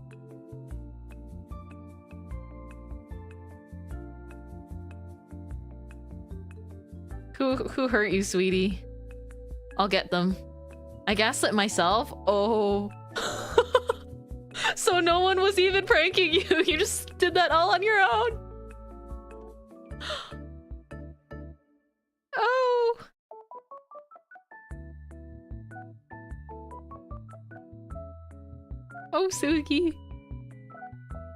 Who hurt you, sweetie? I'll get them. I gaslit myself? Oh. So no one was even pranking you. You just did that all on your own. Oh. Oh, Suki.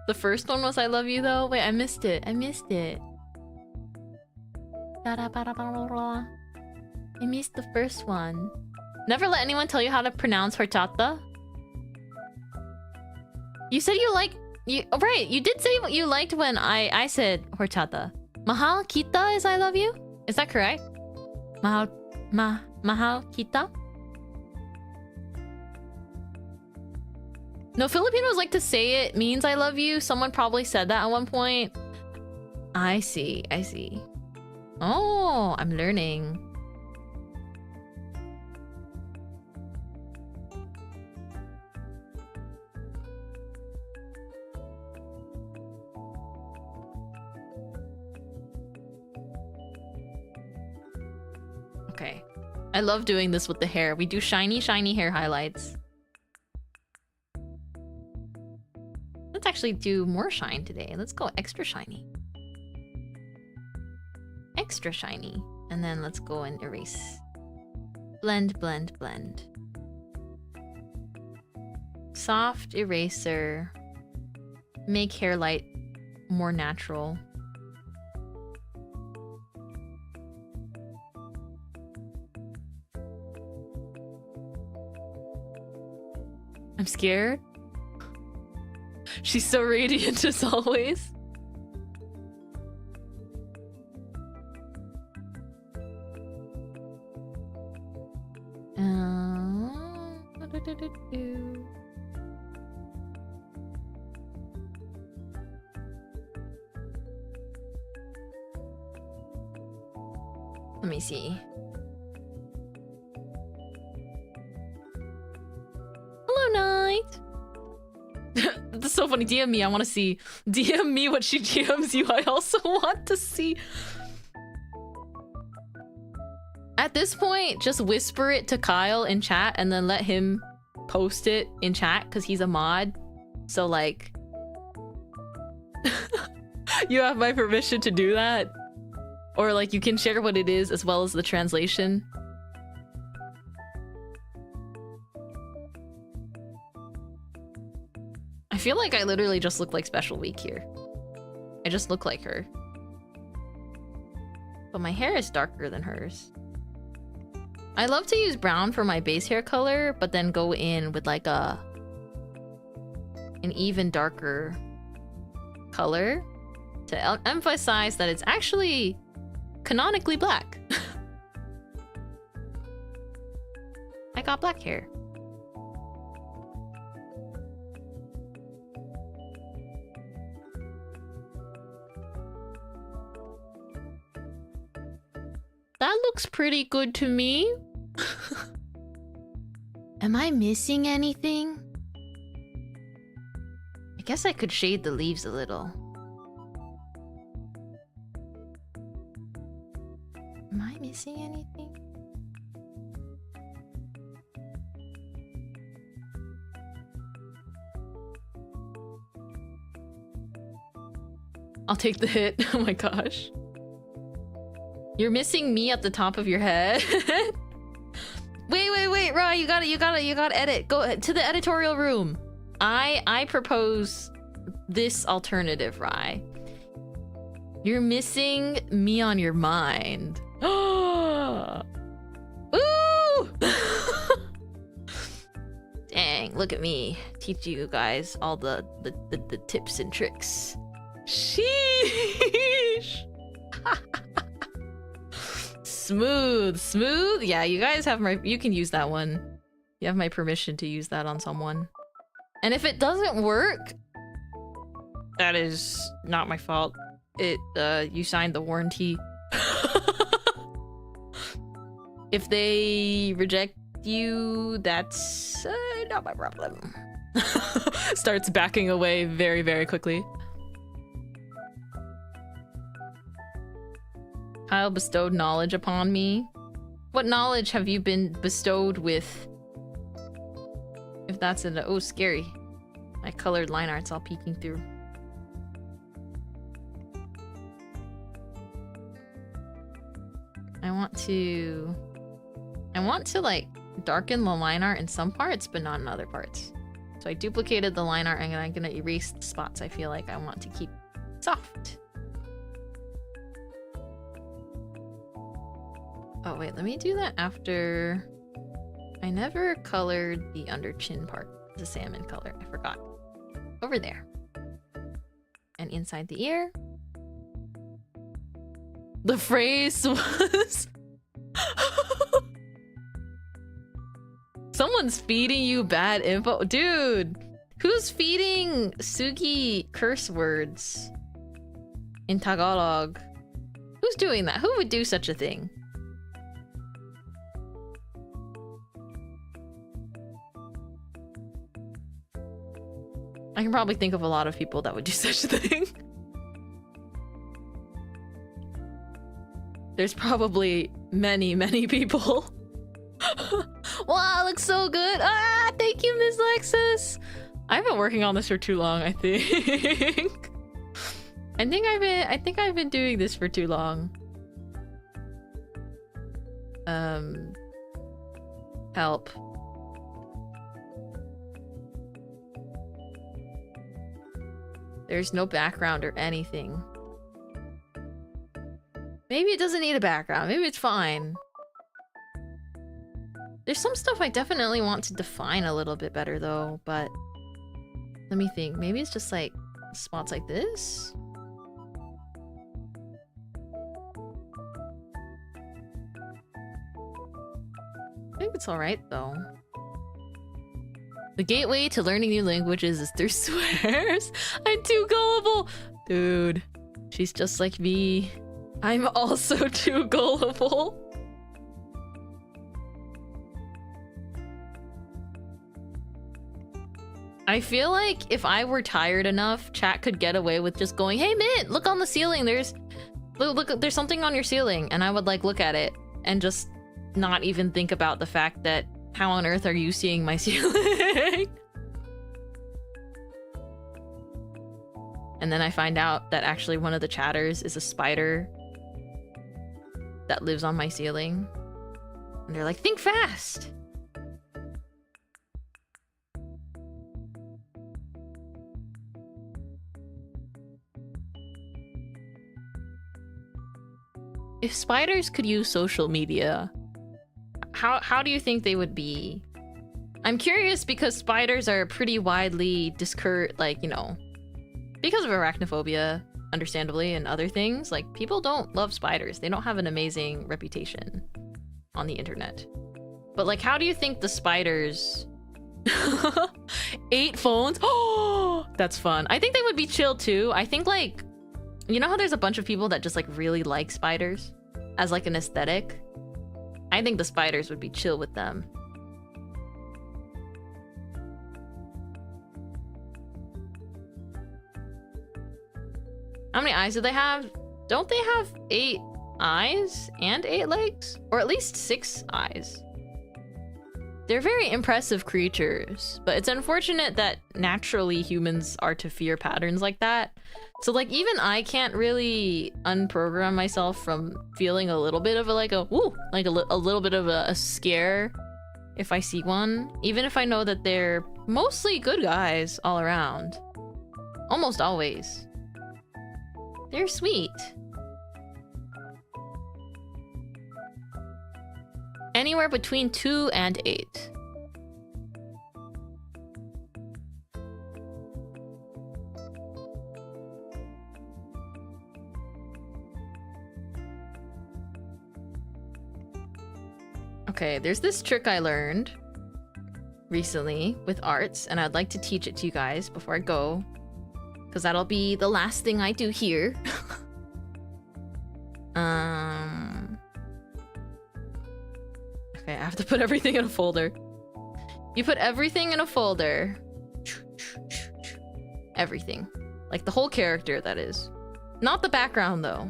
The first one was I love you though? Wait, I missed it. I missed it. I missed the first one. Never let anyone tell you how to pronounce horchata. You said you like oh, right, you did say what you liked when I said horchata. Mahal kita is I love you? Is that correct? Mahal kita? No, Filipinos like to say it means I love you. Someone probably said that at one point. I see, I see. Oh, I'm learning. Okay. I love doing this with the hair. We do shiny, shiny hair highlights. Let's actually do more shine today. Let's go extra shiny. Extra shiny. And then let's go and erase. Blend, blend, blend. Soft eraser. Make hair light more natural. I'm scared. She's so radiant as always. Let me see. Hello, Night. That's so funny. DM me. I want to see. DM me what she DMs you. I also want to see. At this point, just whisper it to Kyle in chat and then let him post it in chat because he's a mod. So like, you have my permission to do that. Or like you can share what it is as well as the translation. I feel like I literally just look like Special Week here. I just look like her. But my hair is darker than hers. I love to use brown for my base hair color, but then go in with like an even darker color to emphasize that it's actually canonically black. I got black hair. That looks pretty good to me. Am I missing anything? I guess I could shade the leaves a little. Am I missing anything? I'll take the hit. Oh my gosh. You're missing me at the top of your head. Wait, Rai, you gotta edit. Go to the editorial room. I propose this alternative, Rai. You're missing me on your mind. Ooh! Dang, look at me. Teach you guys all the tips and tricks. Sheesh! Smooth. Yeah, you guys have my... You can use that one. You have my permission to use that on someone. And if it doesn't work, that is not my fault. You signed the warranty. If they reject you, that's not my problem. Starts backing away very, very quickly. Kyle bestowed knowledge upon me. What knowledge have you been bestowed with? If that's an oh, scary. My colored line art's all peeking through. I want to like darken the line art in some parts, but not in other parts. So I duplicated the line art and I'm gonna erase the spots I feel like I want to keep soft. Oh wait, let me do that after... I never colored the under chin part. The salmon color, I forgot. Over there. And inside the ear. The phrase was... Someone's feeding you bad info. Dude, who's feeding Sugi curse words in Tagalog? Who's doing that? Who would do such a thing? I can probably think of a lot of people that would do such a thing. There's probably many, many people. Wow, it looks so good. Ah, thank you, Miss Lexus. I've been working on this for too long, I think. I think I've been doing this for too long. Help. There's no background or anything. Maybe it doesn't need a background. Maybe it's fine. There's some stuff I definitely want to define a little bit better though, but let me think. Maybe it's just like spots like this? I think it's alright though. The gateway to learning new languages is through swears. I'm too gullible. Dude, she's just like me. I'm also too gullible. I feel like if I were tired enough, chat could get away with just going, "Hey Mint, look on the ceiling. Look, there's something on your ceiling," and I would like look at it and just not even think about the fact that how on earth are you seeing my ceiling? And then I find out that actually one of the chatters is a spider that lives on my ceiling. And they're like, "Think fast!" If spiders could use social media, how do you think they would be? I'm curious because spiders are pretty widely like, you know, because of arachnophobia, understandably, and other things. Like, people don't love spiders. They don't have an amazing reputation on the internet. But like, how do you think the spiders... 8 phones? Oh, that's fun. I think they would be chill too. I think like, you know how there's a bunch of people that just like really like spiders as like an aesthetic? I think the spiders would be chill with them. How many eyes do they have? Don't they have 8 eyes and 8 legs? Or at least 6 eyes. They're very impressive creatures, but it's unfortunate that naturally humans are to fear patterns like that. So like even I can't really unprogram myself from feeling a little bit of a little bit of a scare if I see one, even if I know that they're mostly good guys all around. Almost always. They're sweet. Anywhere between 2 and 8. Okay, there's this trick I learned recently with arts, and I'd like to teach it to you guys before I go, because that'll be the last thing I do here. Okay, I have to put everything in a folder. You put everything in a folder. Everything. Like the whole character, that is. Not the background, though.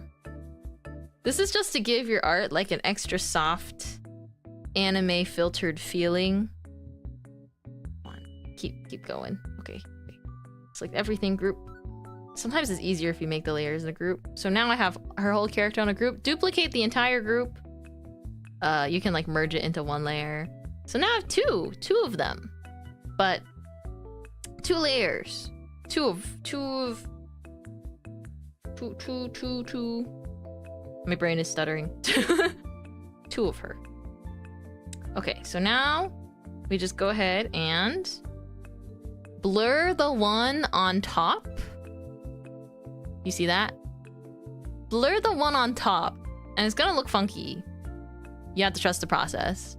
This is just to give your art like an extra soft anime filtered feeling. Come on, keep going. Okay. Select everything group. Sometimes it's easier if you make the layers in a group. So now I have her whole character on a group. Duplicate the entire group. You can like merge it into one layer. So now I have two of them, but 2 layers. Two. My brain is stuttering. 2 of her. Okay, so now we just go ahead and blur the one on top. You see that? Blur the one on top, and it's gonna look funky. You have to trust the process.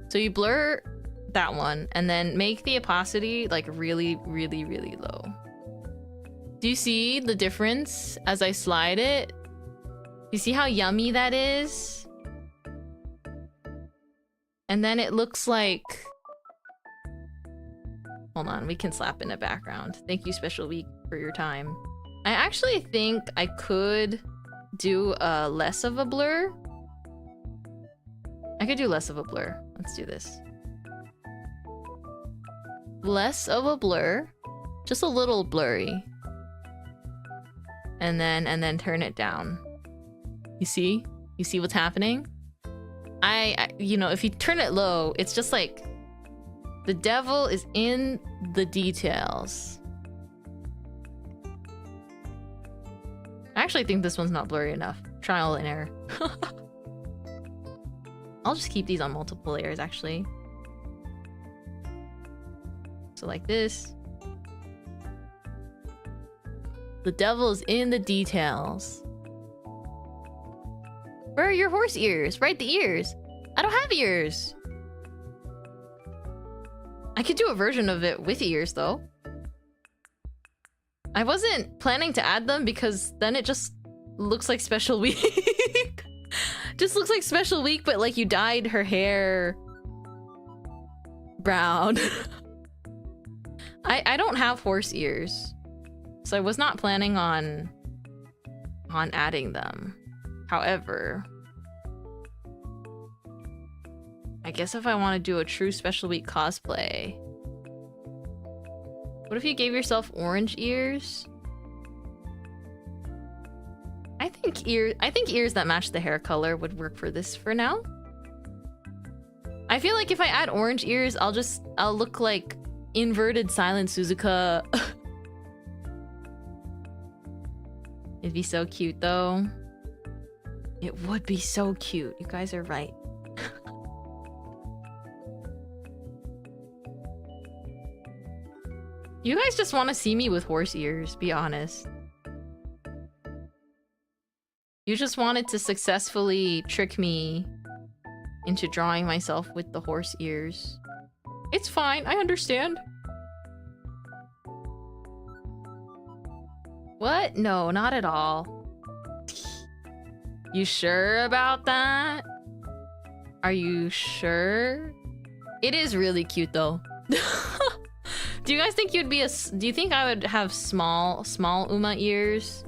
So you blur that one, and then make the opacity like really, really, really low. Do you see the difference as I slide it? You see how yummy that is? And then it looks like... Hold on, we can slap in a background. Thank you, Special Week, for your time. I actually think I could do less of a blur. I could do less of a blur. Let's do this. Less of a blur. Just a little blurry. And then turn it down. You see? You see what's happening? I you know, if you turn it low, it's just like the devil is in the details. I actually think this one's not blurry enough. Trial and error. I'll just keep these on multiple layers, actually. So like this. The devil is in the details. Where are your horse ears? Right, the ears. I don't have ears. I could do a version of it with ears, though. I wasn't planning to add them because then it just looks like Special Week. Just looks like Special Week, but like you dyed her hair brown. I don't have horse ears, so I was not planning on adding them. However, I guess if I want to do a true Special Week cosplay, what if you gave yourself orange ears? I think ears that match the hair color would work for this for now. I feel like if I add orange ears, I'll look like inverted Silent Suzuka. It'd be so cute though. It would be so cute. You guys are right. You guys just want to see me with horse ears, be honest. You just wanted to successfully trick me into drawing myself with the horse ears. It's fine, I understand. What? No, not at all. You sure about that? Are you sure? It is really cute though. Do you guys think you'd be do you think I would have small Uma ears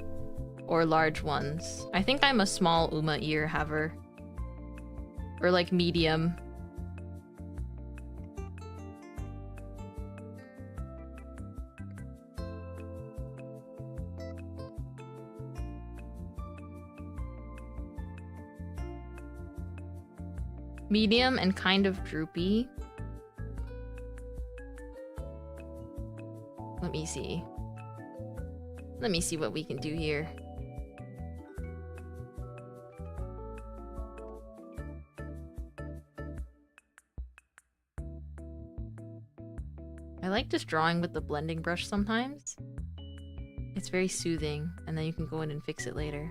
or large ones? I think I'm a small Uma ear haver. Or like medium. Medium and kind of droopy. Let me see. Let me see what we can do here. I like just drawing with the blending brush sometimes. It's very soothing, and then you can go in and fix it later.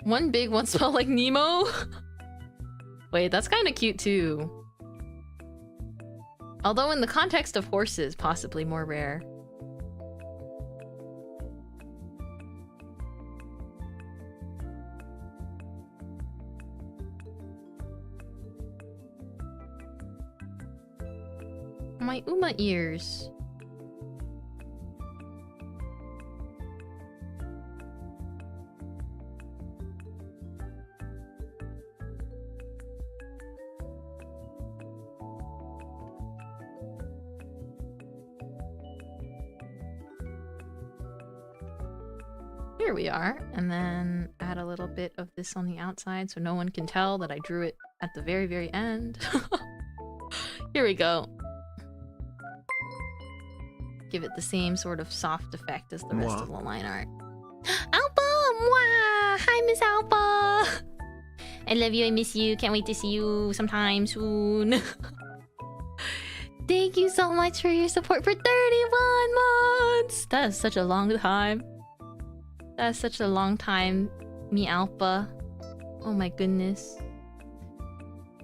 One big, one small, like Nemo? Wait, that's kind of cute too. Although in the context of horses, possibly more rare. My Uma ears. Here we are, and then add a little bit of this on the outside so no one can tell that I drew it at the very, very end. Here we go. Give it the same sort of soft effect as the rest of the line art. Alpha! Mwah! Hi, Miss Alpha! I love you, I miss you, can't wait to see you sometime soon. Thank you so much for your support for 31 months! That is such a long time. That's such a long time, me Alpha. Oh my goodness.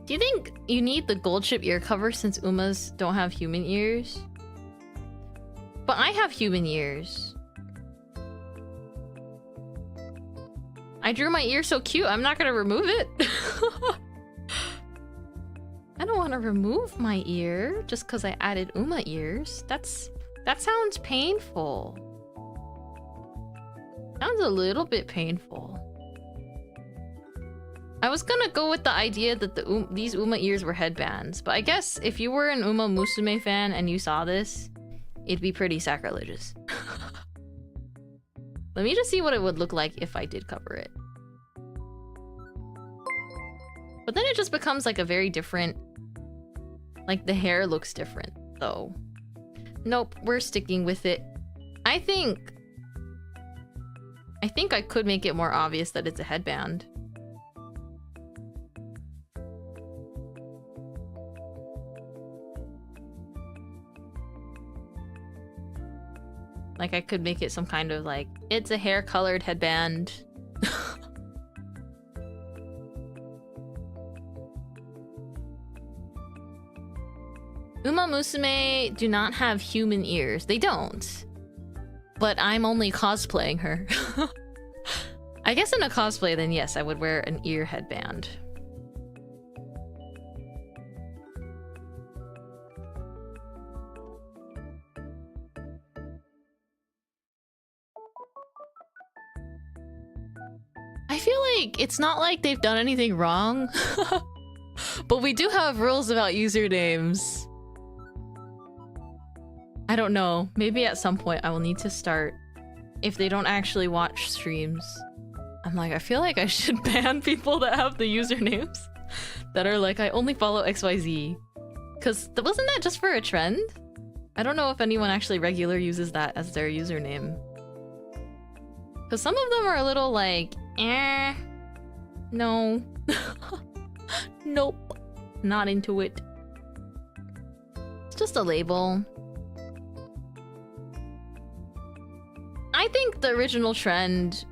Do you think you need the gold chip ear cover since Umas don't have human ears? But I have human ears. I drew my ear so cute, I'm not gonna remove it. I don't want to remove my ear just because I added Uma ears. That sounds painful. Sounds a little bit painful. I was gonna go with the idea that these Uma ears were headbands, but I guess if you were an Uma Musume fan and you saw this, it'd be pretty sacrilegious. Let me just see what it would look like if I did cover it. But then it just becomes like a very different... Like the hair looks different, though. Nope, we're sticking with it. I think I could make it more obvious that it's a headband. Like I could make it some kind of like, it's a hair-colored headband. Uma Musume do not have human ears. They don't. But I'm only cosplaying her. I guess in a cosplay, then yes, I would wear an ear headband. I feel like it's not like they've done anything wrong. But we do have rules about usernames. I don't know. Maybe at some point I will need to start. If they don't actually watch streams, I'm like, I feel like I should ban people that have the usernames that are like, I only follow XYZ. Because wasn't that just for a trend? I don't know if anyone actually regular uses that as their username. Because some of them are a little like, no. Nope. Not into it. It's just a label. I think the original trend,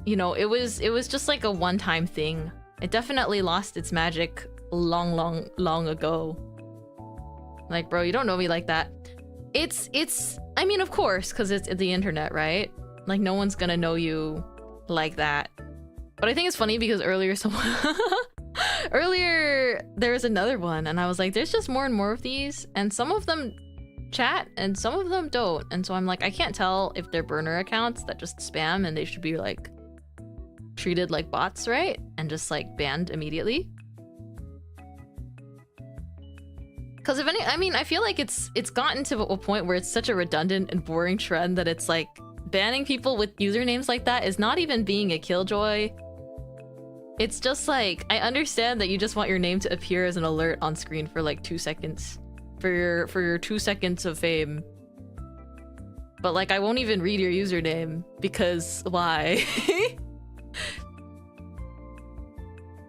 you know, it was just like a one-time thing. It definitely lost its magic long ago. Like, bro, you don't know me like that. I mean, of course, because it's the internet, right? Like, no one's gonna know you like that. But I think it's funny because earlier there was another one, and I was like, there's just more and more of these, and some of them chat and some of them don't, and so I'm like, I can't tell if they're burner accounts that just spam and they should be like treated like bots, right? And just like banned immediately. Because if any, I mean, I feel like it's gotten to a point where it's such a redundant and boring trend that it's like banning people with usernames like that is not even being a killjoy. It's just like, I understand that you just want your name to appear as an alert on screen for like 2 seconds. For your 2 seconds of fame. But like, I won't even read your username because why?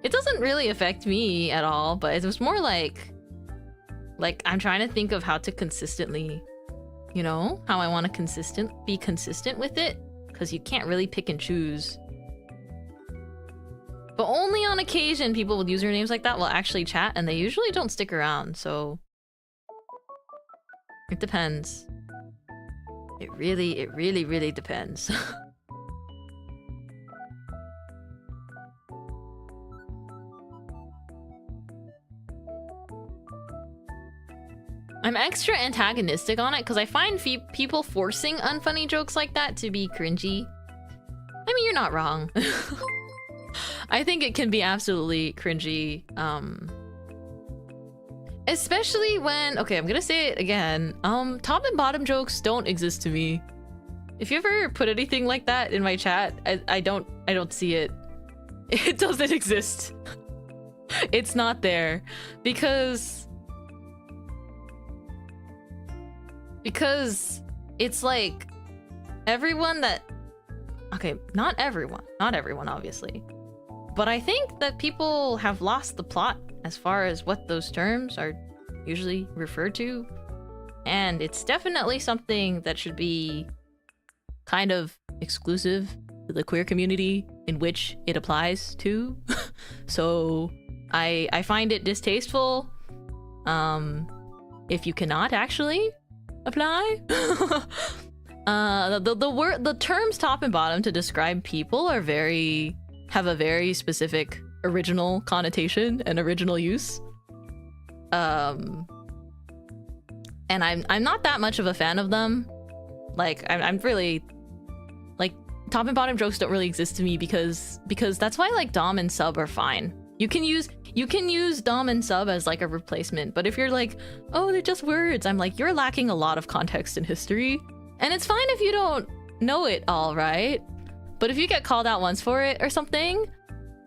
It doesn't really affect me at all, but it was more like I'm trying to think of how to consistently, you know, how I want to be consistent with it, because you can't really pick and choose. But only on occasion people with usernames like that will actually chat, and they usually don't stick around, so it depends. It really depends. I'm extra antagonistic on it because I find people forcing unfunny jokes like that to be cringy. I mean, you're not wrong. I think it can be absolutely cringy. Especially when, okay, I'm gonna say it again. Top and bottom jokes don't exist to me. If you ever put anything like that in my chat, I don't see it. It doesn't exist. It's not there because it's like everyone that, okay, not everyone obviously, but I think that people have lost the plot as far as what those terms are usually referred to, and it's definitely something that should be kind of exclusive to the queer community in which it applies to. So I find it distasteful if you cannot actually apply. The terms top and bottom to describe people are have a very specific original connotation and original use. And I'm not that much of a fan of them. Like I'm really like, top and bottom jokes don't really exist to me because that's why like dom and sub are fine. You can use dom and sub as like a replacement, but if you're like, oh, they're just words, I'm like, you're lacking a lot of context and history. And it's fine if you don't know it all, right? But if you get called out once for it or something,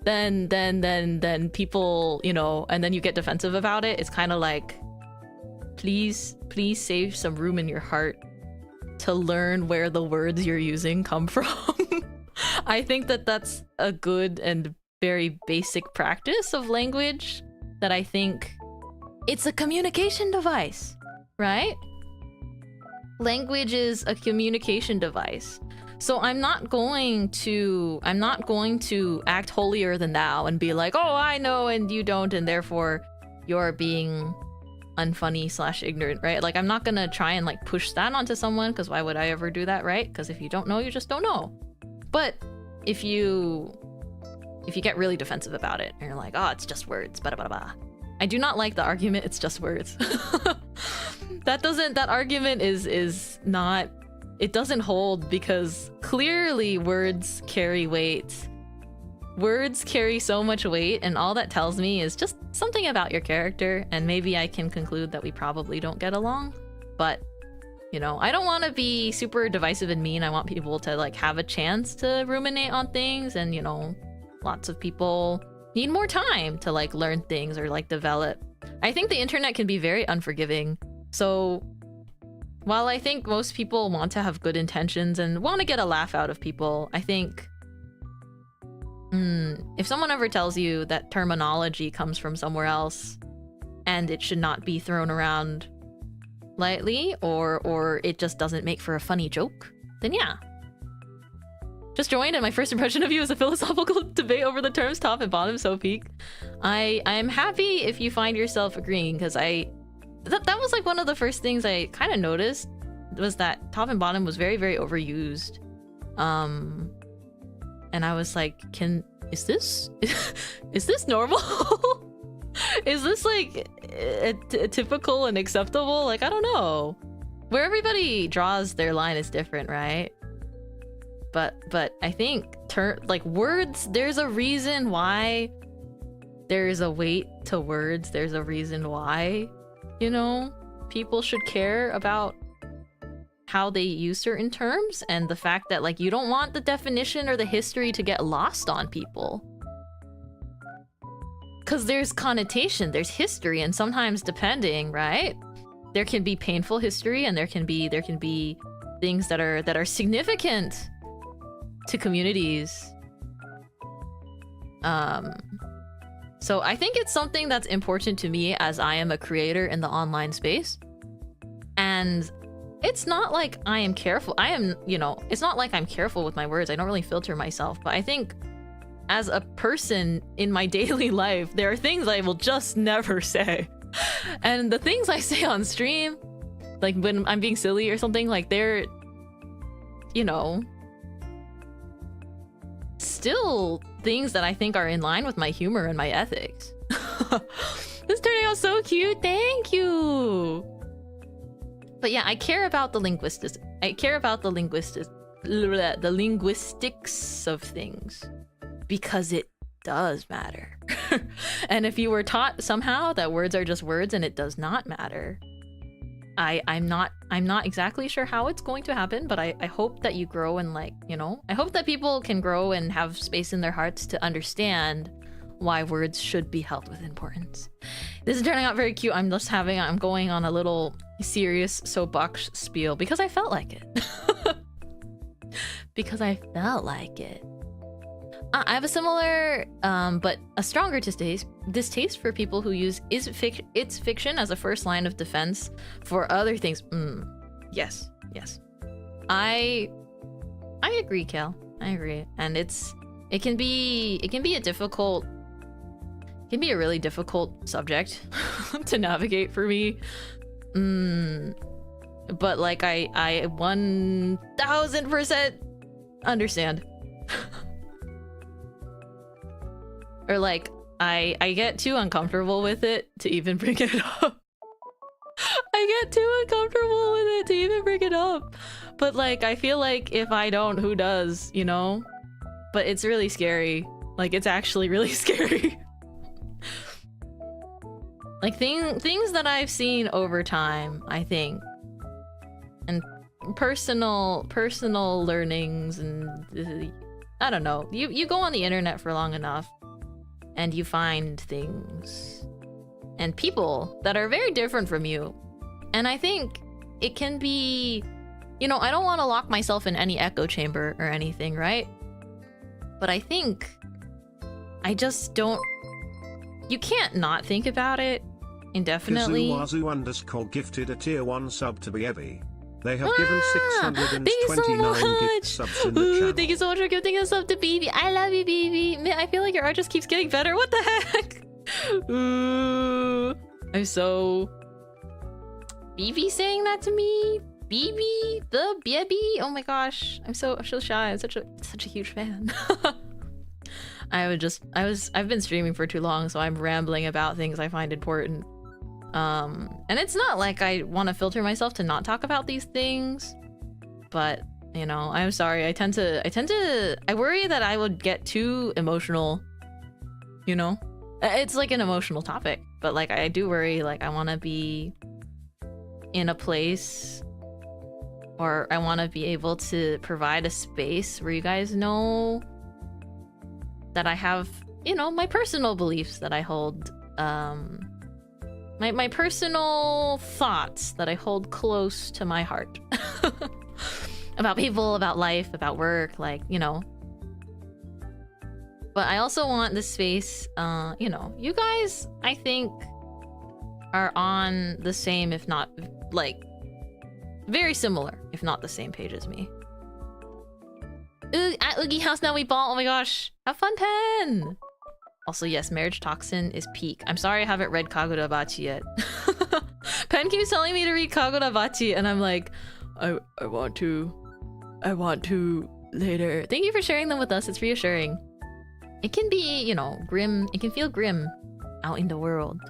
then people, you know, and then you get defensive about it, it's kind of like, please save some room in your heart to learn where the words you're using come from. I think that that's a good and very basic practice of language that I think it's a communication device, right? Language is a communication device. So I'm not going to act holier than thou and be like, oh, I know and you don't, and therefore you're being unfunny / ignorant, right? Like, I'm not gonna try and like push that onto someone, because why would I ever do that, right? Because if you don't know, you just don't know. But if you get really defensive about it and you're like, oh, it's just words, blah blah blah, I do not like the argument, it's just words. That argument is not, it doesn't hold, because clearly words carry weight. Words carry so much weight, and all that tells me is just something about your character, and maybe I can conclude that we probably don't get along. But, you know, I don't want to be super divisive and mean. I want people to like have a chance to ruminate on things, and, you know, lots of people need more time to like learn things or like develop. I think the internet can be very unforgiving. So while I think most people want to have good intentions and want to get a laugh out of people, I think if someone ever tells you that terminology comes from somewhere else and it should not be thrown around lightly, or it just doesn't make for a funny joke, then yeah. Just joined, and my first impression of you is a philosophical debate over the terms top and bottom, so peak. I'm happy if you find yourself agreeing, because that was like one of the first things I kind of noticed, was that top and bottom was very, very overused. And I was like, is this normal? Is this like typical and acceptable? Like, I don't know. Where everybody draws their line is different, right? But I think like words, there's a reason why there is a weight to words. There's a reason why, you know, people should care about how they use certain terms, and the fact that like you don't want the definition or the history to get lost on people. Because there's connotation, there's history, and sometimes depending, right? There can be painful history, and there can be things that are significant to communities. So I think it's something that's important to me, as I am a creator in the online space. And it's not like I am careful. I am, you know, it's not like I'm careful with my words. I don't really filter myself. But I think as a person in my daily life, there are things I will just never say. And the things I say on stream, like when I'm being silly or something, like they're, you know, still things that I think are in line with my humor and my ethics. This turning out so cute. Thank you. But yeah, I care about the linguistics. I care about the linguistics of things because it does matter. And if you were taught somehow that words are just words and it does not matter, I'm not exactly sure how it's going to happen, but I hope that you grow and, like, you know, I hope that people can grow and have space in their hearts to understand why words should be held with importance. This is turning out very cute. I'm going on a little serious soapbox spiel because I felt like it. Because I felt like it. I have a similar, but a stronger distaste for people who use it's fiction as a first line of defense for other things. Yes. I agree, Cal. I agree, and it can be a really difficult subject to navigate for me. But like I 1000% understand. Or like I get too uncomfortable with it to even bring it up. I get too uncomfortable with it to even bring it up. But like I feel like if I don't, who does, you know? But it's really scary. Like it's actually really scary. Like things that I've seen over time, I think, and personal learnings, and I don't know. You go on the internet for long enough, and you find things and people that are very different from you, and I think it can be, you know, I don't want to lock myself in any echo chamber or anything, right? But I think I just don't. You can't not think about it indefinitely. Kazuwazu_ gifted a tier 1 sub to Bievi. They have given Thank you so 629 gift much. subs in the channel. Thank you so much for gifting a sub to BB. I love you, BB. Man, I feel like your art just keeps getting better. What the heck? Ooh, I'm so... BB saying that to me? BB? The BB? Oh my gosh. I'm so shy. I'm such a huge fan. I've been streaming for too long, so I'm rambling about things I find important. And it's not like I want to filter myself to not talk about these things, but you know, I'm sorry. I worry that I would get too emotional, you know? It's like an emotional topic, but like I do worry, like I want to be in a place, or I want to be able to provide a space where you guys know that I have, you know, my personal beliefs that I hold, my personal thoughts that I hold close to my heart. About people, about life, about work, like, you know. But I also want this space, you know, you guys, I think, are on the same, if not, like, very similar, if not the same page as me. At Oogie House now we ball. Oh my gosh. Have fun, Pen! Also, yes, Marriage Toxin is peak. I'm sorry I haven't read Kaguya Bachi yet. Pen keeps telling me to read Kaguya Bachi, and I'm like, I want to later. Thank you for sharing them with us. It's reassuring. It can be, you know, grim. It can feel grim out in the world.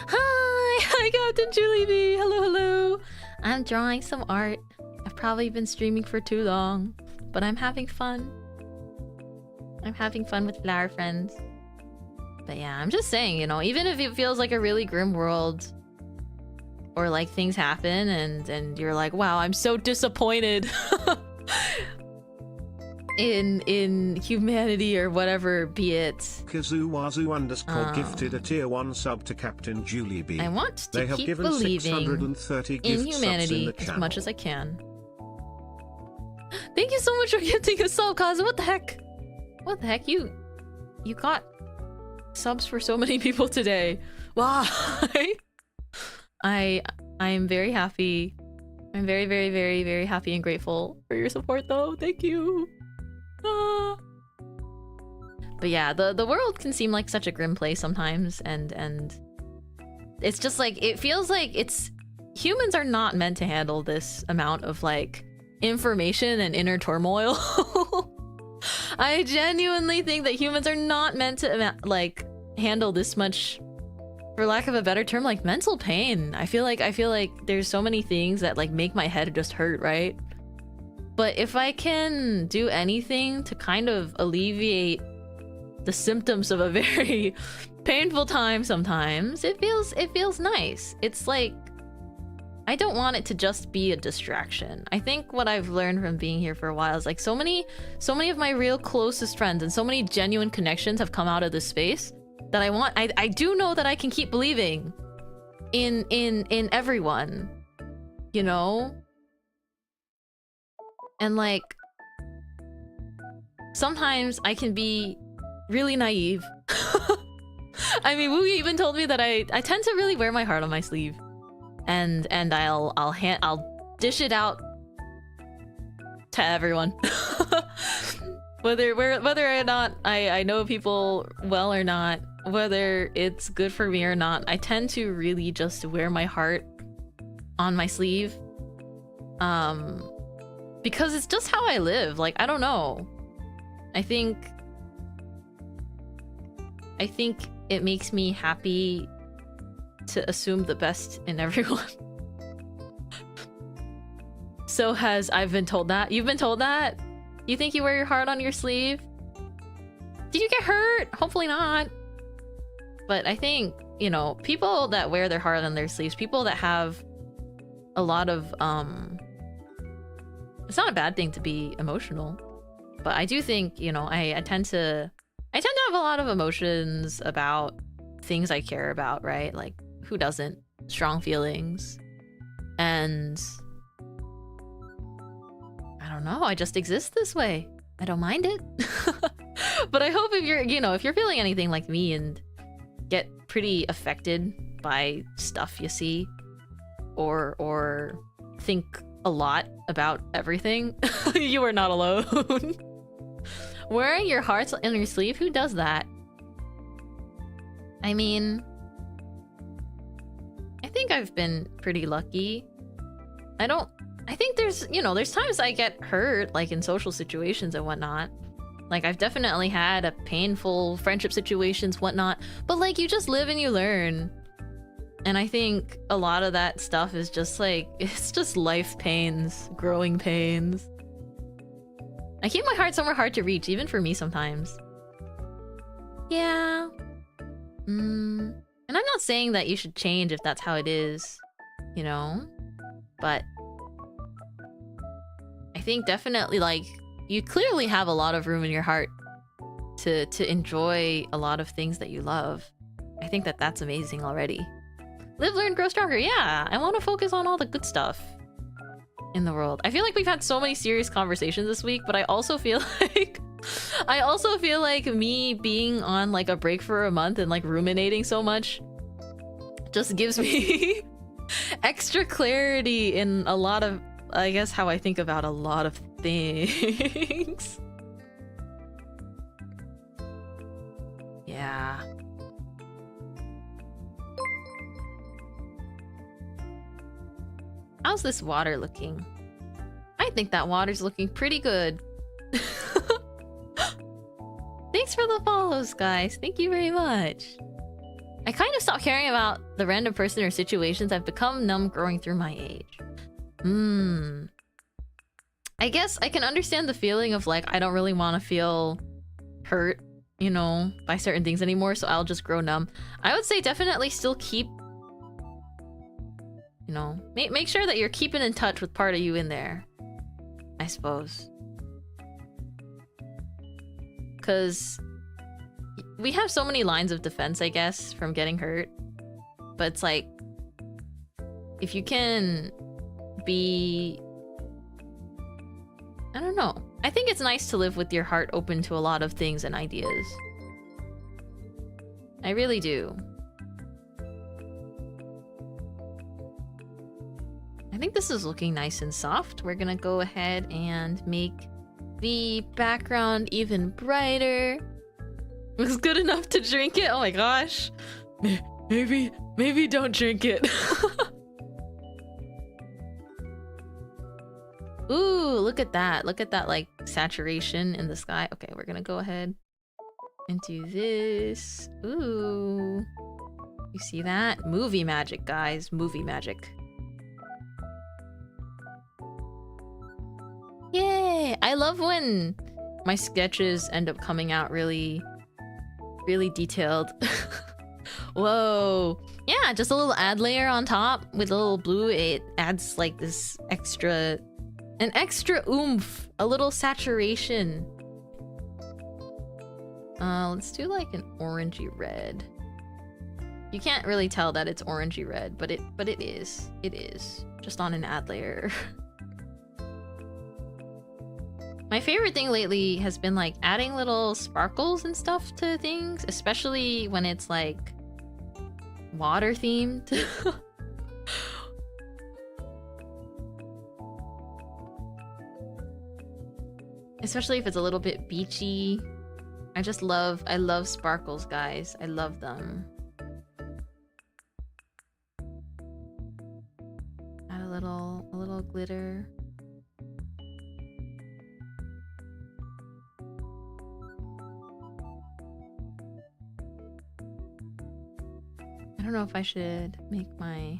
Hi, Captain Julie B. Hello. I'm drawing some art. I've probably been streaming for too long, but I'm having fun. I'm having fun with flower friends. But yeah, I'm just saying, you know, even if it feels like a really grim world, or like things happen and you're like, wow, I'm so disappointed in humanity or whatever, be it. Kazuwazu_ gifted a tier 1 sub to Captain Julie B. I want to they have keep given believing 630 in gift humanity subs in the as much as I can. Thank you so much for gifting a sub, Kazu. What the heck? What the heck? You got subs for so many people today. Wow. I'm very happy. I'm very, very, very, very happy and grateful for your support, though. Thank you. But yeah, the world can seem like such a grim place sometimes, and it's just like, it feels like humans are not meant to handle this amount of like information and inner turmoil. I genuinely think that humans are not meant to like handle this much for lack of a better term, like mental pain. I feel like there's so many things that like make my head just hurt, right? But if I can do anything to kind of alleviate the symptoms of a very painful time sometimes, it feels nice. It's like I don't want it to just be a distraction. I think what I've learned from being here for a while is like so many of my real closest friends and so many genuine connections have come out of this space that I do know that I can keep believing in everyone, you know? And like sometimes I can be really naive. I mean, Wu even told me that I tend to really wear my heart on my sleeve, and I'll dish it out to everyone. whether or not I know people well or not, whether it's good for me or not, I tend to really just wear my heart on my sleeve. Because it's just how I live. Like, I don't know. I think it makes me happy to assume the best in everyone. So I've been told that. You've been told that? You think you wear your heart on your sleeve? Did you get hurt? Hopefully not. But I think, you know, people that wear their heart on their sleeves, people that have a lot of, it's not a bad thing to be emotional. But I do think, you know, I tend to have a lot of emotions about things I care about, right? Like, who doesn't? Strong feelings. And I don't know, I just exist this way. I don't mind it. But I hope if you're feeling anything like me and get pretty affected by stuff you see or think a lot about everything, you are not alone. Wearing your hearts on your sleeve, who does that? I mean, I think I've been pretty lucky. I think there's times I get hurt, like in social situations and whatnot. Like, I've definitely had a painful friendship situations, whatnot. But like, you just live and you learn. And I think a lot of that stuff is just like, it's just life pains, growing pains. I keep my heart somewhere hard to reach, even for me sometimes. Yeah. And I'm not saying that you should change if that's how it is, you know? But I think definitely, like, you clearly have a lot of room in your heart to enjoy a lot of things that you love. I think that's amazing already. Live, learn, grow stronger. Yeah, I want to focus on all the good stuff in the world. I feel like we've had so many serious conversations this week, but I also feel like me being on like a break for a month and like ruminating so much just gives me extra clarity in a lot of, I guess, how I think about a lot of things. Yeah. How's this water looking? I think that water's looking pretty good. Thanks for the follows, guys. Thank you very much. I kind of stopped caring about the random person or situations. I've become numb growing through my age. I guess I can understand the feeling of like, I don't really want to feel hurt, you know, by certain things anymore, so I'll just grow numb. I would say definitely still keep, you know, make sure that you're keeping in touch with part of you in there, I suppose. Because we have so many lines of defense, I guess, from getting hurt. But it's like, if you can be... I don't know. I think it's nice to live with your heart open to a lot of things and ideas. I really do. I think this is looking nice and soft. We're gonna go ahead and make the background even brighter. Looks good enough to drink it? Oh my gosh. Maybe don't drink it. Ooh, look at that. Look at that, like, saturation in the sky. Okay, we're gonna go ahead and do this. Ooh. You see that? Movie magic, guys. Movie magic. Yay! I love when my sketches end up coming out really detailed. Whoa. Yeah, just a little add layer on top with a little blue. It adds like this an extra oomph, a little saturation. Let's do like an orangey red. You can't really tell that it's orangey red, but it is. It is. Just on an add layer. My favorite thing lately has been like adding little sparkles and stuff to things, especially when it's like water themed. Especially if it's a little bit beachy. I love sparkles, guys. I love them. Add a little glitter. I don't know if I should make my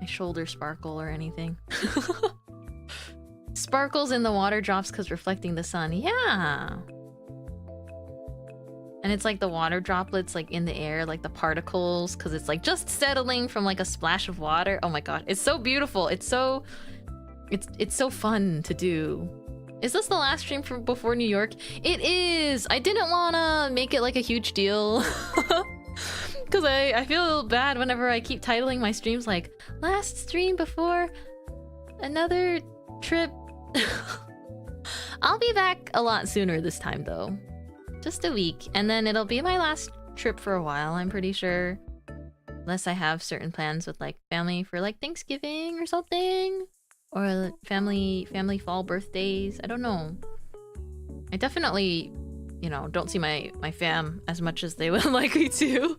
shoulder sparkle or anything. Sparkles in the water drops because reflecting the sun. Yeah. And it's like the water droplets like in the air, like the particles, because it's like just settling from like a splash of water. Oh my god, it's so beautiful. It's so fun to do. Is this the last stream from before New York? It is! I didn't wanna make it like a huge deal. Because I feel bad whenever I keep titling my streams like, last stream before another trip. I'll be back a lot sooner this time though. Just a week. And then it'll be my last trip for a while, I'm pretty sure. Unless I have certain plans with like family for like Thanksgiving or something. Or family fall birthdays. I don't know. I definitely, you know, don't see my fam as much as they would like me to.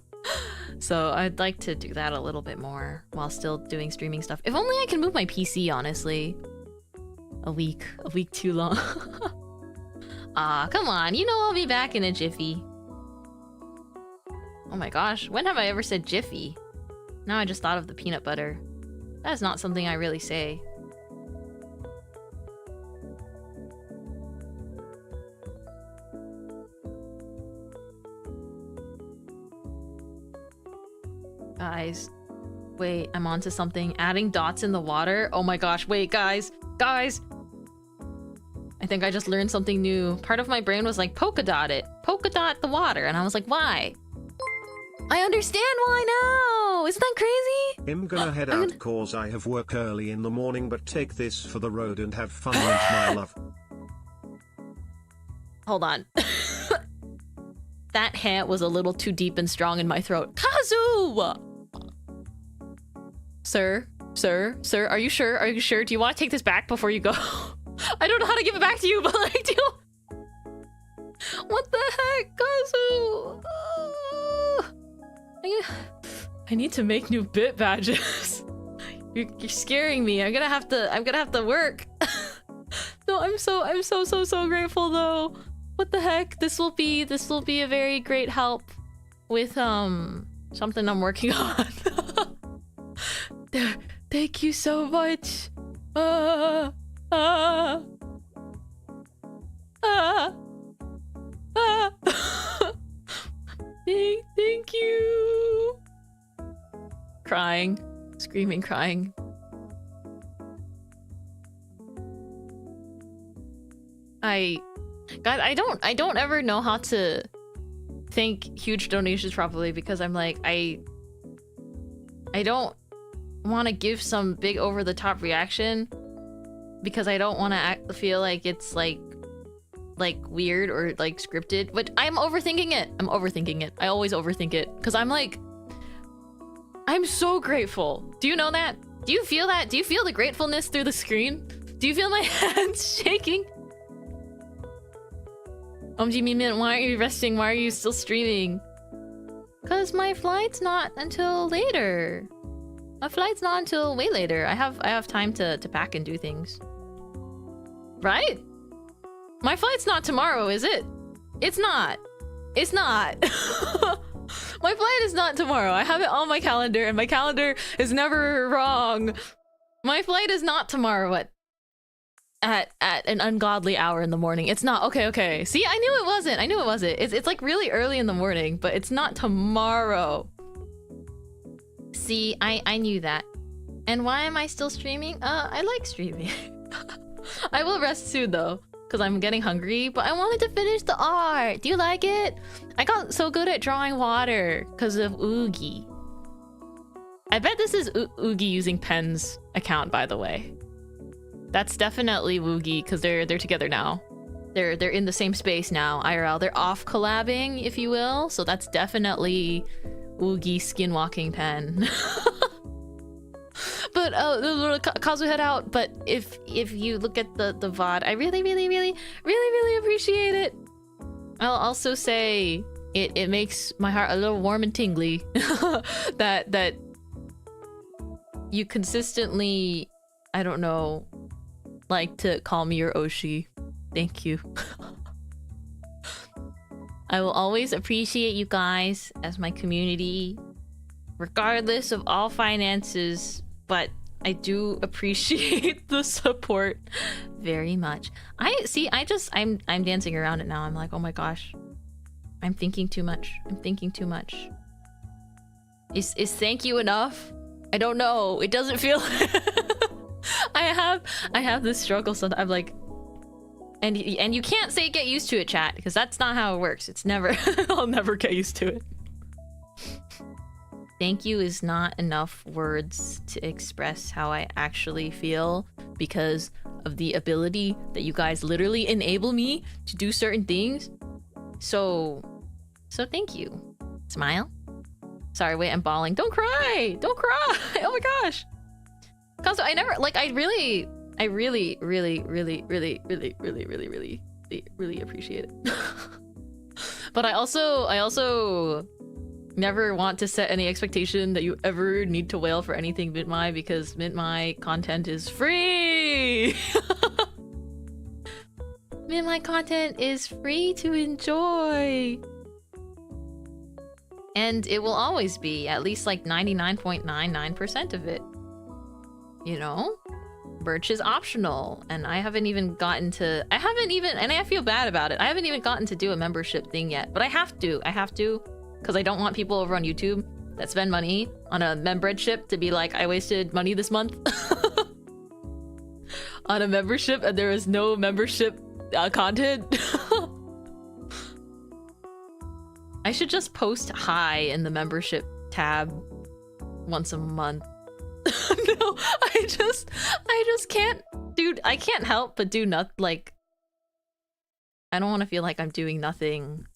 So I'd like to do that a little bit more while still doing streaming stuff. If only I can move my PC, honestly. A week too long. Ah, come on, you know I'll be back in a jiffy. Oh my gosh, when have I ever said jiffy? Now I just thought of the peanut butter. That is not something I really say. Guys, wait, I'm onto something. Adding dots in the water? Oh my gosh, wait, guys! I think I just learned something new. Part of my brain was like, polka dot it. Polka dot the water. And I was like, why? I understand why now! Isn't that crazy? I'm gonna head out cause I have work early in the morning, but take this for the road and have fun, my love. Hold on. That hant was a little too deep and strong in my throat. Kazu! Sir, are you sure? Are you sure? Do you want to take this back before you go? I don't know how to give it back to you, but like, do you... What the heck, Kazu? I need to make new bit badges. You're scaring me. I'm gonna have to work. No, I'm so grateful though. What the heck? This will be a very great help with something I'm working on. Thank you so much. Thank you. Crying, screaming, crying. God, I don't ever know how to thank huge donations properly because I'm like, I don't want to give some big over the top reaction because I don't want to feel like it's like weird or like scripted, but I'm overthinking it. I always overthink it because I'm like, I'm so grateful. Do you know that? Do you feel that? Do you feel the gratefulness through the screen? Do you feel my hands shaking? Mint, why are you resting? Why are you still streaming? Cause my flight's not until later. My flight's not until way later. I have time to pack and do things. Right? My flight's not tomorrow, is it? It's not. It's not. My flight is not tomorrow. I have it on my calendar, and my calendar is never wrong. My flight is not tomorrow at an ungodly hour in the morning. It's not. Okay. See, I knew it wasn't. It's like really early in the morning, but it's not tomorrow. See, I knew that. And why am I still streaming? I like streaming. I will rest soon though, because I'm getting hungry, but I wanted to finish the art. Do you like it? I got so good at drawing water because of Oogie. I bet this is Oogie using Pen's account, by the way. That's definitely Woogie, because they're together now. They're in the same space now, IRL. They're off collabing, if you will. So that's definitely Woogie skinwalking Pen. But Kazu head out. But if you look at the VOD, I really appreciate it. I'll also say it makes my heart a little warm and tingly that you consistently, I don't know, like to call me your Oshi. Thank you. I will always appreciate you guys as my community, regardless of all finances, but I do appreciate the support very much. I'm dancing around it now. I'm like, oh my gosh. I'm thinking too much. Is thank you enough? I don't know. It doesn't feel I have this struggle sometimes. I'm like, and you can't say get used to it, chat, because that's not how it works. It's never I'll never get used to it. Thank you is not enough words to express how I actually feel because of the ability that you guys literally enable me to do certain things. So thank you. Smile. Sorry, wait, I'm bawling. Don't cry! Don't cry! Oh my gosh! Cause I really appreciate it. But I also never want to set any expectation that you ever need to wail for anything Mintmai, because Mintmai content is free! Mintmai content is free to enjoy! And it will always be, at least like 99.99% of it. You know? Merch is optional, and I haven't even gotten to... and I feel bad about it. I haven't even gotten to do a membership thing yet, but I have to, because I don't want people over on YouTube that spend money on a membership to be like, I wasted money this month on a membership and there is no membership content. I should just post hi in the membership tab once a month. No, I just can't, dude. I can't help but do nothing. Like, I don't want to feel like I'm doing nothing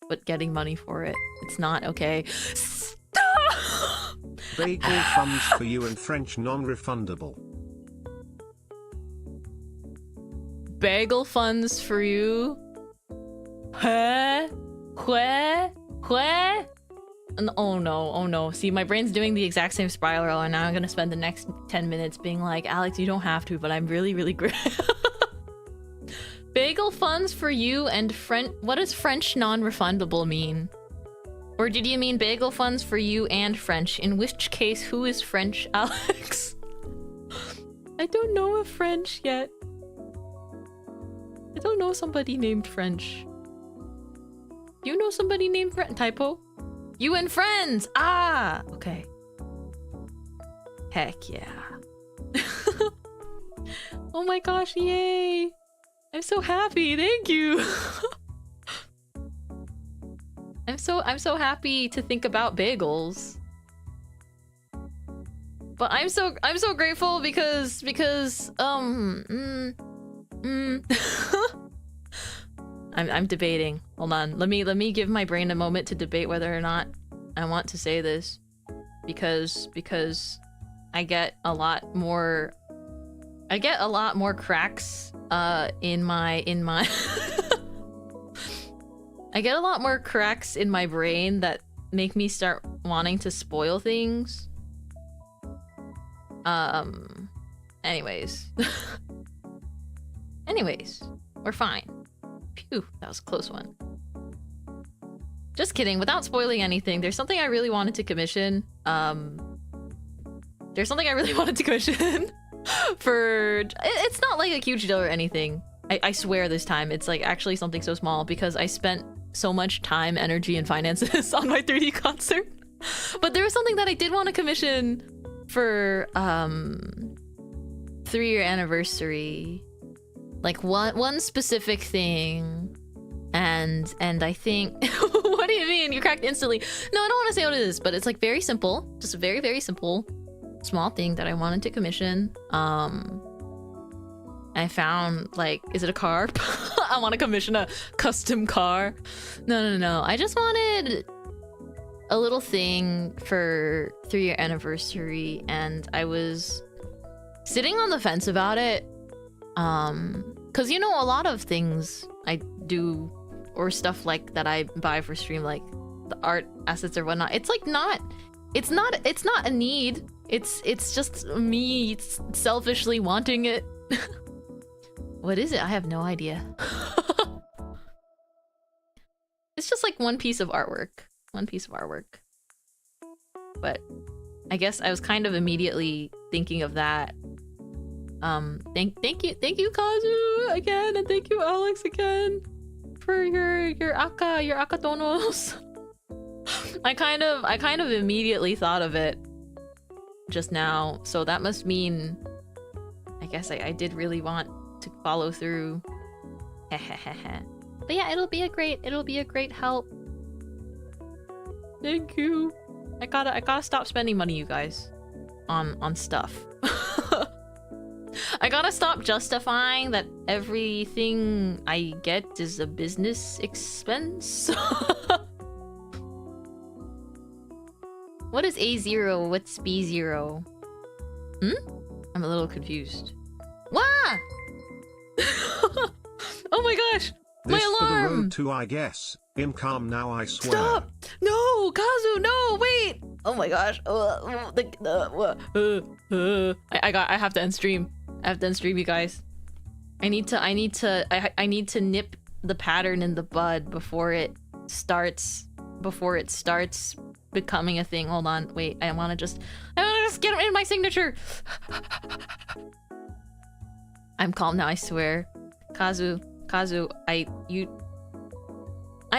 but getting money for it. It's not okay. Stop! Bagel funds for you and French non-refundable. Bagel funds for you? Huh? Oh no. See, my brain's doing the exact same spiral, and now I'm gonna spend the next 10 minutes being like, Alex, you don't have to, but I'm really great. Bagel funds for you and what does French non-refundable mean? Or did you mean bagel funds for you and French? In which case, who is French, Alex? I don't know a French yet. I don't know somebody named French. Do you know somebody named French? Typo? You and friends! Ah! Okay. Heck yeah. Oh my gosh, yay! I'm so happy, thank you! I'm so happy to think about bagels. But I'm so grateful because I'm debating. Hold on. Let me give my brain a moment to debate whether or not I want to say this, because I get a lot more cracks in my I get a lot more cracks in my brain that make me start wanting to spoil things. Anyways. Anyways, we're fine. Phew, that was a close one. Just kidding. Without spoiling anything, there's something I really wanted to commission. There's something I really wanted to commission for... It's not like a huge deal or anything. I swear this time it's like actually something so small because I spent so much time, energy, and finances on my 3D concert. But there was something that I did want to commission for 3-year anniversary. Like one specific thing. And I think... What do you mean? You cracked instantly. No, I don't want to say what it is, but it's like very simple. Just a very, very simple small thing that I wanted to commission. I found, like, is it a car? I want to commission a custom car. No. I just wanted a little thing for 3-year anniversary, and I was sitting on the fence about it. Because, you know, a lot of things I do, or stuff like that I buy for stream, like the art assets or whatnot, it's like it's not a need. It's just me selfishly wanting it. What is it? I have no idea. It's just like one piece of artwork. But I guess I was kind of immediately thinking of that. Thank you Kazu again, and thank you Alex again for your akatonos. I kind of immediately thought of it just now, so that must mean I guess I did really want to follow through. But yeah, it'll be a great help. Thank you. I gotta stop spending money, you guys, on stuff. I gotta stop justifying that everything I get is a business expense. What is A0? What's B0? I'm a little confused. Wah! Oh my gosh! My This alarm! for the road to, I guess. In calm now, I swear. Stop! No! Kazu, no! Wait! Oh my gosh. I have to end stream. I have to end stream, you guys. I need to nip the pattern in the bud before it starts becoming a thing. Hold on. Wait, I wanna just get in my signature. I'm calm now, I swear. Kazu, I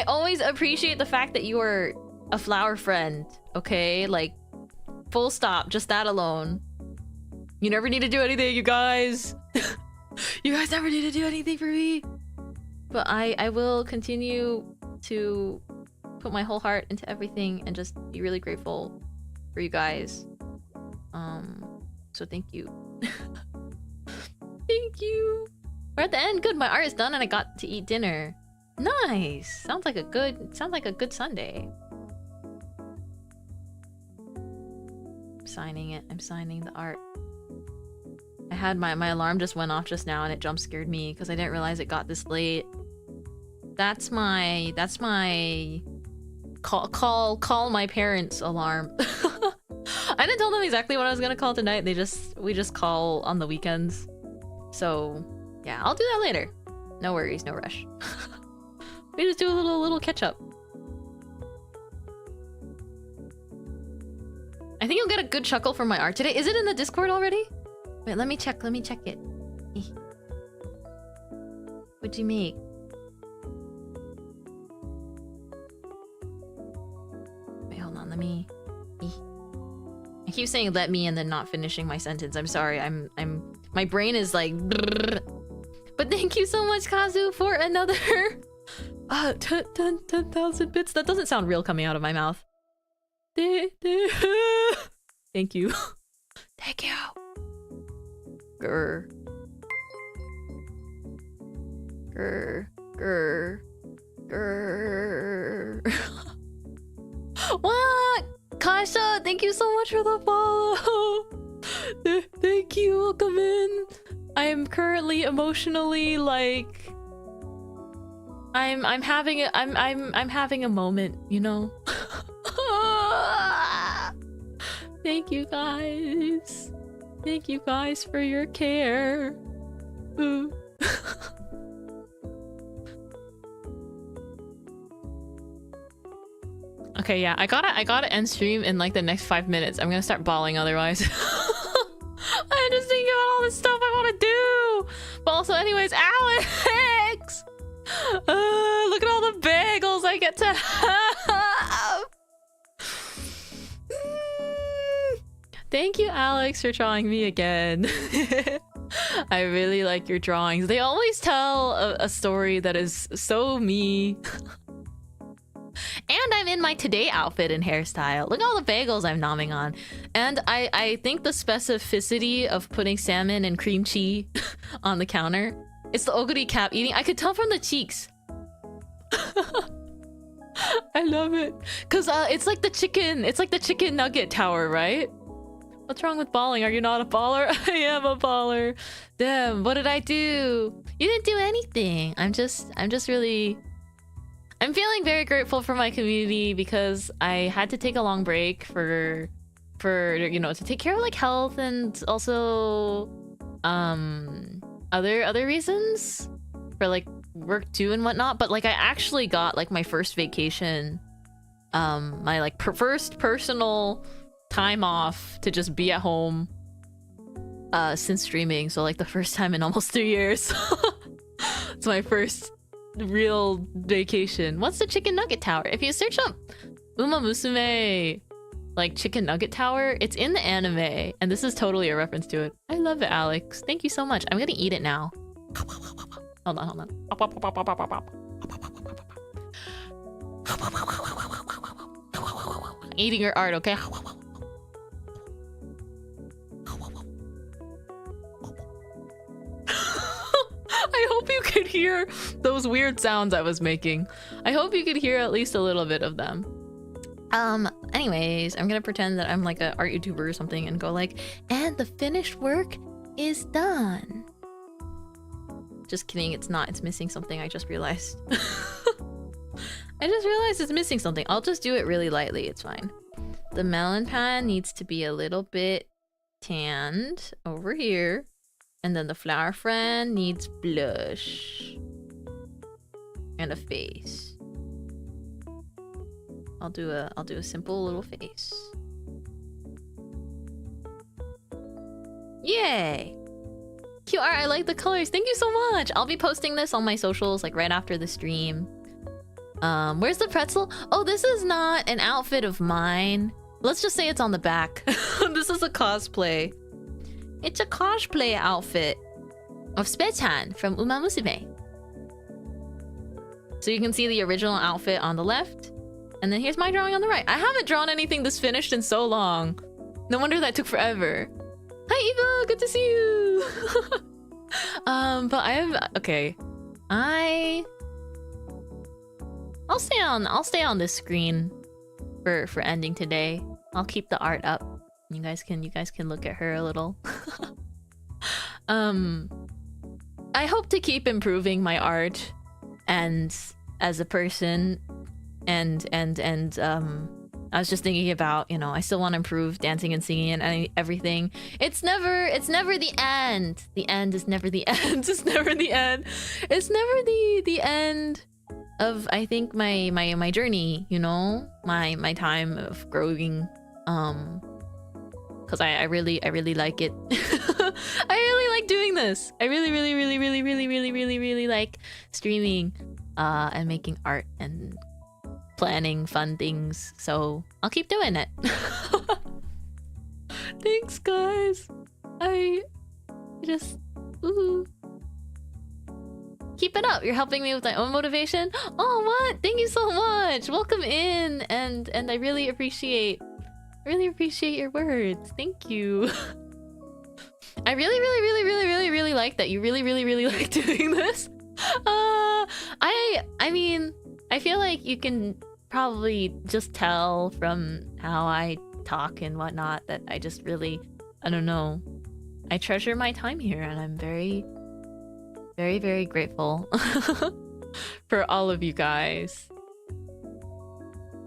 always appreciate the fact that you are a flower friend, okay? Like, full stop, just that alone. You never need to do anything, you guys. You guys never need to do anything for me. But I will continue to put my whole heart into everything and just be really grateful for you guys. So thank you. Thank you. We're at the end. Good, my art is done and I got to eat dinner. Nice. Sounds like a good Sunday. I'm signing it. I'm signing the art. I had my alarm just went off just now and it jump scared me because I didn't realize it got this late. That's my call my parents alarm. I didn't tell them exactly what I was gonna call tonight. We just call on the weekends. So yeah, I'll do that later. No worries, no rush. We just do a little catch up. I think you'll get a good chuckle from my art today. Is it in the Discord already? Wait, let me check it. What'd you make? Wait, hold on, let me... I keep saying let me and then not finishing my sentence. I'm sorry, my brain is like... But thank you so much, Kazu, for another... 10,000 bits. That doesn't sound real coming out of my mouth. Thank you. Thank you. Grr. Grr. Grr. Grr. What? Kasha, thank you so much for the follow. Thank you. Welcome in. I am currently emotionally like I'm having a moment, you know. Thank you guys. Thank you guys for your care. Ooh. Okay, yeah, I gotta end stream in like the next 5 minutes. I'm gonna start bawling otherwise. I'm just thinking about all the stuff I want to do. But also, anyways, Alex! Look at all the bagels I get to have! Thank you, Alex, for drawing me again. I really like your drawings. They always tell a story that is so me. And I'm in my today outfit and hairstyle. Look at all the bagels I'm nomming on. And I think the specificity of putting salmon and cream cheese on the counter. It's the oguri cap eating. I could tell from the cheeks. I love it. Cause it's like the chicken nugget tower, right? What's wrong with balling? Are you not a baller? I am a baller. Damn, what did I do? You didn't do anything. I'm just really... I'm feeling very grateful for my community because I had to take a long break for you know, to take care of like health and also other reasons for like work too and whatnot. But like I actually got like my first vacation, my like first personal time off to just be at home since streaming. So like the first time in almost 3 years. It's my first real vacation. What's the chicken nugget tower? If you search up Uma Musume like chicken nugget tower, it's in the anime and this is totally a reference to it. I love it, Alex. Thank you so much. I'm gonna eat it now. Hold on. Eating your art, okay? I hope you could hear those weird sounds I was making. I hope you could hear at least a little bit of them. Anyways, I'm gonna pretend that I'm like an art YouTuber or something and go like, and the finished work is done. Just kidding, it's not. It's missing something, I just realized. I just realized it's missing something. I'll just do it really lightly, it's fine. The melon pan needs to be a little bit tanned over here. And then the flower friend needs blush. And a face. I'll do a simple little face. Yay! QR, I like the colors. Thank you so much. I'll be posting this on my socials like right after the stream. Where's the pretzel? Oh, this is not an outfit of mine. Let's just say it's on the back. This is a cosplay. It's a cosplay outfit of Spechan from Uma Musume. So you can see the original outfit on the left. And then here's my drawing on the right. I haven't drawn anything this finished in so long. No wonder that took forever. Hi Eva, good to see you. But I have okay. I'll stay on this screen for ending today. I'll keep the art up. You guys can look at her a little. I hope to keep improving my art and as a person and I was just thinking about, you know, I still want to improve dancing and singing and everything. It's never the end. The end is never the end. It's never the end. It's never the end of, I think, my journey, you know, my time of growing, because I really like it. I really like doing this. I really like streaming and making art and planning fun things, so I'll keep doing it. Thanks, guys. I just keep it up. You're helping me with my own motivation. Oh, what? Thank you so much. Welcome in, and I really appreciate your words. Thank you. I really like that. You really like doing this. I mean, I feel like you can probably just tell from how I talk and whatnot that I just really, I don't know, I treasure my time here, and I'm very grateful for all of you guys.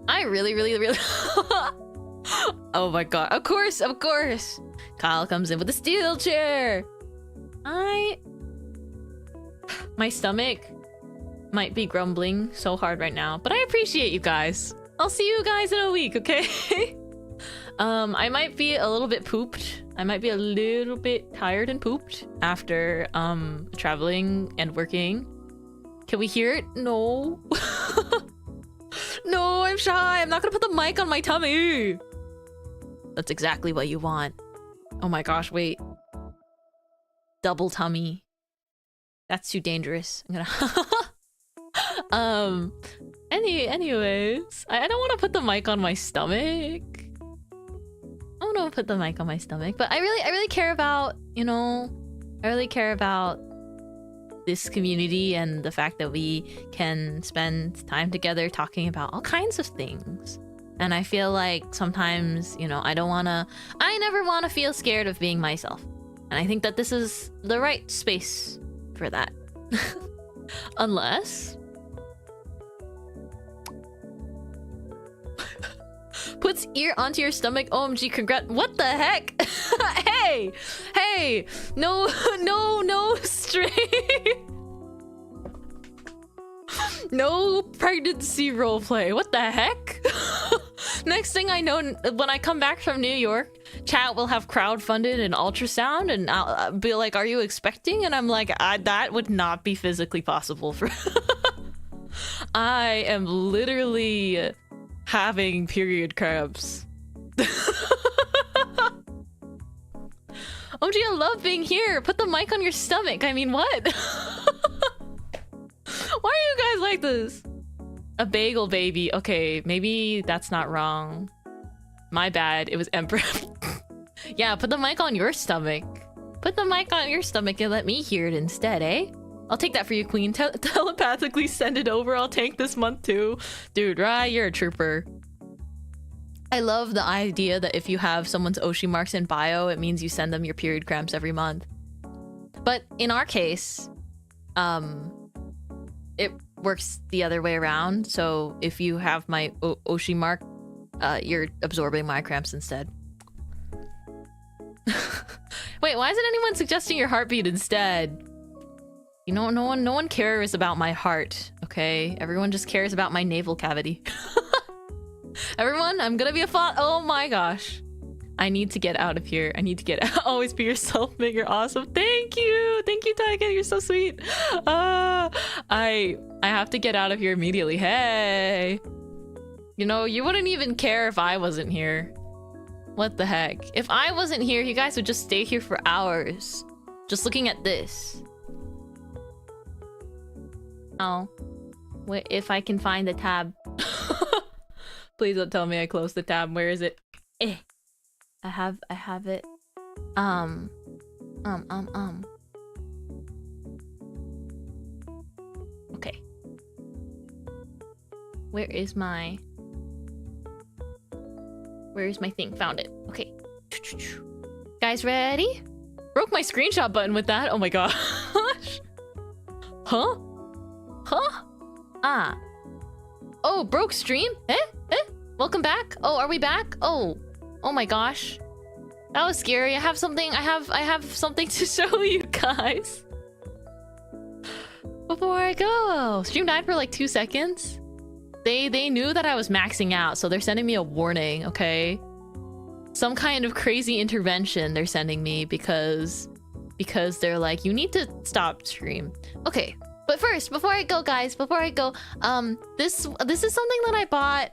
I really oh my god, of course Kyle comes in with a steel chair. My stomach might be grumbling so hard right now, but I appreciate you guys. I'll see you guys in a week, okay? I might be a little bit pooped. I might be a little bit tired and pooped after traveling and working. Can we hear it? No. No, I'm shy. I'm not gonna put the mic on my tummy. That's exactly what you want. Oh my gosh, wait. Double tummy. That's too dangerous. I'm gonna anyways, I don't want to put the mic on my stomach. I don't want to put the mic on my stomach, but I really care about, you know, I really care about this community and the fact that we can spend time together talking about all kinds of things. And I feel like sometimes, you know, I never want to feel scared of being myself. And I think that this is the right space for that. Unless... Puts ear onto your stomach. OMG, congrats. What the heck? Hey, no string. No pregnancy roleplay. What the heck? Next thing I know, when I come back from New York, chat will have crowdfunded an ultrasound, and I'll be like, "Are you expecting?" And I'm like, "That would not be physically possible for." I am literally having period cramps. OMG, I love being here. Put the mic on your stomach. I mean, what? Why are you guys like this? A bagel baby. Okay, maybe that's not wrong. My bad. It was Emperor. Yeah, put the mic on your stomach. Put the mic on your stomach and let me hear it instead, eh? I'll take that for you, Queen. Telepathically send it over. I'll tank this month too. Dude, right? You're a trooper. I love the idea that if you have someone's Oshi marks in bio, it means you send them your period cramps every month. But in our case, it works the other way around. So if you have my Oshi mark, you're absorbing my cramps instead. Wait, why isn't anyone suggesting your heartbeat instead? You know, no one cares about my heart, okay? Everyone just cares about my navel cavity. Everyone, I'm gonna be a oh my gosh. I need to get out of here. I need to get out. Always be yourself, man. You're awesome. Thank you, Taigen. You're so sweet. I have to get out of here immediately. Hey, you know, you wouldn't even care if I wasn't here. What the heck? If I wasn't here, you guys would just stay here for hours, just looking at this. Oh, wait, if I can find the tab. Please don't tell me I closed the tab. Where is it? I have it. Okay. Where's my thing? Found it. Okay. Guys, ready? Broke my screenshot button with that. Oh my gosh. Huh? Ah. Oh, broke stream? Welcome back. Oh, are we back? Oh my gosh. That was scary. I have something to show you guys. Before I go. Stream died for like 2 seconds. They knew that I was maxing out, so they're sending me a warning, okay? Some kind of crazy intervention they're sending me because they're like, you need to stop stream. Okay. But first, before I go, guys, this is something that I bought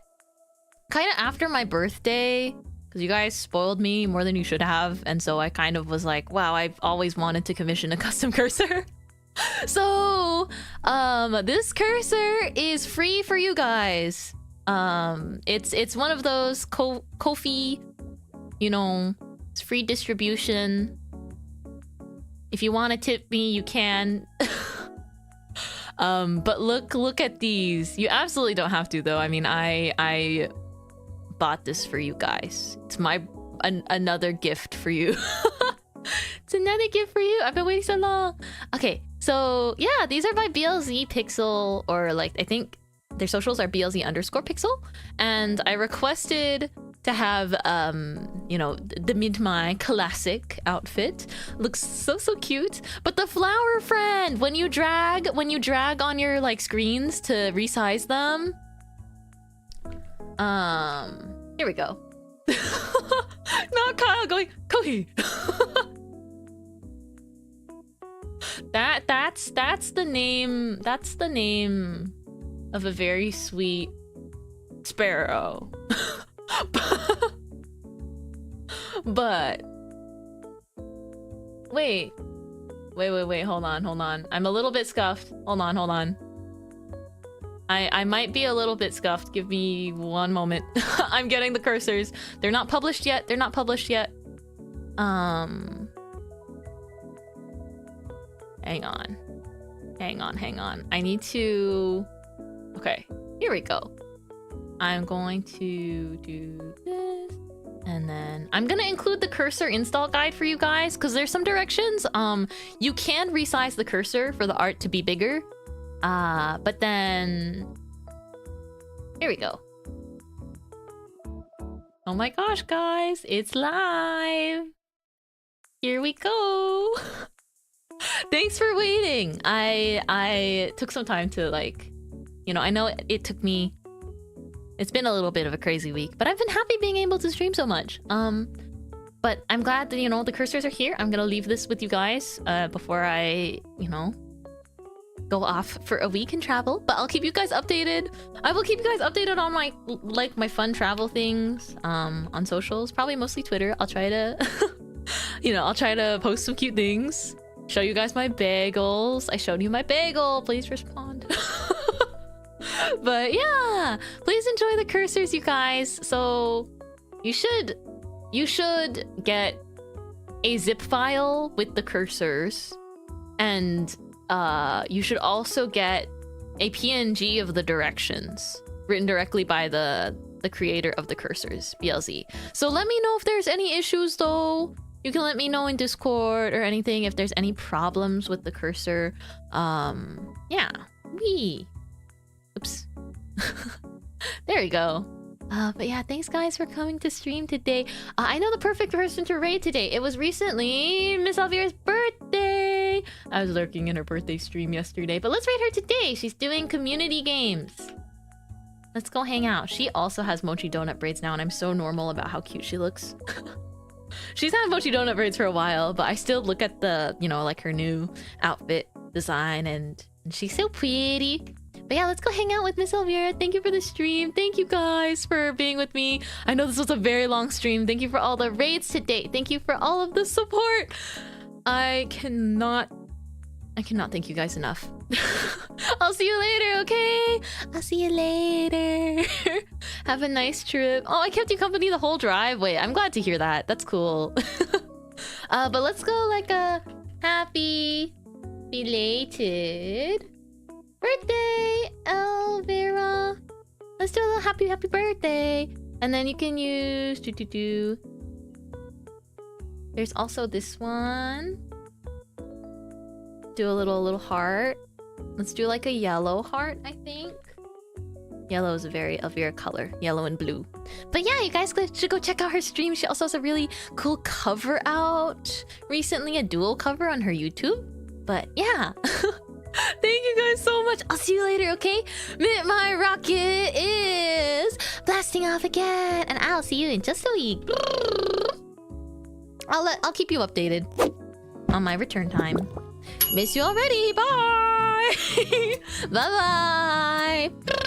kind of after my birthday, because you guys spoiled me more than you should have, and so I kind of was like, wow, I've always wanted to commission a custom cursor. So, this cursor is free for you guys. It's one of those Ko-fi, you know, it's free distribution. If you want to tip me, you can. But look at these. You absolutely don't have to, though. I mean, I bought this for you guys. It's another gift for you. It's another gift for you. I've been waiting so long. Okay, so yeah, these are by BLZ Pixel, or like I think their socials are BLZ_Pixel, and I requested to have you know, the Mintmai classic outfit. Looks so cute. But the flower friend, when you drag on your like screens to resize them, Here we go. Not Kyle going Kohi. That's the name. That's the name of a very sweet sparrow. But wait. Hold on. I'm a little bit scuffed. Hold on. I might be a little bit scuffed. Give me one moment. I'm getting the cursors. They're not published yet. Hang on. I need to... Okay, here we go. I'm going to do this. And then I'm gonna include the cursor install guide for you guys because there's some directions. You can resize the cursor for the art to be bigger. But then... Here we go. Oh my gosh, guys, it's live. Here we go. Thanks for waiting. I took some time to like, you know, I know it took me... It's been a little bit of a crazy week, but I've been happy being able to stream so much. But I'm glad that, you know, the cursors are here. I'm gonna leave this with you guys before I, you know, go off for a week and travel. But I'll keep you guys updated. I will keep you guys updated on my, like, my fun travel things on socials. Probably mostly Twitter. I'll try to, you know, I'll try to post some cute things. Show you guys my bagels. I showed you my bagel. Please respond. But yeah, please enjoy the cursors, you guys. So you should get a zip file with the cursors, and you should also get a PNG of the directions written directly by the creator of the cursors, BLZ. So let me know if there's any issues though. You can let me know in Discord or anything if there's any problems with the cursor. Yeah. Oops. There we go. But yeah, thanks guys for coming to stream today. I know the perfect person to raid today. It was recently Miss Alvira's birthday. I was lurking in her birthday stream yesterday, but let's raid her today. She's doing community games. Let's go hang out. She also has mochi donut braids now, and I'm so normal about how cute she looks. She's had mochi donut braids for a while, but I still look at the, you know, like her new outfit design, and she's so pretty. But yeah, let's go hang out with Miss Elvira. Thank you for the stream. Thank you guys for being with me. I know this was a very long stream. Thank you for all the raids today. Thank you for all of the support. I cannot thank you guys enough. I'll see you later, okay? I'll see you later. Have a nice trip. Oh, I kept you company the whole drive. Wait, I'm glad to hear that. That's cool. But let's go like a happy belated birthday, Elvira. Let's do a little happy birthday. And then you can use There's also this one. Do a little heart. Let's do like a yellow heart, I think. Yellow is a very Elvira color. Yellow and blue. But yeah, you guys should go check out her stream. She also has a really cool cover out recently, a dual cover on her YouTube. But yeah. Thank you guys so much. I'll see you later, okay? Mintmai rocket is blasting off again, and I'll see you in just a week. I'll keep you updated on my return time. Miss you already. Bye. Bye bye.